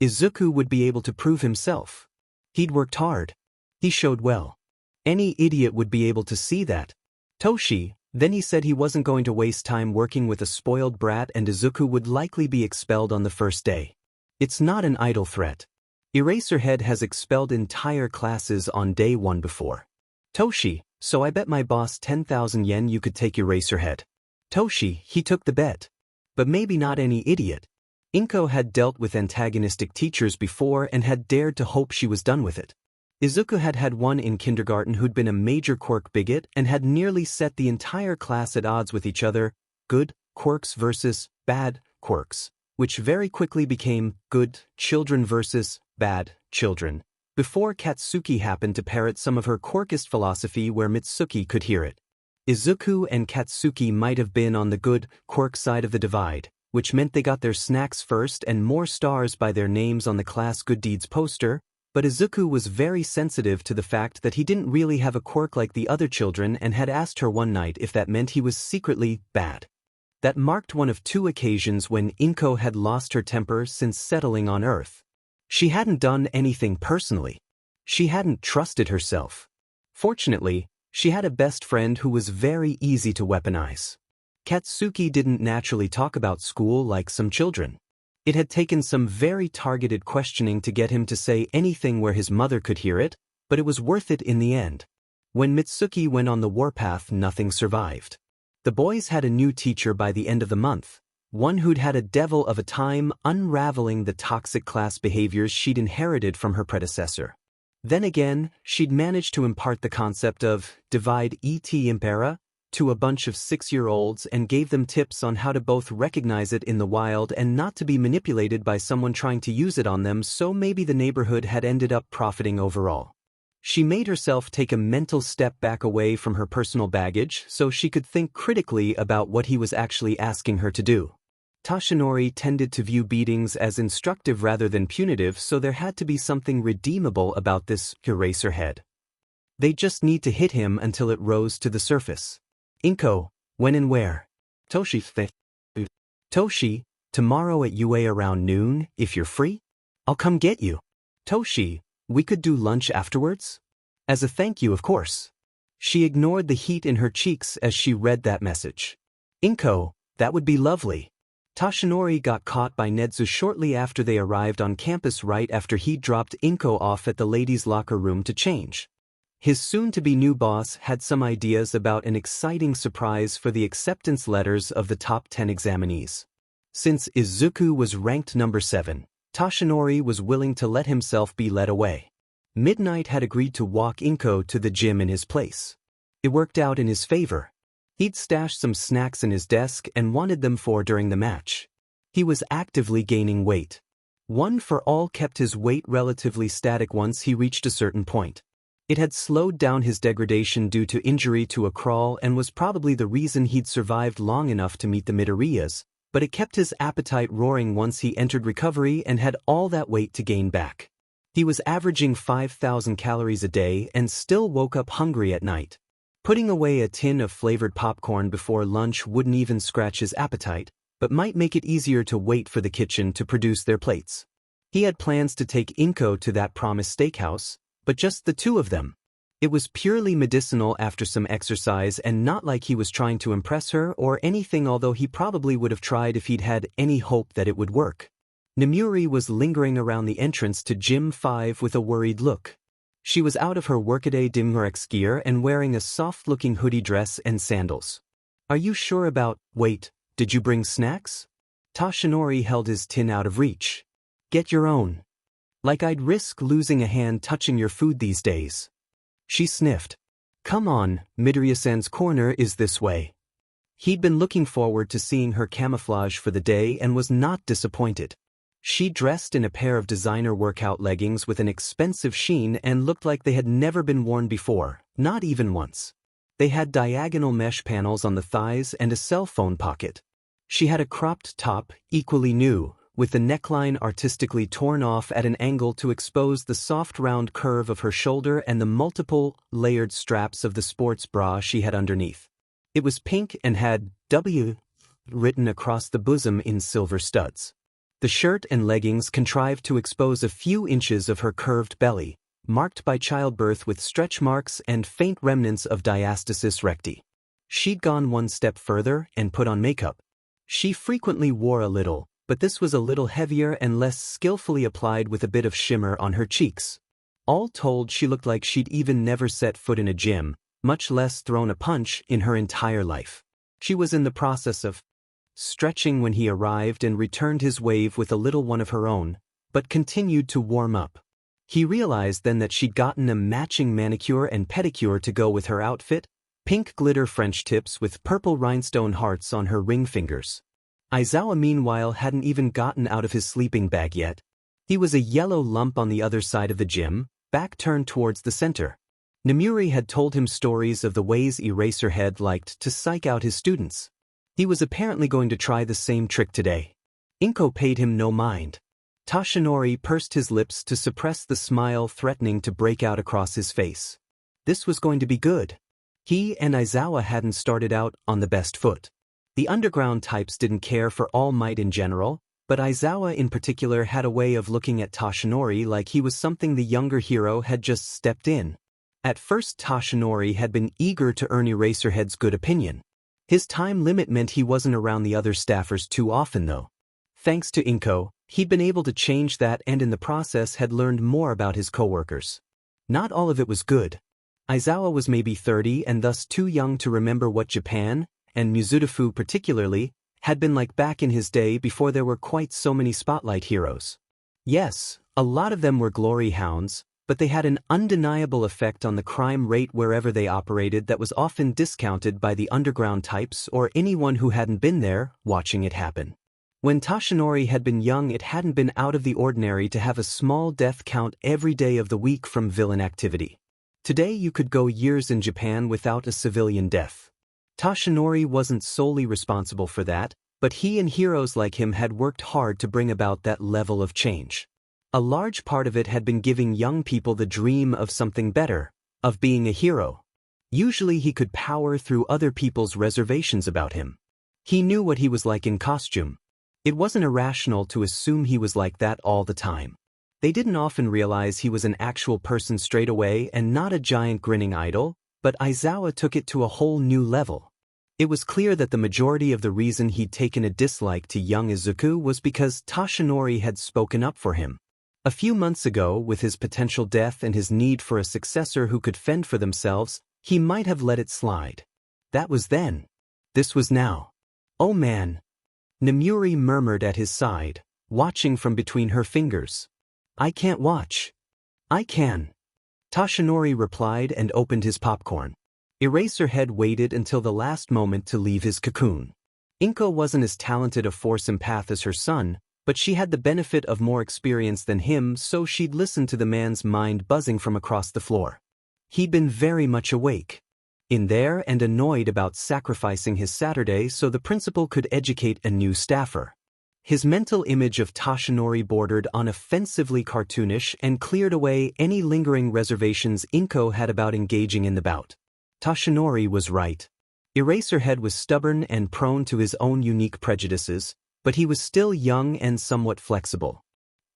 Izuku would be able to prove himself. He'd worked hard. He showed well. Any idiot would be able to see that. Toshi, then he said he wasn't going to waste time working with a spoiled brat and Izuku would likely be expelled on the first day. It's not an idle threat. Eraserhead has expelled entire classes on day 1 before. Toshi, so I bet my boss 10,000 yen you could take Eraserhead. Toshi, he took the bet. But maybe not any idiot. Inko had dealt with antagonistic teachers before and had dared to hope she was done with it. Izuku had had one in kindergarten who'd been a major quirk bigot and had nearly set the entire class at odds with each other, good quirks versus bad quirks, which very quickly became good children versus bad children, before Katsuki happened to parrot some of her quirkist philosophy where Mitsuki could hear it. Izuku and Katsuki might have been on the good quirk side of the divide, which meant they got their snacks first and more stars by their names on the class good deeds poster, but Izuku was very sensitive to the fact that he didn't really have a quirk like the other children and had asked her one night if that meant he was secretly bad. That marked one of two occasions when Inko had lost her temper since settling on Earth. She hadn't done anything personally. She hadn't trusted herself. Fortunately, she had a best friend who was very easy to weaponize. Katsuki didn't naturally talk about school like some children. It had taken some very targeted questioning to get him to say anything where his mother could hear it, but it was worth it in the end. When Mitsuki went on the warpath, nothing survived. The boys had a new teacher by the end of the month, one who'd had a devil of a time unraveling the toxic class behaviors she'd inherited from her predecessor. Then again, she'd managed to impart the concept of divide et impera to a bunch of 6-year-olds and gave them tips on how to both recognize it in the wild and not to be manipulated by someone trying to use it on them, so maybe the neighborhood had ended up profiting overall. She made herself take a mental step back away from her personal baggage so she could think critically about what he was actually asking her to do. Tashinori tended to view beatings as instructive rather than punitive, so there had to be something redeemable about this eraserhead. They just need to hit him until it rose to the surface. Inko, when and where? Toshi, tomorrow at UA around noon, if you're free? I'll come get you. Toshi, we could do lunch afterwards? As a thank you, of course. She ignored the heat in her cheeks as she read that message. Inko, that would be lovely. Tashinori got caught by Netsu shortly after they arrived on campus right after he dropped Inko off at the ladies' locker room to change. His soon-to-be new boss had some ideas about an exciting surprise for the acceptance letters of the top 10 examinees. Since Izuku was ranked number 7, Tashinori was willing to let himself be led away. Midnight had agreed to walk Inko to the gym in his place. It worked out in his favor. He'd stashed some snacks in his desk and wanted them for during the match. He was actively gaining weight. One for All kept his weight relatively static once he reached a certain point. It had slowed down his degradation due to injury to a crawl and was probably the reason he'd survived long enough to meet the Midoriyas, but it kept his appetite roaring once he entered recovery and had all that weight to gain back. He was averaging 5,000 calories a day and still woke up hungry at night. Putting away a tin of flavored popcorn before lunch wouldn't even scratch his appetite, but might make it easier to wait for the kitchen to produce their plates. He had plans to take Inko to that promised steakhouse, but just the two of them. It was purely medicinal after some exercise and not like he was trying to impress her or anything, although he probably would have tried if he'd had any hope that it would work. Nemuri was lingering around the entrance to Gym 5 with a worried look. She was out of her workaday Dimrex gear and wearing a soft-looking hoodie dress and sandals. Are you sure about, wait, did you bring snacks? Tashinori held his tin out of reach. Get your own. Like I'd risk losing a hand touching your food these days. She sniffed. Come on, Midoriya-san's corner is this way. He'd been looking forward to seeing her camouflage for the day and was not disappointed. She dressed in a pair of designer workout leggings with an expensive sheen and looked like they had never been worn before, not even once. They had diagonal mesh panels on the thighs and a cell phone pocket. She had a cropped top, equally new, with the neckline artistically torn off at an angle to expose the soft round curve of her shoulder and the multiple, layered straps of the sports bra she had underneath. It was pink and had W written across the bosom in silver studs. The shirt and leggings contrived to expose a few inches of her curved belly, marked by childbirth with stretch marks and faint remnants of diastasis recti. She'd gone one step further and put on makeup. She frequently wore a little, but this was a little heavier and less skillfully applied with a bit of shimmer on her cheeks. All told, she looked like she'd even never set foot in a gym, much less thrown a punch in her entire life. She was in the process of stretching when he arrived and returned his wave with a little one of her own, but continued to warm up. He realized then that she'd gotten a matching manicure and pedicure to go with her outfit, pink glitter French tips with purple rhinestone hearts on her ring fingers. Izawa meanwhile hadn't even gotten out of his sleeping bag yet. He was a yellow lump on the other side of the gym, back turned towards the center. Namuri had told him stories of the ways Eraserhead liked to psych out his students. He was apparently going to try the same trick today. Inko paid him no mind. Toshinori pursed his lips to suppress the smile threatening to break out across his face. This was going to be good. He and Izawa hadn't started out on the best foot. The underground types didn't care for All Might in general, but Izawa in particular had a way of looking at Toshinori like he was something the younger hero had just stepped in. At first Toshinori had been eager to earn Eraserhead's good opinion. His time limit meant he wasn't around the other staffers too often though. Thanks to Inko, he'd been able to change that and in the process had learned more about his coworkers. Not all of it was good. Izawa was maybe 30 and thus too young to remember what Japan, and Mizudafu particularly, had been like back in his day before there were quite so many spotlight heroes. Yes, a lot of them were glory hounds, but they had an undeniable effect on the crime rate wherever they operated that was often discounted by the underground types or anyone who hadn't been there, watching it happen. When Toshinori had been young, it hadn't been out of the ordinary to have a small death count every day of the week from villain activity. Today you could go years in Japan without a civilian death. Toshinori wasn't solely responsible for that, but he and heroes like him had worked hard to bring about that level of change. A large part of it had been giving young people the dream of something better, of being a hero. Usually he could power through other people's reservations about him. He knew what he was like in costume. It wasn't irrational to assume he was like that all the time. They didn't often realize he was an actual person straight away and not a giant grinning idol, but Izawa took it to a whole new level. It was clear that the majority of the reason he'd taken a dislike to young Izuku was because Toshinori had spoken up for him. A few months ago, with his potential death and his need for a successor who could fend for themselves, he might have let it slide. That was then. This was now. Oh man. Namuri murmured at his side, watching from between her fingers. I can't watch. I can. Toshinori replied and opened his popcorn. Eraserhead waited until the last moment to leave his cocoon. Inko wasn't as talented a force empath as her son, but she had the benefit of more experience than him, so she'd listened to the man's mind buzzing from across the floor. He'd been very much awake. In there and annoyed about sacrificing his Saturday so the principal could educate a new staffer. His mental image of Toshinori bordered on offensively cartoonish and cleared away any lingering reservations Inko had about engaging in the bout. Toshinori was right. Eraserhead was stubborn and prone to his own unique prejudices, but he was still young and somewhat flexible.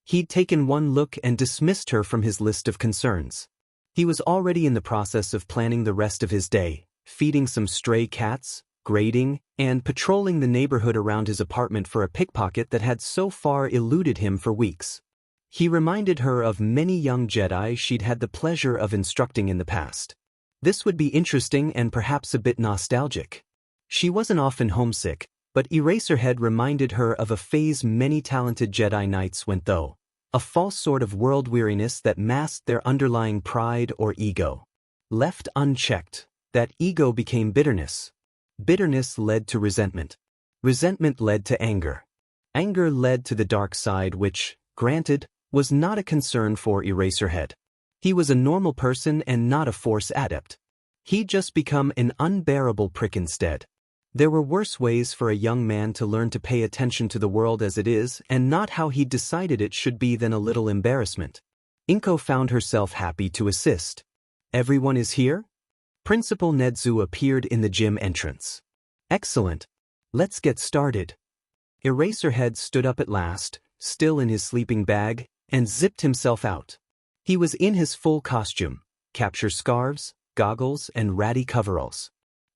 He'd taken one look and dismissed her from his list of concerns. He was already in the process of planning the rest of his day, feeding some stray cats, grading, and patrolling the neighborhood around his apartment for a pickpocket that had so far eluded him for weeks. He reminded her of many young Jedi she'd had the pleasure of instructing in the past. This would be interesting and perhaps a bit nostalgic. She wasn't often homesick, but Eraserhead reminded her of a phase many talented Jedi Knights went through, a false sort of world weariness that masked their underlying pride or ego. Left unchecked, that ego became bitterness. Bitterness led to resentment. Resentment led to anger. Anger led to the dark side which, granted, was not a concern for Eraserhead. He was a normal person and not a Force adept. He'd just become an unbearable prick instead. There were worse ways for a young man to learn to pay attention to the world as it is and not how he decided it should be than a little embarrassment. Inko found herself happy to assist. Everyone is here? Principal Nedzu appeared in the gym entrance. Excellent. Let's get started. Eraserhead stood up at last, still in his sleeping bag, and zipped himself out. He was in his full costume, capture scarves, goggles, and ratty coveralls.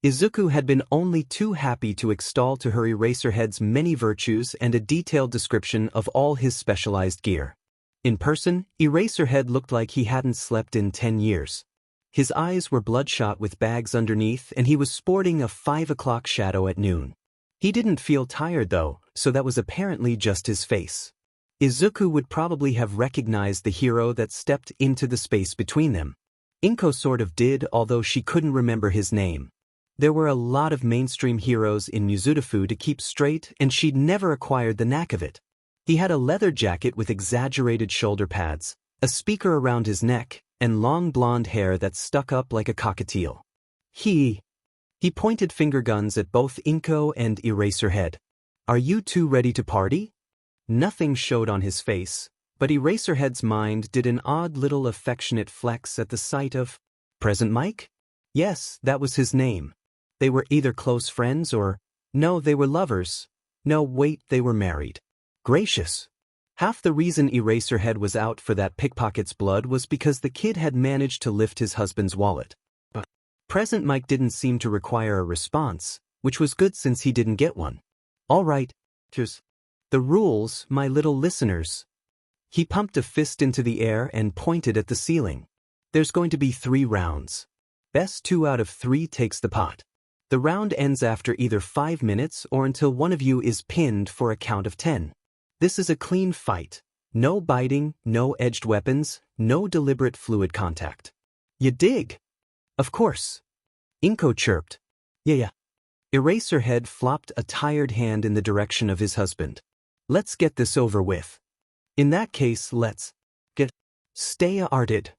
Izuku had been only too happy to extol to her Eraserhead's many virtues and a detailed description of all his specialized gear. In person, Eraserhead looked like he hadn't slept in 10 years. His eyes were bloodshot with bags underneath and he was sporting a 5 o'clock shadow at noon. He didn't feel tired though, so that was apparently just his face. Izuku would probably have recognized the hero that stepped into the space between them. Inko sort of did, although she couldn't remember his name. There were a lot of mainstream heroes in Muzutafu to keep straight, and she'd never acquired the knack of it. He had a leather jacket with exaggerated shoulder pads, a speaker around his neck, and long blonde hair that stuck up like a cockatiel. He pointed finger guns at both Inko and Eraserhead. "Are you two ready to party?" Nothing showed on his face, but Eraserhead's mind did an odd little affectionate flex at the sight of Present Mike? Yes, that was his name. They were either close friends or, no, they were lovers. No, wait, they were married. Gracious. Half the reason Eraserhead was out for that pickpocket's blood was because the kid had managed to lift his husband's wallet. But Present Mike didn't seem to require a response, which was good since he didn't get one. All right, here's the rules, my little listeners. He pumped a fist into the air and pointed at the ceiling. There's going to be 3 rounds. Best 2 out of 3 takes the pot. The round ends after either 5 minutes or until one of you is pinned for a count of 10. This is a clean fight. No biting, no edged weapons, no deliberate fluid contact. You dig? Of course. Inko chirped. Yeah. Eraserhead flopped a tired hand in the direction of his husband. Let's get this over with. In that case, let's stay-arted.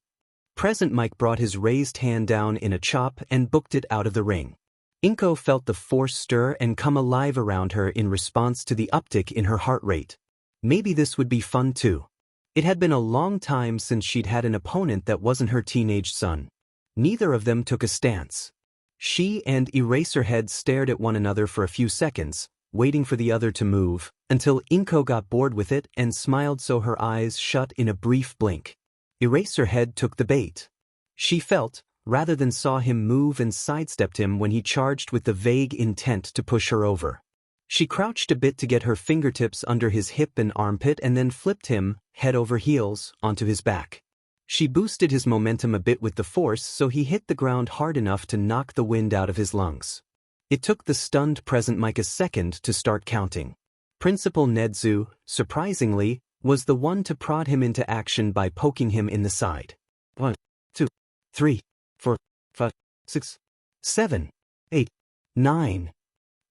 Present Mike brought his raised hand down in a chop and booked it out of the ring. Inko felt the force stir and come alive around her in response to the uptick in her heart rate. Maybe this would be fun too. It had been a long time since she'd had an opponent that wasn't her teenage son. Neither of them took a stance. She and Eraserhead stared at one another for a few seconds, waiting for the other to move, until Inko got bored with it and smiled so her eyes shut in a brief blink. Eraserhead took the bait. She felt, rather than saw him move and sidestepped him when he charged with the vague intent to push her over. She crouched a bit to get her fingertips under his hip and armpit and then flipped him, head over heels, onto his back. She boosted his momentum a bit with the force so he hit the ground hard enough to knock the wind out of his lungs. It took the stunned Present Mike a second to start counting. Principal Nedzu, surprisingly, was the one to prod him into action by poking him in the side. 1, 2, 3, 4, 5, 6, 7, 8, 9.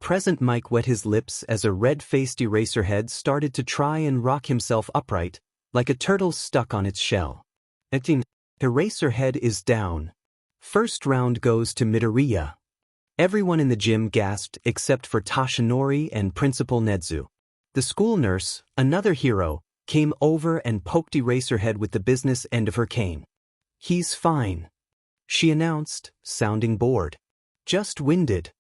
Present Mike wet his lips as a red-faced Eraserhead started to try and rock himself upright, like a turtle stuck on its shell. 18. Eraserhead is down. First round goes to Midoriya. Everyone in the gym gasped except for Tashinori and Principal Nedzu. The school nurse, another hero, came over and poked Eraserhead with the business end of her cane. "He's fine," she announced, sounding bored. "Just winded."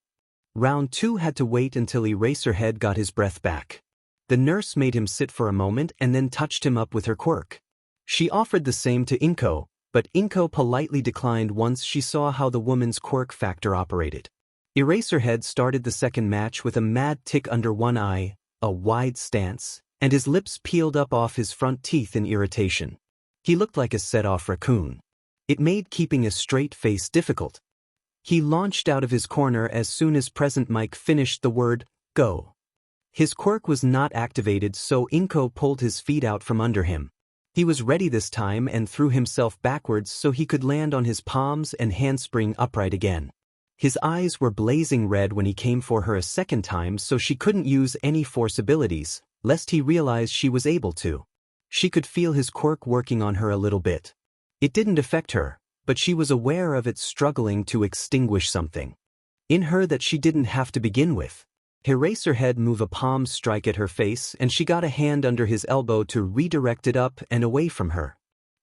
Round 2 had to wait until Eraserhead got his breath back. The nurse made him sit for a moment and then touched him up with her quirk. She offered the same to Inko, but Inko politely declined once she saw how the woman's quirk factor operated. Eraserhead started the second match with a mad tick under one eye, a wide stance, and his lips peeled up off his front teeth in irritation. He looked like a set-off raccoon. It made keeping a straight face difficult. He launched out of his corner as soon as Present Mike finished the word, "Go." His quirk was not activated, so Inko pulled his feet out from under him. He was ready this time and threw himself backwards so he could land on his palms and handspring upright again. His eyes were blazing red when he came for her a second time, so she couldn't use any force abilities, lest he realize she was able to. She could feel his quirk working on her a little bit. It didn't affect her, but she was aware of it struggling to extinguish something in her that she didn't have to begin with. Eraserhead moved a palm strike at her face and she got a hand under his elbow to redirect it up and away from her.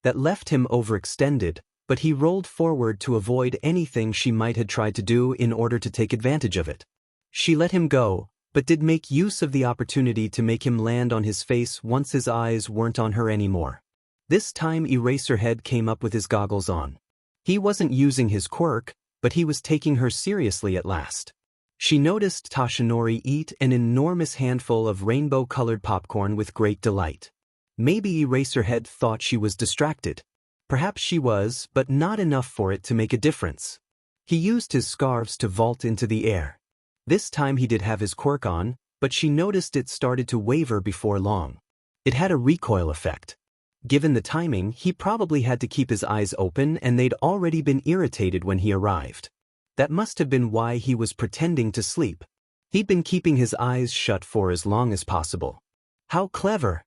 That left him overextended, but he rolled forward to avoid anything she might have tried to do in order to take advantage of it. She let him go, but did make use of the opportunity to make him land on his face once his eyes weren't on her anymore. This time Eraserhead came up with his goggles on. He wasn't using his quirk, but he was taking her seriously at last. She noticed Tashinori eat an enormous handful of rainbow-colored popcorn with great delight. Maybe Eraserhead thought she was distracted. Perhaps she was, but not enough for it to make a difference. He used his scarves to vault into the air. This time he did have his quirk on, but she noticed it started to waver before long. It had a recoil effect. Given the timing, he probably had to keep his eyes open and they'd already been irritated when he arrived. That must have been why he was pretending to sleep. He'd been keeping his eyes shut for as long as possible. How clever!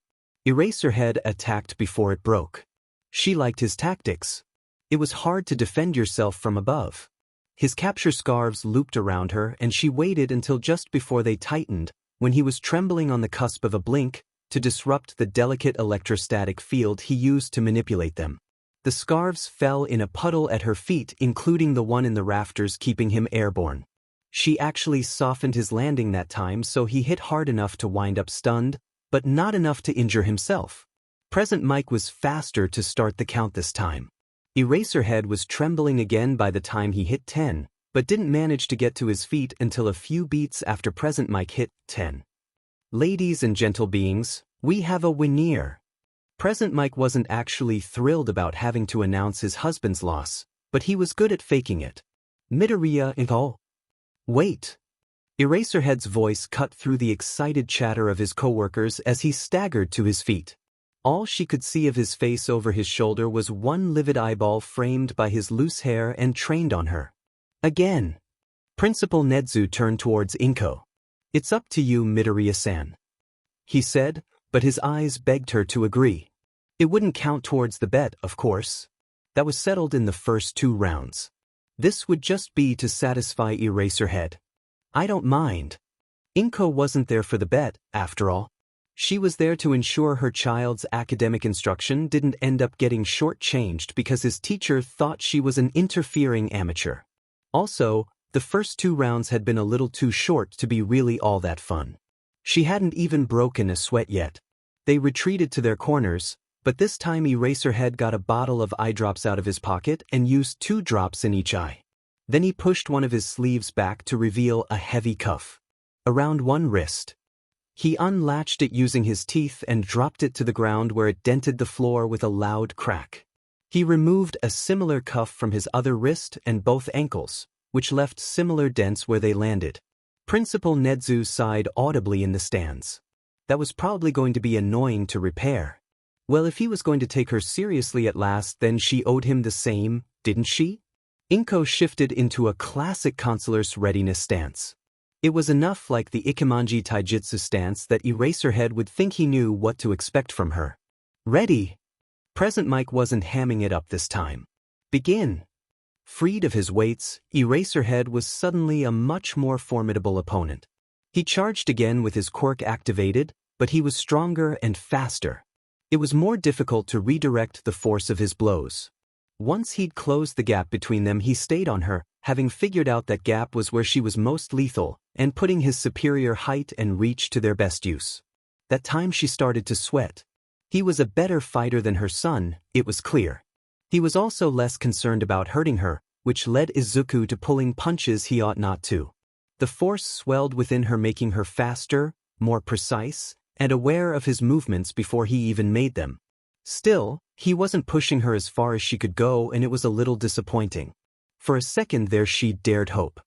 Eraserhead attacked before it broke. She liked his tactics. It was hard to defend yourself from above. His capture scarves looped around her and she waited until just before they tightened, when he was trembling on the cusp of a blink, to disrupt the delicate electrostatic field he used to manipulate them. The scarves fell in a puddle at her feet, including the one in the rafters, keeping him airborne. She actually softened his landing that time, so he hit hard enough to wind up stunned, but not enough to injure himself. Present Mike was faster to start the count this time. Eraserhead was trembling again by the time he hit 10, but didn't manage to get to his feet until a few beats after Present Mike hit 10. Ladies and gentle beings, we have a winner. Present Mike wasn't actually thrilled about having to announce his husband's loss, but he was good at faking it. Midoriya Inko. Wait. Eraserhead's voice cut through the excited chatter of his coworkers as he staggered to his feet. All she could see of his face over his shoulder was one livid eyeball framed by his loose hair and trained on her. Again. Principal Nezu turned towards Inko. It's up to you, Midoriya-san, he said, but his eyes begged her to agree. It wouldn't count towards the bet, of course. That was settled in the first 2 rounds. This would just be to satisfy Eraserhead. I don't mind. Inko wasn't there for the bet, after all. She was there to ensure her child's academic instruction didn't end up getting shortchanged because his teacher thought she was an interfering amateur. Also, the first 2 rounds had been a little too short to be really all that fun. She hadn't even broken a sweat yet. They retreated to their corners, but this time Eraserhead got a bottle of eye drops out of his pocket and used 2 drops in each eye. Then he pushed one of his sleeves back to reveal a heavy cuff around one wrist. He unlatched it using his teeth and dropped it to the ground, where it dented the floor with a loud crack. He removed a similar cuff from his other wrist and both ankles, which left similar dents where they landed. Principal Nezu sighed audibly in the stands. That was probably going to be annoying to repair. Well, if he was going to take her seriously at last, then she owed him the same, didn't she? Inko shifted into a classic consular's readiness stance. It was enough like the Ikemanji Taijutsu stance that Eraserhead would think he knew what to expect from her. Ready? Present Mike wasn't hamming it up this time. Begin. Freed of his weights, Eraserhead was suddenly a much more formidable opponent. He charged again with his quirk activated, but he was stronger and faster. It was more difficult to redirect the force of his blows. Once he'd closed the gap between them, he stayed on her, having figured out that gap was where she was most lethal, and putting his superior height and reach to their best use. That time she started to sweat. He was a better fighter than her son, it was clear. He was also less concerned about hurting her, which led Izuku to pulling punches he ought not to. The force swelled within her, making her faster, more precise, and aware of his movements before he even made them. Still, he wasn't pushing her as far as she could go, and it was a little disappointing. For a second there she dared hope.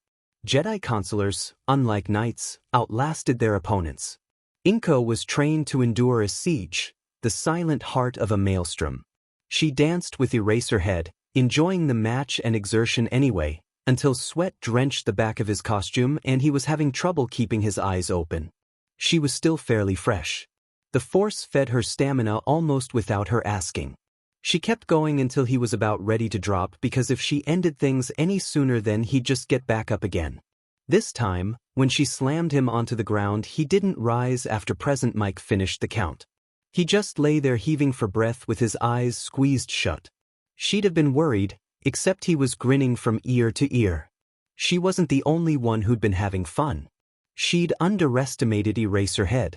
Jedi consulars, unlike knights, outlasted their opponents. Inko was trained to endure a siege, the silent heart of a maelstrom. She danced with Eraserhead, enjoying the match and exertion anyway, until sweat drenched the back of his costume and he was having trouble keeping his eyes open. She was still fairly fresh. The force fed her stamina almost without her asking. She kept going until he was about ready to drop, because if she ended things any sooner then he'd just get back up again. This time, when she slammed him onto the ground, he didn't rise after Present Mike finished the count. He just lay there heaving for breath with his eyes squeezed shut. She'd have been worried, except he was grinning from ear to ear. She wasn't the only one who'd been having fun. She'd underestimated Eraserhead.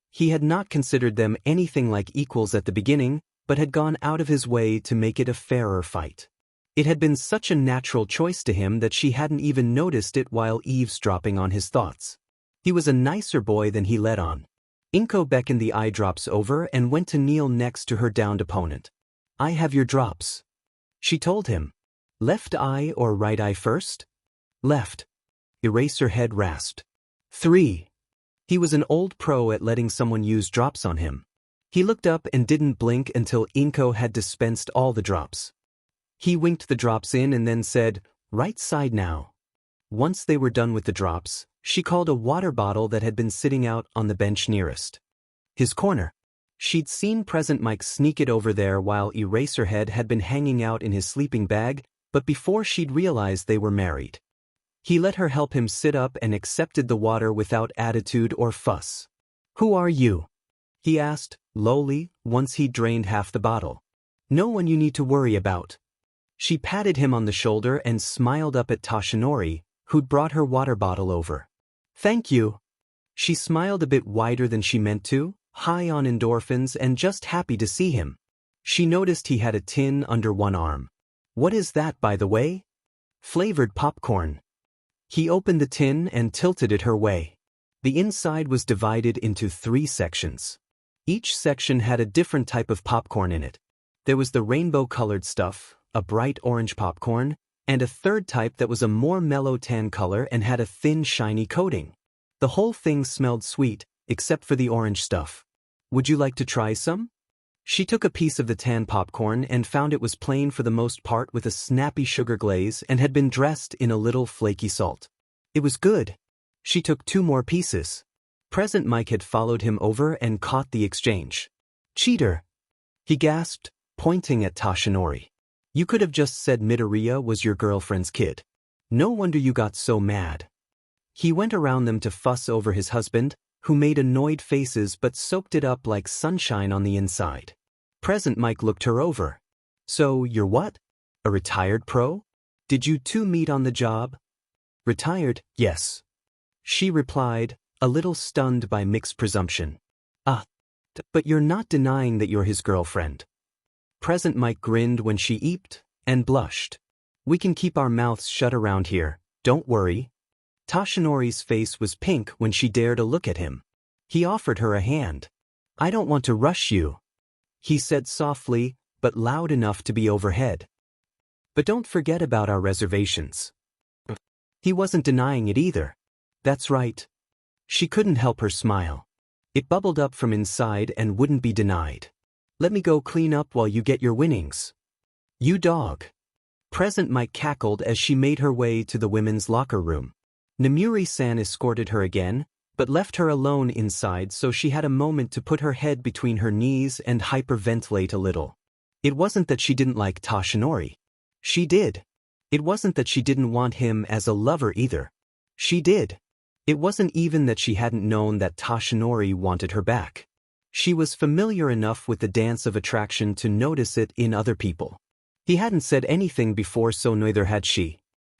He had not considered them anything like equals at the beginning, but had gone out of his way to make it a fairer fight. It had been such a natural choice to him that she hadn't even noticed it while eavesdropping on his thoughts. He was a nicer boy than he let on. Inko beckoned the eye drops over and went to kneel next to her downed opponent. I have your drops, she told him. Left eye or right eye first? Left. Eraserhead rasped. 3. He was an old pro at letting someone use drops on him. He looked up and didn't blink until Inko had dispensed all the drops. He winked the drops in and then said, "Right side now." Once they were done with the drops, she called a water bottle that had been sitting out on the bench nearest his corner. She'd seen Present Mike sneak it over there while Eraserhead had been hanging out in his sleeping bag, but before she'd realized they were married. He let her help him sit up and accepted the water without attitude or fuss. "Who are you?" he asked, lowly, once he'd drained half the bottle. "No one you need to worry about." She patted him on the shoulder and smiled up at Toshinori, who'd brought her water bottle over. "Thank you." She smiled a bit wider than she meant to, high on endorphins and just happy to see him. She noticed he had a tin under one arm. "What is that, by the way?" "Flavored popcorn." He opened the tin and tilted it her way. The inside was divided into 3 sections. Each section had a different type of popcorn in it. There was the rainbow-colored stuff, a bright orange popcorn, and a third type that was a more mellow tan color and had a thin, shiny coating. The whole thing smelled sweet, except for the orange stuff. "Would you like to try some?" She took a piece of the tan popcorn and found it was plain for the most part with a snappy sugar glaze and had been dressed in a little flaky salt. It was good. She took 2 more pieces. Present Mike had followed him over and caught the exchange. "Cheater!" he gasped, pointing at Toshinori. "You could have just said Midoriya was your girlfriend's kid. No wonder you got so mad." He went around them to fuss over his husband, who made annoyed faces but soaked it up like sunshine on the inside. Present Mike looked her over. "So, you're what? A retired pro? Did you 2 meet on the job?" "Retired, yes," she replied, a little stunned by Mick's presumption. But you're not denying that you're his girlfriend." Present Mike grinned when she eeped and blushed. "We can keep our mouths shut around here, don't worry." Toshinori's face was pink when she dared a look at him. He offered her a hand. "I don't want to rush you," he said softly, but loud enough to be overhead. "But don't forget about our reservations." He wasn't denying it either. "That's right." She couldn't help her smile. It bubbled up from inside and wouldn't be denied. "Let me go clean up while you get your winnings." "You dog." Present Mike cackled as she made her way to the women's locker room. Namuri-san escorted her again, but left her alone inside so she had a moment to put her head between her knees and hyperventilate a little. It wasn't that she didn't like Toshinori. She did. It wasn't that she didn't want him as a lover either. She did. It wasn't even that she hadn't known that Toshinori wanted her back. She was familiar enough with the dance of attraction to notice it in other people. He hadn't said anything before, so neither had she.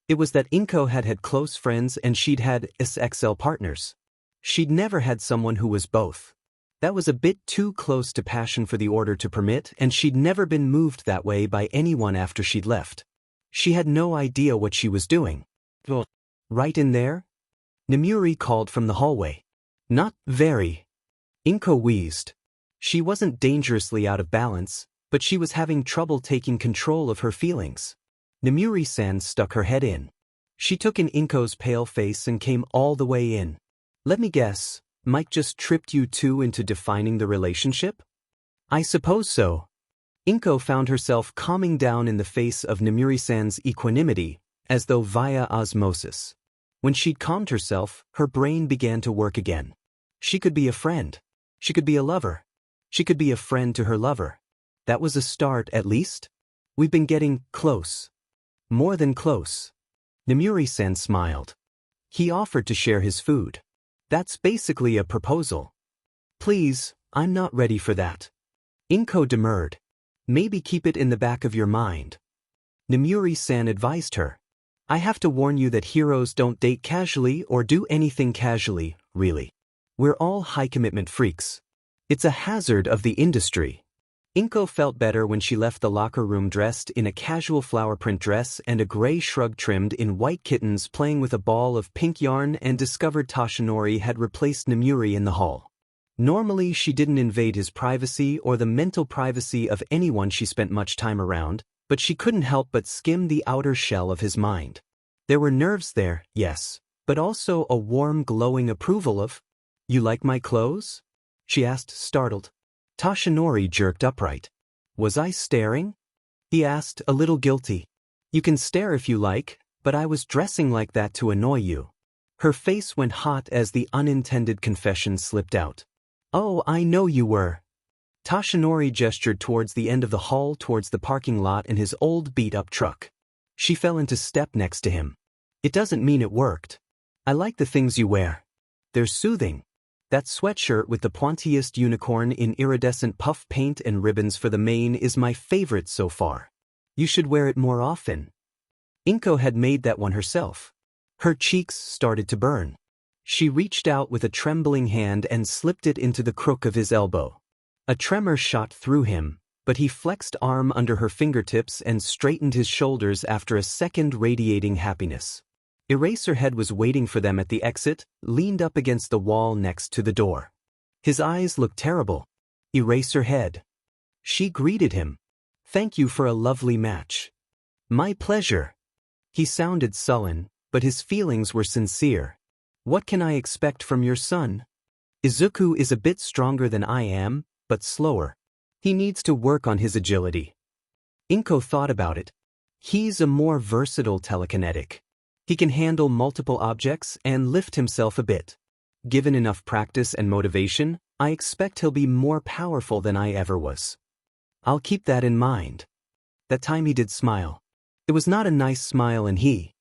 It was that Inko had had close friends and she'd had SXL partners. She'd never had someone who was both. That was a bit too close to passion for the order to permit, and she'd never been moved that way by anyone after she'd left. She had no idea what she was doing. "Right in there?" Namuri called from the hallway. "Not very." Inko wheezed. She wasn't dangerously out of balance, but she was having trouble taking control of her feelings. Namuri-san stuck her head in. She took in Inko's pale face and came all the way in. "Let me guess, Mike just tripped you 2 into defining the relationship?" "I suppose so." Inko found herself calming down in the face of Namuri-san's equanimity, as though via osmosis. When she'd calmed herself, her brain began to work again. She could be a friend. She could be a lover. She could be a friend to her lover. That was a start, at least. "We've been getting close. More than close." Namuri-san smiled. He offered to share his food. "That's basically a proposal." "Please, I'm not ready for that." Inko demurred. "Maybe keep it in the back of your mind." Namuri-san advised her. "I have to warn you that heroes don't date casually or do anything casually, really. We're all high-commitment freaks. It's a hazard of the industry." Inko felt better when she left the locker room dressed in a casual flower print dress and a gray shrug trimmed in white kittens playing with a ball of pink yarn, and discovered Toshinori had replaced Namuri in the hall. Normally she didn't invade his privacy or the mental privacy of anyone she spent much time around, but she couldn't help but skim the outer shell of his mind. There were nerves there, yes, but also a warm glowing approval of, "You like my clothes?" she asked, startled. Tashinori jerked upright. "Was I staring?" he asked, a little guilty. "You can stare if you like, but I was dressing like that to annoy you." Her face went hot as the unintended confession slipped out. "Oh, I know you were." Tashinori gestured towards the end of the hall towards the parking lot in his old beat-up truck. She fell into step next to him. "It doesn't mean it worked. I like the things you wear. They're soothing. That sweatshirt with the pointiest unicorn in iridescent puff paint and ribbons for the mane is my favorite so far. You should wear it more often." Inko had made that one herself. Her cheeks started to burn. She reached out with a trembling hand and slipped it into the crook of his elbow. A tremor shot through him, but he flexed arm under her fingertips and straightened his shoulders after a second radiating happiness. Eraserhead was waiting for them at the exit, leaned up against the wall next to the door. His eyes looked terrible. "Eraserhead." She greeted him. "Thank you for a lovely match." "My pleasure." He sounded sullen, but his feelings were sincere. "What can I expect from your son? Izuku is a bit stronger than I am, but slower. He needs to work on his agility." Inko thought about it. "He's a more versatile telekinetic. He can handle multiple objects and lift himself a bit. Given enough practice and motivation, I expect he'll be more powerful than I ever was." "I'll keep that in mind." That time he did smile. It was not a nice smile, and he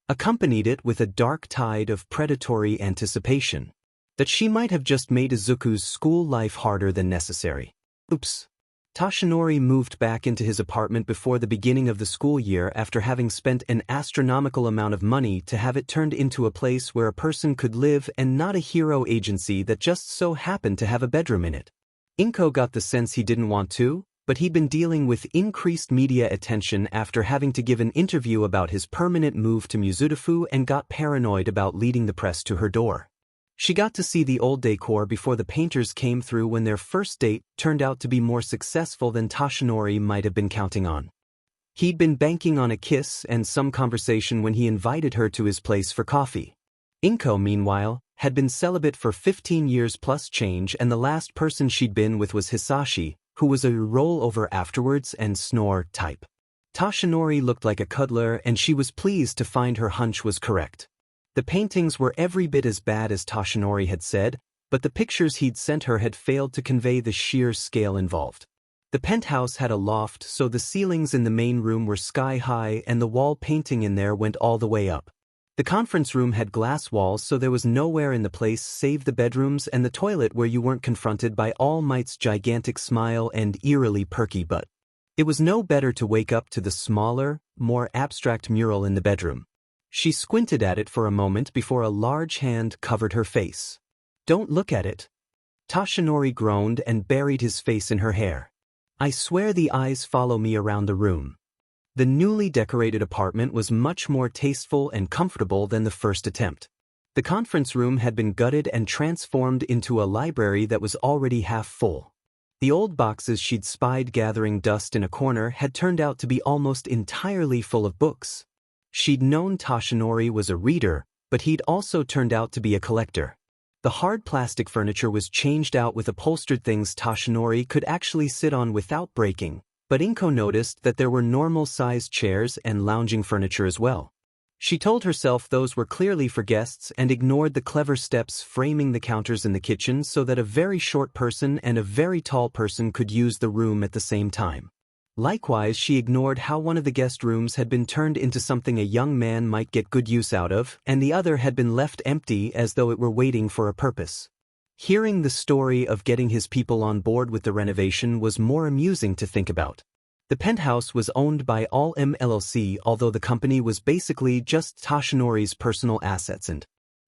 accompanied it with a dark tide of predatory anticipation. That she might have just made Izuku's school life harder than necessary. Oops. Tashinori moved back into his apartment before the beginning of the school year after having spent an astronomical amount of money to have it turned into a place where a person could live and not a hero agency that just so happened to have a bedroom in it. Inko got the sense he didn't want to, but he'd been dealing with increased media attention after having to give an interview about his permanent move to Mizudafu and got paranoid about leading the press to her door. She got to see the old decor before the painters came through when their first date turned out to be more successful than Tashinori might have been counting on. He'd been banking on a kiss and some conversation when he invited her to his place for coffee. Inko, meanwhile, had been celibate for 15 years plus change, and the last person she'd been with was Hisashi, who was a roll-over afterwards and snore type. Tashinori looked like a cuddler, and she was pleased to find her hunch was correct. The paintings were every bit as bad as Tashinori had said, but the pictures he'd sent her had failed to convey the sheer scale involved. The penthouse had a loft, so the ceilings in the main room were sky-high and the wall painting in there went all the way up. The conference room had glass walls, so there was nowhere in the place save the bedrooms and the toilet where you weren't confronted by All Might's gigantic smile and eerily perky butt. It was no better to wake up to the smaller, more abstract mural in the bedroom. She squinted at it for a moment before a large hand covered her face. "Don't look at it." Tashinori groaned and buried his face in her hair. "I swear the eyes follow me around the room." The newly decorated apartment was much more tasteful and comfortable than the first attempt. The conference room had been gutted and transformed into a library that was already half full. The old boxes she'd spied gathering dust in a corner had turned out to be almost entirely full of books. She'd known Tashinori was a reader, but he'd also turned out to be a collector. The hard plastic furniture was changed out with upholstered things Tashinori could actually sit on without breaking, but Inko noticed that there were normal-sized chairs and lounging furniture as well. She told herself those were clearly for guests and ignored the clever steps framing the counters in the kitchen so that a very short person and a very tall person could use the room at the same time. Likewise, she ignored how one of the guest rooms had been turned into something a young man might get good use out of, and the other had been left empty as though it were waiting for a purpose. Hearing the story of getting his people on board with the renovation was more amusing to think about. The penthouse was owned by All M LLC, although the company was basically just Tashinori's personal assets and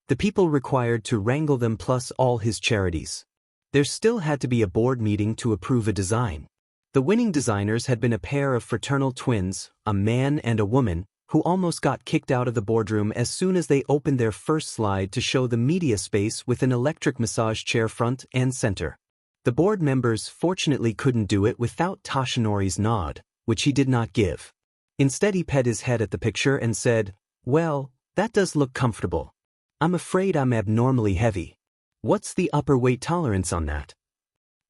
the people required to wrangle them plus all his charities. There still had to be a board meeting to approve a design. The winning designers had been a pair of fraternal twins, a man and a woman, who almost got kicked out of the boardroom as soon as they opened their first slide to show the media space with an electric massage chair front and center. The board members fortunately couldn't do it without Tashinori's nod, which he did not give. Instead, he pet his head at the picture and said, "Well, that does look comfortable." I'm afraid I'm abnormally heavy. What's the upper weight tolerance on that?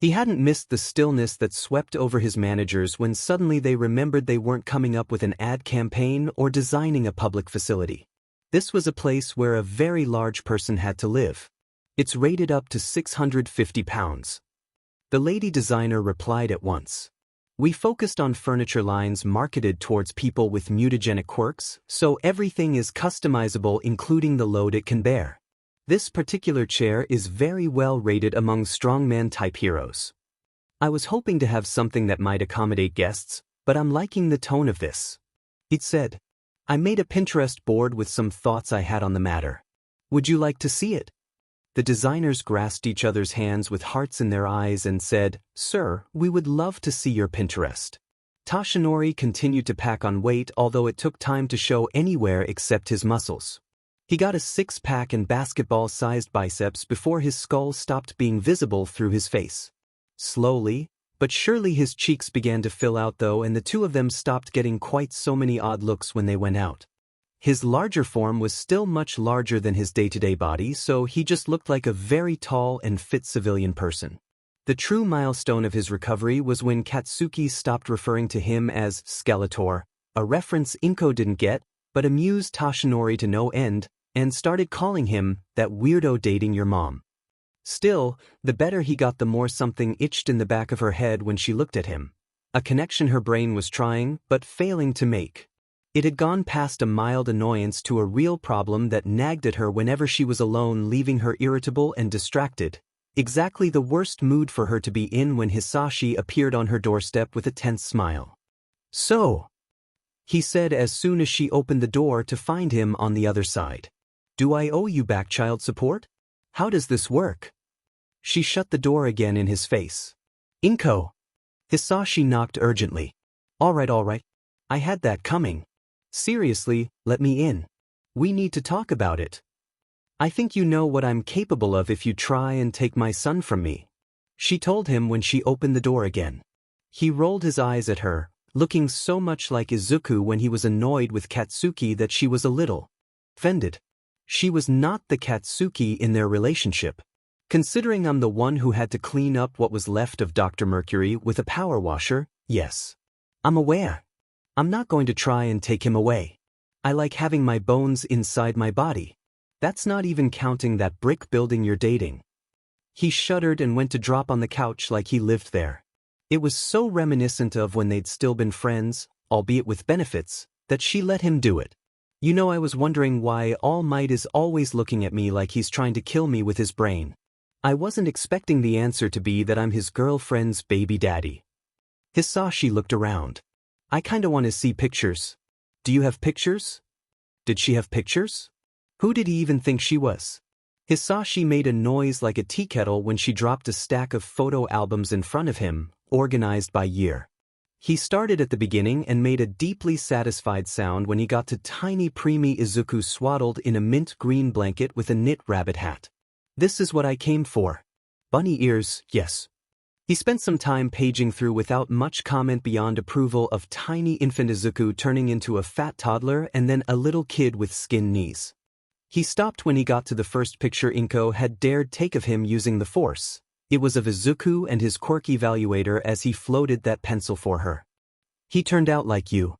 He hadn't missed the stillness that swept over his managers when suddenly they remembered they weren't coming up with an ad campaign or designing a public facility. This was a place where a very large person had to live. It's rated up to 650 pounds. The lady designer replied at once. We focused on furniture lines marketed towards people with mutagenic quirks, so everything is customizable including the load it can bear. This particular chair is very well rated among strongman-type heroes. I was hoping to have something that might accommodate guests, but I'm liking the tone of this. It said. I made a Pinterest board with some thoughts I had on the matter. Would you like to see it? The designers grasped each other's hands with hearts in their eyes and said, Sir, we would love to see your Pinterest. Toshinori continued to pack on weight, although it took time to show anywhere except his muscles. He got a six-pack and basketball-sized biceps before his skull stopped being visible through his face. Slowly, but surely his cheeks began to fill out though, and the two of them stopped getting quite so many odd looks when they went out. His larger form was still much larger than his day-to-day body, so he just looked like a very tall and fit civilian person. The true milestone of his recovery was when Katsuki stopped referring to him as Skeletor, a reference Inko didn't get, but amused Toshinori to no end, and started calling him that weirdo dating your mom. Still, the better he got, the more something itched in the back of her head when she looked at him. A connection her brain was trying, but failing to make. It had gone past a mild annoyance to a real problem that nagged at her whenever she was alone, leaving her irritable and distracted. Exactly the worst mood for her to be in when Hisashi appeared on her doorstep with a tense smile. So, he said as soon as she opened the door to find him on the other side. Do I owe you back child support? How does this work? She shut the door again in his face. Inko. Hisashi knocked urgently. All right. I had that coming. Seriously, let me in. We need to talk about it. I think you know what I'm capable of if you try and take my son from me, she told him when she opened the door again. He rolled his eyes at her, looking so much like Izuku when he was annoyed with Katsuki that she was a little offended. She was not the Katsuki in their relationship. Considering I'm the one who had to clean up what was left of Dr. Mercury with a power washer, yes. I'm aware. I'm not going to try and take him away. I like having my bones inside my body. That's not even counting that brick building you're dating. He shuddered and went to drop on the couch like he lived there. It was so reminiscent of when they'd still been friends, albeit with benefits, that she let him do it. You know, I was wondering why All Might is always looking at me like he's trying to kill me with his brain. I wasn't expecting the answer to be that I'm his girlfriend's baby daddy. Hisashi looked around. I kinda want to see pictures. Do you have pictures? Did she have pictures? Who did he even think she was? Hisashi made a noise like a tea kettle when she dropped a stack of photo albums in front of him, organized by year. He started at the beginning and made a deeply satisfied sound when he got to tiny preemie Izuku swaddled in a mint green blanket with a knit rabbit hat. This is what I came for. Bunny ears, yes. He spent some time paging through without much comment beyond approval of tiny infant Izuku turning into a fat toddler and then a little kid with skin knees. He stopped when he got to the first picture Inko had dared take of him using the Force. It was of Izuku and his quirk evaluator as he floated that pencil for her. He turned out like you.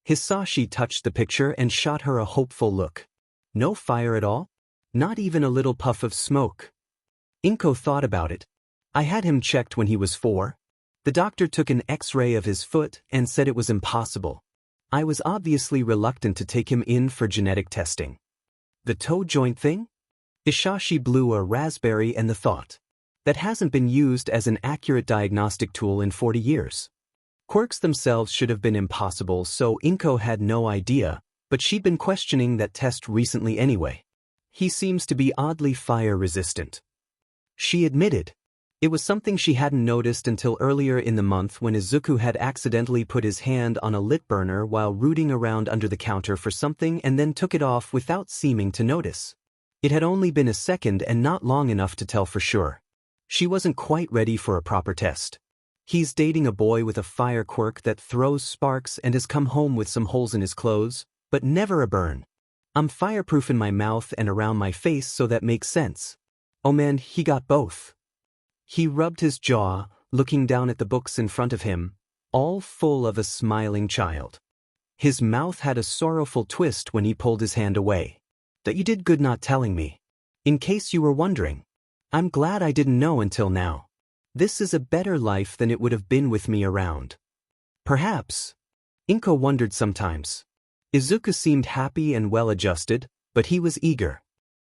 Hisashi touched the picture and shot her a hopeful look. No fire at all? Not even a little puff of smoke. Inko thought about it. I had him checked when he was 4. The doctor took an X-ray of his foot and said it was impossible. I was obviously reluctant to take him in for genetic testing. The toe joint thing? Hisashi blew a raspberry and the thought. That hasn't been used as an accurate diagnostic tool in 40 years. Quirks themselves should have been impossible, so Inko had no idea, but she'd been questioning that test recently anyway. He seems to be oddly fire-resistant. She admitted. It was something she hadn't noticed until earlier in the month when Izuku had accidentally put his hand on a lit burner while rooting around under the counter for something and then took it off without seeming to notice. It had only been a second and not long enough to tell for sure. She wasn't quite ready for a proper test. He's dating a boy with a fire quirk that throws sparks and has come home with some holes in his clothes, but never a burn. I'm fireproof in my mouth and around my face, so that makes sense. Oh man, he got both. He rubbed his jaw, looking down at the books in front of him, all full of a smiling child. His mouth had a sorrowful twist when he pulled his hand away. That you did good not telling me. In case you were wondering. I'm glad I didn't know until now. This is a better life than it would have been with me around. Perhaps. Inko wondered sometimes. Izuku seemed happy and well-adjusted, but he was eager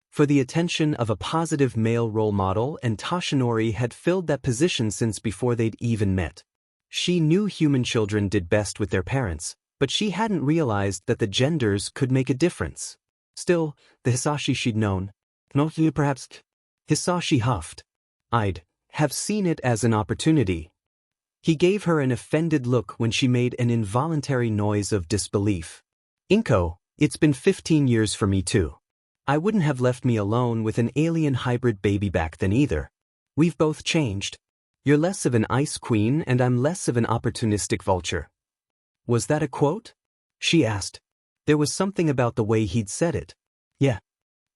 for the attention of a positive male role model, and Toshinori had filled that position since before they'd even met. She knew human children did best with their parents, but she hadn't realized that the genders could make a difference. Still, the Hisashi she'd known. No, perhaps. Hisashi huffed. I'd have seen it as an opportunity. He gave her an offended look when she made an involuntary noise of disbelief. Inko, it's been 15 years for me too. I wouldn't have left me alone with an alien hybrid baby back then either. We've both changed. You're less of an ice queen and I'm less of an opportunistic vulture. Was that a quote? She asked. There was something about the way he'd said it. Yeah.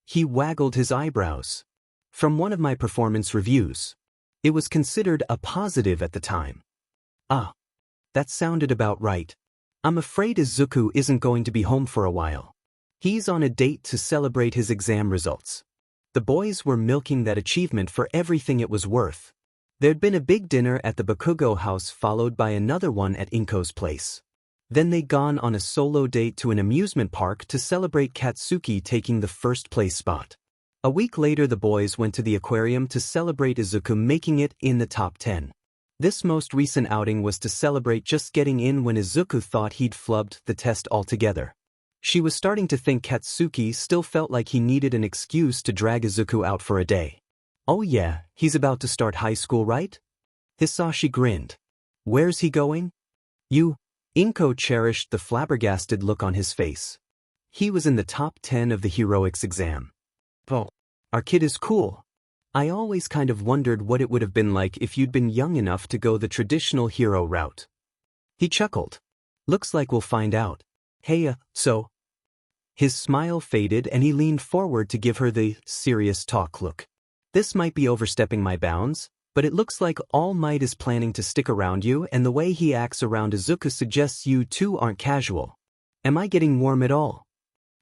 He waggled his eyebrows. From one of my performance reviews. It was considered a positive at the time. Ah. That sounded about right. I'm afraid Izuku isn't going to be home for a while. He's on a date to celebrate his exam results. The boys were milking that achievement for everything it was worth. There'd been a big dinner at the Bakugo house followed by another one at Inko's place. Then they'd gone on a solo date to an amusement park to celebrate Katsuki taking the first place spot. A week later the boys went to the aquarium to celebrate Izuku making it in the top 10. This most recent outing was to celebrate just getting in when Izuku thought he'd flubbed the test altogether. She was starting to think Katsuki still felt like he needed an excuse to drag Izuku out for a day. Oh yeah, he's about to start high school, right? Hisashi grinned. Where's he going? Inko cherished the flabbergasted look on his face. He was in the top 10 of the heroics exam. Oh, our kid is cool. I always kind of wondered what it would have been like if you'd been young enough to go the traditional hero route. He chuckled. Looks like we'll find out. Hey, so? His smile faded and he leaned forward to give her the serious talk look. This might be overstepping my bounds, but it looks like All Might is planning to stick around you, and the way he acts around Izuku suggests you two aren't casual. Am I getting warm at all?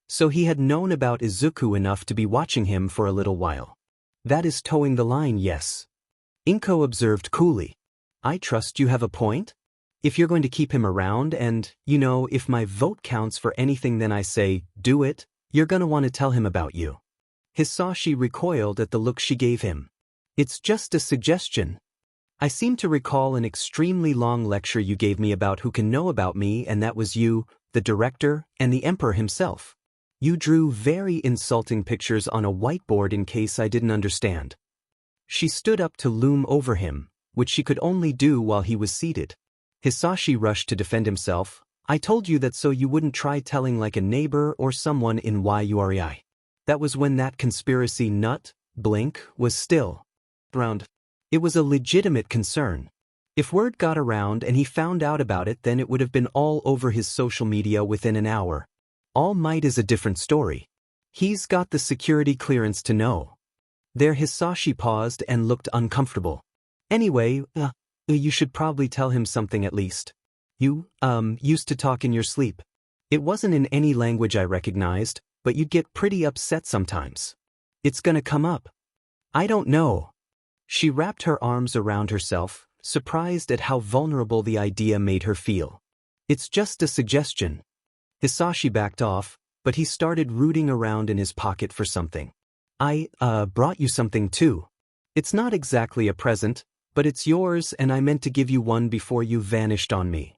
So he had known about Izuku enough to be watching him for a little while. That is towing the line, yes. Inko observed coolly. I trust you have a point? If you're going to keep him around and, if my vote counts for anything, then I say, do it, you're gonna want to tell him about you. Hisashi recoiled at the look she gave him. It's just a suggestion. I seem to recall an extremely long lecture you gave me about who can know about me, and that was you, the director, and the emperor himself. You drew very insulting pictures on a whiteboard in case I didn't understand. She stood up to loom over him, which she could only do while he was seated. Hisashi rushed to defend himself. I told you that so you wouldn't try telling like a neighbor or someone in Yurei. That was when that conspiracy nut, Blink, was still around. It was a legitimate concern. If word got around and he found out about it, then it would have been all over his social media within an hour. All Might is a different story. He's got the security clearance to know. There Hisashi paused and looked uncomfortable. Anyway, you should probably tell him something at least. You, used to talk in your sleep. It wasn't in any language I recognized, but you'd get pretty upset sometimes. It's gonna come up. I don't know. She wrapped her arms around herself, surprised at how vulnerable the idea made her feel. It's just a suggestion. Hisashi backed off, but he started rooting around in his pocket for something. I, brought you something too. It's not exactly a present, but it's yours and I meant to give you one before you vanished on me.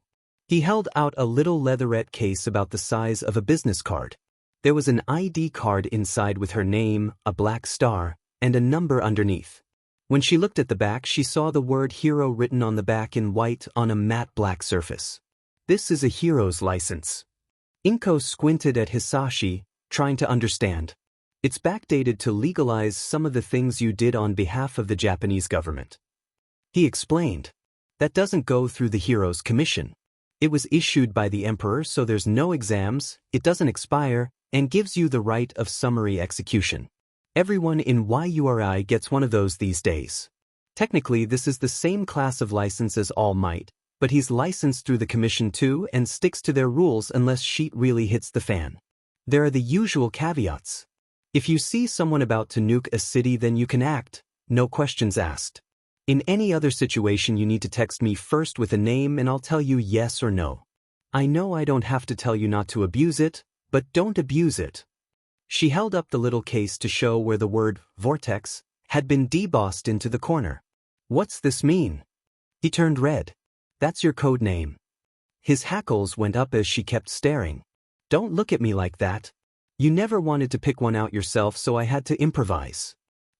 He held out a little leatherette case about the size of a business card. There was an ID card inside with her name, a black star, and a number underneath. When she looked at the back, she saw the word hero written on the back in white on a matte black surface. This is a hero's license. Inko squinted at Hisashi, trying to understand. It's backdated to legalize some of the things you did on behalf of the Japanese government. He explained. That doesn't go through the Heroes Commission. It was issued by the Emperor, so there's no exams, it doesn't expire, and gives you the right of summary execution. Everyone in YURI gets one of those these days. Technically, this is the same class of license as All Might, but he's licensed through the commission too and sticks to their rules unless shit really hits the fan. There are the usual caveats. If you see someone about to nuke a city, then you can act, no questions asked. In any other situation, you need to text me first with a name and I'll tell you yes or no. I know I don't have to tell you not to abuse it, but don't abuse it. She held up the little case to show where the word vortex had been debossed into the corner. What's this mean? He turned red. That's your code name. His hackles went up as she kept staring. Don't look at me like that. You never wanted to pick one out yourself, so I had to improvise.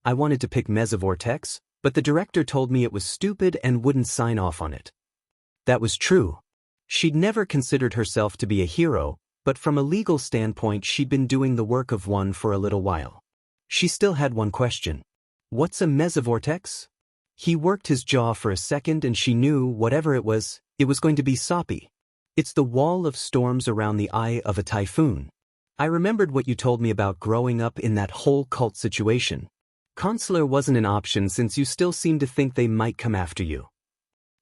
I wanted to pick Mesovortex, but the director told me it was stupid and wouldn't sign off on it. That was true. She'd never considered herself to be a hero, but from a legal standpoint she'd been doing the work of one for a little while. She still had one question. What's a mesovortex? He worked his jaw for a second and she knew, whatever it was going to be soppy. It's the wall of storms around the eye of a typhoon. I remembered what you told me about growing up in that whole cult situation. Consular wasn't an option since you still seemed to think they might come after you.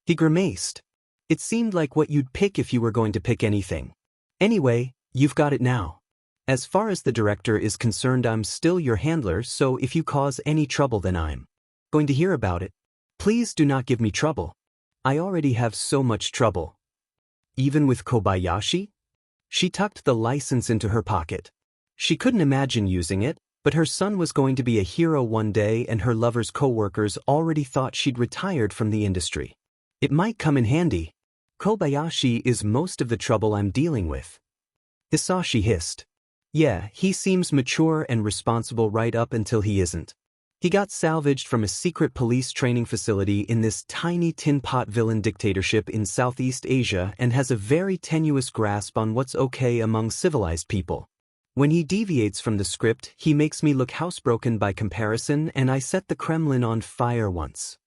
He grimaced. It seemed like what you'd pick if you were going to pick anything. Anyway, you've got it now. As far as the director is concerned, I'm still your handler, so if you cause any trouble, then I'm going to hear about it. Please do not give me trouble. I already have so much trouble. Even with Kobayashi? She tucked the license into her pocket. She couldn't imagine using it, but her son was going to be a hero one day and her lover's co-workers already thought she'd retired from the industry. It might come in handy. Kobayashi is most of the trouble I'm dealing with. Hisashi hissed. Yeah, he seems mature and responsible right up until he isn't. He got salvaged from a secret police training facility in this tiny tin pot villain dictatorship in Southeast Asia and has a very tenuous grasp on what's okay among civilized people. When he deviates from the script, he makes me look housebroken by comparison, and I set the Kremlin on fire once.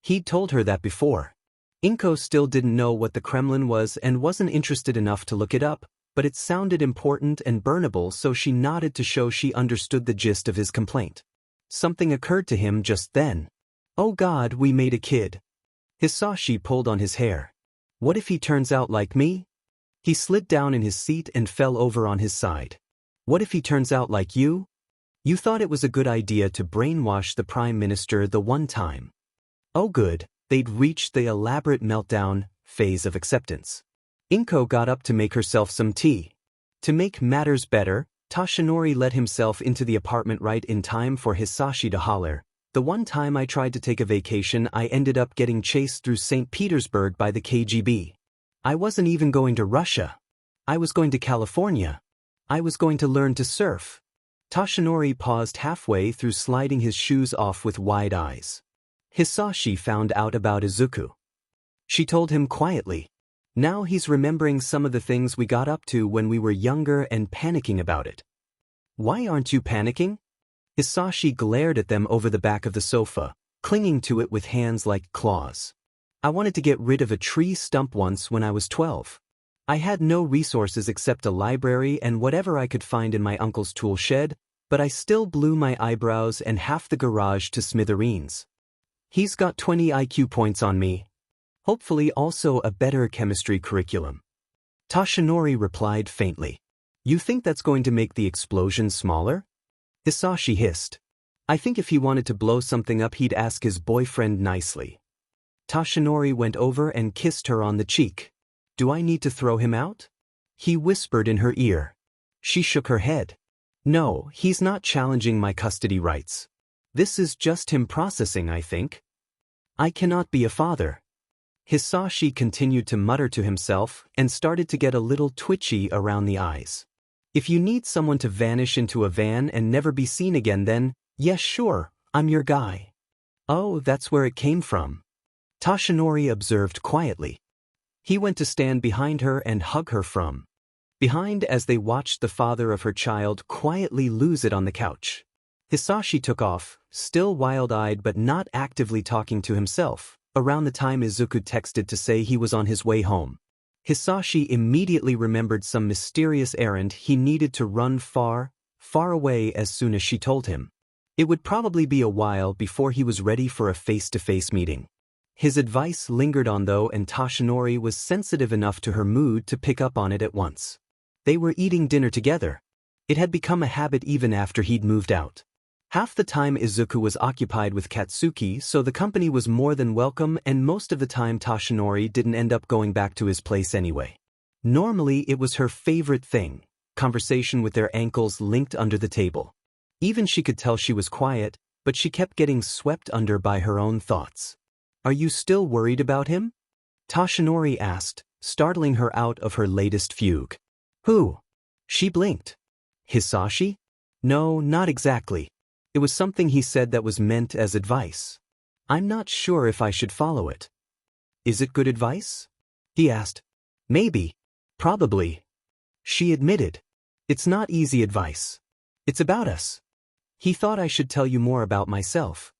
He'd told her that before. Inko still didn't know what the Kremlin was and wasn't interested enough to look it up, but it sounded important and burnable, so she nodded to show she understood the gist of his complaint. Something occurred to him just then. Oh God, we made a kid. Hisashi pulled on his hair. What if he turns out like me? He slid down in his seat and fell over on his side. What if he turns out like you? You thought it was a good idea to brainwash the Prime Minister the one time. Oh good. They'd reached the elaborate meltdown phase of acceptance. Inko got up to make herself some tea. To make matters better, Toshinori let himself into the apartment right in time for Hisashi to holler. The one time I tried to take a vacation, I ended up getting chased through St. Petersburg by the KGB. I wasn't even going to Russia. I was going to California. I was going to learn to surf. Toshinori paused halfway through sliding his shoes off with wide eyes. Hisashi found out about Izuku. She told him quietly. Now he's remembering some of the things we got up to when we were younger and panicking about it. Why aren't you panicking? Hisashi glared at them over the back of the sofa, clinging to it with hands like claws. I wanted to get rid of a tree stump once when I was 12. I had no resources except a library and whatever I could find in my uncle's tool shed, but I still blew my eyebrows and half the garage to smithereens. He's got 20 IQ points on me. Hopefully also a better chemistry curriculum. Toshinori replied faintly. You think that's going to make the explosion smaller? Hisashi hissed. I think if he wanted to blow something up, he'd ask his boyfriend nicely. Toshinori went over and kissed her on the cheek. Do I need to throw him out? He whispered in her ear. She shook her head. No, he's not challenging my custody rights. This is just him processing, I think. I cannot be a father. Hisashi continued to mutter to himself and started to get a little twitchy around the eyes. If you need someone to vanish into a van and never be seen again, then, yes, sure, I'm your guy. Oh, that's where it came from. Toshinori observed quietly. He went to stand behind her and hug her from behind as they watched the father of her child quietly lose it on the couch. Hisashi took off, still wild-eyed but not actively talking to himself, around the time Izuku texted to say he was on his way home. Hisashi immediately remembered some mysterious errand he needed to run far, far away as soon as she told him. It would probably be a while before he was ready for a face-to-face meeting. His advice lingered on though, and Toshinori was sensitive enough to her mood to pick up on it at once. They were eating dinner together. It had become a habit even after he'd moved out. Half the time Izuku was occupied with Katsuki, so the company was more than welcome, and most of the time Toshinori didn't end up going back to his place anyway. Normally it was her favorite thing, conversation with their ankles linked under the table. Even she could tell she was quiet, but she kept getting swept under by her own thoughts. "Are you still worried about him?" Toshinori asked, startling her out of her latest fugue. "Who?" She blinked. "Hisashi?" "No, not exactly. It was something he said that was meant as advice. I'm not sure if I should follow it." "Is it good advice?" he asked. "Maybe. Probably." She admitted. "It's not easy advice. It's about us." "He thought I should tell you more about myself."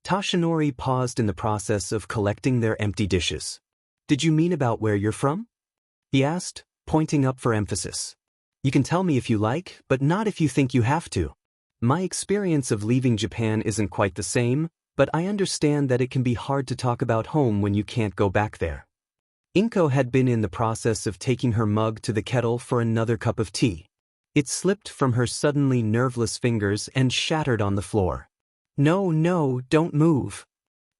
Toshinori paused in the process of collecting their empty dishes. "Did you mean about where you're from?" he asked, pointing up for emphasis. "You can tell me if you like, but not if you think you have to. My experience of leaving Japan isn't quite the same, but I understand that it can be hard to talk about home when you can't go back there." Inko had been in the process of taking her mug to the kettle for another cup of tea. It slipped from her suddenly nerveless fingers and shattered on the floor. No, don't move."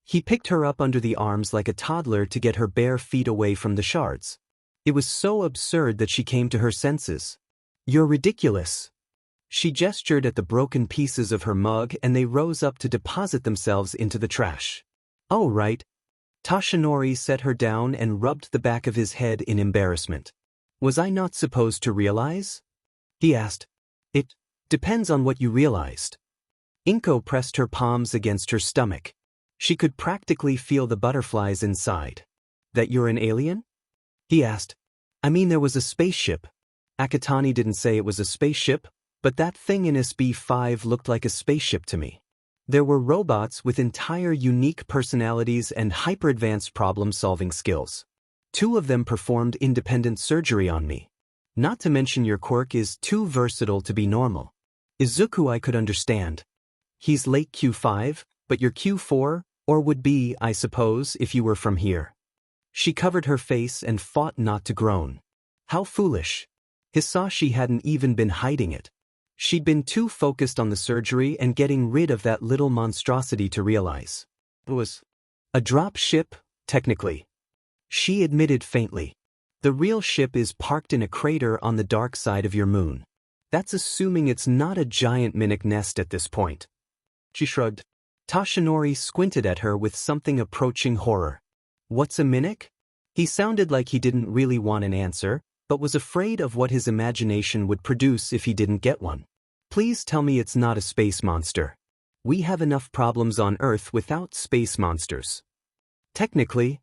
He picked her up under the arms like a toddler to get her bare feet away from the shards. It was so absurd that she came to her senses. "You're ridiculous." She gestured at the broken pieces of her mug and they rose up to deposit themselves into the trash. "Oh, right." Toshinori set her down and rubbed the back of his head in embarrassment. "Was I not supposed to realize?" he asked. "It depends on what you realized." Inko pressed her palms against her stomach. She could practically feel the butterflies inside. "That you're an alien?" he asked. "I mean, there was a spaceship. Akatani didn't say it was a spaceship, but that thing in SB5 looked like a spaceship to me. There were robots with entire unique personalities and hyper-advanced problem-solving skills. 2 of them performed independent surgery on me. Not to mention your quirk is too versatile to be normal. Izuku I could understand. He's late Q5, but you're Q4, or would be, I suppose, if you were from here." She covered her face and fought not to groan. How foolish. Hisashi hadn't even been hiding it. She'd been too focused on the surgery and getting rid of that little monstrosity to realize. It was a drop ship, technically. She admitted faintly. "The real ship is parked in a crater on the dark side of your moon. That's assuming it's not a giant mimic nest at this point." She shrugged. Toshinori squinted at her with something approaching horror. "What's a mimic?" He sounded like he didn't really want an answer, but was afraid of what his imagination would produce if he didn't get one. "Please tell me it's not a space monster. We have enough problems on Earth without space monsters." Technically,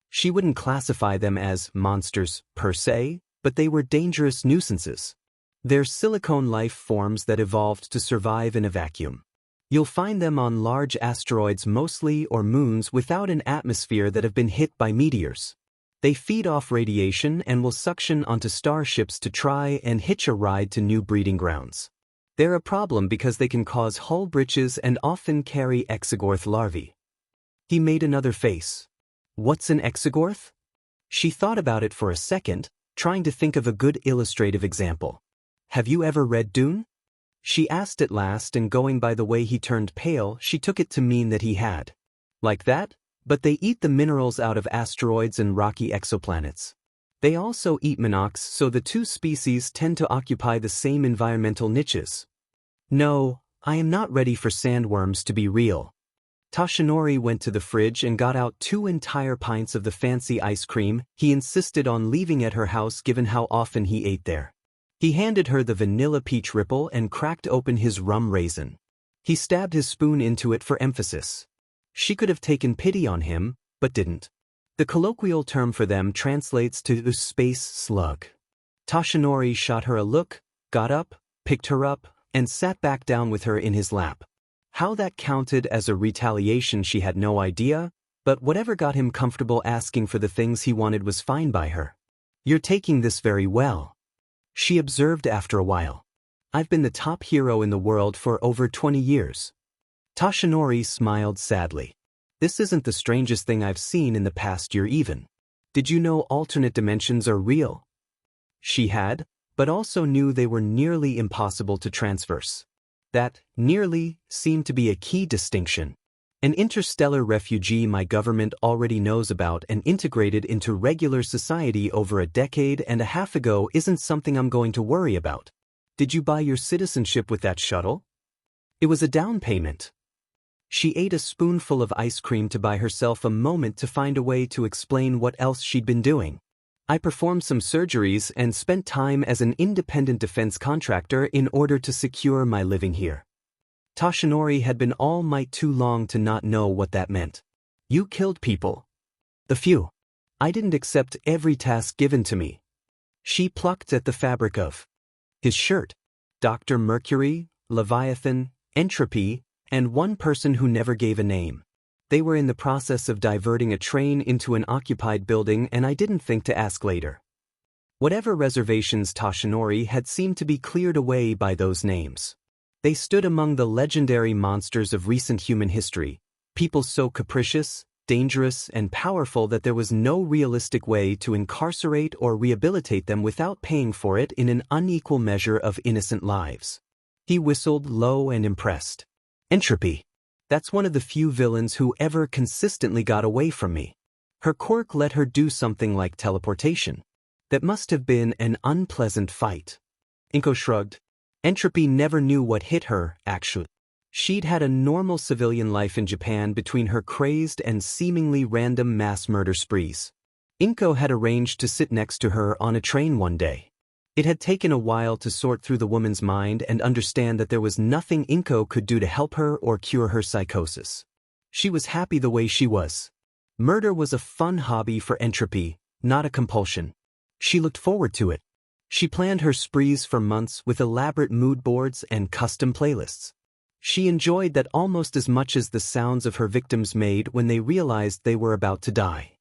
she wouldn't classify them as monsters per se, but they were dangerous nuisances. They're silicone life forms that evolved to survive in a vacuum. You'll find them on large asteroids mostly, or moons without an atmosphere that have been hit by meteors. They feed off radiation and will suction onto starships to try and hitch a ride to new breeding grounds. They're a problem because they can cause hull breaches and often carry exogorth larvae. He made another face. "What's an exogorth?" She thought about it for a second, trying to think of a good illustrative example. "Have you ever read Dune?" she asked at last, and going by the way he turned pale, she took it to mean that he had. "Like that? But they eat the minerals out of asteroids and rocky exoplanets. They also eat monox, so the 2 species tend to occupy the same environmental niches." "No, I am not ready for sandworms to be real." Toshinori went to the fridge and got out 2 entire pints of the fancy ice cream he insisted on leaving at her house given how often he ate there. He handed her the vanilla peach ripple and cracked open his rum raisin. He stabbed his spoon into it for emphasis. She could have taken pity on him, but didn't. The colloquial term for them translates to space slug. Toshinori shot her a look, got up, picked her up, and sat back down with her in his lap. How that counted as a retaliation she had no idea, but whatever got him comfortable asking for the things he wanted was fine by her. You're taking this very well, she observed after a while. I've been the top hero in the world for over 20 years. Toshinori smiled sadly. This isn't the strangest thing I've seen in the past year even. Did you know alternate dimensions are real? She had, but also knew they were nearly impossible to transverse. That nearly seemed to be a key distinction. An interstellar refugee my government already knows about and integrated into regular society over a decade and a half ago isn't something I'm going to worry about. Did you buy your citizenship with that shuttle? It was a down payment. She ate a spoonful of ice cream to buy herself a moment to find a way to explain what else she'd been doing. I performed some surgeries and spent time as an independent defense contractor in order to secure my living here. Toshinori had been all might too long to not know what that meant. You killed people. The few. I didn't accept every task given to me. She plucked at the fabric of his shirt. Dr. Mercury, Leviathan, Entropy, and one person who never gave a name. They were in the process of diverting a train into an occupied building and I didn't think to ask later. Whatever reservations Toshinori had seemed to be cleared away by those names. They stood among the legendary monsters of recent human history, people so capricious, dangerous, and powerful that there was no realistic way to incarcerate or rehabilitate them without paying for it in an unequal measure of innocent lives. He whistled low and impressed. Entropy. That's one of the few villains who ever consistently got away from me. Her quirk let her do something like teleportation. That must have been an unpleasant fight. Inko shrugged. Entropy never knew what hit her, actually. She'd had a normal civilian life in Japan between her crazed and seemingly random mass murder sprees. Inko had arranged to sit next to her on a train one day. It had taken a while to sort through the woman's mind and understand that there was nothing Inko could do to help her or cure her psychosis. She was happy the way she was. Murder was a fun hobby for Entropy, not a compulsion. She looked forward to it. She planned her sprees for months with elaborate mood boards and custom playlists. She enjoyed that almost as much as the sounds of her victims made when they realized they were about to die.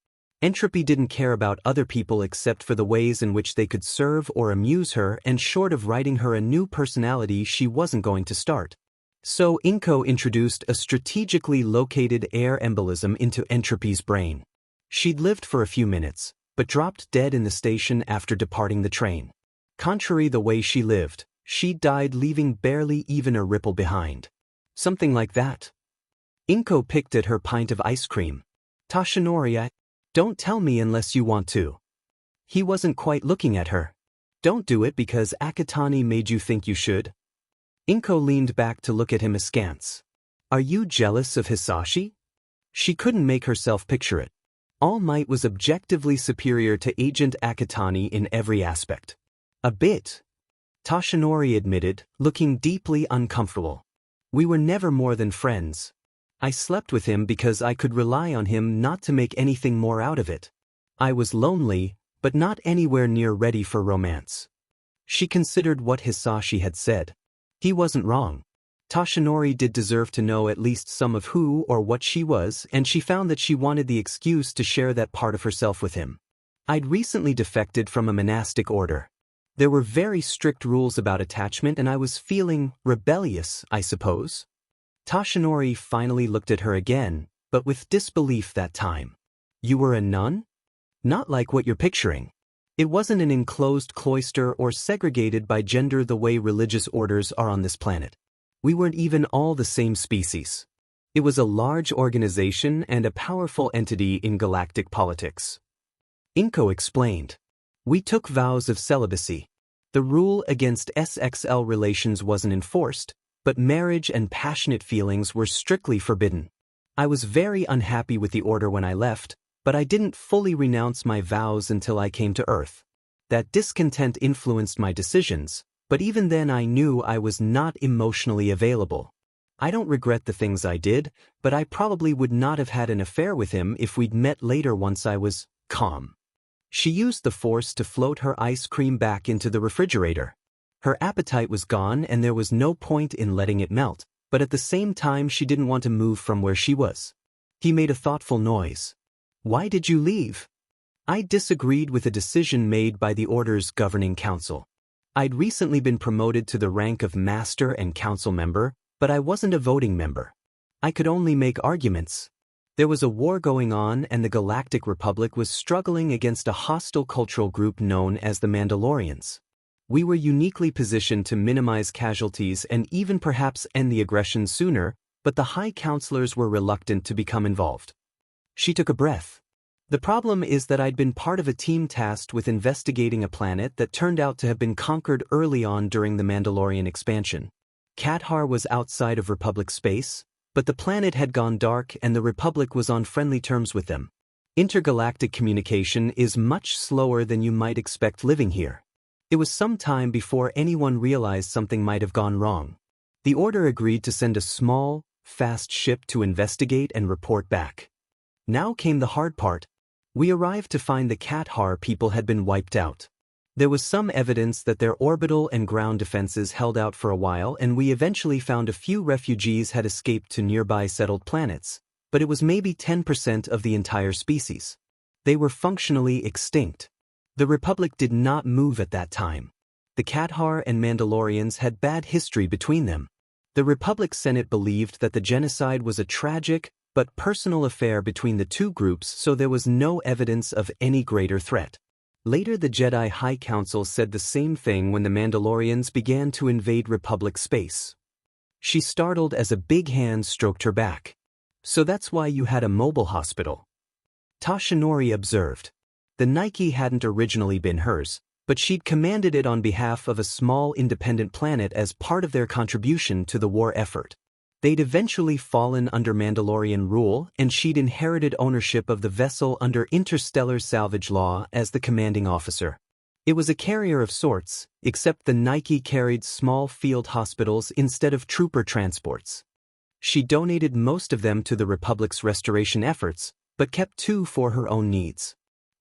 Entropy didn't care about other people except for the ways in which they could serve or amuse her, and short of writing her a new personality she wasn't going to start. So Inko introduced a strategically located air embolism into Entropy's brain. She'd lived for a few minutes, but dropped dead in the station after departing the train. Contrary the way she lived, she died leaving barely even a ripple behind. Something like that. Inko picked at her pint of ice cream. Toshinori, don't tell me unless you want to. He wasn't quite looking at her. Don't do it because Akatani made you think you should. Inko leaned back to look at him askance. Are you jealous of Hisashi? She couldn't make herself picture it. All Might was objectively superior to Agent Akatani in every aspect. A bit. Toshinori admitted, looking deeply uncomfortable. We were never more than friends. I slept with him because I could rely on him not to make anything more out of it. I was lonely, but not anywhere near ready for romance. She considered what Hisashi had said. He wasn't wrong. Toshinori did deserve to know at least some of who or what she was, and she found that she wanted the excuse to share that part of herself with him. I'd recently defected from a monastic order. There were very strict rules about attachment and I was feeling rebellious, I suppose. Toshinori finally looked at her again, but with disbelief that time. You were a nun? Not like what you're picturing. It wasn't an enclosed cloister or segregated by gender the way religious orders are on this planet. We weren't even all the same species. It was a large organization and a powerful entity in galactic politics. Inko explained. We took vows of celibacy. The rule against SXL relations wasn't enforced, but marriage and passionate feelings were strictly forbidden. I was very unhappy with the order when I left, but I didn't fully renounce my vows until I came to Earth. That discontent influenced my decisions, but even then I knew I was not emotionally available. I don't regret the things I did, but I probably would not have had an affair with him if we'd met later once I was calm. She used the force to float her ice cream back into the refrigerator. Her appetite was gone and there was no point in letting it melt, but at the same time she didn't want to move from where she was. He made a thoughtful noise. Why did you leave? I disagreed with a decision made by the Order's governing council. I'd recently been promoted to the rank of Master and Council member, but I wasn't a voting member. I could only make arguments. There was a war going on and the Galactic Republic was struggling against a hostile cultural group known as the Mandalorians. We were uniquely positioned to minimize casualties and even perhaps end the aggression sooner, but the High Counselors were reluctant to become involved. She took a breath. The problem is that I'd been part of a team tasked with investigating a planet that turned out to have been conquered early on during the Mandalorian expansion. Kathar was outside of Republic space, but the planet had gone dark and the Republic was on friendly terms with them. Intergalactic communication is much slower than you might expect living here. It was some time before anyone realized something might have gone wrong. The Order agreed to send a small, fast ship to investigate and report back. Now came the hard part. We arrived to find the Kathar people had been wiped out. There was some evidence that their orbital and ground defenses held out for a while, and we eventually found a few refugees had escaped to nearby settled planets, but it was maybe 10% of the entire species. They were functionally extinct. The Republic did not move at that time. The Kathar and Mandalorians had bad history between them. The Republic Senate believed that the genocide was a tragic, but personal affair between the two groups, so there was no evidence of any greater threat. Later the Jedi High Council said the same thing when the Mandalorians began to invade Republic space. She startled as a big hand stroked her back. So that's why you had a mobile hospital. Tashinori observed. The Nike hadn't originally been hers, but she'd commanded it on behalf of a small independent planet as part of their contribution to the war effort. They'd eventually fallen under Mandalorian rule, and she'd inherited ownership of the vessel under interstellar salvage law as the commanding officer. It was a carrier of sorts, except the Nike carried small field hospitals instead of trooper transports. She donated most of them to the Republic's restoration efforts, but kept 2 for her own needs.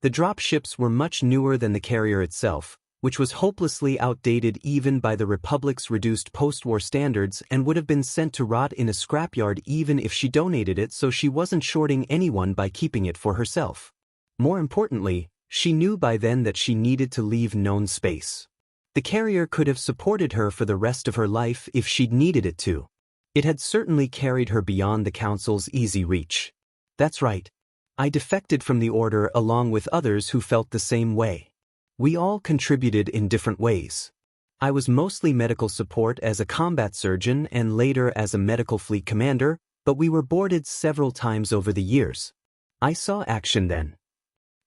The dropships were much newer than the carrier itself, which was hopelessly outdated even by the Republic's reduced post-war standards and would have been sent to rot in a scrapyard even if she donated it, so she wasn't shorting anyone by keeping it for herself. More importantly, she knew by then that she needed to leave known space. The carrier could have supported her for the rest of her life if she'd needed it to. It had certainly carried her beyond the Council's easy reach. That's right. I defected from the Order along with others who felt the same way. We all contributed in different ways. I was mostly medical support as a combat surgeon and later as a medical fleet commander, but we were boarded several times over the years. I saw action then.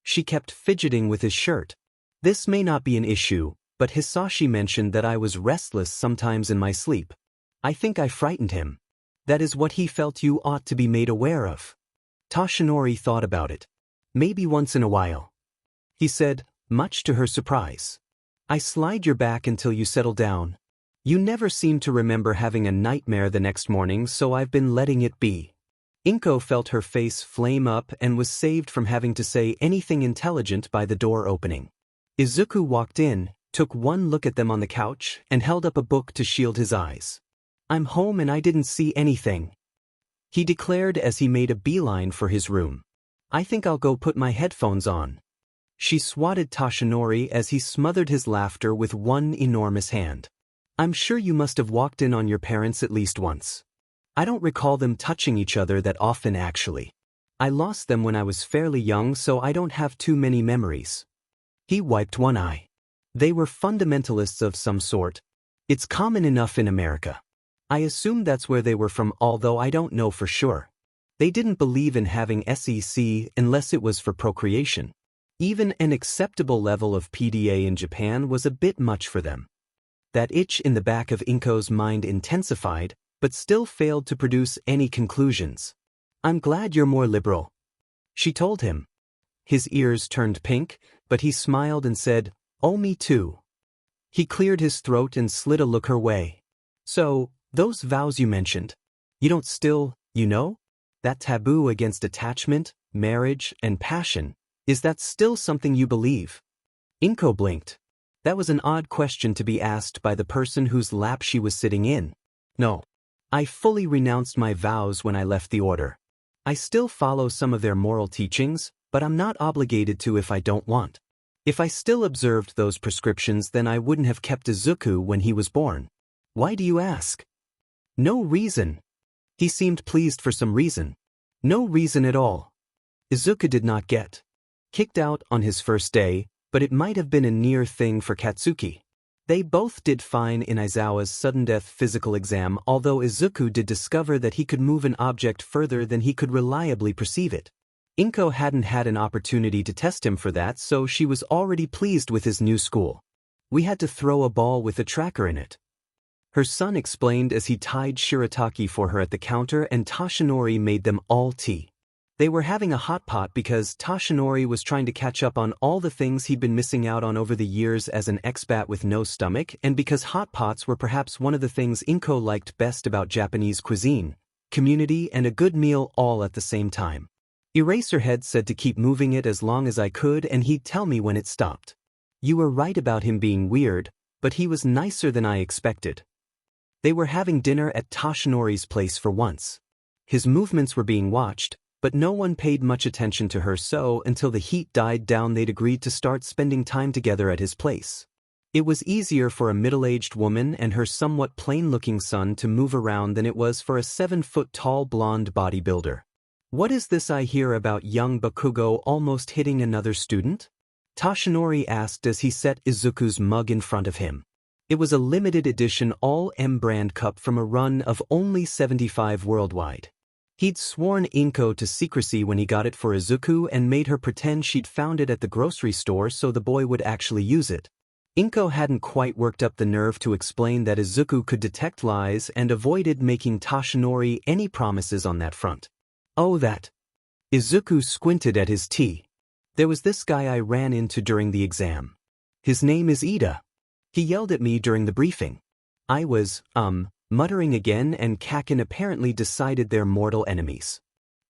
She kept fidgeting with his shirt. This may not be an issue, but Hisashi mentioned that I was restless sometimes in my sleep. I think I frightened him. That is what he felt you ought to be made aware of. Tashinori thought about it. Maybe once in a while. He said, much to her surprise. I slide your back until you settle down. You never seem to remember having a nightmare the next morning, so I've been letting it be. Inko felt her face flame up and was saved from having to say anything intelligent by the door opening. Izuku walked in, took one look at them on the couch, and held up a book to shield his eyes. I'm home and I didn't see anything, he declared as he made a beeline for his room. I think I'll go put my headphones on. She swatted Tashinori as he smothered his laughter with one enormous hand. I'm sure you must have walked in on your parents at least once. I don't recall them touching each other that often actually. I lost them when I was fairly young, so I don't have too many memories. He wiped one eye. They were fundamentalists of some sort. It's common enough in America. I assume that's where they were from, although I don't know for sure. They didn't believe in having SEC unless it was for procreation. Even an acceptable level of PDA in Japan was a bit much for them. That itch in the back of Inko's mind intensified, but still failed to produce any conclusions. I'm glad you're more liberal, she told him. His ears turned pink, but he smiled and said, oh, me too. He cleared his throat and slid a look her way. So, those vows you mentioned, you don't still, that taboo against attachment, marriage, and passion, is that still something you believe? Inko blinked. That was an odd question to be asked by the person whose lap she was sitting in. No. I fully renounced my vows when I left the Order. I still follow some of their moral teachings, but I'm not obligated to if I don't want. If I still observed those prescriptions, then I wouldn't have kept Izuku when he was born. Why do you ask? No reason. He seemed pleased for some reason. No reason at all. Izuku did not get kicked out on his first day, but it might have been a near thing for Katsuki. They both did fine in Aizawa's sudden death physical exam, although Izuku did discover that he could move an object further than he could reliably perceive it. Inko hadn't had an opportunity to test him for that, so she was already pleased with his new school. We had to throw a ball with a tracker in it, her son explained as he tied shirataki for her at the counter, and Toshinori made them all tea. They were having a hot pot because Toshinori was trying to catch up on all the things he'd been missing out on over the years as an expat with no stomach, and because hot pots were perhaps one of the things Inko liked best about Japanese cuisine: community and a good meal all at the same time. Eraserhead said to keep moving it as long as I could, and he'd tell me when it stopped. You were right about him being weird, but he was nicer than I expected. They were having dinner at Toshinori's place for once. His movements were being watched, but no one paid much attention to her, so until the heat died down they'd agreed to start spending time together at his place. It was easier for a middle-aged woman and her somewhat plain-looking son to move around than it was for a 7-foot-tall blonde bodybuilder. What is this I hear about young Bakugo almost hitting another student? Toshinori asked as he set Izuku's mug in front of him. It was a limited edition all-M brand cup from a run of only 75 worldwide. He'd sworn Inko to secrecy when he got it for Izuku and made her pretend she'd found it at the grocery store so the boy would actually use it. Inko hadn't quite worked up the nerve to explain that Izuku could detect lies and avoided making Toshinori any promises on that front. Oh, that. Izuku squinted at his tea. There was this guy I ran into during the exam. His name is Ida. He yelled at me during the briefing. I was, muttering again, and Kakin apparently decided they're mortal enemies.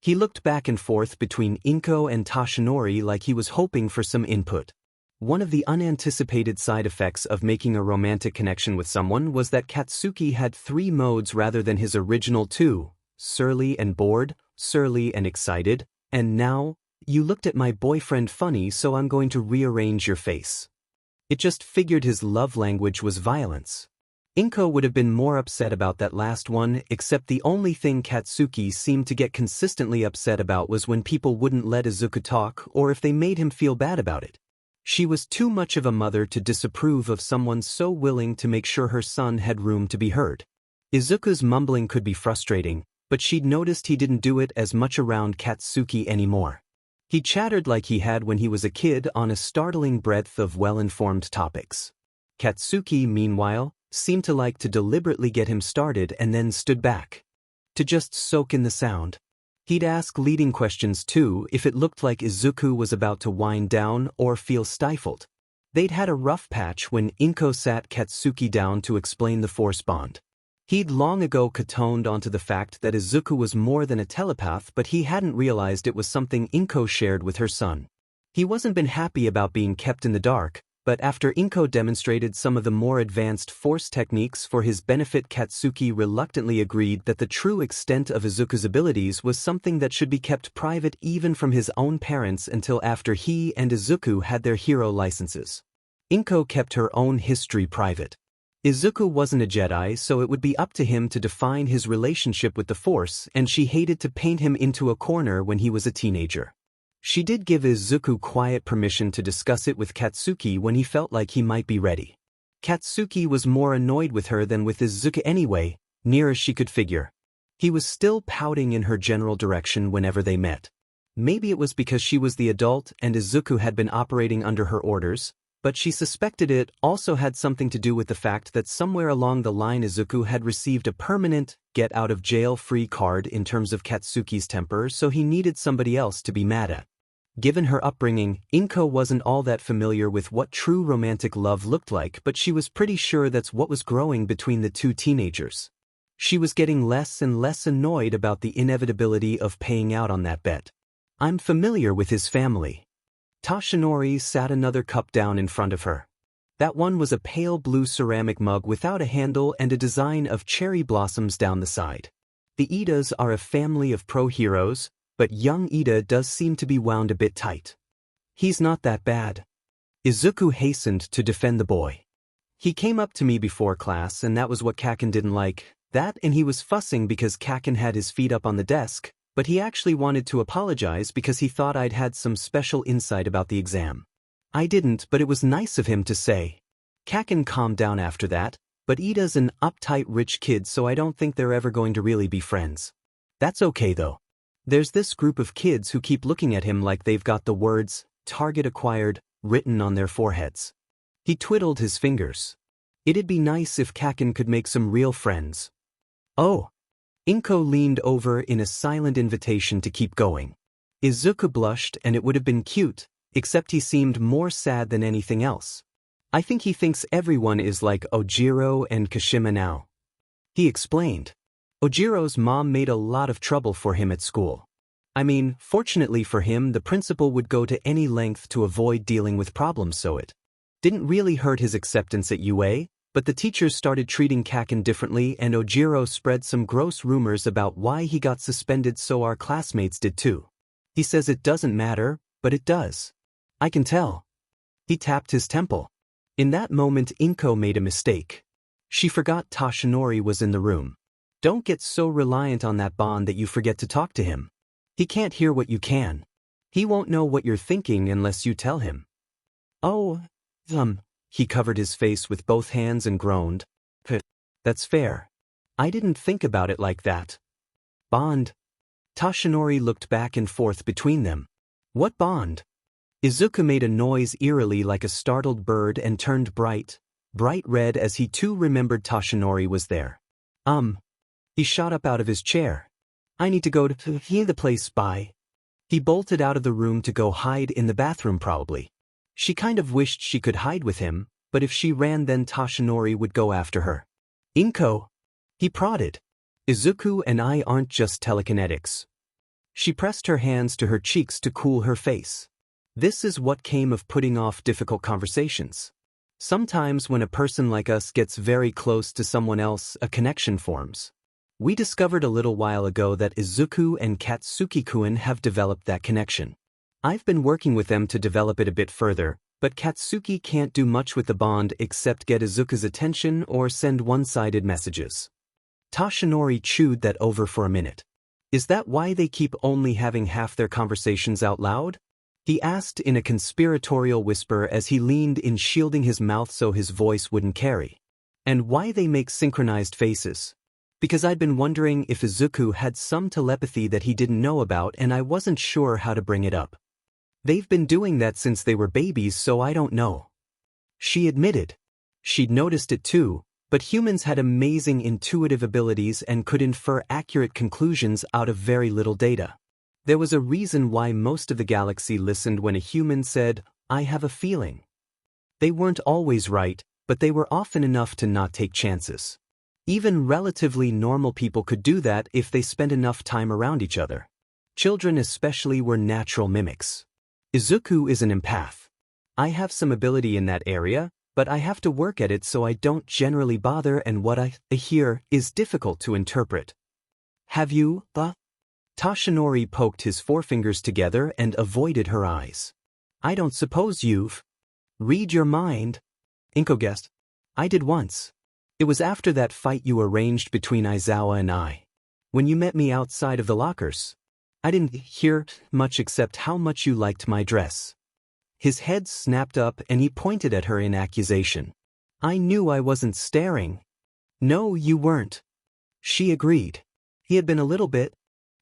He looked back and forth between Inko and Toshinori like he was hoping for some input. One of the unanticipated side effects of making a romantic connection with someone was that Katsuki had 3 modes rather than his original 2, surly and bored, surly and excited, and now, you looked at my boyfriend funny so I'm going to rearrange your face. It just figured his love language was violence. Inko would have been more upset about that last one, except the only thing Katsuki seemed to get consistently upset about was when people wouldn't let Izuku talk or if they made him feel bad about it. She was too much of a mother to disapprove of someone so willing to make sure her son had room to be heard. Izuku's mumbling could be frustrating, but she'd noticed he didn't do it as much around Katsuki anymore. He chattered like he had when he was a kid on a startling breadth of well-informed topics. Katsuki, meanwhile, seemed to like to deliberately get him started and then stood back, to just soak in the sound. He'd ask leading questions too if it looked like Izuku was about to wind down or feel stifled. They'd had a rough patch when Inko sat Katsuki down to explain the force bond. He'd long ago catoned onto the fact that Izuku was more than a telepath, but he hadn't realized it was something Inko shared with her son. He wasn't been happy about being kept in the dark, but after Inko demonstrated some of the more advanced force techniques for his benefit, Katsuki reluctantly agreed that the true extent of Izuku's abilities was something that should be kept private even from his own parents until after he and Izuku had their hero licenses. Inko kept her own history private. Izuku wasn't a Jedi, so it would be up to him to define his relationship with the Force, and she hated to paint him into a corner when he was a teenager. She did give Izuku quiet permission to discuss it with Katsuki when he felt like he might be ready. Katsuki was more annoyed with her than with Izuku anyway, near as she could figure. He was still pouting in her general direction whenever they met. Maybe it was because she was the adult and Izuku had been operating under her orders, but she suspected it also had something to do with the fact that somewhere along the line Izuku had received a permanent get-out-of-jail-free card in terms of Katsuki's temper, so he needed somebody else to be mad at. Given her upbringing, Inko wasn't all that familiar with what true romantic love looked like, but she was pretty sure that's what was growing between the two teenagers. She was getting less and less annoyed about the inevitability of paying out on that bet. I'm familiar with his family. Toshinori sat another cup down in front of her. That one was a pale blue ceramic mug without a handle and a design of cherry blossoms down the side. The Idas are a family of pro-heroes, but young Ida does seem to be wound a bit tight. He's not that bad. Izuku hastened to defend the boy. He came up to me before class and that was what Kaken didn't like, that and he was fussing because Kaken had his feet up on the desk, but he actually wanted to apologize because he thought I'd had some special insight about the exam. I didn't, but it was nice of him to say. Kaken calmed down after that, but Ida's an uptight rich kid so I don't think they're ever going to really be friends. That's okay though. There's this group of kids who keep looking at him like they've got the words, "target acquired," written on their foreheads. He twiddled his fingers. It'd be nice if Kaken could make some real friends. Oh. Inko leaned over in a silent invitation to keep going. Izuku blushed and it would have been cute, except he seemed more sad than anything else. I think he thinks everyone is like Ojiro and Kashima now. He explained. Ojiro's mom made a lot of trouble for him at school. I mean, fortunately for him, the principal would go to any length to avoid dealing with problems so it didn't really hurt his acceptance at UA, but the teachers started treating Kaken differently and Ojiro spread some gross rumors about why he got suspended so our classmates did too. He says it doesn't matter, but it does. I can tell. He tapped his temple. In that moment Inko made a mistake. She forgot Toshinori was in the room. Don't get so reliant on that bond that you forget to talk to him. He can't hear what you can. He won't know what you're thinking unless you tell him. Oh, he covered his face with both hands and groaned. That's fair. I didn't think about it like that. Bond. Toshinori looked back and forth between them. What bond? Izuku made a noise eerily like a startled bird and turned bright red as he too remembered Toshinori was there. He shot up out of his chair. I need to go to the place by. He bolted out of the room to go hide in the bathroom probably. She kind of wished she could hide with him, but if she ran then Toshinori would go after her. Inko. He prodded. Izuku and I aren't just telekinetics. She pressed her hands to her cheeks to cool her face. This is what came of putting off difficult conversations. Sometimes when a person like us gets very close to someone else, a connection forms. We discovered a little while ago that Izuku and Katsuki-kun have developed that connection. I've been working with them to develop it a bit further, but Katsuki can't do much with the bond except get Izuku's attention or send one-sided messages. Toshinori chewed that over for a minute. Is that why they keep only having half their conversations out loud? He asked in a conspiratorial whisper as he leaned in, shielding his mouth so his voice wouldn't carry. And why they make synchronized faces? Because I'd been wondering if Izuku had some telepathy that he didn't know about and I wasn't sure how to bring it up. They've been doing that since they were babies so I don't know. She admitted. She'd noticed it too, but humans had amazing intuitive abilities and could infer accurate conclusions out of very little data. There was a reason why most of the galaxy listened when a human said, "I have a feeling." They weren't always right, but they were often enough to not take chances. Even relatively normal people could do that if they spent enough time around each other. Children especially were natural mimics. Izuku is an empath. I have some ability in that area, but I have to work at it so I don't generally bother and what I hear is difficult to interpret. Have you, Toshinori poked his forefingers together and avoided her eyes. I don't suppose you've read your mind. Inko guessed. I did once. It was after that fight you arranged between Aizawa and I. When you met me outside of the lockers. I didn't hear much except how much you liked my dress. His head snapped up and he pointed at her in accusation. I knew I wasn't staring. No, you weren't. She agreed. He had been a little bit,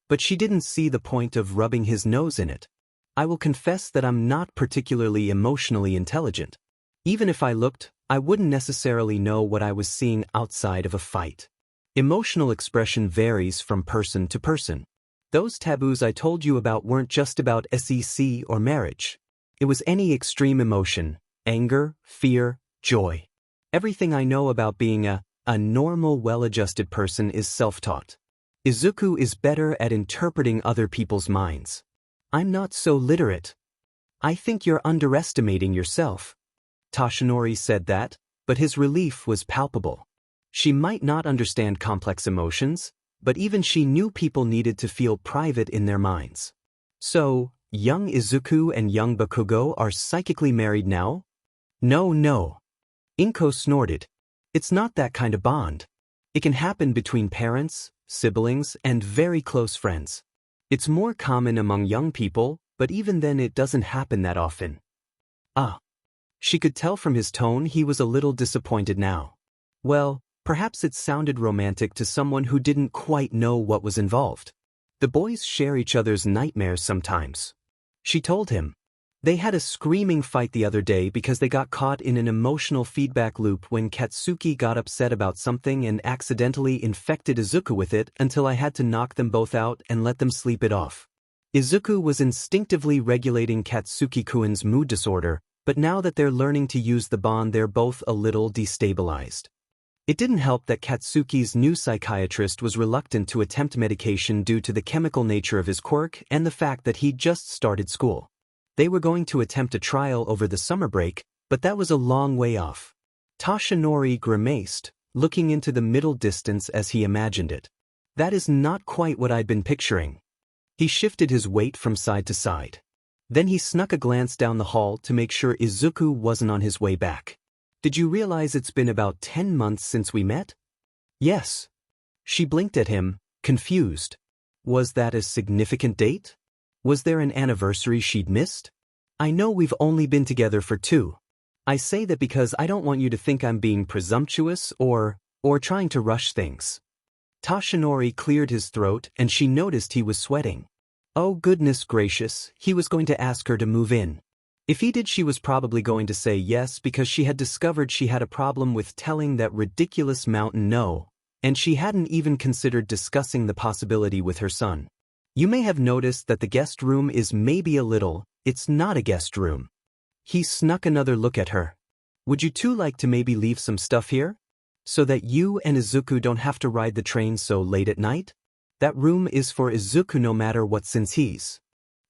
but she didn't see the point of rubbing his nose in it. I will confess that I'm not particularly emotionally intelligent. Even if I looked, I wouldn't necessarily know what I was seeing outside of a fight. Emotional expression varies from person to person. Those taboos I told you about weren't just about SEC or marriage. It was any extreme emotion, anger, fear, joy. Everything I know about being a normal, well-adjusted person is self-taught. Izuku is better at interpreting other people's minds. I'm not so literate. I think you're underestimating yourself. Toshinori said that, but his relief was palpable. She might not understand complex emotions, but even she knew people needed to feel private in their minds. So, young Izuku and young Bakugo are psychically married now? No, no. Inko snorted. It's not that kind of bond. It can happen between parents, siblings, and very close friends. It's more common among young people, but even then it doesn't happen that often. Ah. She could tell from his tone he was a little disappointed now. Well, perhaps it sounded romantic to someone who didn't quite know what was involved. The boys share each other's nightmares sometimes. She told him. They had a screaming fight the other day because they got caught in an emotional feedback loop when Katsuki got upset about something and accidentally infected Izuku with it until I had to knock them both out and let them sleep it off. Izuku was instinctively regulating Katsuki-kun's mood disorder, but now that they're learning to use the bond they're both a little destabilized. It didn't help that Katsuki's new psychiatrist was reluctant to attempt medication due to the chemical nature of his quirk and the fact that he'd just started school. They were going to attempt a trial over the summer break, but that was a long way off. Toshinori grimaced, looking into the middle distance as he imagined it. That is not quite what I'd been picturing. He shifted his weight from side to side. Then he snuck a glance down the hall to make sure Izuku wasn't on his way back. Did you realize it's been about 10 months since we met? Yes. She blinked at him, confused. Was that a significant date? Was there an anniversary she'd missed? I know we've only been together for 2. I say that because I don't want you to think I'm being presumptuous or trying to rush things. Toshinori cleared his throat and she noticed he was sweating. Oh goodness gracious, he was going to ask her to move in. If he did, she was probably going to say yes because she had discovered she had a problem with telling that ridiculous mountain no, and she hadn't even considered discussing the possibility with her son. You may have noticed that the guest room is maybe a little, it's not a guest room. He snuck another look at her. Would you two like to maybe leave some stuff here? So that you and Izuku don't have to ride the train so late at night? That room is for Izuku no matter what since he's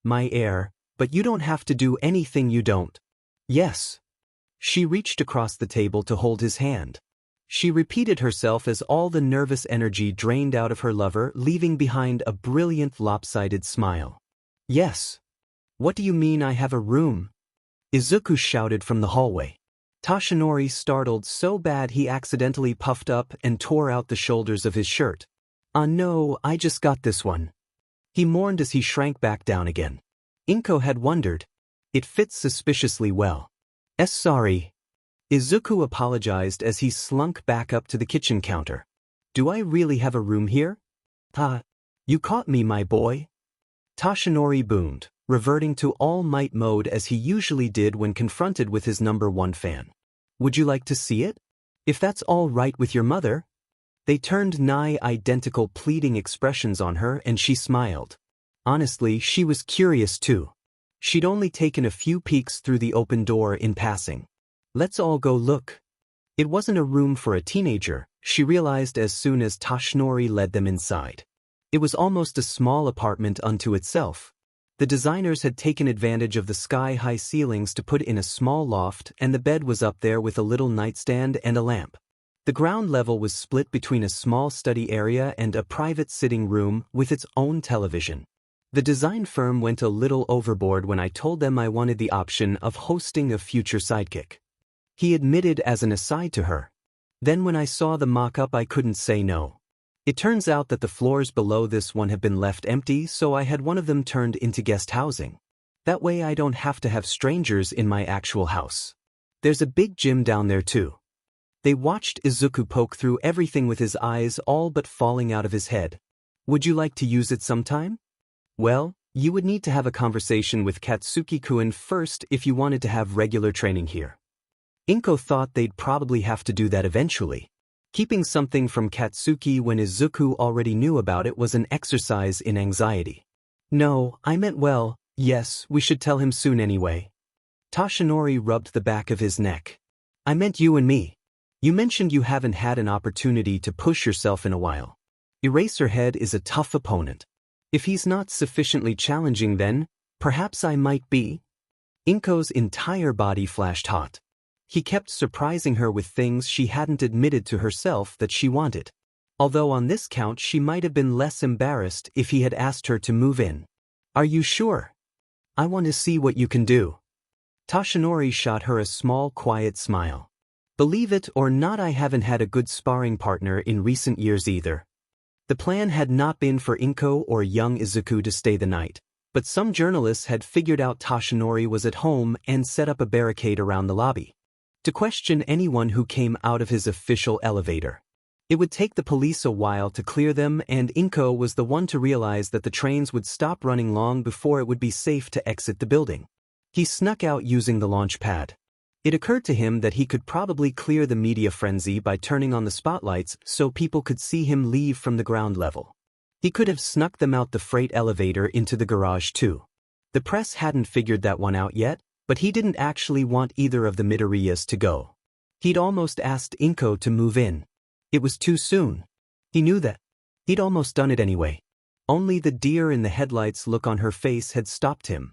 my heir, but you don't have to do anything you don't. Yes. She reached across the table to hold his hand. She repeated herself as all the nervous energy drained out of her lover, leaving behind a brilliant lopsided smile. Yes. What do you mean I have a room? Izuku shouted from the hallway. Toshinori startled so bad he accidentally puffed up and tore out the shoulders of his shirt. No, I just got this one. He mourned as he shrank back down again. Inko had wondered. It fits suspiciously well. Sorry. Izuku apologized as he slunk back up to the kitchen counter. Do I really have a room here? You caught me, my boy. Toshinori boomed, reverting to all-might mode as he usually did when confronted with his #1 fan. Would you like to see it? If that's all right with your mother? They turned nigh-identical pleading expressions on her and she smiled. Honestly, she was curious too. She'd only taken a few peeks through the open door in passing. Let's all go look. It wasn't a room for a teenager, she realized as soon as Toshinori led them inside. It was almost a small apartment unto itself. The designers had taken advantage of the sky-high ceilings to put in a small loft, and the bed was up there with a little nightstand and a lamp. The ground level was split between a small study area and a private sitting room with its own television. The design firm went a little overboard when I told them I wanted the option of hosting a future sidekick. He admitted as an aside to her. Then when I saw the mock-up I couldn't say no. It turns out that the floors below this one have been left empty, so I had one of them turned into guest housing. That way I don't have to have strangers in my actual house. There's a big gym down there too. They watched Izuku poke through everything with his eyes all but falling out of his head. Would you like to use it sometime? Well, you would need to have a conversation with Katsuki-kun first if you wanted to have regular training here. Inko thought they'd probably have to do that eventually. Keeping something from Katsuki when Izuku already knew about it was an exercise in anxiety. No, I meant well, yes, we should tell him soon anyway. Toshinori rubbed the back of his neck. I meant you and me. You mentioned you haven't had an opportunity to push yourself in a while. Eraserhead is a tough opponent. If he's not sufficiently challenging then, perhaps I might be. Inko's entire body flashed hot. He kept surprising her with things she hadn't admitted to herself that she wanted. although on this count she might have been less embarrassed if he had asked her to move in. "Are you sure? I want to see what you can do." Tashinori shot her a small, quiet smile. "Believe it or not, I haven't had a good sparring partner in recent years either." The plan had not been for Inko or young Izuku to stay the night, but some journalists had figured out Tashinori was at home and set up a barricade around the lobby to question anyone who came out of his official elevator. It would take the police a while to clear them, and Inko was the one to realize that the trains would stop running long before it would be safe to exit the building. He snuck out using the launch pad. It occurred to him that he could probably clear the media frenzy by turning on the spotlights so people could see him leave from the ground level. He could have snuck them out the freight elevator into the garage too. The press hadn't figured that one out yet, but he didn't actually want either of the Midoriyas to go. He'd almost asked Inko to move in. It was too soon. He knew that. He'd almost done it anyway. Only the deer in the headlights look on her face had stopped him.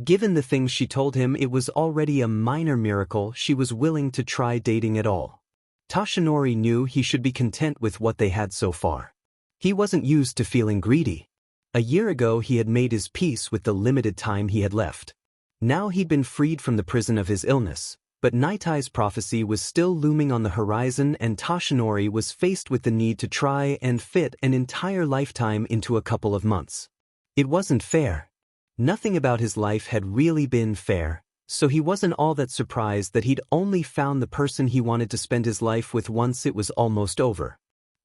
Given the things she told him, it was already a minor miracle she was willing to try dating at all. Tashinori knew he should be content with what they had so far. He wasn't used to feeling greedy. A year ago he had made his peace with the limited time he had left. Now he'd been freed from the prison of his illness, but Nightai's prophecy was still looming on the horizon, and Tashinori was faced with the need to try and fit an entire lifetime into a couple of months. It wasn't fair. Nothing about his life had really been fair, so he wasn't all that surprised that he'd only found the person he wanted to spend his life with once it was almost over.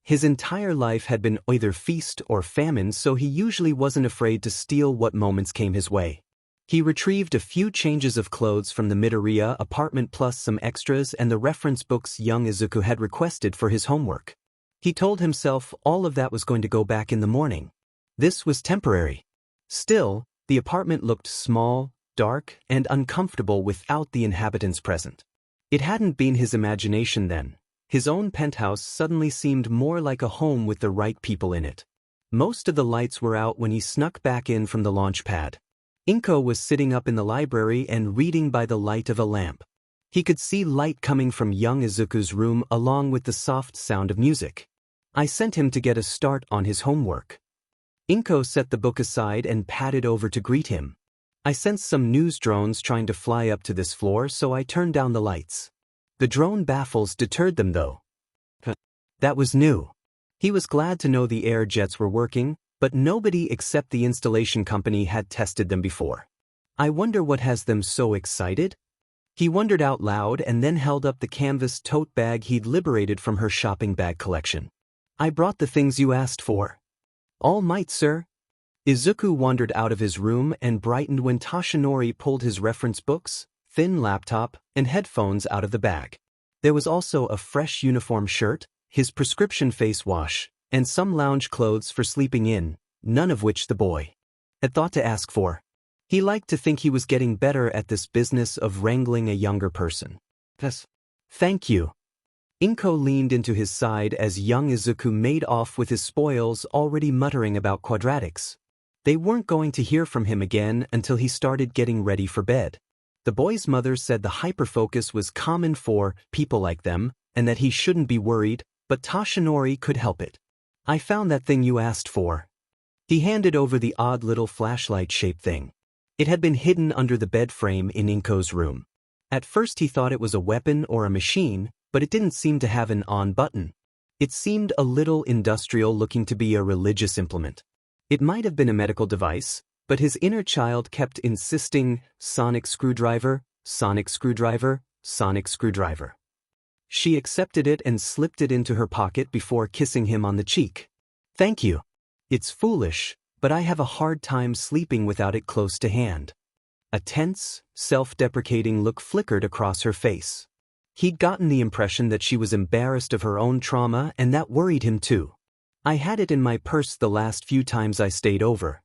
His entire life had been either feast or famine, so he usually wasn't afraid to steal what moments came his way. He retrieved a few changes of clothes from the Midoriya apartment plus some extras and the reference books young Izuku had requested for his homework. He told himself all of that was going to go back in the morning. This was temporary. Still, the apartment looked small, dark, and uncomfortable without the inhabitants present. It hadn't been his imagination then. His own penthouse suddenly seemed more like a home with the right people in it. Most of the lights were out when he snuck back in from the launch pad. Inko was sitting up in the library and reading by the light of a lamp. He could see light coming from young Izuku's room along with the soft sound of music. "I sent him to get a start on his homework." Inko set the book aside and padded over to greet him. "I sensed some news drones trying to fly up to this floor, so I turned down the lights. The drone baffles deterred them though." That was new. He was glad to know the air jets were working, but nobody except the installation company had tested them before. "I wonder what has them so excited?" He wondered out loud and then held up the canvas tote bag he'd liberated from her shopping bag collection. "I brought the things you asked for." "All might, sir." Izuku wandered out of his room and brightened when Tashinori pulled his reference books, thin laptop, and headphones out of the bag. There was also a fresh uniform shirt, his prescription face wash, and some lounge clothes for sleeping in, none of which the boy had thought to ask for. He liked to think he was getting better at this business of wrangling a younger person. "Yes. Thank you." Inko leaned into his side as young Izuku made off with his spoils, already muttering about quadratics. They weren't going to hear from him again until he started getting ready for bed. The boy's mother said the hyperfocus was common for people like them, and that he shouldn't be worried, but Tashinori could help it. "I found that thing you asked for." He handed over the odd little flashlight-shaped thing. It had been hidden under the bed frame in Inko's room. At first he thought it was a weapon or a machine, but it didn't seem to have an on button. It seemed a little industrial, looking to be a religious implement. It might have been a medical device, but his inner child kept insisting, "Sonic screwdriver, sonic screwdriver, sonic screwdriver." She accepted it and slipped it into her pocket before kissing him on the cheek. "Thank you. It's foolish, but I have a hard time sleeping without it close to hand." A tense, self-deprecating look flickered across her face. He'd gotten the impression that she was embarrassed of her own trauma, and that worried him too. "I had it in my purse the last few times I stayed over."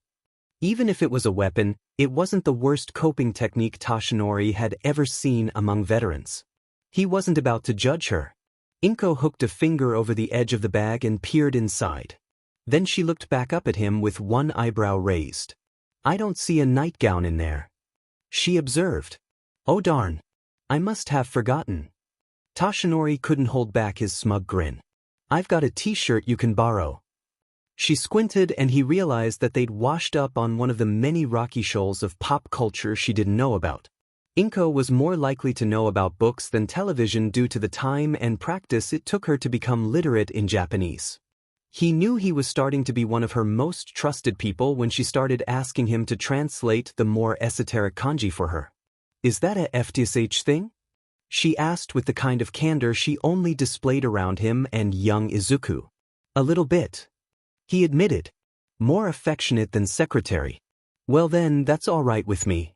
Even if it was a weapon, it wasn't the worst coping technique Tashinori had ever seen among veterans. He wasn't about to judge her. Inko hooked a finger over the edge of the bag and peered inside. Then she looked back up at him with one eyebrow raised. "I don't see a nightgown in there," she observed. "Oh darn. I must have forgotten." Tashinori couldn't hold back his smug grin. I've got a t-shirt you can borrow. She squinted and he realized that they'd washed up on one of the many rocky shoals of pop culture she didn't know about. Inko was more likely to know about books than television due to the time and practice it took her to become literate in Japanese. He knew he was starting to be one of her most trusted people when she started asking him to translate the more esoteric kanji for her. Is that a FTSH thing? She asked with the kind of candor she only displayed around him and young Izuku. A little bit. He admitted. More affectionate than secretary. Well then, that's all right with me.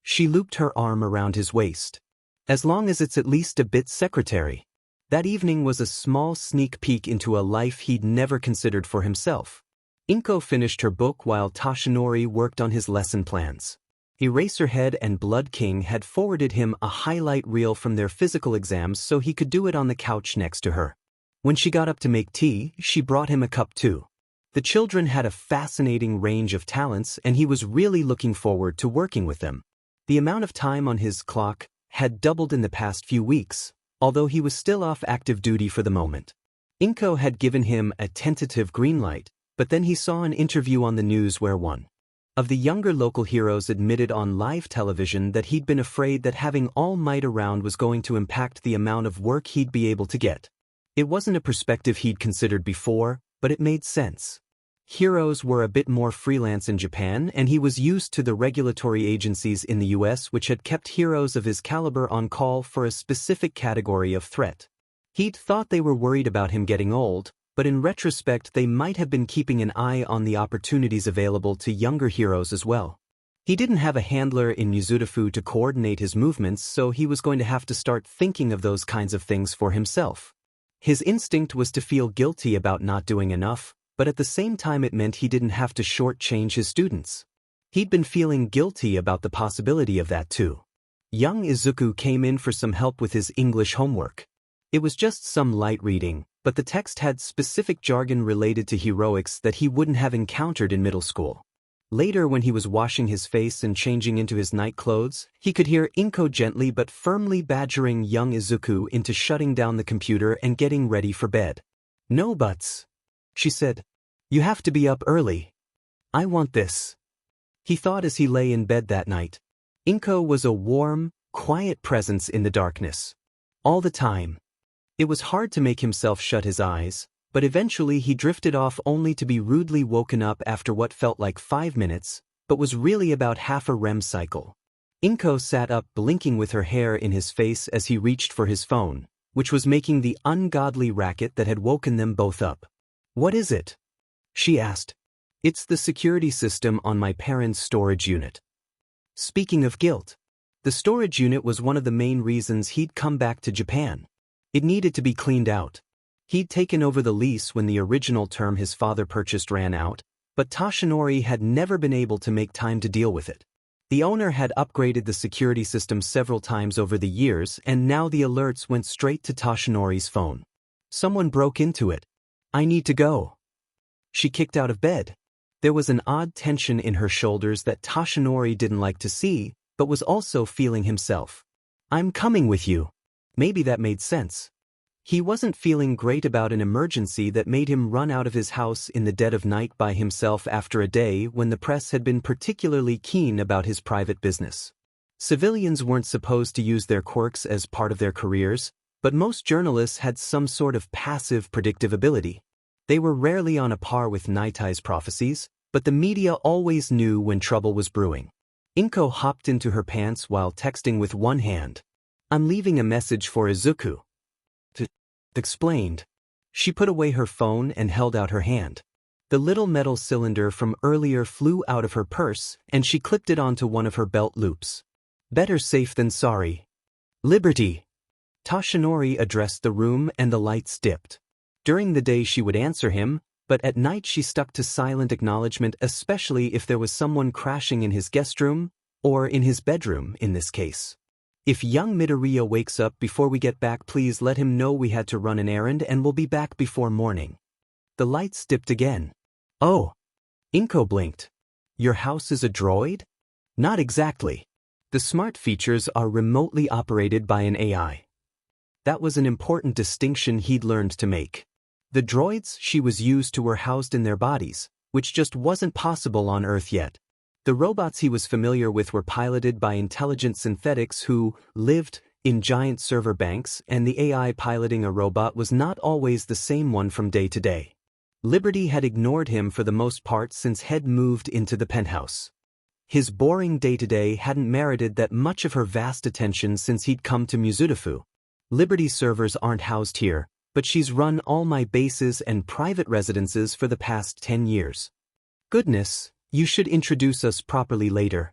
She looped her arm around his waist. As long as it's at least a bit secretary. That evening was a small sneak peek into a life he'd never considered for himself. Inko finished her book while Toshinori worked on his lesson plans. Eraserhead and Blood King had forwarded him a highlight reel from their physical exams so he could do it on the couch next to her. When she got up to make tea, she brought him a cup too. The children had a fascinating range of talents and he was really looking forward to working with them. The amount of time on his clock had doubled in the past few weeks, although he was still off active duty for the moment. Inko had given him a tentative green light, but then he saw an interview on the news where one of the younger local heroes admitted on live television that he'd been afraid that having All Might around was going to impact the amount of work he'd be able to get. It wasn't a perspective he'd considered before, but it made sense. Heroes were a bit more freelance in Japan, and he was used to the regulatory agencies in the US which had kept heroes of his caliber on call for a specific category of threat. He'd thought they were worried about him getting old, but in retrospect they might have been keeping an eye on the opportunities available to younger heroes as well. He didn't have a handler in Yuzurifu to coordinate his movements, so he was going to have to start thinking of those kinds of things for himself. His instinct was to feel guilty about not doing enough, but at the same time it meant he didn't have to shortchange his students. He'd been feeling guilty about the possibility of that too. Young Izuku came in for some help with his English homework. It was just some light reading, but the text had specific jargon related to heroics that he wouldn't have encountered in middle school. Later, when he was washing his face and changing into his night clothes, he could hear Inko gently but firmly badgering young Izuku into shutting down the computer and getting ready for bed. "No buts," she said. "You have to be up early. I want this," he thought as he lay in bed that night. Inko was a warm, quiet presence in the darkness. All the time. It was hard to make himself shut his eyes, but eventually he drifted off only to be rudely woken up after what felt like 5 minutes, but was really about half a REM cycle. Inko sat up blinking with her hair in his face as he reached for his phone, which was making the ungodly racket that had woken them both up. "What is it?" she asked. "It's the security system on my parents' storage unit." Speaking of guilt, the storage unit was one of the main reasons he'd come back to Japan. It needed to be cleaned out. He'd taken over the lease when the original term his father purchased ran out, but Toshinori had never been able to make time to deal with it. The owner had upgraded the security system several times over the years, and now the alerts went straight to Toshinori's phone. Someone broke into it. "I need to go." She kicked out of bed. There was an odd tension in her shoulders that Toshinori didn't like to see, but was also feeling himself. "I'm coming with you." Maybe that made sense. He wasn't feeling great about an emergency that made him run out of his house in the dead of night by himself after a day when the press had been particularly keen about his private business. Civilians weren't supposed to use their quirks as part of their careers, but most journalists had some sort of passive predictive ability. They were rarely on a par with Nitai's prophecies, but the media always knew when trouble was brewing. Inko hopped into her pants while texting with one hand. "I'm leaving a message for Izuku," explained. She put away her phone and held out her hand. The little metal cylinder from earlier flew out of her purse, and she clipped it onto one of her belt loops. "Better safe than sorry." "Liberty." Toshinori addressed the room and the lights dipped. During the day she would answer him, but at night she stuck to silent acknowledgement, especially if there was someone crashing in his guest room, or in his bedroom in this case. "If young Midoriya wakes up before we get back, please let him know we had to run an errand and we'll be back before morning." The lights dipped again. "Oh." Inko blinked. "Your house is a droid?" "Not exactly. The smart features are remotely operated by an AI." That was an important distinction he'd learned to make. The droids she was used to were housed in their bodies, which just wasn't possible on Earth yet. The robots he was familiar with were piloted by intelligent synthetics who lived in giant server banks, and the AI piloting a robot was not always the same one from day to day. Liberty had ignored him for the most part since he'd moved into the penthouse. His boring day-to-day hadn't merited that much of her vast attention since he'd come to Mizudafu. Liberty's servers aren't housed here, but she's run all my bases and private residences for the past 10 years. Goodness, you should introduce us properly later.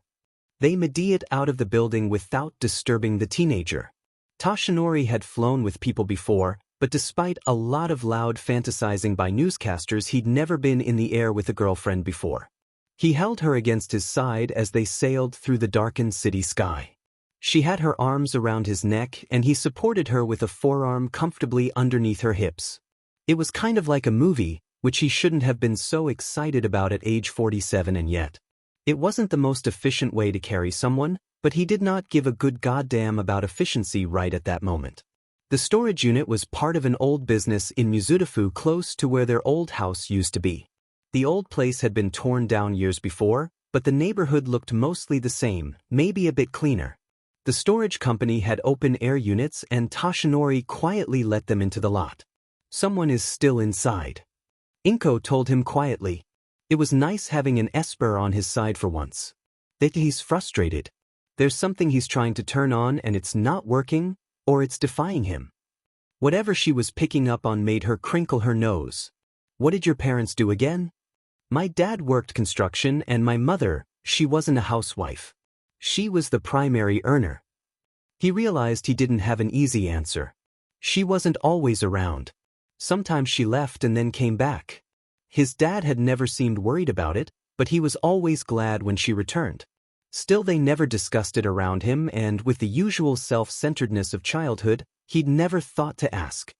They mediated out of the building without disturbing the teenager. Toshinori had flown with people before, but despite a lot of loud fantasizing by newscasters, he'd never been in the air with a girlfriend before. He held her against his side as they sailed through the darkened city sky. She had her arms around his neck, and he supported her with a forearm comfortably underneath her hips. It was kind of like a movie, which he shouldn't have been so excited about at age 47, and yet. It wasn't the most efficient way to carry someone, but he did not give a good goddamn about efficiency right at that moment. The storage unit was part of an old business in Mizudafu close to where their old house used to be. The old place had been torn down years before, but the neighborhood looked mostly the same, maybe a bit cleaner. The storage company had open-air units, and Toshinori quietly let them into the lot. Someone is still inside. Inko told him quietly. It was nice having an Esper on his side for once. That he's frustrated. There's something he's trying to turn on and it's not working, or it's defying him. Whatever she was picking up on made her crinkle her nose. What did your parents do again? My dad worked construction, and my mother, she wasn't a housewife. She was the primary earner. He realized he didn't have an easy answer. She wasn't always around. Sometimes she left and then came back. His dad had never seemed worried about it, but he was always glad when she returned. Still, they never discussed it around him, and with the usual self-centeredness of childhood, he'd never thought to ask.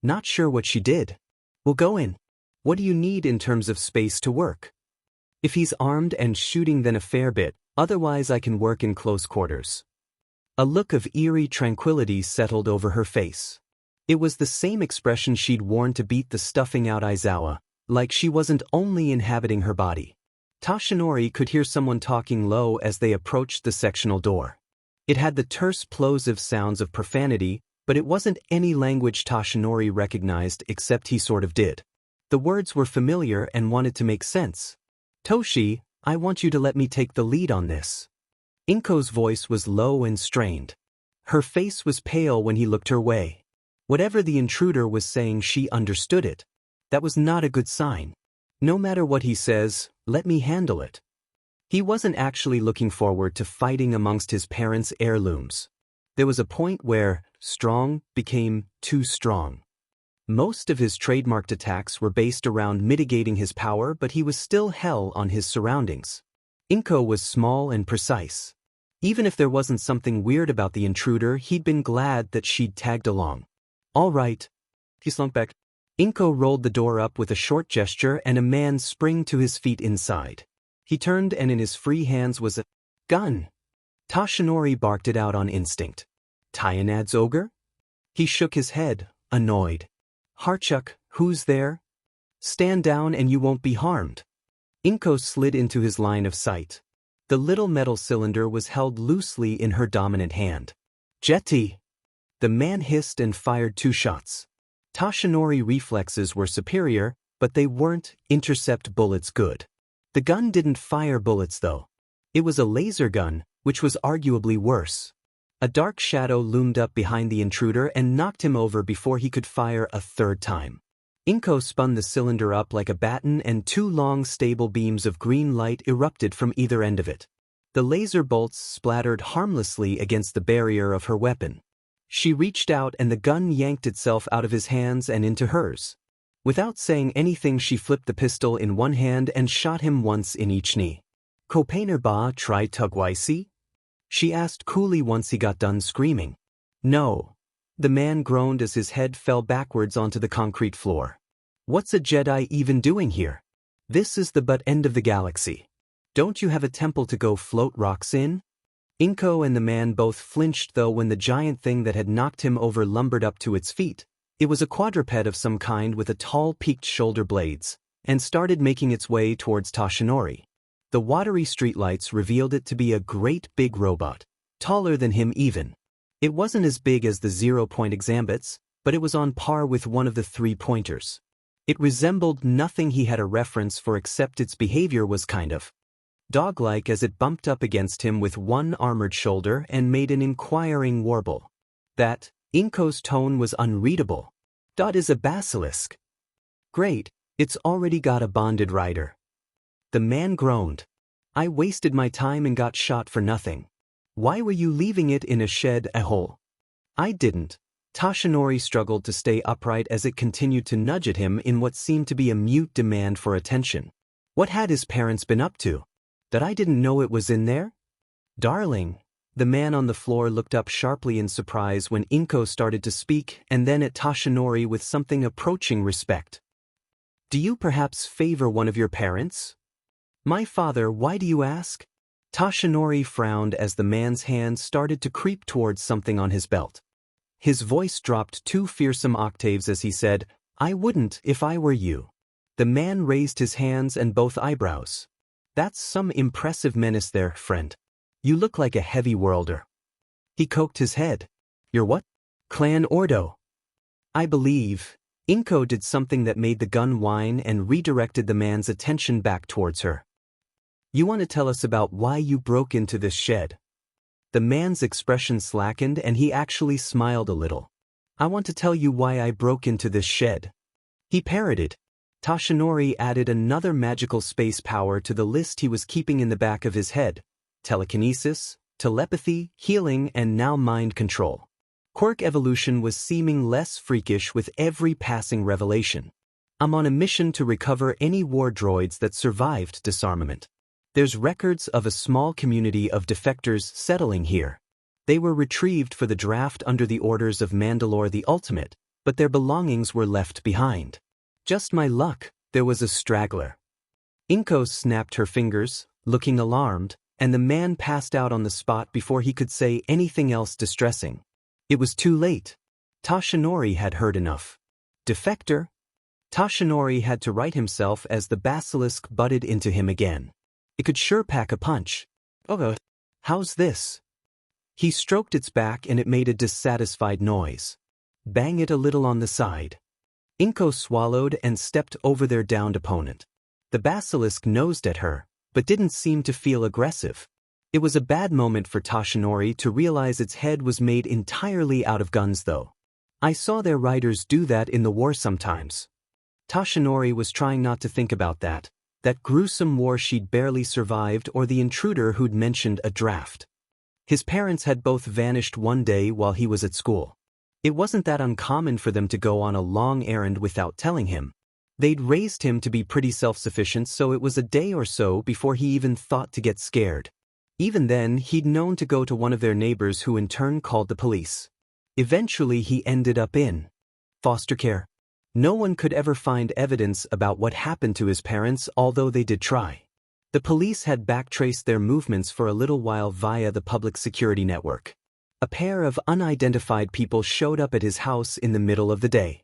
Not sure what she did. We'll go in. What do you need in terms of space to work? If he's armed and shooting, then a fair bit, otherwise I can work in close quarters. A look of eerie tranquility settled over her face. It was the same expression she'd worn to beat the stuffing out Aizawa, like she wasn't only inhabiting her body. Toshinori could hear someone talking low as they approached the sectional door. It had the terse plosive sounds of profanity, but it wasn't any language Toshinori recognized, except he sort of did. The words were familiar and wanted to make sense. Toshi, I want you to let me take the lead on this. Inko's voice was low and strained. Her face was pale when he looked her way. Whatever the intruder was saying, she understood it. That was not a good sign. No matter what he says, let me handle it. He wasn't actually looking forward to fighting amongst his parents' heirlooms. There was a point where strong became too strong. Most of his trademarked attacks were based around mitigating his power, but he was still hell on his surroundings. Inko was small and precise. Even if there wasn't something weird about the intruder, he'd been glad that she'd tagged along. All right. He slunk back. Inko rolled the door up with a short gesture, and a man sprang to his feet inside. He turned, and in his free hands was a gun. Toshinori barked it out on instinct. Tyanad's ogre? He shook his head, annoyed. Harchuk, who's there? Stand down and you won't be harmed. Inko slid into his line of sight. The little metal cylinder was held loosely in her dominant hand. Jetty! The man hissed and fired 2 shots. Toshinori reflexes were superior, but they weren't intercept bullets good. The gun didn't fire bullets though. It was a laser gun, which was arguably worse. A dark shadow loomed up behind the intruder and knocked him over before he could fire a 3rd time. Inko spun the cylinder up like a baton, and 2 long stable beams of green light erupted from either end of it. The laser bolts splattered harmlessly against the barrier of her weapon. She reached out and the gun yanked itself out of his hands and into hers. Without saying anything, she flipped the pistol in one hand and shot him once in each knee. Kopainer ba try tugwaisi? She asked coolly once he got done screaming. No. The man groaned as his head fell backwards onto the concrete floor. What's a Jedi even doing here? This is the butt end of the galaxy. Don't you have a temple to go float rocks in? Inko and the man both flinched though when the giant thing that had knocked him over lumbered up to its feet. It was a quadruped of some kind with a tall peaked shoulder blades, and started making its way towards Toshinori. The watery streetlights revealed it to be a great big robot, taller than him even. It wasn't as big as the 0-point exambits, but it was on par with one of the 3-pointers. It resembled nothing he had a reference for except its behavior was kind of dog-like as it bumped up against him with one armored shoulder and made an inquiring warble. That, Inko's tone was unreadable. "Dot is a basilisk." "Great, it's already got a bonded rider." The man groaned. "I wasted my time and got shot for nothing. Why were you leaving it in a shed a hole?" "I didn't." Toshinori struggled to stay upright as it continued to nudge at him in what seemed to be a mute demand for attention. What had his parents been up to? That I didn't know it was in there? "Darling." The man on the floor looked up sharply in surprise when Inko started to speak and then at Toshinori with something approaching respect. "Do you perhaps favor one of your parents?" "My father, why do you ask?" Toshinori frowned as the man's hand started to creep towards something on his belt. His voice dropped 2 fearsome octaves as he said, "I wouldn't if I were you." The man raised his hands and both eyebrows. "That's some impressive menace there, friend. You look like a heavy worlder." He cocked his head. "You're what?" "Clan Ordo." "I believe." Inko did something that made the gun whine and redirected the man's attention back towards her. "You want to tell us about why you broke into this shed?" The man's expression slackened and he actually smiled a little. "I want to tell you why I broke into this shed." He parroted. Toshinori added another magical space power to the list he was keeping in the back of his head: telekinesis, telepathy, healing, and now mind control. Quirk evolution was seeming less freakish with every passing revelation. "I'm on a mission to recover any war droids that survived disarmament. There's records of a small community of defectors settling here. They were retrieved for the draft under the orders of Mandalore the Ultimate, but their belongings were left behind. Just my luck, there was a straggler." Inko snapped her fingers, looking alarmed, and the man passed out on the spot before he could say anything else distressing. It was too late. Toshinori had heard enough. "Defector?" Toshinori had to right himself as the basilisk butted into him again. "It could sure pack a punch." "Oh, how's this?" He stroked its back and it made a dissatisfied noise. "Bang it a little on the side." Inko swallowed and stepped over their downed opponent. The basilisk nosed at her, but didn't seem to feel aggressive. It was a bad moment for Toshinori to realize its head was made entirely out of guns though. "I saw their riders do that in the war sometimes." Toshinori was trying not to think about that gruesome war she'd barely survived or the intruder who'd mentioned a draft. His parents had both vanished one day while he was at school. It wasn't that uncommon for them to go on a long errand without telling him. They'd raised him to be pretty self-sufficient, so it was a day or so before he even thought to get scared. Even then, he'd known to go to one of their neighbors who in turn called the police. Eventually he ended up in foster care. No one could ever find evidence about what happened to his parents, although they did try. The police had backtraced their movements for a little while via the public security network. A pair of unidentified people showed up at his house in the middle of the day.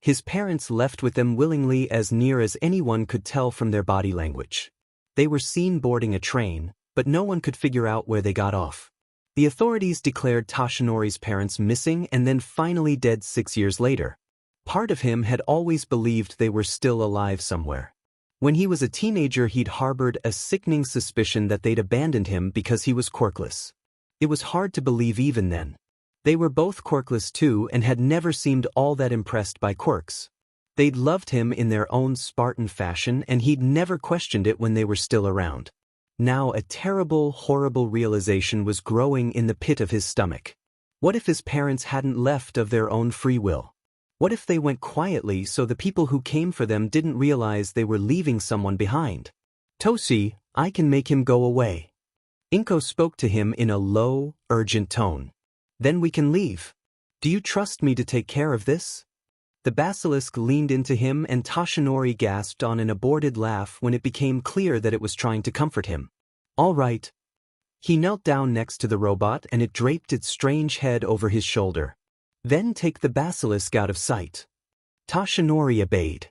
His parents left with them willingly, as near as anyone could tell from their body language. They were seen boarding a train, but no one could figure out where they got off. The authorities declared Toshinori's parents missing and then finally dead 6 years later. Part of him had always believed they were still alive somewhere. When he was a teenager, he'd harbored a sickening suspicion that they'd abandoned him because he was quirkless. It was hard to believe even then. They were both quirkless too and had never seemed all that impressed by quirks. They'd loved him in their own Spartan fashion and he'd never questioned it when they were still around. Now a terrible, horrible realization was growing in the pit of his stomach. What if his parents hadn't left of their own free will? What if they went quietly so the people who came for them didn't realize they were leaving someone behind? "Toshi, I can make him go away." Inko spoke to him in a low, urgent tone. "Then we can leave. Do you trust me to take care of this?" The basilisk leaned into him and Toshinori gasped on an aborted laugh when it became clear that it was trying to comfort him. "All right." He knelt down next to the robot and it draped its strange head over his shoulder. Then take the basilisk out of sight. Tashinori obeyed.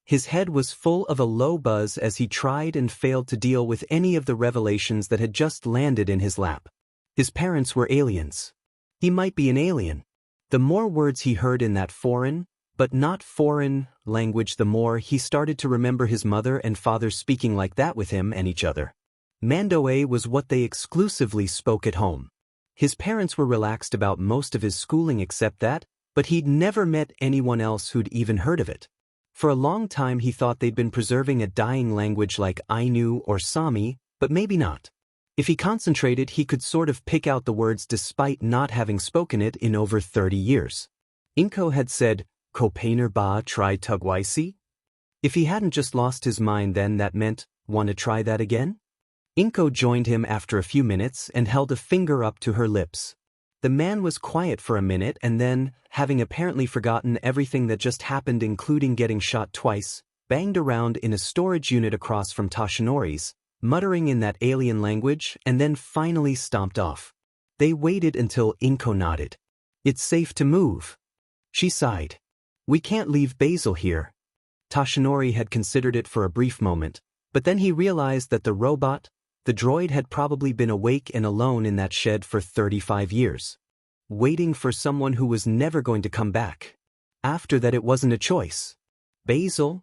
His head was full of a low buzz as he tried and failed to deal with any of the revelations that had just landed in his lap. His parents were aliens. He might be an alien. The more words he heard in that foreign, but not foreign, language, the more he started to remember his mother and father speaking like that with him and each other. Mandoe was what they exclusively spoke at home. His parents were relaxed about most of his schooling except that, but he'd never met anyone else who'd even heard of it. For a long time he thought they'd been preserving a dying language like Ainu or Sami, but maybe not. If he concentrated he could sort of pick out the words despite not having spoken it in over 30 years. Inko had said, Kopainer ba try tugwaisi? If he hadn't just lost his mind then that meant, wanna try that again? Inko joined him after a few minutes and held a finger up to her lips. The man was quiet for a minute and then, having apparently forgotten everything that just happened including getting shot twice, banged around in a storage unit across from Tashinori's, muttering in that alien language and then finally stomped off. They waited until Inko nodded. It's safe to move. She sighed. We can't leave Basil here. Tashinori had considered it for a brief moment, but then he realized that the droid had probably been awake and alone in that shed for 35 years. Waiting for someone who was never going to come back. After that it wasn't a choice. Basil?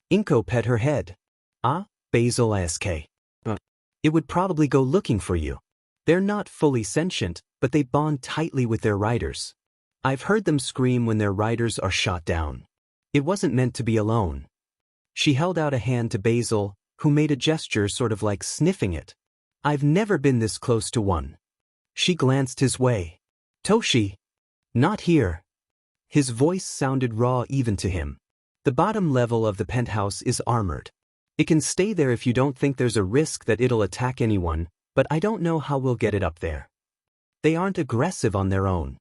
Inko pet her head. Ah, Basil ask. It would probably go looking for you. They're not fully sentient, but they bond tightly with their riders. I've heard them scream when their riders are shot down. It wasn't meant to be alone. She held out a hand to Basil, who made a gesture sort of like sniffing it. I've never been this close to one. She glanced his way. Toshi. Not here. His voice sounded raw even to him. The bottom level of the penthouse is armored. It can stay there if you don't think there's a risk that it'll attack anyone, but I don't know how we'll get it up there. They aren't aggressive on their own.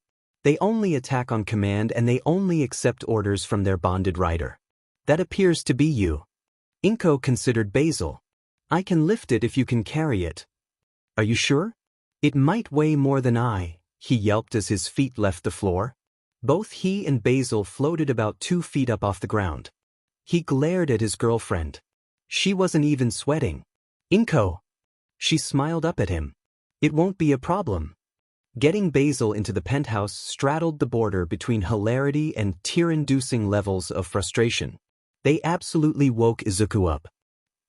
They only attack on command and they only accept orders from their bonded rider. That appears to be you. Inko considered Basil. I can lift it if you can carry it. Are you sure? It might weigh more than I, he yelped as his feet left the floor. Both he and Basil floated about 2 feet up off the ground. He glared at his girlfriend. She wasn't even sweating. Inko. She smiled up at him. It won't be a problem. Getting Basil into the penthouse straddled the border between hilarity and tear-inducing levels of frustration. They absolutely woke Izuku up.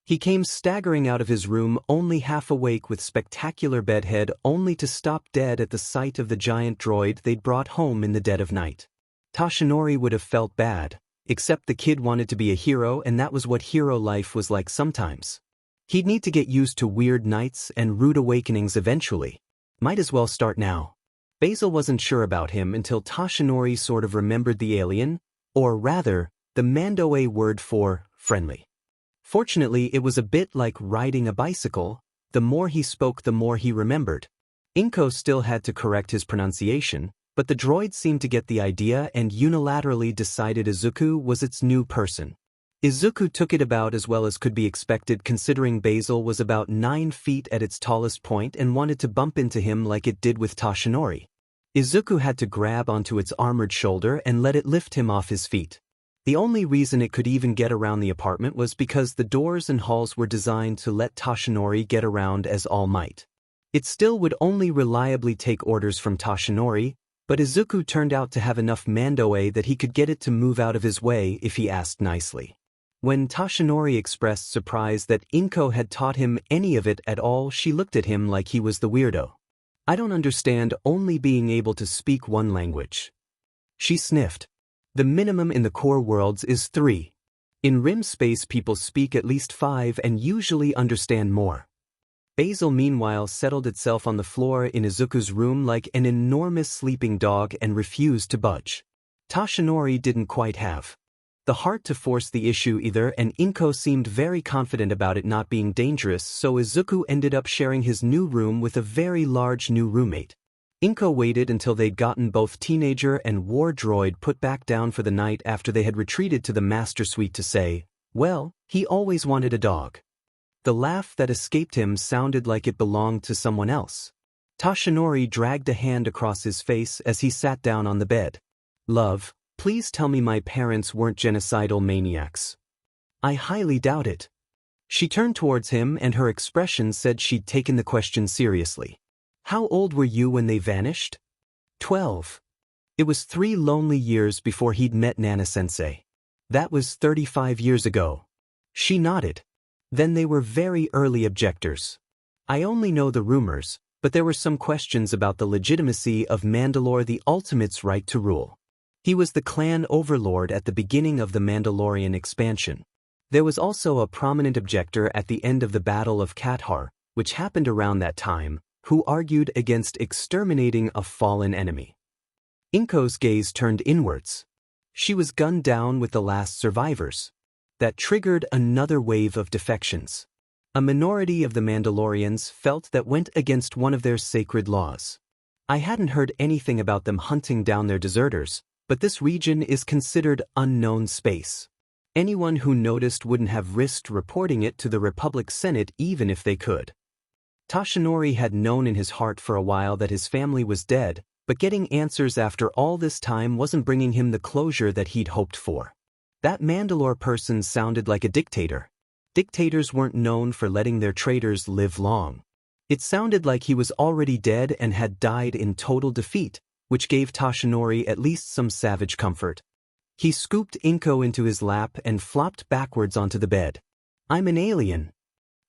He came staggering out of his room only half awake with spectacular bedhead only to stop dead at the sight of the giant droid they'd brought home in the dead of night. Tashinori would have felt bad, except the kid wanted to be a hero and that was what hero life was like sometimes. He'd need to get used to weird nights and rude awakenings eventually. Might as well start now. Basil wasn't sure about him until Tashinori sort of remembered the alien, or rather, the Mandoe word for friendly. Fortunately, it was a bit like riding a bicycle. The more he spoke, the more he remembered. Inko still had to correct his pronunciation, but the droid seemed to get the idea and unilaterally decided Izuku was its new person. Izuku took it about as well as could be expected considering Basil was about 9 feet at its tallest point and wanted to bump into him like it did with Tashinori. Izuku had to grab onto its armored shoulder and let it lift him off his feet. The only reason it could even get around the apartment was because the doors and halls were designed to let Tashinori get around as all might. It still would only reliably take orders from Tashinori, but Izuku turned out to have enough Mandoe that he could get it to move out of his way if he asked nicely. When Tashinori expressed surprise that Inko had taught him any of it at all, she looked at him like he was the weirdo. I don't understand only being able to speak one language. She sniffed. The minimum in the core worlds is 3. In rim space people speak at least 5 and usually understand more. Basil meanwhile settled itself on the floor in Izuku's room like an enormous sleeping dog and refused to budge. Tashinori didn't quite have the heart to force the issue either, and Inko seemed very confident about it not being dangerous, so Izuku ended up sharing his new room with a very large new roommate. Inko waited until they'd gotten both teenager and war droid put back down for the night after they had retreated to the master suite to say, well, he always wanted a dog. The laugh that escaped him sounded like it belonged to someone else. Tashinori dragged a hand across his face as he sat down on the bed. Love, please tell me my parents weren't genocidal maniacs. I highly doubt it. She turned towards him and her expression said she'd taken the question seriously. How old were you when they vanished? 12. It was 3 lonely years before he'd met Nana-sensei. That was 35 years ago. She nodded. Then they were very early objectors. I only know the rumors, but there were some questions about the legitimacy of Mandalore the Ultimate's right to rule. He was the clan overlord at the beginning of the Mandalorian expansion. There was also a prominent objector at the end of the Battle of Kathar, which happened around that time, who argued against exterminating a fallen enemy. Inko's gaze turned inwards. She was gunned down with the last survivors. That triggered another wave of defections. A minority of the Mandalorians felt that went against one of their sacred laws. I hadn't heard anything about them hunting down their deserters, but this region is considered unknown space. Anyone who noticed wouldn't have risked reporting it to the Republic Senate even if they could. Toshinori had known in his heart for a while that his family was dead, but getting answers after all this time wasn't bringing him the closure that he'd hoped for. That Mandalore person sounded like a dictator. Dictators weren't known for letting their traitors live long. It sounded like he was already dead and had died in total defeat, which gave Toshinori at least some savage comfort. He scooped Inko into his lap and flopped backwards onto the bed. I'm an alien.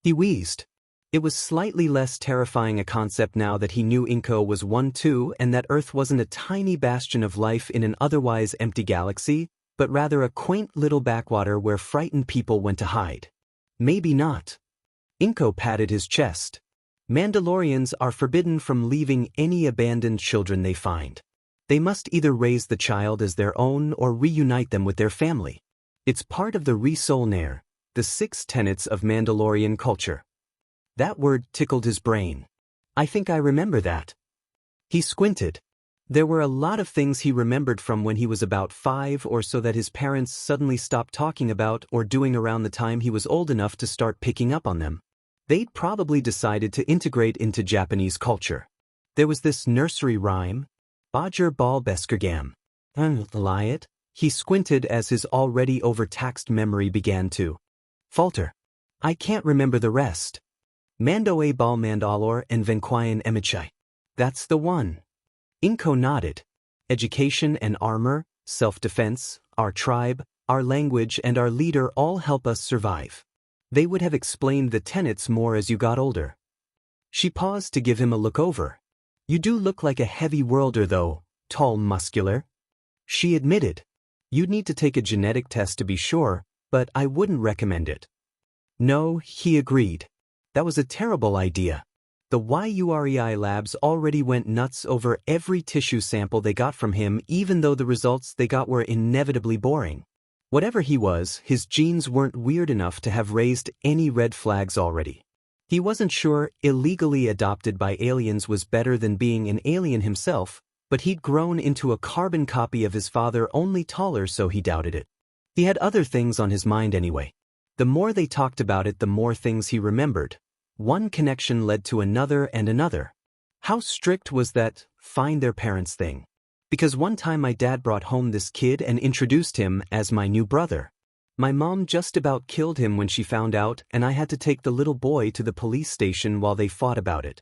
He wheezed. It was slightly less terrifying a concept now that he knew Inko was 1-2 and that Earth wasn't a tiny bastion of life in an otherwise empty galaxy, but rather a quaint little backwater where frightened people went to hide. Maybe not. Inko patted his chest. Mandalorians are forbidden from leaving any abandoned children they find. They must either raise the child as their own or reunite them with their family. It's part of the Risolnair, the 6 tenets of Mandalorian culture. That word tickled his brain. I think I remember that. He squinted. There were a lot of things he remembered from when he was about 5 or so that his parents suddenly stopped talking about or doing around the time he was old enough to start picking up on them. They'd probably decided to integrate into Japanese culture. There was this nursery rhyme, Bodger Ball Beskergam. Lie it? He squinted as his already overtaxed memory began to falter. I can't remember the rest. Mando A Bal Mandalore and Venquayan Emichai. That's the one. Inko nodded. Education and armor, self-defense, our tribe, our language and our leader all help us survive. They would have explained the tenets more as you got older. She paused to give him a look over. You do look like a heavy worlder though, tall, muscular. She admitted. You'd need to take a genetic test to be sure, but I wouldn't recommend it. No, he agreed. That was a terrible idea. The YUREI labs already went nuts over every tissue sample they got from him even though the results they got were inevitably boring. Whatever he was, his genes weren't weird enough to have raised any red flags already. He wasn't sure illegally adopted by aliens was better than being an alien himself, but he'd grown into a carbon copy of his father only taller so he doubted it. He had other things on his mind anyway. The more they talked about it the more things he remembered. One connection led to another and another. How strict was that find their parents thing? Because one time my dad brought home this kid and introduced him as my new brother. My mom just about killed him when she found out and I had to take the little boy to the police station while they fought about it.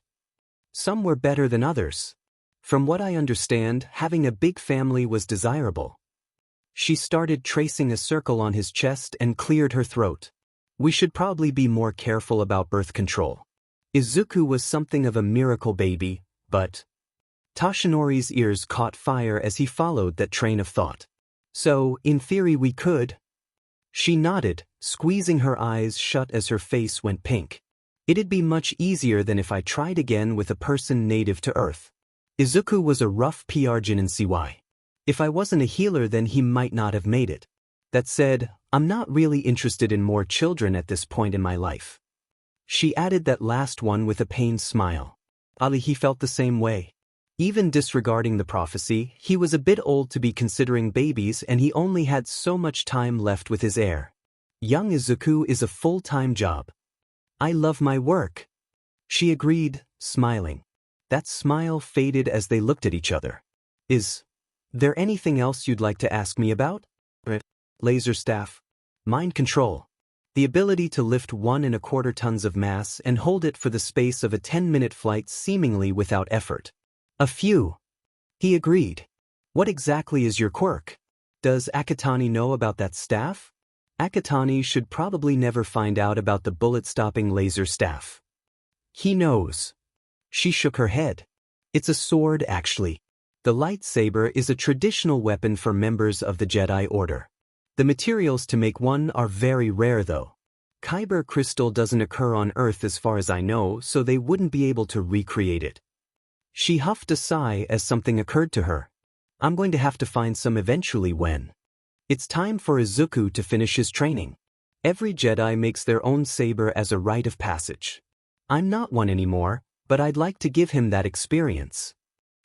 Some were better than others. From what I understand, having a big family was desirable. She started tracing a circle on his chest and cleared her throat. We should probably be more careful about birth control. Izuku was something of a miracle baby, but... Toshinori's ears caught fire as he followed that train of thought. So, in theory we could. She nodded, squeezing her eyes shut as her face went pink. It'd be much easier than if I tried again with a person native to Earth. Izuku was a rough PR Jinin CY. If I wasn't a healer then he might not have made it. That said, I'm not really interested in more children at this point in my life. She added that last one with a pained smile. He felt the same way. Even disregarding the prophecy, he was a bit old to be considering babies and he only had so much time left with his heir. Young Izuku is a full-time job. I love my work. She agreed, smiling. That smile faded as they looked at each other. There anything else you'd like to ask me about? Laser staff. Mind control. The ability to lift 1.25 tons of mass and hold it for the space of a 10-minute flight seemingly without effort. A few. He agreed. What exactly is your quirk? Does Akatani know about that staff? Akatani should probably never find out about the bullet-stopping laser staff. He knows. She shook her head. It's a sword, actually. The lightsaber is a traditional weapon for members of the Jedi Order. The materials to make one are very rare though. Kyber crystal doesn't occur on Earth as far as I know, so they wouldn't be able to recreate it. She huffed a sigh as something occurred to her. I'm going to have to find some eventually when. It's time for Izuku to finish his training. Every Jedi makes their own saber as a rite of passage. I'm not one anymore, but I'd like to give him that experience.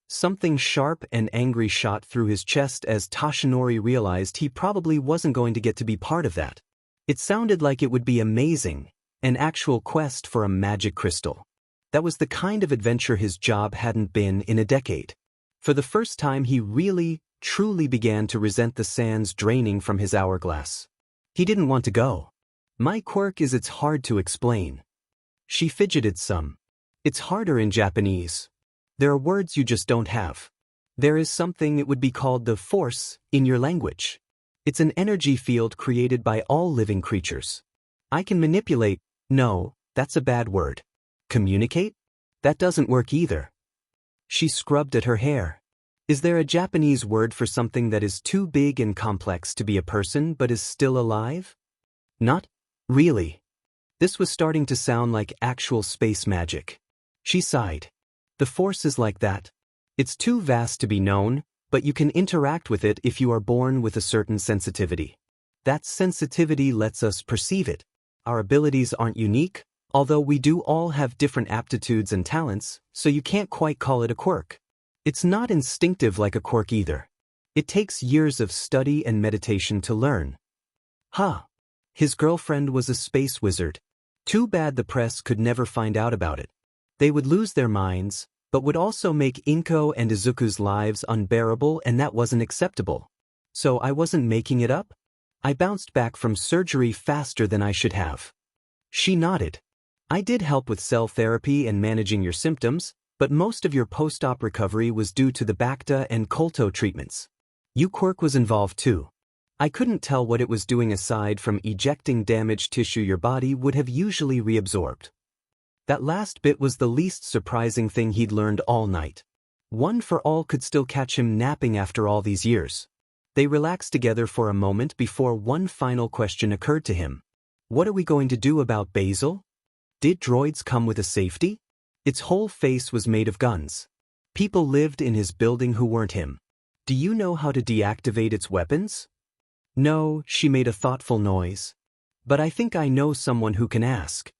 Something sharp and angry shot through his chest as Toshinori realized he probably wasn't going to get to be part of that. It sounded like it would be amazing, an actual quest for a magic crystal. That was the kind of adventure his job hadn't been in a decade. For the first time he really, truly began to resent the sands draining from his hourglass. He didn't want to go. My quirk is it's hard to explain. She fidgeted some. It's harder in Japanese. There are words you just don't have. There is something it would be called the force in your language. It's an energy field created by all living creatures. I can manipulate. No, that's a bad word. Communicate? That doesn't work either. She scrubbed at her hair. Is there a Japanese word for something that is too big and complex to be a person but is still alive? Not really. This was starting to sound like actual space magic. She sighed. The force is like that. It's too vast to be known, but you can interact with it if you are born with a certain sensitivity. That sensitivity lets us perceive it. Our abilities aren't unique, although we do all have different aptitudes and talents, so you can't quite call it a quirk. It's not instinctive like a quirk either. It takes years of study and meditation to learn. His girlfriend was a space wizard. Too bad the press could never find out about it. They would lose their minds, but would also make Inko and Izuku's lives unbearable, and that wasn't acceptable. So I wasn't making it up? I bounced back from surgery faster than I should have. She nodded. I did help with cell therapy and managing your symptoms, but most of your post-op recovery was due to the Bacta and Kolto treatments. Your quirk was involved too. I couldn't tell what it was doing aside from ejecting damaged tissue your body would have usually reabsorbed. That last bit was the least surprising thing he'd learned all night. One for All could still catch him napping after all these years. They relaxed together for a moment before one final question occurred to him. What are we going to do about Basil? Did droids come with a safety? Its whole face was made of guns. People lived in his building who weren't him. Do you know how to deactivate its weapons? No, she made a thoughtful noise. But I think I know someone who can ask.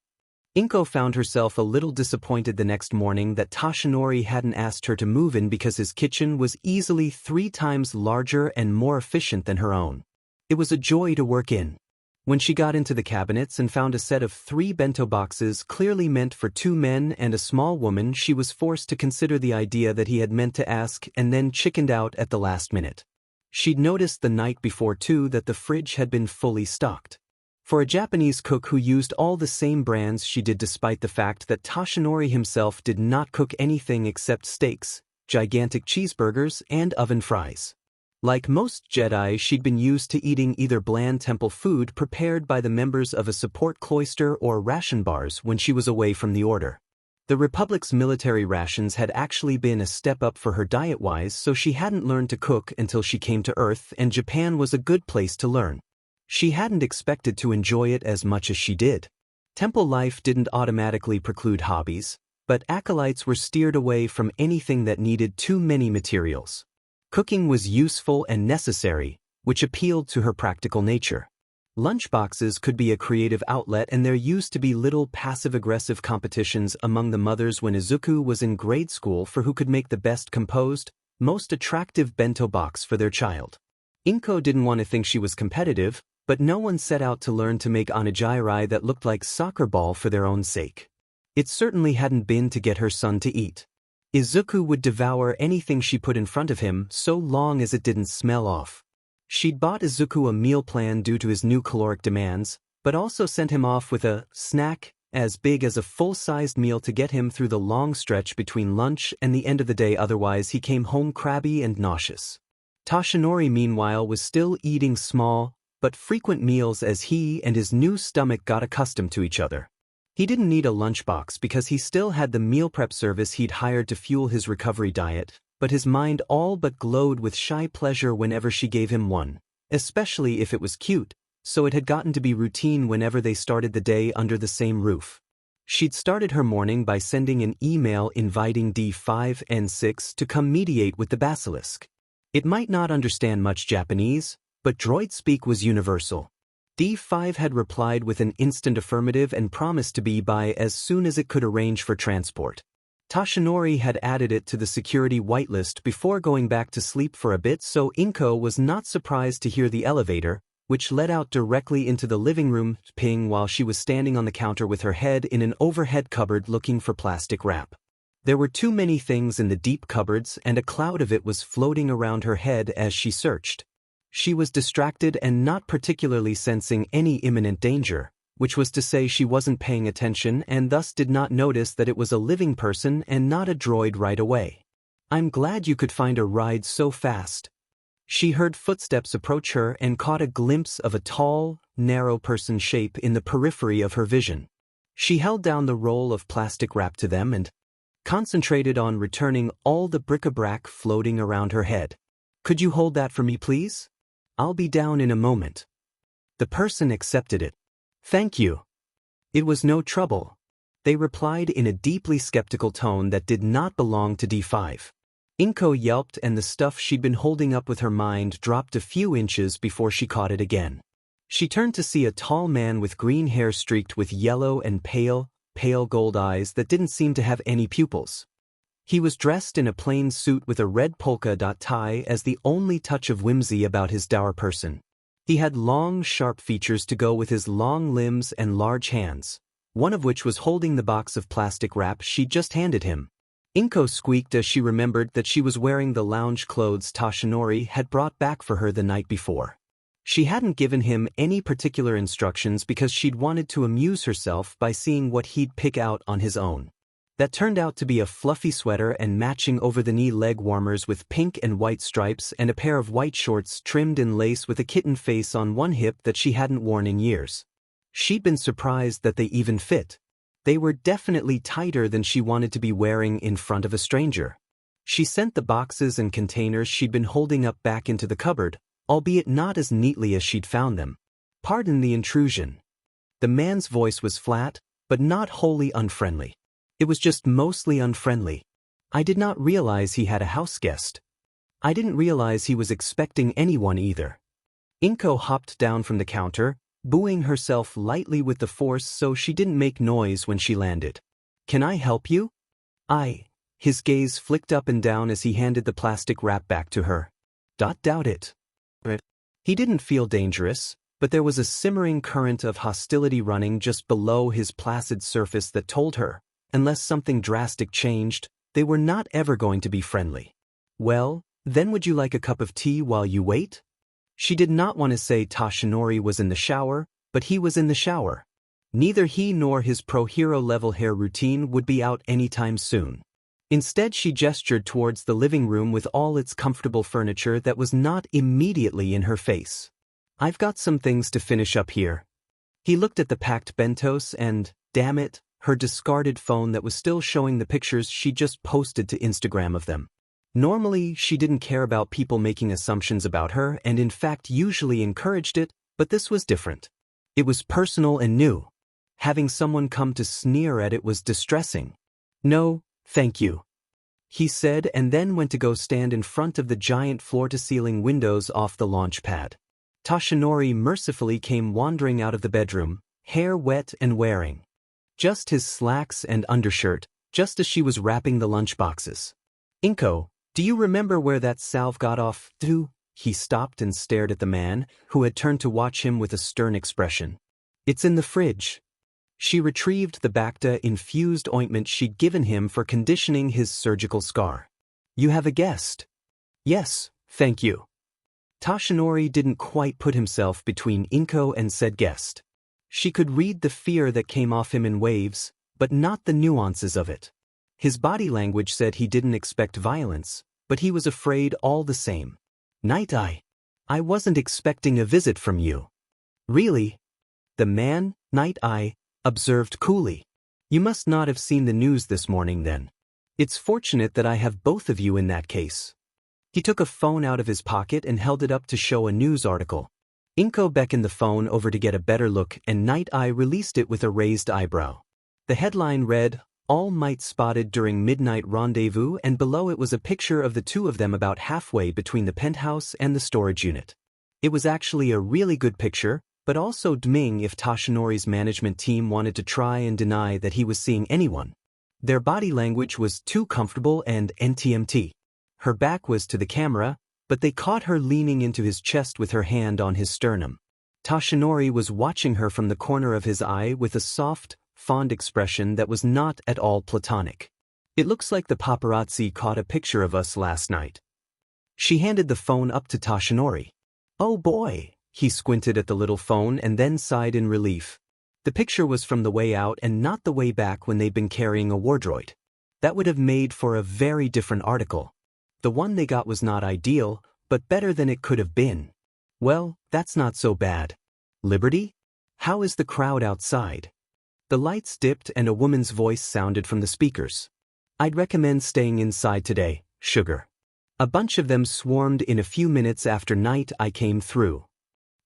Inko found herself a little disappointed the next morning that Toshinori hadn't asked her to move in because his kitchen was easily 3 times larger and more efficient than her own. It was a joy to work in. When she got into the cabinets and found a set of 3 bento boxes clearly meant for 2 men and a small woman, she was forced to consider the idea that he had meant to ask and then chickened out at the last minute. She'd noticed the night before too that the fridge had been fully stocked. For a Japanese cook who used all the same brands she did, despite the fact that Toshinori himself did not cook anything except steaks, gigantic cheeseburgers, and oven fries. Like most Jedi, she'd been used to eating either bland temple food prepared by the members of a support cloister or ration bars when she was away from the Order. The Republic's military rations had actually been a step up for her diet-wise, so she hadn't learned to cook until she came to Earth, and Japan was a good place to learn. She hadn't expected to enjoy it as much as she did. Temple life didn't automatically preclude hobbies, but acolytes were steered away from anything that needed too many materials. Cooking was useful and necessary, which appealed to her practical nature. Lunchboxes could be a creative outlet, and there used to be little passive-aggressive competitions among the mothers when Izuku was in grade school for who could make the best composed, most attractive bento box for their child. Inko didn't want to think she was competitive, but no one set out to learn to make onigiri that looked like soccer ball for their own sake. It certainly hadn't been to get her son to eat. Izuku would devour anything she put in front of him so long as it didn't smell off. She'd bought Izuku a meal plan due to his new caloric demands, but also sent him off with a snack as big as a full-sized meal to get him through the long stretch between lunch and the end of the day, otherwise he came home crabby and nauseous. Toshinori meanwhile was still eating small, but frequent meals as he and his new stomach got accustomed to each other. He didn't need a lunchbox because he still had the meal prep service he'd hired to fuel his recovery diet, but his mind all but glowed with shy pleasure whenever she gave him one, especially if it was cute, so it had gotten to be routine whenever they started the day under the same roof. She'd started her morning by sending an email inviting D5 and 6 to come mediate with the basilisk. It might not understand much Japanese, but droid speak was universal. D5 had replied with an instant affirmative and promised to be by as soon as it could arrange for transport. Toshinori had added it to the security whitelist before going back to sleep for a bit, so Inko was not surprised to hear the elevator, which led out directly into the living room, ping while she was standing on the counter with her head in an overhead cupboard looking for plastic wrap. There were too many things in the deep cupboards and a cloud of it was floating around her head as she searched. She was distracted and not particularly sensing any imminent danger, which was to say she wasn't paying attention and thus did not notice that it was a living person and not a droid right away. "I'm glad you could find a ride so fast." She heard footsteps approach her and caught a glimpse of a tall, narrow person shape in the periphery of her vision. She held down the roll of plastic wrap to them and concentrated on returning all the bric-a-brac floating around her head. "Could you hold that for me, please? I'll be down in a moment." The person accepted it. "Thank you." It was no trouble. They replied in a deeply skeptical tone that did not belong to D5. Inko yelped and the stuff she'd been holding up with her mind dropped a few inches before she caught it again. She turned to see a tall man with green hair streaked with yellow and pale gold eyes that didn't seem to have any pupils. He was dressed in a plain suit with a red polka dot tie as the only touch of whimsy about his dour person. He had long, sharp features to go with his long limbs and large hands, one of which was holding the box of plastic wrap she'd just handed him. Inko squeaked as she remembered that she was wearing the lounge clothes Toshinori had brought back for her the night before. She hadn't given him any particular instructions because she'd wanted to amuse herself by seeing what he'd pick out on his own. That turned out to be a fluffy sweater and matching over-the-knee leg warmers with pink and white stripes and a pair of white shorts trimmed in lace with a kitten face on one hip that she hadn't worn in years. She'd been surprised that they even fit. They were definitely tighter than she wanted to be wearing in front of a stranger. She sent the boxes and containers she'd been holding up back into the cupboard, albeit not as neatly as she'd found them. "Pardon the intrusion." The man's voice was flat, but not wholly unfriendly. It was just mostly unfriendly. "I did not realize he had a house guest. I didn't realize he was expecting anyone either." Inko hopped down from the counter, buoying herself lightly with the force so she didn't make noise when she landed. "Can I help you?" His gaze flicked up and down as he handed the plastic wrap back to her. Doubt it. He didn't feel dangerous, but there was a simmering current of hostility running just below his placid surface that told her, unless something drastic changed, they were not ever going to be friendly. "Well, then would you like a cup of tea while you wait?" She did not want to say Toshinori was in the shower, but he was in the shower. Neither he nor his pro-hero level hair routine would be out anytime soon. Instead, she gestured towards the living room with all its comfortable furniture that was not immediately in her face. "I've got some things to finish up here." He looked at the packed bentos and, damn it, her discarded phone that was still showing the pictures she just posted to Instagram of them. Normally, she didn't care about people making assumptions about her and in fact usually encouraged it, but this was different. It was personal and new. Having someone come to sneer at it was distressing. "No, thank you," he said and then went to go stand in front of the giant floor-to-ceiling windows off the launch pad. Toshinori mercifully came wandering out of the bedroom, hair wet and wearing just his slacks and undershirt, just as she was wrapping the lunchboxes. "Inko, do you remember where that salve got off to?" He stopped and stared at the man, who had turned to watch him with a stern expression. "It's in the fridge." She retrieved the Bacta-infused ointment she'd given him for conditioning his surgical scar. You have a guest. Yes, thank you. Toshinori didn't quite put himself between Inko and said guest. She could read the fear that came off him in waves, but not the nuances of it. His body language said he didn't expect violence, but he was afraid all the same. Night Eye. I wasn't expecting a visit from you. Really? The man, Night Eye, observed coolly. You must not have seen the news this morning then. It's fortunate that I have both of you in that case. He took a phone out of his pocket and held it up to show a news article. Inko beckoned the phone over to get a better look, and Night Eye released it with a raised eyebrow. The headline read, All Might Spotted During Midnight Rendezvous, and below it was a picture of the two of them about halfway between the penthouse and the storage unit. It was actually a really good picture, but also damning if Toshinori's management team wanted to try and deny that he was seeing anyone. Their body language was too comfortable and NTMT. Her back was to the camera, but they caught her leaning into his chest with her hand on his sternum. Toshinori was watching her from the corner of his eye with a soft, fond expression that was not at all platonic. It looks like the paparazzi caught a picture of us last night. She handed the phone up to Toshinori. Oh boy, he squinted at the little phone and then sighed in relief. The picture was from the way out and not the way back when they'd been carrying a wardroid. That would have made for a very different article. The one they got was not ideal, but better than it could have been. Well, that's not so bad. Liberty? How is the crowd outside? The lights dipped and a woman's voice sounded from the speakers. I'd recommend staying inside today, sugar. A bunch of them swarmed in a few minutes after Night Eye came through.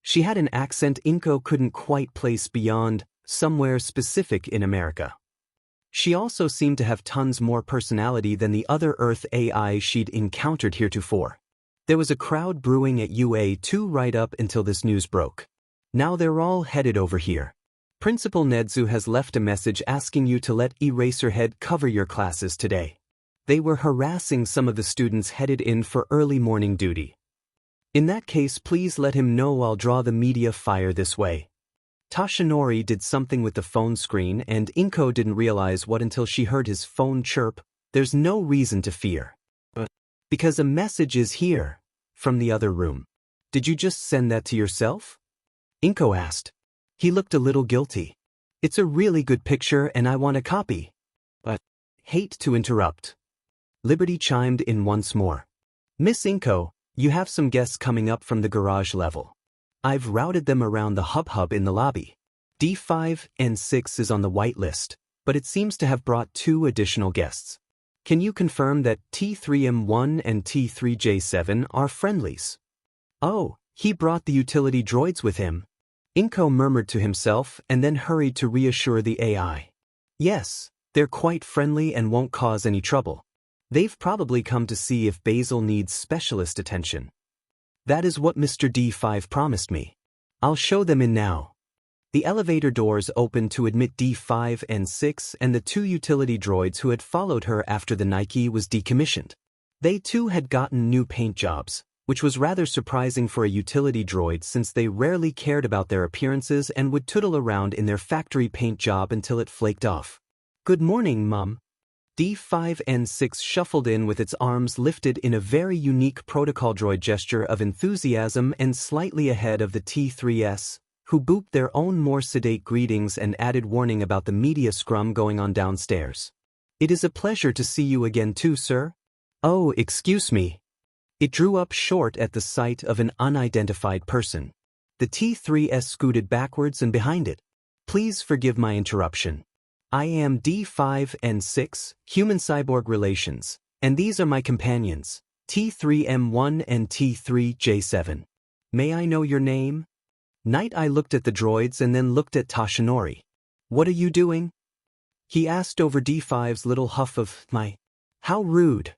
She had an accent Inko couldn't quite place beyond somewhere specific in America. She also seemed to have tons more personality than the other Earth AI she'd encountered heretofore. There was a crowd brewing at UA2 right up until this news broke. Now they're all headed over here. Principal Nedzu has left a message asking you to let Eraserhead cover your classes today. They were harassing some of the students headed in for early morning duty. In that case, please let him know I'll draw the media fire this way. Toshinori did something with the phone screen and Inko didn't realize what until she heard his phone chirp. There's no reason to fear. Because a message is here, from the other room. Did you just send that to yourself? Inko asked. He looked a little guilty. It's a really good picture and I want a copy. But, hate to interrupt. Liberty chimed in once more. Miss Inko, you have some guests coming up from the garage level. I've routed them around the hub in the lobby. D5 and 6 is on the white list, but it seems to have brought 2 additional guests. Can you confirm that T3M1 and T3J7 are friendlies? Oh, he brought the utility droids with him. Inko murmured to himself and then hurried to reassure the AI. Yes, they're quite friendly and won't cause any trouble. They've probably come to see if Basil needs specialist attention. That is what Mr. D5 promised me. I'll show them in now. The elevator doors opened to admit D5 and 6 and the 2 utility droids who had followed her after the Nike was decommissioned. They too had gotten new paint jobs, which was rather surprising for a utility droid since they rarely cared about their appearances and would tootle around in their factory paint job until it flaked off. Good morning, Mum. D5 and 6 shuffled in with its arms lifted in a very unique protocol droid gesture of enthusiasm and slightly ahead of the T3S, who booped their own more sedate greetings and added warning about the media scrum going on downstairs. It is a pleasure to see you again too, sir. Oh, excuse me. It drew up short at the sight of an unidentified person. The T3S scooted backwards and behind it. Please forgive my interruption. I am D5 and 6, Human-Cyborg Relations, and these are my companions, T3M1 and T3J7. May I know your name? Night Eye looked at the droids and then looked at Toshinori. What are you doing? He asked over D5's little huff of, How rude.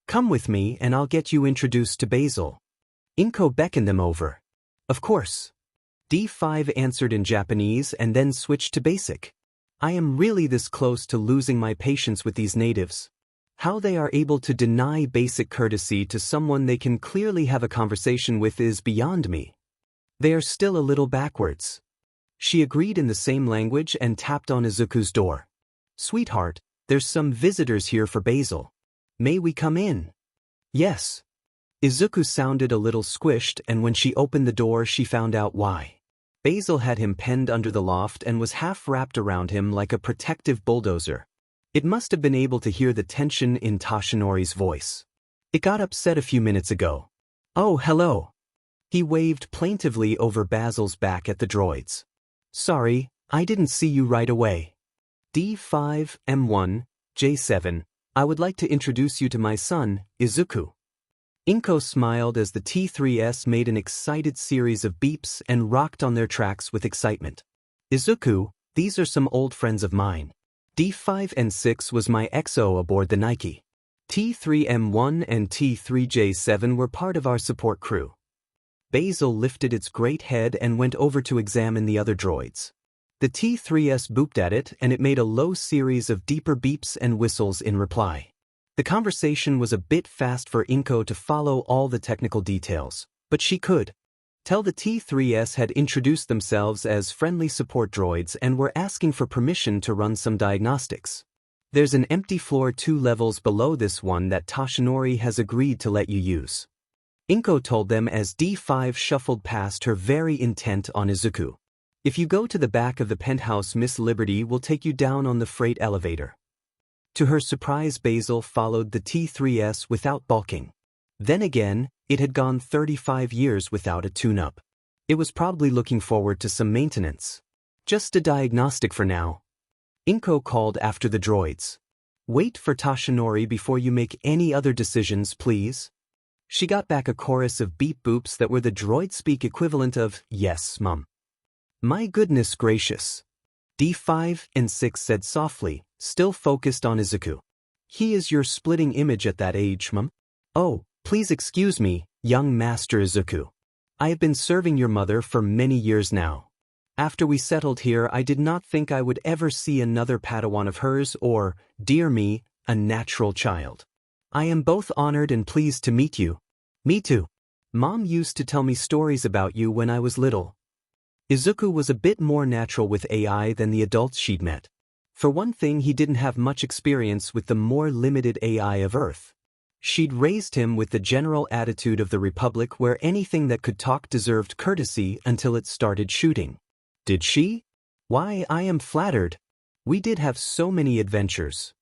Come with me and I'll get you introduced to Basil. Inko beckoned them over. Of course. D5 answered in Japanese and then switched to basic. I am really this close to losing my patience with these natives. How they are able to deny basic courtesy to someone they can clearly have a conversation with is beyond me. They are still a little backwards. She agreed in the same language and tapped on Izuku's door. Sweetheart, there's some visitors here for Basil. May we come in? Yes. Izuku sounded a little squished, and when she opened the door she found out why. Basil had him penned under the loft and was half wrapped around him like a protective bulldozer. It must have been able to hear the tension in Toshinori's voice. It got upset a few minutes ago. Oh, hello. He waved plaintively over Basil's back at the droids. Sorry, I didn't see you right away. D5, M1, J7, I would like to introduce you to my son, Izuku. Inko smiled as the T3S made an excited series of beeps and rocked on their tracks with excitement. Izuku, these are some old friends of mine. D5 and 6 was my XO aboard the Nike. T3M1 and T3J7 were part of our support crew. Basil lifted its great head and went over to examine the other droids. The T3S booped at it and it made a low series of deeper beeps and whistles in reply. The conversation was a bit fast for Inko to follow all the technical details, but she could tell the T3S had introduced themselves as friendly support droids and were asking for permission to run some diagnostics. There's an empty floor 2 levels below this one that Toshinori has agreed to let you use. Inko told them as D5 shuffled past her, very intent on Izuku. If you go to the back of the penthouse, Miss Liberty will take you down on the freight elevator. To her surprise, Basil followed the T3S without balking. Then again, it had gone 35 years without a tune-up. It was probably looking forward to some maintenance. Just a diagnostic for now. Inko called after the droids. Wait for Toshinori before you make any other decisions, please. She got back a chorus of beep boops that were the droid speak equivalent of, yes, Mum. My goodness gracious. D5 and 6 said softly, still focused on Izuku. He is your splitting image at that age, Mum. Oh, please excuse me, young Master Izuku. I have been serving your mother for many years now. After we settled here, I did not think I would ever see another Padawan of hers or, dear me, a natural child. I am both honored and pleased to meet you. Me too. Mom used to tell me stories about you when I was little. Izuku was a bit more natural with AI than the adults she'd met. For one thing, he didn't have much experience with the more limited AI of Earth. She'd raised him with the general attitude of the Republic where anything that could talk deserved courtesy until it started shooting. Did she? Why, I am flattered. We did have so many adventures.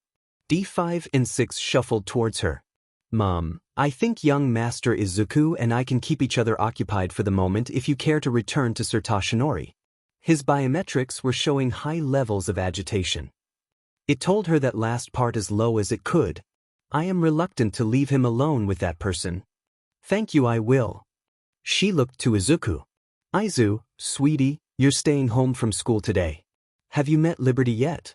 D5 and 6 shuffled towards her. Mom, I think young Master Izuku and I can keep each other occupied for the moment if you care to return to Sir Toshinori. His biometrics were showing high levels of agitation. It told her that last part as low as it could. I am reluctant to leave him alone with that person. Thank you, I will. She looked to Izuku. Izu, sweetie, you're staying home from school today. Have you met Liberty yet?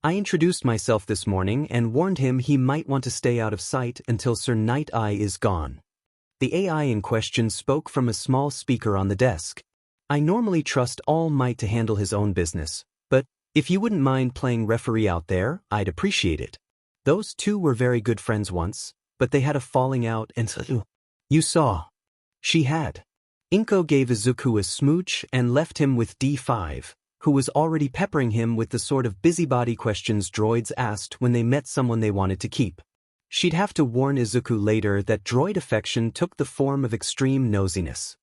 I introduced myself this morning and warned him he might want to stay out of sight until Sir Night Eye is gone. The AI in question spoke from a small speaker on the desk. I normally trust All Might to handle his own business, but if you wouldn't mind playing referee out there, I'd appreciate it. Those two were very good friends once, but they had a falling out and you saw. She had. Inko gave Izuku a smooch and left him with D5. Who was already peppering him with the sort of busybody questions droids asked when they met someone they wanted to keep. She'd have to warn Izuku later that droid affection took the form of extreme nosiness.